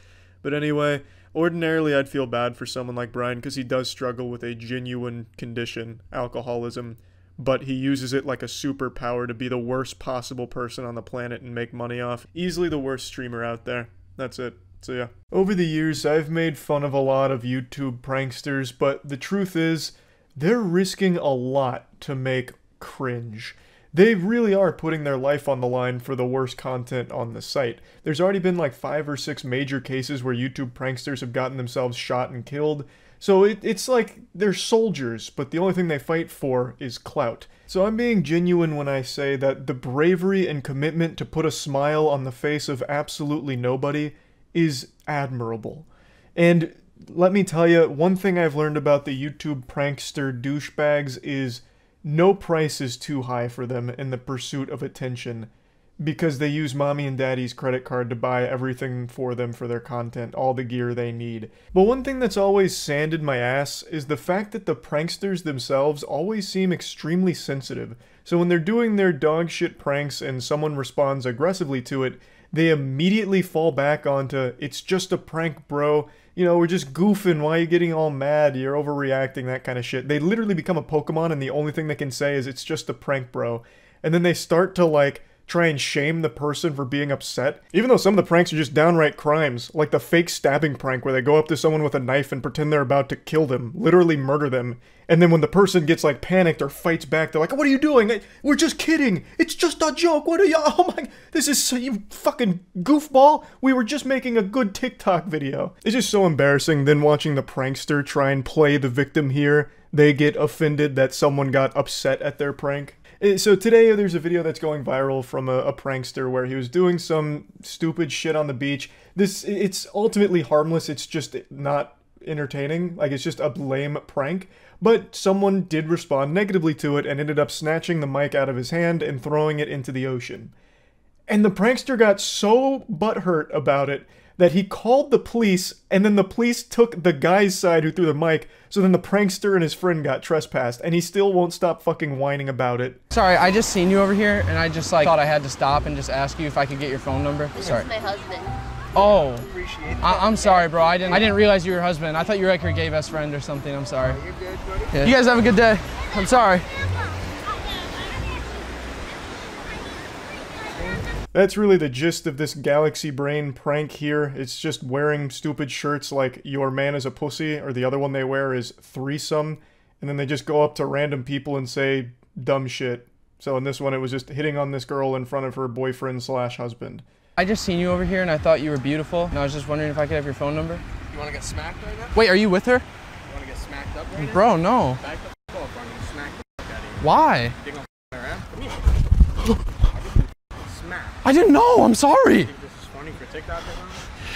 But anyway, ordinarily I'd feel bad for someone like Brian because he does struggle with a genuine condition, alcoholism, but he uses it like a superpower to be the worst possible person on the planet and make money off. Easily the worst streamer out there. That's it. So yeah. Over the years, I've made fun of a lot of YouTube pranksters, but the truth is, they're risking a lot to make cringe. They really are putting their life on the line for the worst content on the site. There's already been like 5 or 6 major cases where YouTube pranksters have gotten themselves shot and killed. So it's like they're soldiers, but the only thing they fight for is clout. So I'm being genuine when I say that the bravery and commitment to put a smile on the face of absolutely nobody is admirable. And let me tell you, one thing I've learned about the YouTube prankster douchebags is no price is too high for them in the pursuit of attention, because they use mommy and daddy's credit card to buy everything for them for their content, all the gear they need. But one thing that's always sanded my ass is the fact that the pranksters themselves always seem extremely sensitive. So when they're doing their dog shit pranks and someone responds aggressively to it, they immediately fall back onto, it's just a prank, bro. You know, we're just goofing. Why are you getting all mad? You're overreacting, that kind of shit. They literally become a Pokemon and the only thing they can say is, it's just a prank, bro. And then they start to, like, try and shame the person for being upset. Even though some of the pranks are just downright crimes, like the fake stabbing prank where they go up to someone with a knife and pretend they're about to kill them, literally murder them. And then when the person gets like panicked or fights back, they're like, "What are you doing? We're just kidding. It's just a joke. What are you? Oh my, this is you fucking goofball. We were just making a good TikTok video." It's just so embarrassing. Then watching the prankster try and play the victim here, they get offended that someone got upset at their prank. So today there's a video that's going viral from a prankster where he was doing some stupid shit on the beach. It's ultimately harmless. It's just not entertaining. Like, it's just a lame prank. But someone did respond negatively to it and ended up snatching the mic out of his hand and throwing it into the ocean. And the prankster got so butthurt about it that he called the police, and then the police took the guy's side who threw the mic, so then the prankster and his friend got trespassed, and he still won't stop fucking whining about it. Sorry, I just seen you over here, and I just thought I had to stop and just ask you if I could get your phone number. Sorry. That's my husband. Oh, I'm sorry, bro. I didn't realize you were your husband. I thought you were like your gay best friend or something. I'm sorry. You're good, buddy. Yeah. You guys have a good day. I'm sorry. That's really the gist of this Galaxy Brain prank here. It's just wearing stupid shirts like "Your man is a pussy," or the other one they wear is "Threesome," and then they just go up to random people and say dumb shit. So in this one it was just hitting on this girl in front of her boyfriend/husband. I just seen you over here and I thought you were beautiful, and I was just wondering if I could have your phone number. You want to get smacked right now? Wait, are you with her? You want to get smacked up right now? Bro, no. Back the fuck off. I'm going to smack the fuck out of you. Why? You gonna around? Come here. Smack. I didn't know. I'm sorry. You think this is funny for TikTok or something?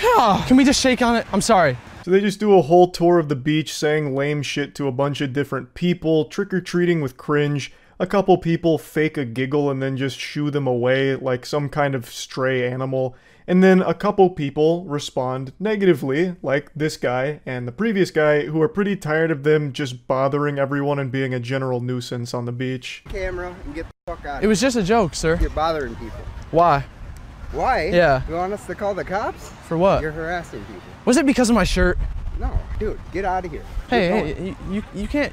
Yeah. Can we just shake on it? I'm sorry. So they just do a whole tour of the beach saying lame shit to a bunch of different people, trick-or-treating with cringe. A couple people fake a giggle and then just shoo them away like some kind of stray animal. And then a couple people respond negatively, like this guy and the previous guy, who are pretty tired of them just bothering everyone and being a general nuisance on the beach. Camera and get the fuck out. It was just a joke, sir. You're bothering people. Why? Why? Yeah. You want us to call the cops? For what? You're harassing people. Was it because of my shirt? No, dude, get out of here. Hey, you can't.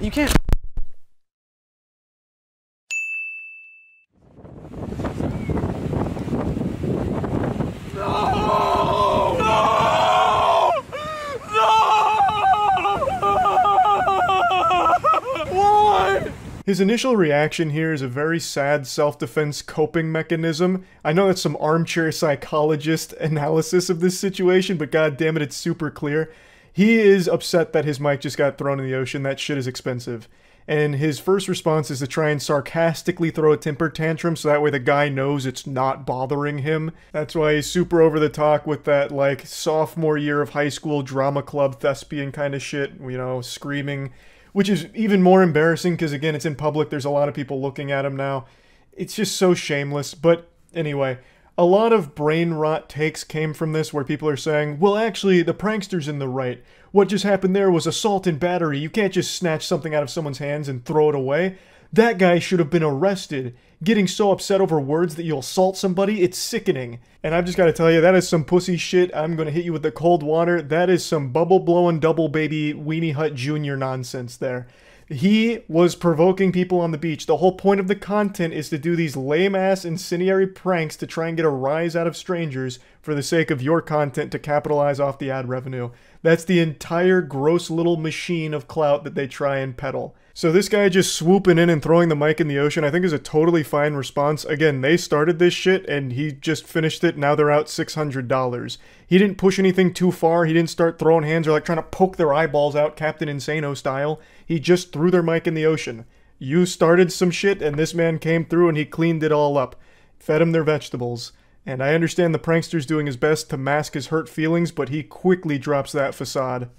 His initial reaction here is a very sad self-defense coping mechanism. I know that's some armchair psychologist analysis of this situation, but god damn it, it's super clear. He is upset that his mic just got thrown in the ocean. That shit is expensive. And his first response is to try and sarcastically throw a temper tantrum so that way the guy knows it's not bothering him. That's why he's super over the top with that, like, sophomore year of high school drama club thespian kind of shit, you know, screaming. Which is even more embarrassing because, again, it's in public. There's a lot of people looking at him now. It's just so shameless. But anyway, a lot of brain rot takes came from this where people are saying, well, actually, the prankster's in the right. What just happened there was assault and battery. You can't just snatch something out of someone's hands and throw it away. That guy should have been arrested. Getting so upset over words that you'll assault somebody, it's sickening. And I've just got to tell you, that is some pussy shit. I'm going to hit you with the cold water. That is some bubble-blowing double baby Weenie Hut Jr. nonsense there. He was provoking people on the beach. The whole point of the content is to do these lame-ass incendiary pranks to try and get a rise out of strangers for the sake of your content to capitalize off the ad revenue. That's the entire gross little machine of clout that they try and peddle. So this guy just swooping in and throwing the mic in the ocean I think is a totally fine response. Again, they started this shit and he just finished it. Now they're out $600. He didn't push anything too far. He didn't start throwing hands or like trying to poke their eyeballs out Captain Insano style. He just threw their mic in the ocean. You started some shit and this man came through and he cleaned it all up. Fed them their vegetables. And I understand the prankster's doing his best to mask his hurt feelings, but he quickly drops that facade.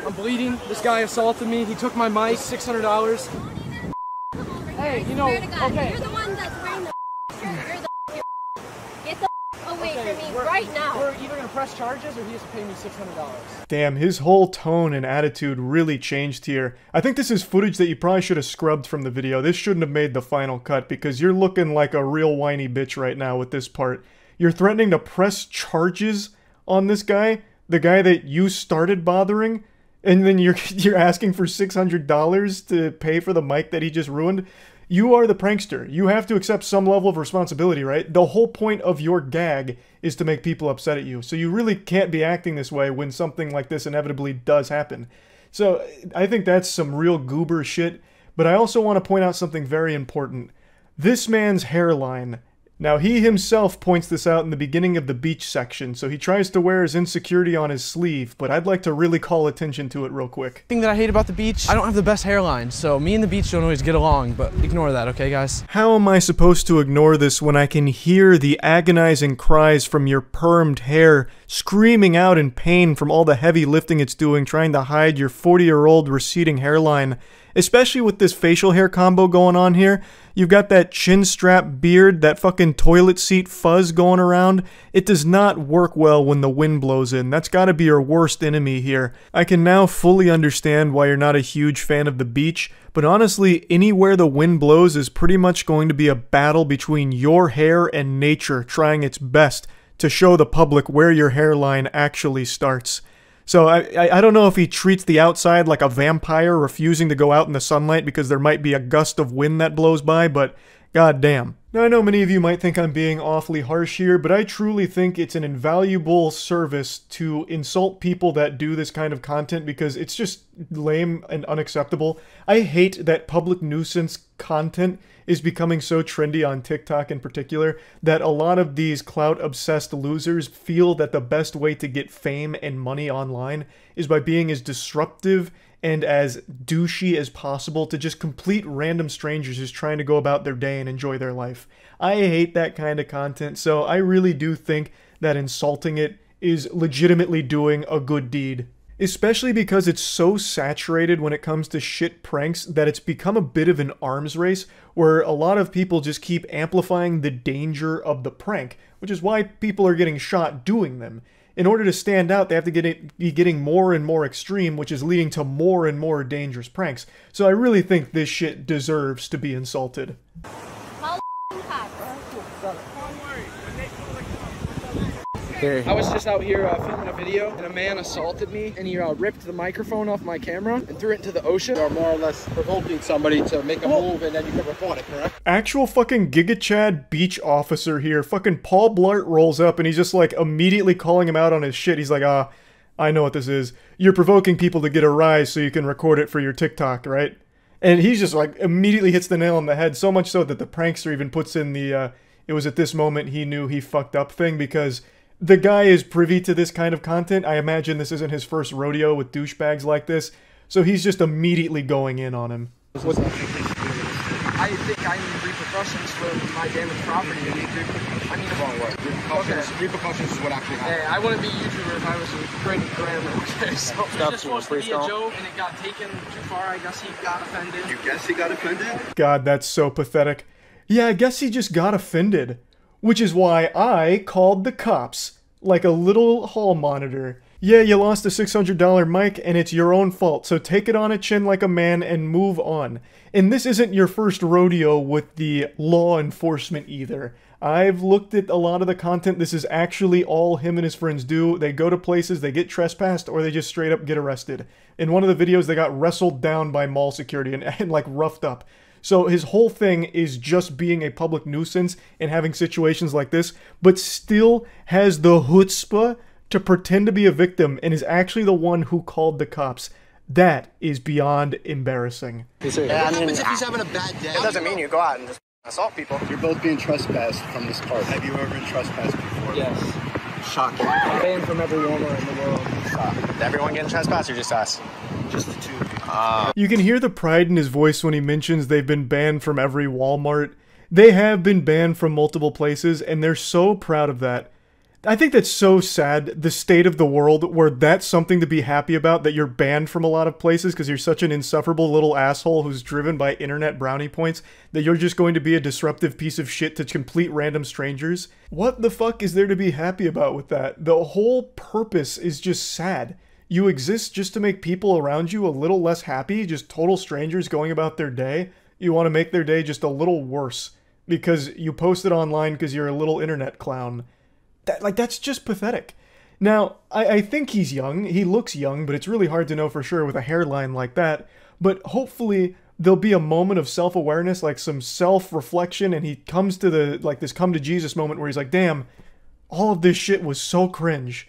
I'm bleeding. This guy assaulted me. He took my mic, $600. Hey, you know, okay. You're the one that's wearing the shirt. You're the Get the away from me right now. We're either going to press charges or he has to pay me $600. Damn, his whole tone and attitude really changed here. I think this is footage that you probably should have scrubbed from the video. This shouldn't have made the final cut because you're looking like a real whiny bitch right now with this part. You're threatening to press charges on this guy, the guy that you started bothering, and then you're asking for $600 to pay for the mic that he just ruined. You are the prankster. You have to accept some level of responsibility, right? The whole point of your gag is to make people upset at you. So you really can't be acting this way when something like this inevitably does happen. So I think that's some real goober shit. But I also want to point out something very important. This man's hairline. Now, he himself points this out in the beginning of the beach section, so he tries to wear his insecurity on his sleeve, but I'd like to really call attention to it real quick. Thing that I hate about the beach, I don't have the best hairline, so me and the beach don't always get along, but ignore that, okay, guys? How am I supposed to ignore this when I can hear the agonizing cries from your permed hair screaming out in pain from all the heavy lifting it's doing trying to hide your 40-year-old receding hairline? Especially with this facial hair combo going on here. You've got that chin strap beard, that fucking toilet seat fuzz going around. It does not work well when the wind blows in. That's gotta be your worst enemy here. I can now fully understand why you're not a huge fan of the beach, but honestly, anywhere the wind blows is pretty much going to be a battle between your hair and nature trying its best to show the public where your hairline actually starts. So I don't know if he treats the outside like a vampire refusing to go out in the sunlight because there might be a gust of wind that blows by, but goddamn. Now I know many of you might think I'm being awfully harsh here, but I truly think it's an invaluable service to insult people that do this kind of content because it's just lame and unacceptable. I hate that public nuisance content is becoming so trendy on TikTok in particular that a lot of these clout-obsessed losers feel that the best way to get fame and money online is by being as disruptive and as douchey as possible to just complete random strangers just trying to go about their day and enjoy their life. I hate that kind of content, so I really do think that insulting it is legitimately doing a good deed. Especially because it's so saturated when it comes to shit pranks that it's become a bit of an arms race where a lot of people just keep amplifying the danger of the prank, which is why people are getting shot doing them. In order to stand out, they have to be getting more and more extreme, which is leading to more and more dangerous pranks. So I really think this shit deserves to be insulted. I was just out here filming a video, and a man assaulted me, and he ripped the microphone off my camera and threw it into the ocean. Or more or less provoking somebody to make a move, and then you can report it, correct? Actual fucking Giga Chad beach officer here. Fucking Paul Blart rolls up, and he's just like immediately calling him out on his shit. He's like, I know what this is. You're provoking people to get a rise so you can record it for your TikTok, right? And he's just like immediately hits the nail on the head, so much so that the prankster even puts in the, it was at this moment he knew he fucked up thing because the guy is privy to this kind of content. I imagine this isn't his first rodeo with douchebags like this, so he's just immediately going in on him. I think I need repercussions for my damaged property. I mean, the wrong word. Repercussions is what actually happened. Hey, I wouldn't be a YouTuber if I was creating grammar, okay? So it was just supposed to be a joke, and it got taken too far. I guess he got offended. You guess he got offended? God, that's so pathetic. Yeah, I guess he just got offended. Which is why I called the cops, like a little hall monitor. Yeah, you lost a $600 mic, and it's your own fault, so take it on a chin like a man and move on. And this isn't your first rodeo with the law enforcement either. I've looked at a lot of the content. This is actually all him and his friends do. They go to places, they get trespassed, or they just straight up get arrested. In one of the videos, they got wrestled down by mall security and like roughed up. So his whole thing is just being a public nuisance and having situations like this, but still has the chutzpah to pretend to be a victim and is actually the one who called the cops. That is beyond embarrassing. Yeah, what happens if he's having a bad day? It doesn't mean you go out and just assault people. You're both being trespassed from this park. Have you ever been trespassed before? Yes. Shocking. I'm banned from every Walmart in the world. Is everyone getting trespassed or just us? Just the two. You can hear the pride in his voice when he mentions they've been banned from every Walmart. They have been banned from multiple places, and they're so proud of that. I think that's so sad, the state of the world, where that's something to be happy about, that you're banned from a lot of places because you're such an insufferable little asshole who's driven by internet brownie points, that you're just going to be a disruptive piece of shit to complete random strangers. What the fuck is there to be happy about with that? The whole purpose is just sad. You exist just to make people around you a little less happy, just total strangers going about their day. You want to make their day just a little worse because you post it online because you're a little internet clown. That's just pathetic. Now, I think he's young. He looks young, but it's really hard to know for sure with a hairline like that. But hopefully, there'll be a moment of self-awareness, like some self-reflection, and he comes to the, like, this come to Jesus moment where he's like, damn, all of this shit was so cringe.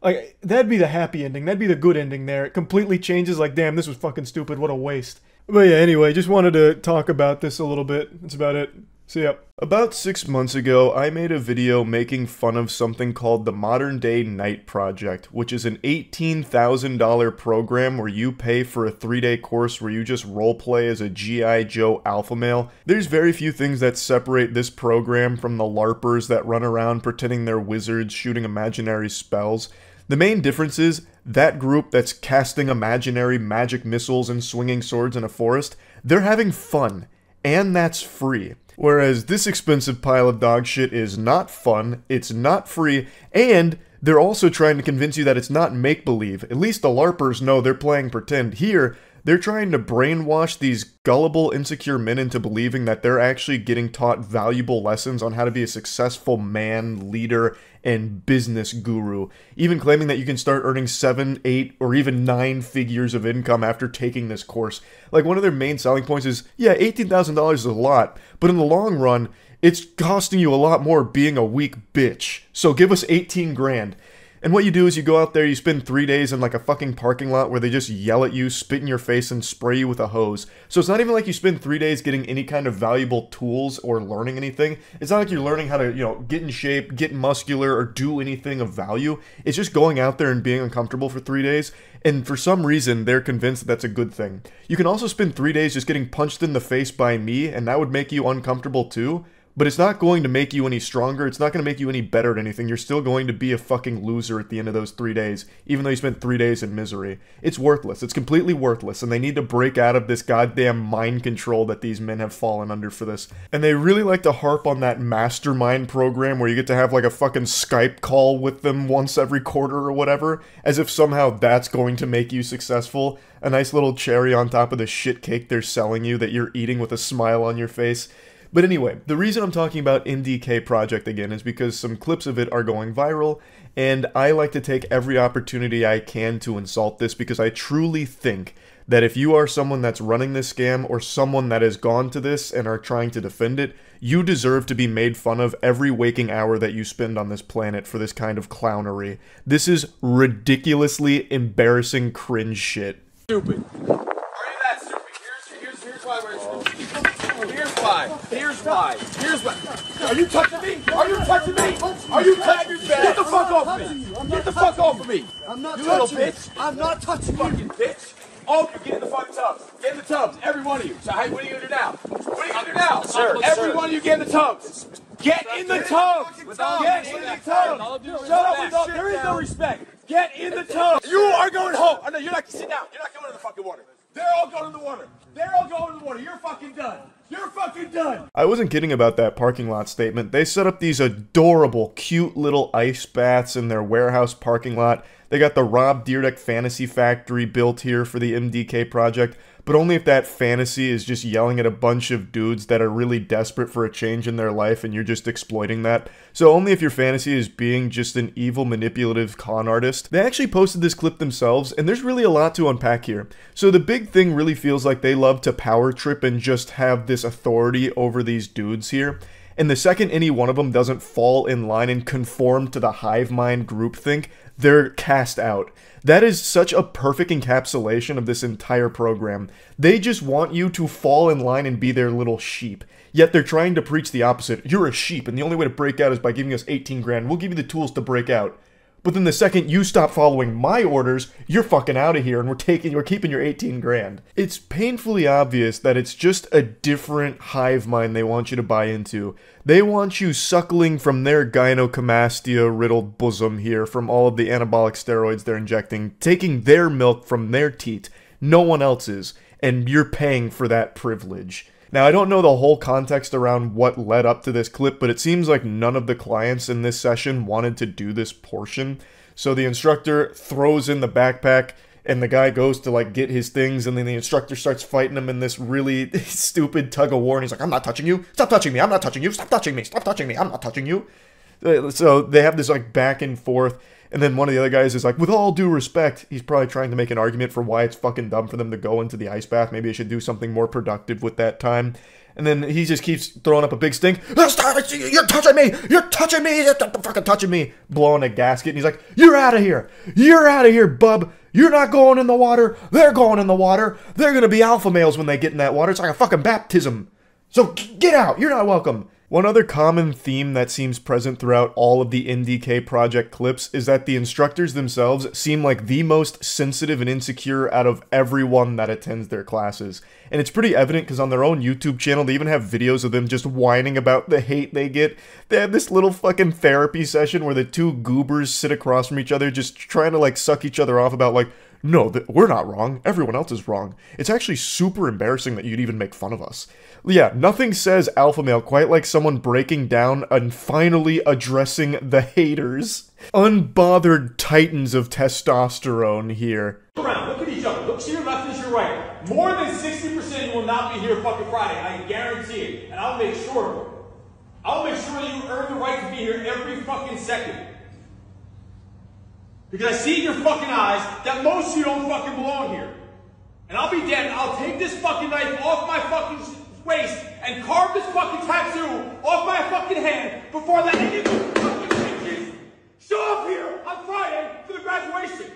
Like, that'd be the happy ending. That'd be the good ending there. It completely changes, like, damn, this was fucking stupid. What a waste. But yeah, anyway, just wanted to talk about this a little bit. That's about it. See ya. About 6 months ago, I made a video making fun of something called the Modern Day Night Project, which is an $18,000 program where you pay for a 3-day course where you just roleplay as a G.I. Joe alpha male. There's very few things that separate this program from the LARPers that run around pretending they're wizards shooting imaginary spells. The main difference is that group that's casting imaginary magic missiles and swinging swords in a forest, they're having fun, and that's free. Whereas this expensive pile of dog shit is not fun, it's not free, and they're also trying to convince you that it's not make-believe. At least the LARPers know they're playing pretend. Here, they're trying to brainwash these gullible, insecure men into believing that they're actually getting taught valuable lessons on how to be a successful man, leader, and business guru, even claiming that you can start earning 7, 8, or even 9 figures of income after taking this course. Like, one of their main selling points is, yeah, $18,000 is a lot, but in the long run, it's costing you a lot more being a weak bitch. So give us 18 grand. And what you do is you go out there, you spend 3 days in like a fucking parking lot where they just yell at you, spit in your face, and spray you with a hose. So it's not even like you spend 3 days getting any kind of valuable tools or learning anything. It's not like you're learning how to, you know, get in shape, get muscular, or do anything of value. It's just going out there and being uncomfortable for 3 days. And for some reason, they're convinced that that's a good thing. You can also spend 3 days just getting punched in the face by me, and that would make you uncomfortable too. But it's not going to make you any stronger, it's not going to make you any better at anything, you're still going to be a fucking loser at the end of those 3 days, even though you spent 3 days in misery. It's worthless, it's completely worthless, and they need to break out of this goddamn mind control that these men have fallen under for this. And they really like to harp on that mastermind program where you get to have like a fucking Skype call with them once every quarter or whatever, as if somehow that's going to make you successful. A nice little cherry on top of the shit cake they're selling you that you're eating with a smile on your face. But anyway, the reason I'm talking about MDK Project again is because some clips of it are going viral, and I like to take every opportunity I can to insult this because I truly think that if you are someone that's running this scam or someone that has gone to this and are trying to defend it, you deserve to be made fun of every waking hour that you spend on this planet for this kind of clownery. This is ridiculously embarrassing cringe shit. Stupid. Are you that stupid? Here's why we're stupid. Here's why. Here's why. Here's why. Are you touching me? Are you touching me? Are you touching me? Get the fuck off of me. Get the fuck off of me. I'm not you little touching you. bitch. I'm not touching fucking you. bitch. All of you get in the fucking tubs. Get in the tubs. Every one of you. So hey, what are you gonna do now? What are you gonna do now? Sir, Every sir. one of you get in the tubs. Get in the tubs. Get in the tubs. Shut up with all. There is no respect. Get in the tubs. You are going home. Oh, no, you're not. Sit down. You're not going in the fucking water. They're all going in the water. They're all going in the water. You're fucking done. You're fucking done. I wasn't kidding about that parking lot statement. They set up these adorable, cute little ice baths in their warehouse parking lot. They got the Rob Dyrdek Fantasy Factory built here for the MDK project, but only if that fantasy is just yelling at a bunch of dudes that are really desperate for a change in their life and you're just exploiting that. So only if your fantasy is being just an evil, manipulative con artist. They actually posted this clip themselves, and there's really a lot to unpack here. So the big thing really feels like they love to power trip and just have this authority over these dudes here. And the second any one of them doesn't fall in line and conform to the hive mind groupthink, they're cast out. That is such a perfect encapsulation of this entire program. They just want you to fall in line and be their little sheep. Yet they're trying to preach the opposite. You're a sheep, and the only way to break out is by giving us 18 grand. We'll give you the tools to break out. But then the second you stop following my orders, you're fucking out of here and we're keeping your 18 grand. It's painfully obvious that it's just a different hive mind they want you to buy into. They want you suckling from their gynecomastia-riddled bosom here from all of the anabolic steroids they're injecting, taking their milk from their teat, no one else's, and you're paying for that privilege. Now, I don't know the whole context around what led up to this clip, but it seems like none of the clients in this session wanted to do this portion. So the instructor throws in the backpack, and the guy goes to like get his things, and then the instructor starts fighting him in this really stupid tug of war, and he's like, I'm not touching you, stop touching me, I'm not touching you, stop touching me, I'm not touching you. So they have this like back and forth, and then one of the other guys is like, with all due respect, he's probably trying to make an argument for why it's fucking dumb for them to go into the ice bath. Maybe I should do something more productive with that time. And then he just keeps throwing up a big stink. You're touching me! You're touching me! You're fucking touching me! Blowing a gasket. And he's like, you're out of here! You're out of here, bub! You're not going in the water! They're going in the water! They're gonna be alpha males when they get in that water. It's like a fucking baptism! So get out! You're not welcome! One other common theme that seems present throughout all of the MDK project clips is that the instructors themselves seem like the most sensitive and insecure out of everyone that attends their classes. And it's pretty evident because on their own YouTube channel, they even have videos of them just whining about the hate they get. They have this little fucking therapy session where the two goobers sit across from each other just trying to like suck each other off about like, no, we're not wrong. Everyone else is wrong. It's actually super embarrassing that you'd even make fun of us. Yeah, nothing says alpha male quite like someone breaking down and finally addressing the haters. Unbothered titans of testosterone here. Look around, look at each other. Look to your left and to your right. More than 60% will not be here fucking Friday. I guarantee it. And I'll make sure of it. I'll make sure that you earn the right to be here every fucking second. Because I see in your fucking eyes that most of you don't fucking belong here. And I'll be damned, I'll take this fucking knife off my fucking waist and carve this fucking tattoo off my fucking hand before I let any of you fucking bitches show up here on Friday for the graduation.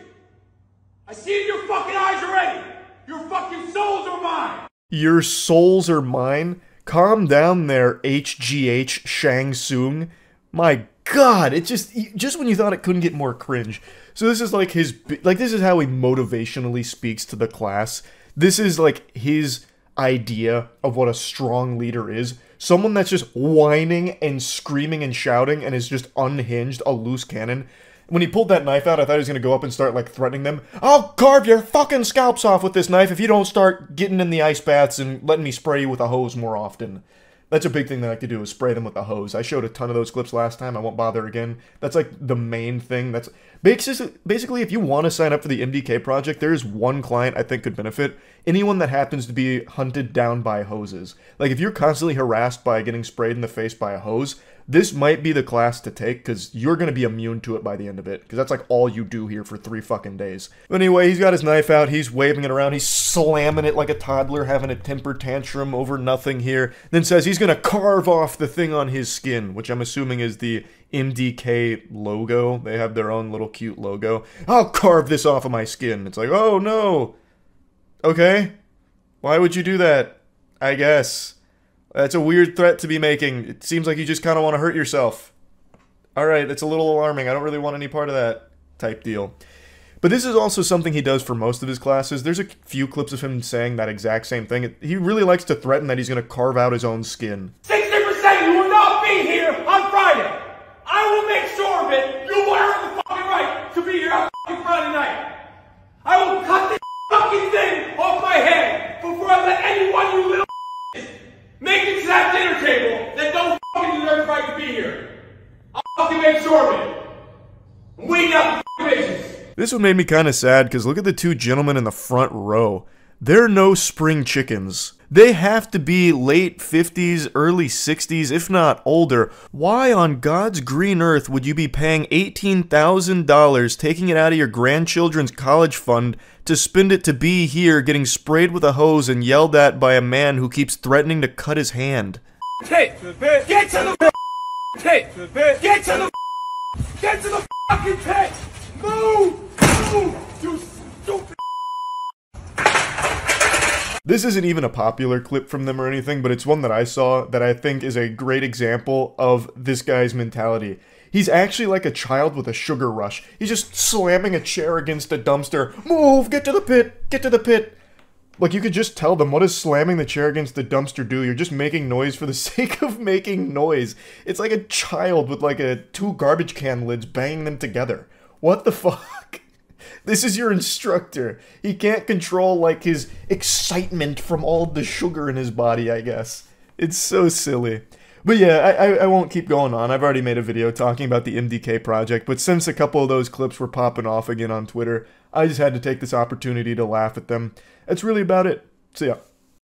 I see it in your fucking eyes already. Your fucking souls are mine. Your souls are mine? Calm down there, HGH Shang Tsung. My God, it just when you thought it couldn't get more cringe. So this is like this is how he motivationally speaks to the class. This is like his idea of what a strong leader is. Someone that's just whining and screaming and shouting and is just unhinged, a loose cannon. When he pulled that knife out, I thought he was going to go up and start like threatening them. I'll carve your fucking scalps off with this knife if you don't start getting in the ice baths and letting me spray you with a hose more often. That's a big thing that I like to do, is spray them with a hose. I showed a ton of those clips last time. I won't bother again. That's like the main thing. That's basically, if you want to sign up for the MDK project, there is one client I think could benefit. Anyone that happens to be hunted down by hoses. Like if you're constantly harassed by getting sprayed in the face by a hose, this might be the class to take because you're going to be immune to it by the end of it. Because that's like all you do here for 3 fucking days. But anyway, he's got his knife out. He's waving it around. He's slamming it like a toddler, having a temper tantrum over nothing here. Then says he's going to carve off the thing on his skin, which I'm assuming is the MDK logo. They have their own little cute logo. I'll carve this off of my skin. It's like, oh no. Okay. Why would you do that? I guess. That's a weird threat to be making. It seems like you just kind of want to hurt yourself. Alright, that's a little alarming. I don't really want any part of that type deal. But this is also something he does for most of his classes. There's a few clips of him saying that exact same thing. He really likes to threaten that he's going to carve out his own skin. 60% you will not be here on Friday. I will make sure of it. You will earn the fucking right to be here on fucking Friday night. I will cut this fucking thing off my head before I let anyone you little make it to that dinner table that don't fucking deserve the right to be here. I'll fucking make sure of it. I'm waiting out the fucking bases. This one made me kind of sad because look at the two gentlemen in the front row. They're no spring chickens. They have to be late 50s, early 60s, if not older. Why on God's green earth would you be paying $18,000, taking it out of your grandchildren's college fund, to spend it to be here getting sprayed with a hose and yelled at by a man who keeps threatening to cut his hand? Get to the pit! Get to the pit! Get to the fucking pit! Move! Move! You stupid! This isn't even a popular clip from them or anything, but it's one that I saw that I think is a great example of this guy's mentality. He's actually like a child with a sugar rush. He's just slamming a chair against a dumpster. Move! Get to the pit! Get to the pit! Like, you could just tell them, what does slamming the chair against the dumpster do? You're just making noise for the sake of making noise. It's like a child with like 2 garbage can lids banging them together. What the fuck? This is your instructor. He can't control, like, his excitement from all the sugar in his body, I guess. It's so silly. But yeah, I won't keep going on. I've already made a video talking about the MDK project, but since a couple of those clips were popping off again on Twitter, I just had to take this opportunity to laugh at them. That's really about it. So yeah.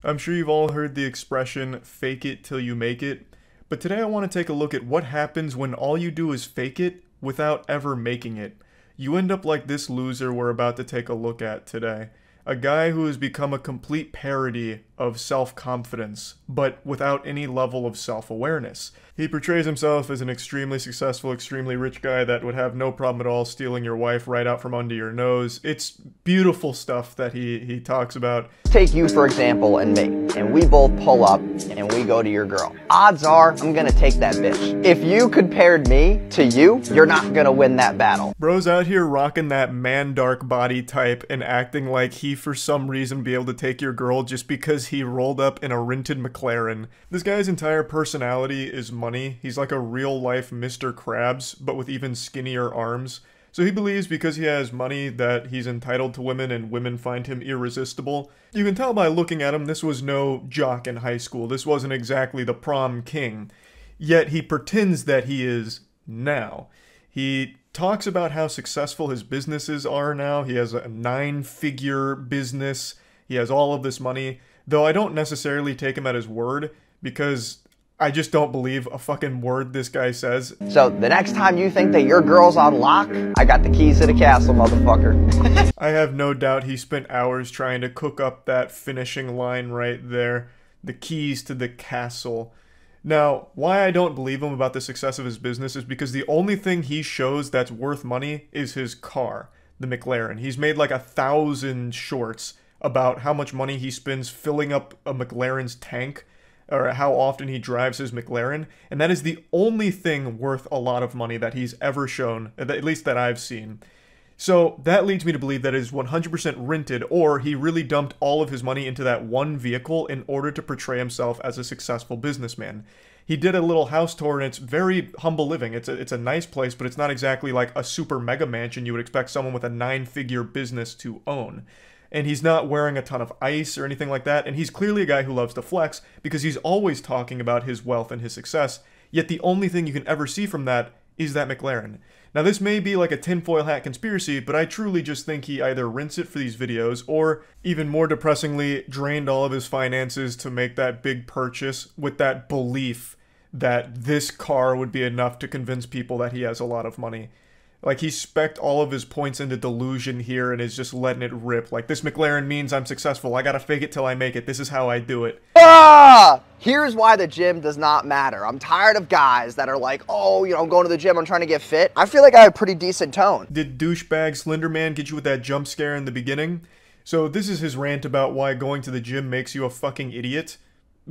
I'm sure you've all heard the expression, fake it till you make it. But today I want to take a look at what happens when all you do is fake it without ever making it. You end up like this loser we're about to take a look at today. A guy who has become a complete parody of self-confidence, but without any level of self-awareness. He portrays himself as an extremely successful, extremely rich guy that would have no problem at all stealing your wife right out from under your nose. It's beautiful stuff that he talks about. Take you, for example, and me, and we both pull up and we go to your girl. Odds are I'm gonna take that bitch. If you compared me to you, you're not gonna win that battle. Bro's out here rocking that man dark body type and acting like he for some reason be able to take your girl just because he rolled up in a rented McLaren. This guy's entire personality is money. He's like a real life Mr. Krabs, but with even skinnier arms. So he believes because he has money that he's entitled to women and women find him irresistible. You can tell by looking at him this was no jock in high school. This wasn't exactly the prom king. Yet he pretends that he is now. He talks about how successful his businesses are now. He has a 9-figure business. He has all of this money. Though I don't necessarily take him at his word because I just don't believe a fucking word this guy says. So the next time you think that your girl's on lock, I got the keys to the castle, motherfucker. I have no doubt he spent hours trying to cook up that finishing line right there. The keys to the castle. Now, why I don't believe him about the success of his business is because the only thing he shows that's worth money is his car, the McLaren. He's made like 1,000 shorts about how much money he spends filling up a McLaren's tank, or how often he drives his McLaren, and that is the only thing worth a lot of money that he's ever shown, at least that I've seen. So that leads me to believe that it is 100% rented, or he really dumped all of his money into that one vehicle in order to portray himself as a successful businessman. He did a little house tour, and it's very humble living. It's a nice place, but it's not exactly like a super mega mansion you would expect someone with a 9-figure business to own. And he's not wearing a ton of ice or anything like that, and he's clearly a guy who loves to flex because he's always talking about his wealth and his success, yet the only thing you can ever see from that is that McLaren. Now this may be like a tinfoil hat conspiracy, but I truly just think he either rents it for these videos or, even more depressingly, drained all of his finances to make that big purchase with that belief that this car would be enough to convince people that he has a lot of money. Like, he specced all of his points into delusion here and is just letting it rip. Like, this McLaren means I'm successful. I gotta fake it till I make it. This is how I do it. Ah! Here's why the gym does not matter. I'm tired of guys that are like, oh, you know, I'm going to the gym, I'm trying to get fit. I feel like I have a pretty decent tone. Did douchebag Slenderman get you with that jump scare in the beginning? So this is his rant about why going to the gym makes you a fucking idiot.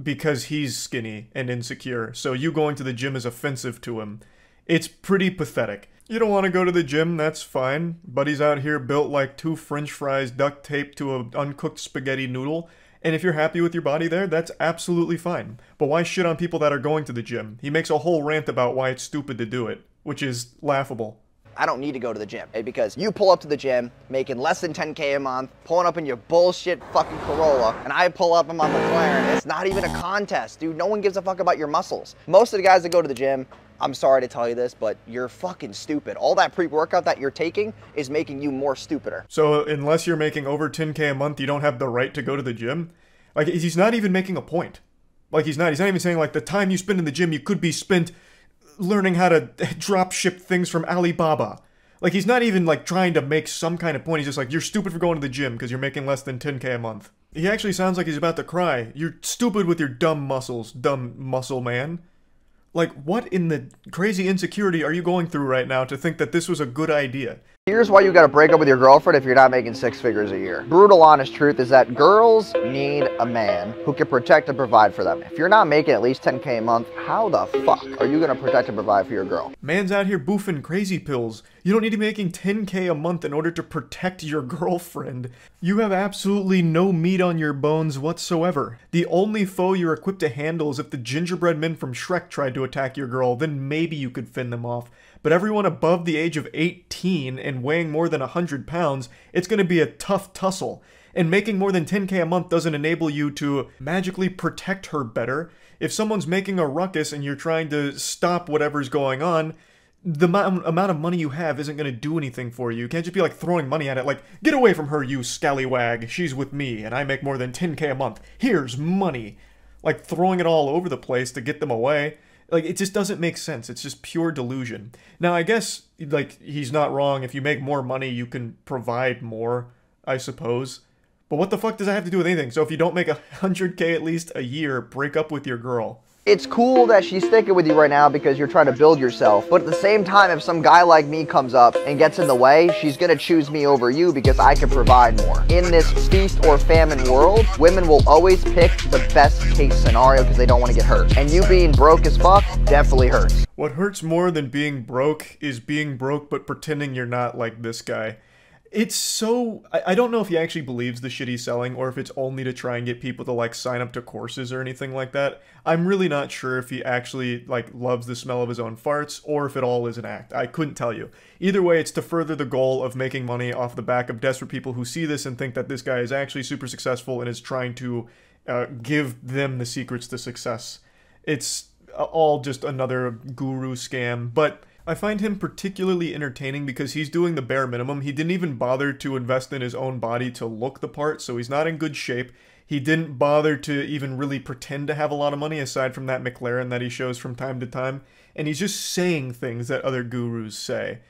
Because he's skinny and insecure. So you going to the gym is offensive to him. It's pretty pathetic. You don't want to go to the gym, that's fine. Buddy's out here built like 2 french fries duct taped to an uncooked spaghetti noodle. And if you're happy with your body there, that's absolutely fine. But why shit on people that are going to the gym? He makes a whole rant about why it's stupid to do it, which is laughable. I don't need to go to the gym, because you pull up to the gym making less than 10K a month, pulling up in your bullshit fucking Corolla, and I pull up in my McLaren. It's not even a contest, dude. No one gives a fuck about your muscles. Most of the guys that go to the gym, I'm sorry to tell you this, but you're fucking stupid. All that pre-workout that you're taking is making you more stupider. So unless you're making over 10K a month, you don't have the right to go to the gym? Like, he's not even making a point. Like, he's not even saying, like, the time you spend in the gym, you could be spent learning how to drop ship things from Alibaba. Like, he's not even, like, trying to make some kind of point. He's just like, you're stupid for going to the gym because you're making less than 10K a month. He actually sounds like he's about to cry. You're stupid with your dumb muscles, dumb muscle man. Like, what in the crazy insecurity are you going through right now to think that this was a good idea? Here's why you gotta break up with your girlfriend if you're not making 6 figures a year. Brutal honest truth is that girls need a man who can protect and provide for them. If you're not making at least 10K a month, how the fuck are you gonna protect and provide for your girl? Man's out here boofing crazy pills. You don't need to be making 10K a month in order to protect your girlfriend. You have absolutely no meat on your bones whatsoever. The only foe you're equipped to handle is if the gingerbread men from Shrek tried to attack your girl, then maybe you could fend them off. But everyone above the age of 18 and weighing more than 100 pounds, it's going to be a tough tussle. And making more than 10K a month doesn't enable you to magically protect her better. If someone's making a ruckus and you're trying to stop whatever's going on, the amount of money you have isn't going to do anything for you. You can't just be like throwing money at it like, get away from her, you scallywag. She's with me and I make more than 10K a month. Here's money. Like throwing it all over the place to get them away. Like, it just doesn't make sense. It's just pure delusion. Now, I guess, like, he's not wrong. If you make more money, you can provide more, I suppose. But what the fuck does that have to do with anything? So if you don't make 100K at least a year, break up with your girl. It's cool that she's sticking with you right now because you're trying to build yourself. But at the same time, if some guy like me comes up and gets in the way, she's going to choose me over you because I can provide more. In this feast or famine world, women will always pick the best case scenario because they don't want to get hurt. And you being broke as fuck definitely hurts. What hurts more than being broke is being broke but pretending you're not, like this guy. It's so... I don't know if he actually believes the shit he's selling or if it's only to try and get people to, like, sign up to courses or anything like that. I'm really not sure if he actually, like, loves the smell of his own farts or if it all is an act. I couldn't tell you. Either way, it's to further the goal of making money off the back of desperate people who see this and think that this guy is actually super successful and is trying to give them the secrets to success. It's all just another guru scam, but... I find him particularly entertaining because he's doing the bare minimum. He didn't even bother to invest in his own body to look the part, so he's not in good shape. He didn't bother to even really pretend to have a lot of money aside from that McLaren that he shows from time to time. And he's just saying things that other gurus say.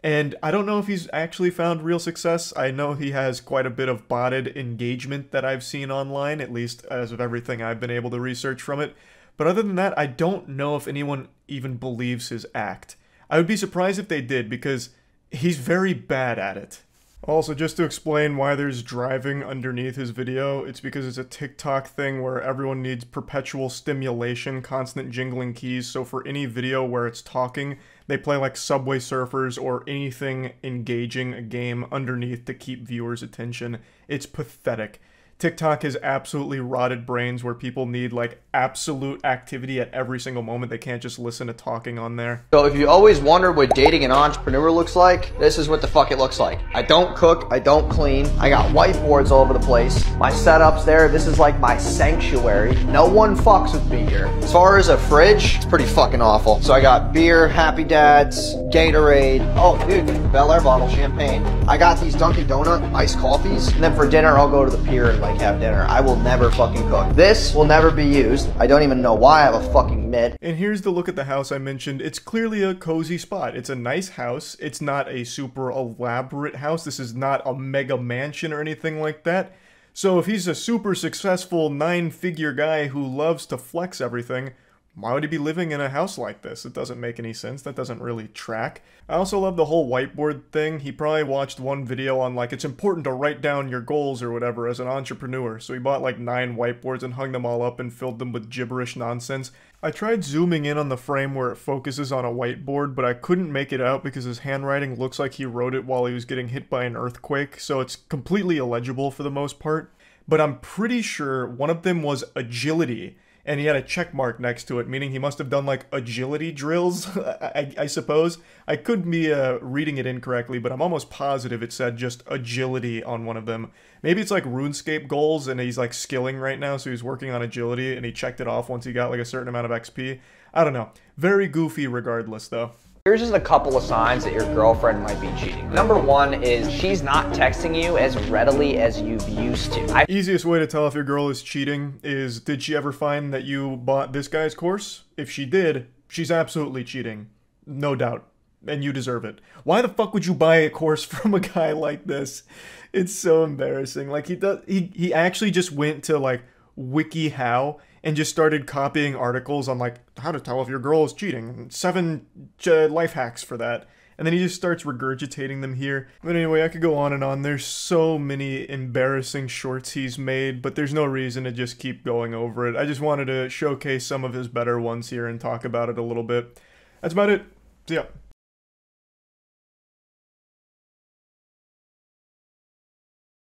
And I don't know if he's actually found real success. I know he has quite a bit of botted engagement that I've seen online, at least as of everything I've been able to research from it. But other than that, I don't know if anyone even believes his act. I would be surprised if they did, because he's very bad at it. Also, just to explain why there's driving underneath his video, it's because it's a TikTok thing where everyone needs perpetual stimulation, constant jingling keys, so for any video where it's talking, they play like Subway Surfers or anything engaging a game underneath to keep viewers' attention. It's pathetic. TikTok has absolutely rotted brains where people need, like, absolute activity at every single moment. They can't just listen to talking on there. So if you always wondered what dating an entrepreneur looks like, this is what the fuck it looks like. I don't cook, I don't clean, I got whiteboards all over the place. My setup's there, this is like my sanctuary. No one fucks with me here. As far as a fridge, it's pretty fucking awful. So I got beer, Happy Dads, Gatorade, oh dude, Bel Air bottle, champagne. I got these Dunkin' Donut iced coffees, and then for dinner I'll go to the pier and like have dinner. I will never fucking cook. This will never be used. I don't even know why I have a fucking mitt. And here's the look at the house I mentioned. It's clearly a cozy spot. It's a nice house. It's not a super elaborate house. This is not a mega mansion or anything like that. So if he's a super successful 9-figure guy who loves to flex everything, why would he be living in a house like this? It doesn't make any sense. That doesn't really track. I also love the whole whiteboard thing. He probably watched one video on, like, it's important to write down your goals or whatever as an entrepreneur. So he bought like 9 whiteboards and hung them all up and filled them with gibberish nonsense. I tried zooming in on the frame where it focuses on a whiteboard, but I couldn't make it out because his handwriting looks like he wrote it while he was getting hit by an earthquake, so it's completely illegible for the most part. But I'm pretty sure one of them was agility. And he had a check mark next to it, meaning he must have done, like, agility drills, I suppose. I could be reading it incorrectly, but I'm almost positive it said just agility on one of them. Maybe it's like RuneScape goals, and he's, like, skilling right now, so he's working on agility, and he checked it off once he got, like, a certain amount of XP. I don't know. Very goofy regardless, though. Here's just a couple of signs that your girlfriend might be cheating. Number one is she's not texting you as readily as you've used to. Easiest way to tell if your girl is cheating is, did she ever find that you bought this guy's course? If she did, she's absolutely cheating. No doubt. And you deserve it. Why the fuck would you buy a course from a guy like this? It's so embarrassing. Like, he actually just went to, like, WikiHow and just started copying articles on, like, how to tell if your girl is cheating. 7 life hacks for that. And then he just starts regurgitating them here. But anyway, I could go on and on. There's so many embarrassing shorts he's made, but there's no reason to just keep going over it. I just wanted to showcase some of his better ones here and talk about it a little bit. That's about it. See ya.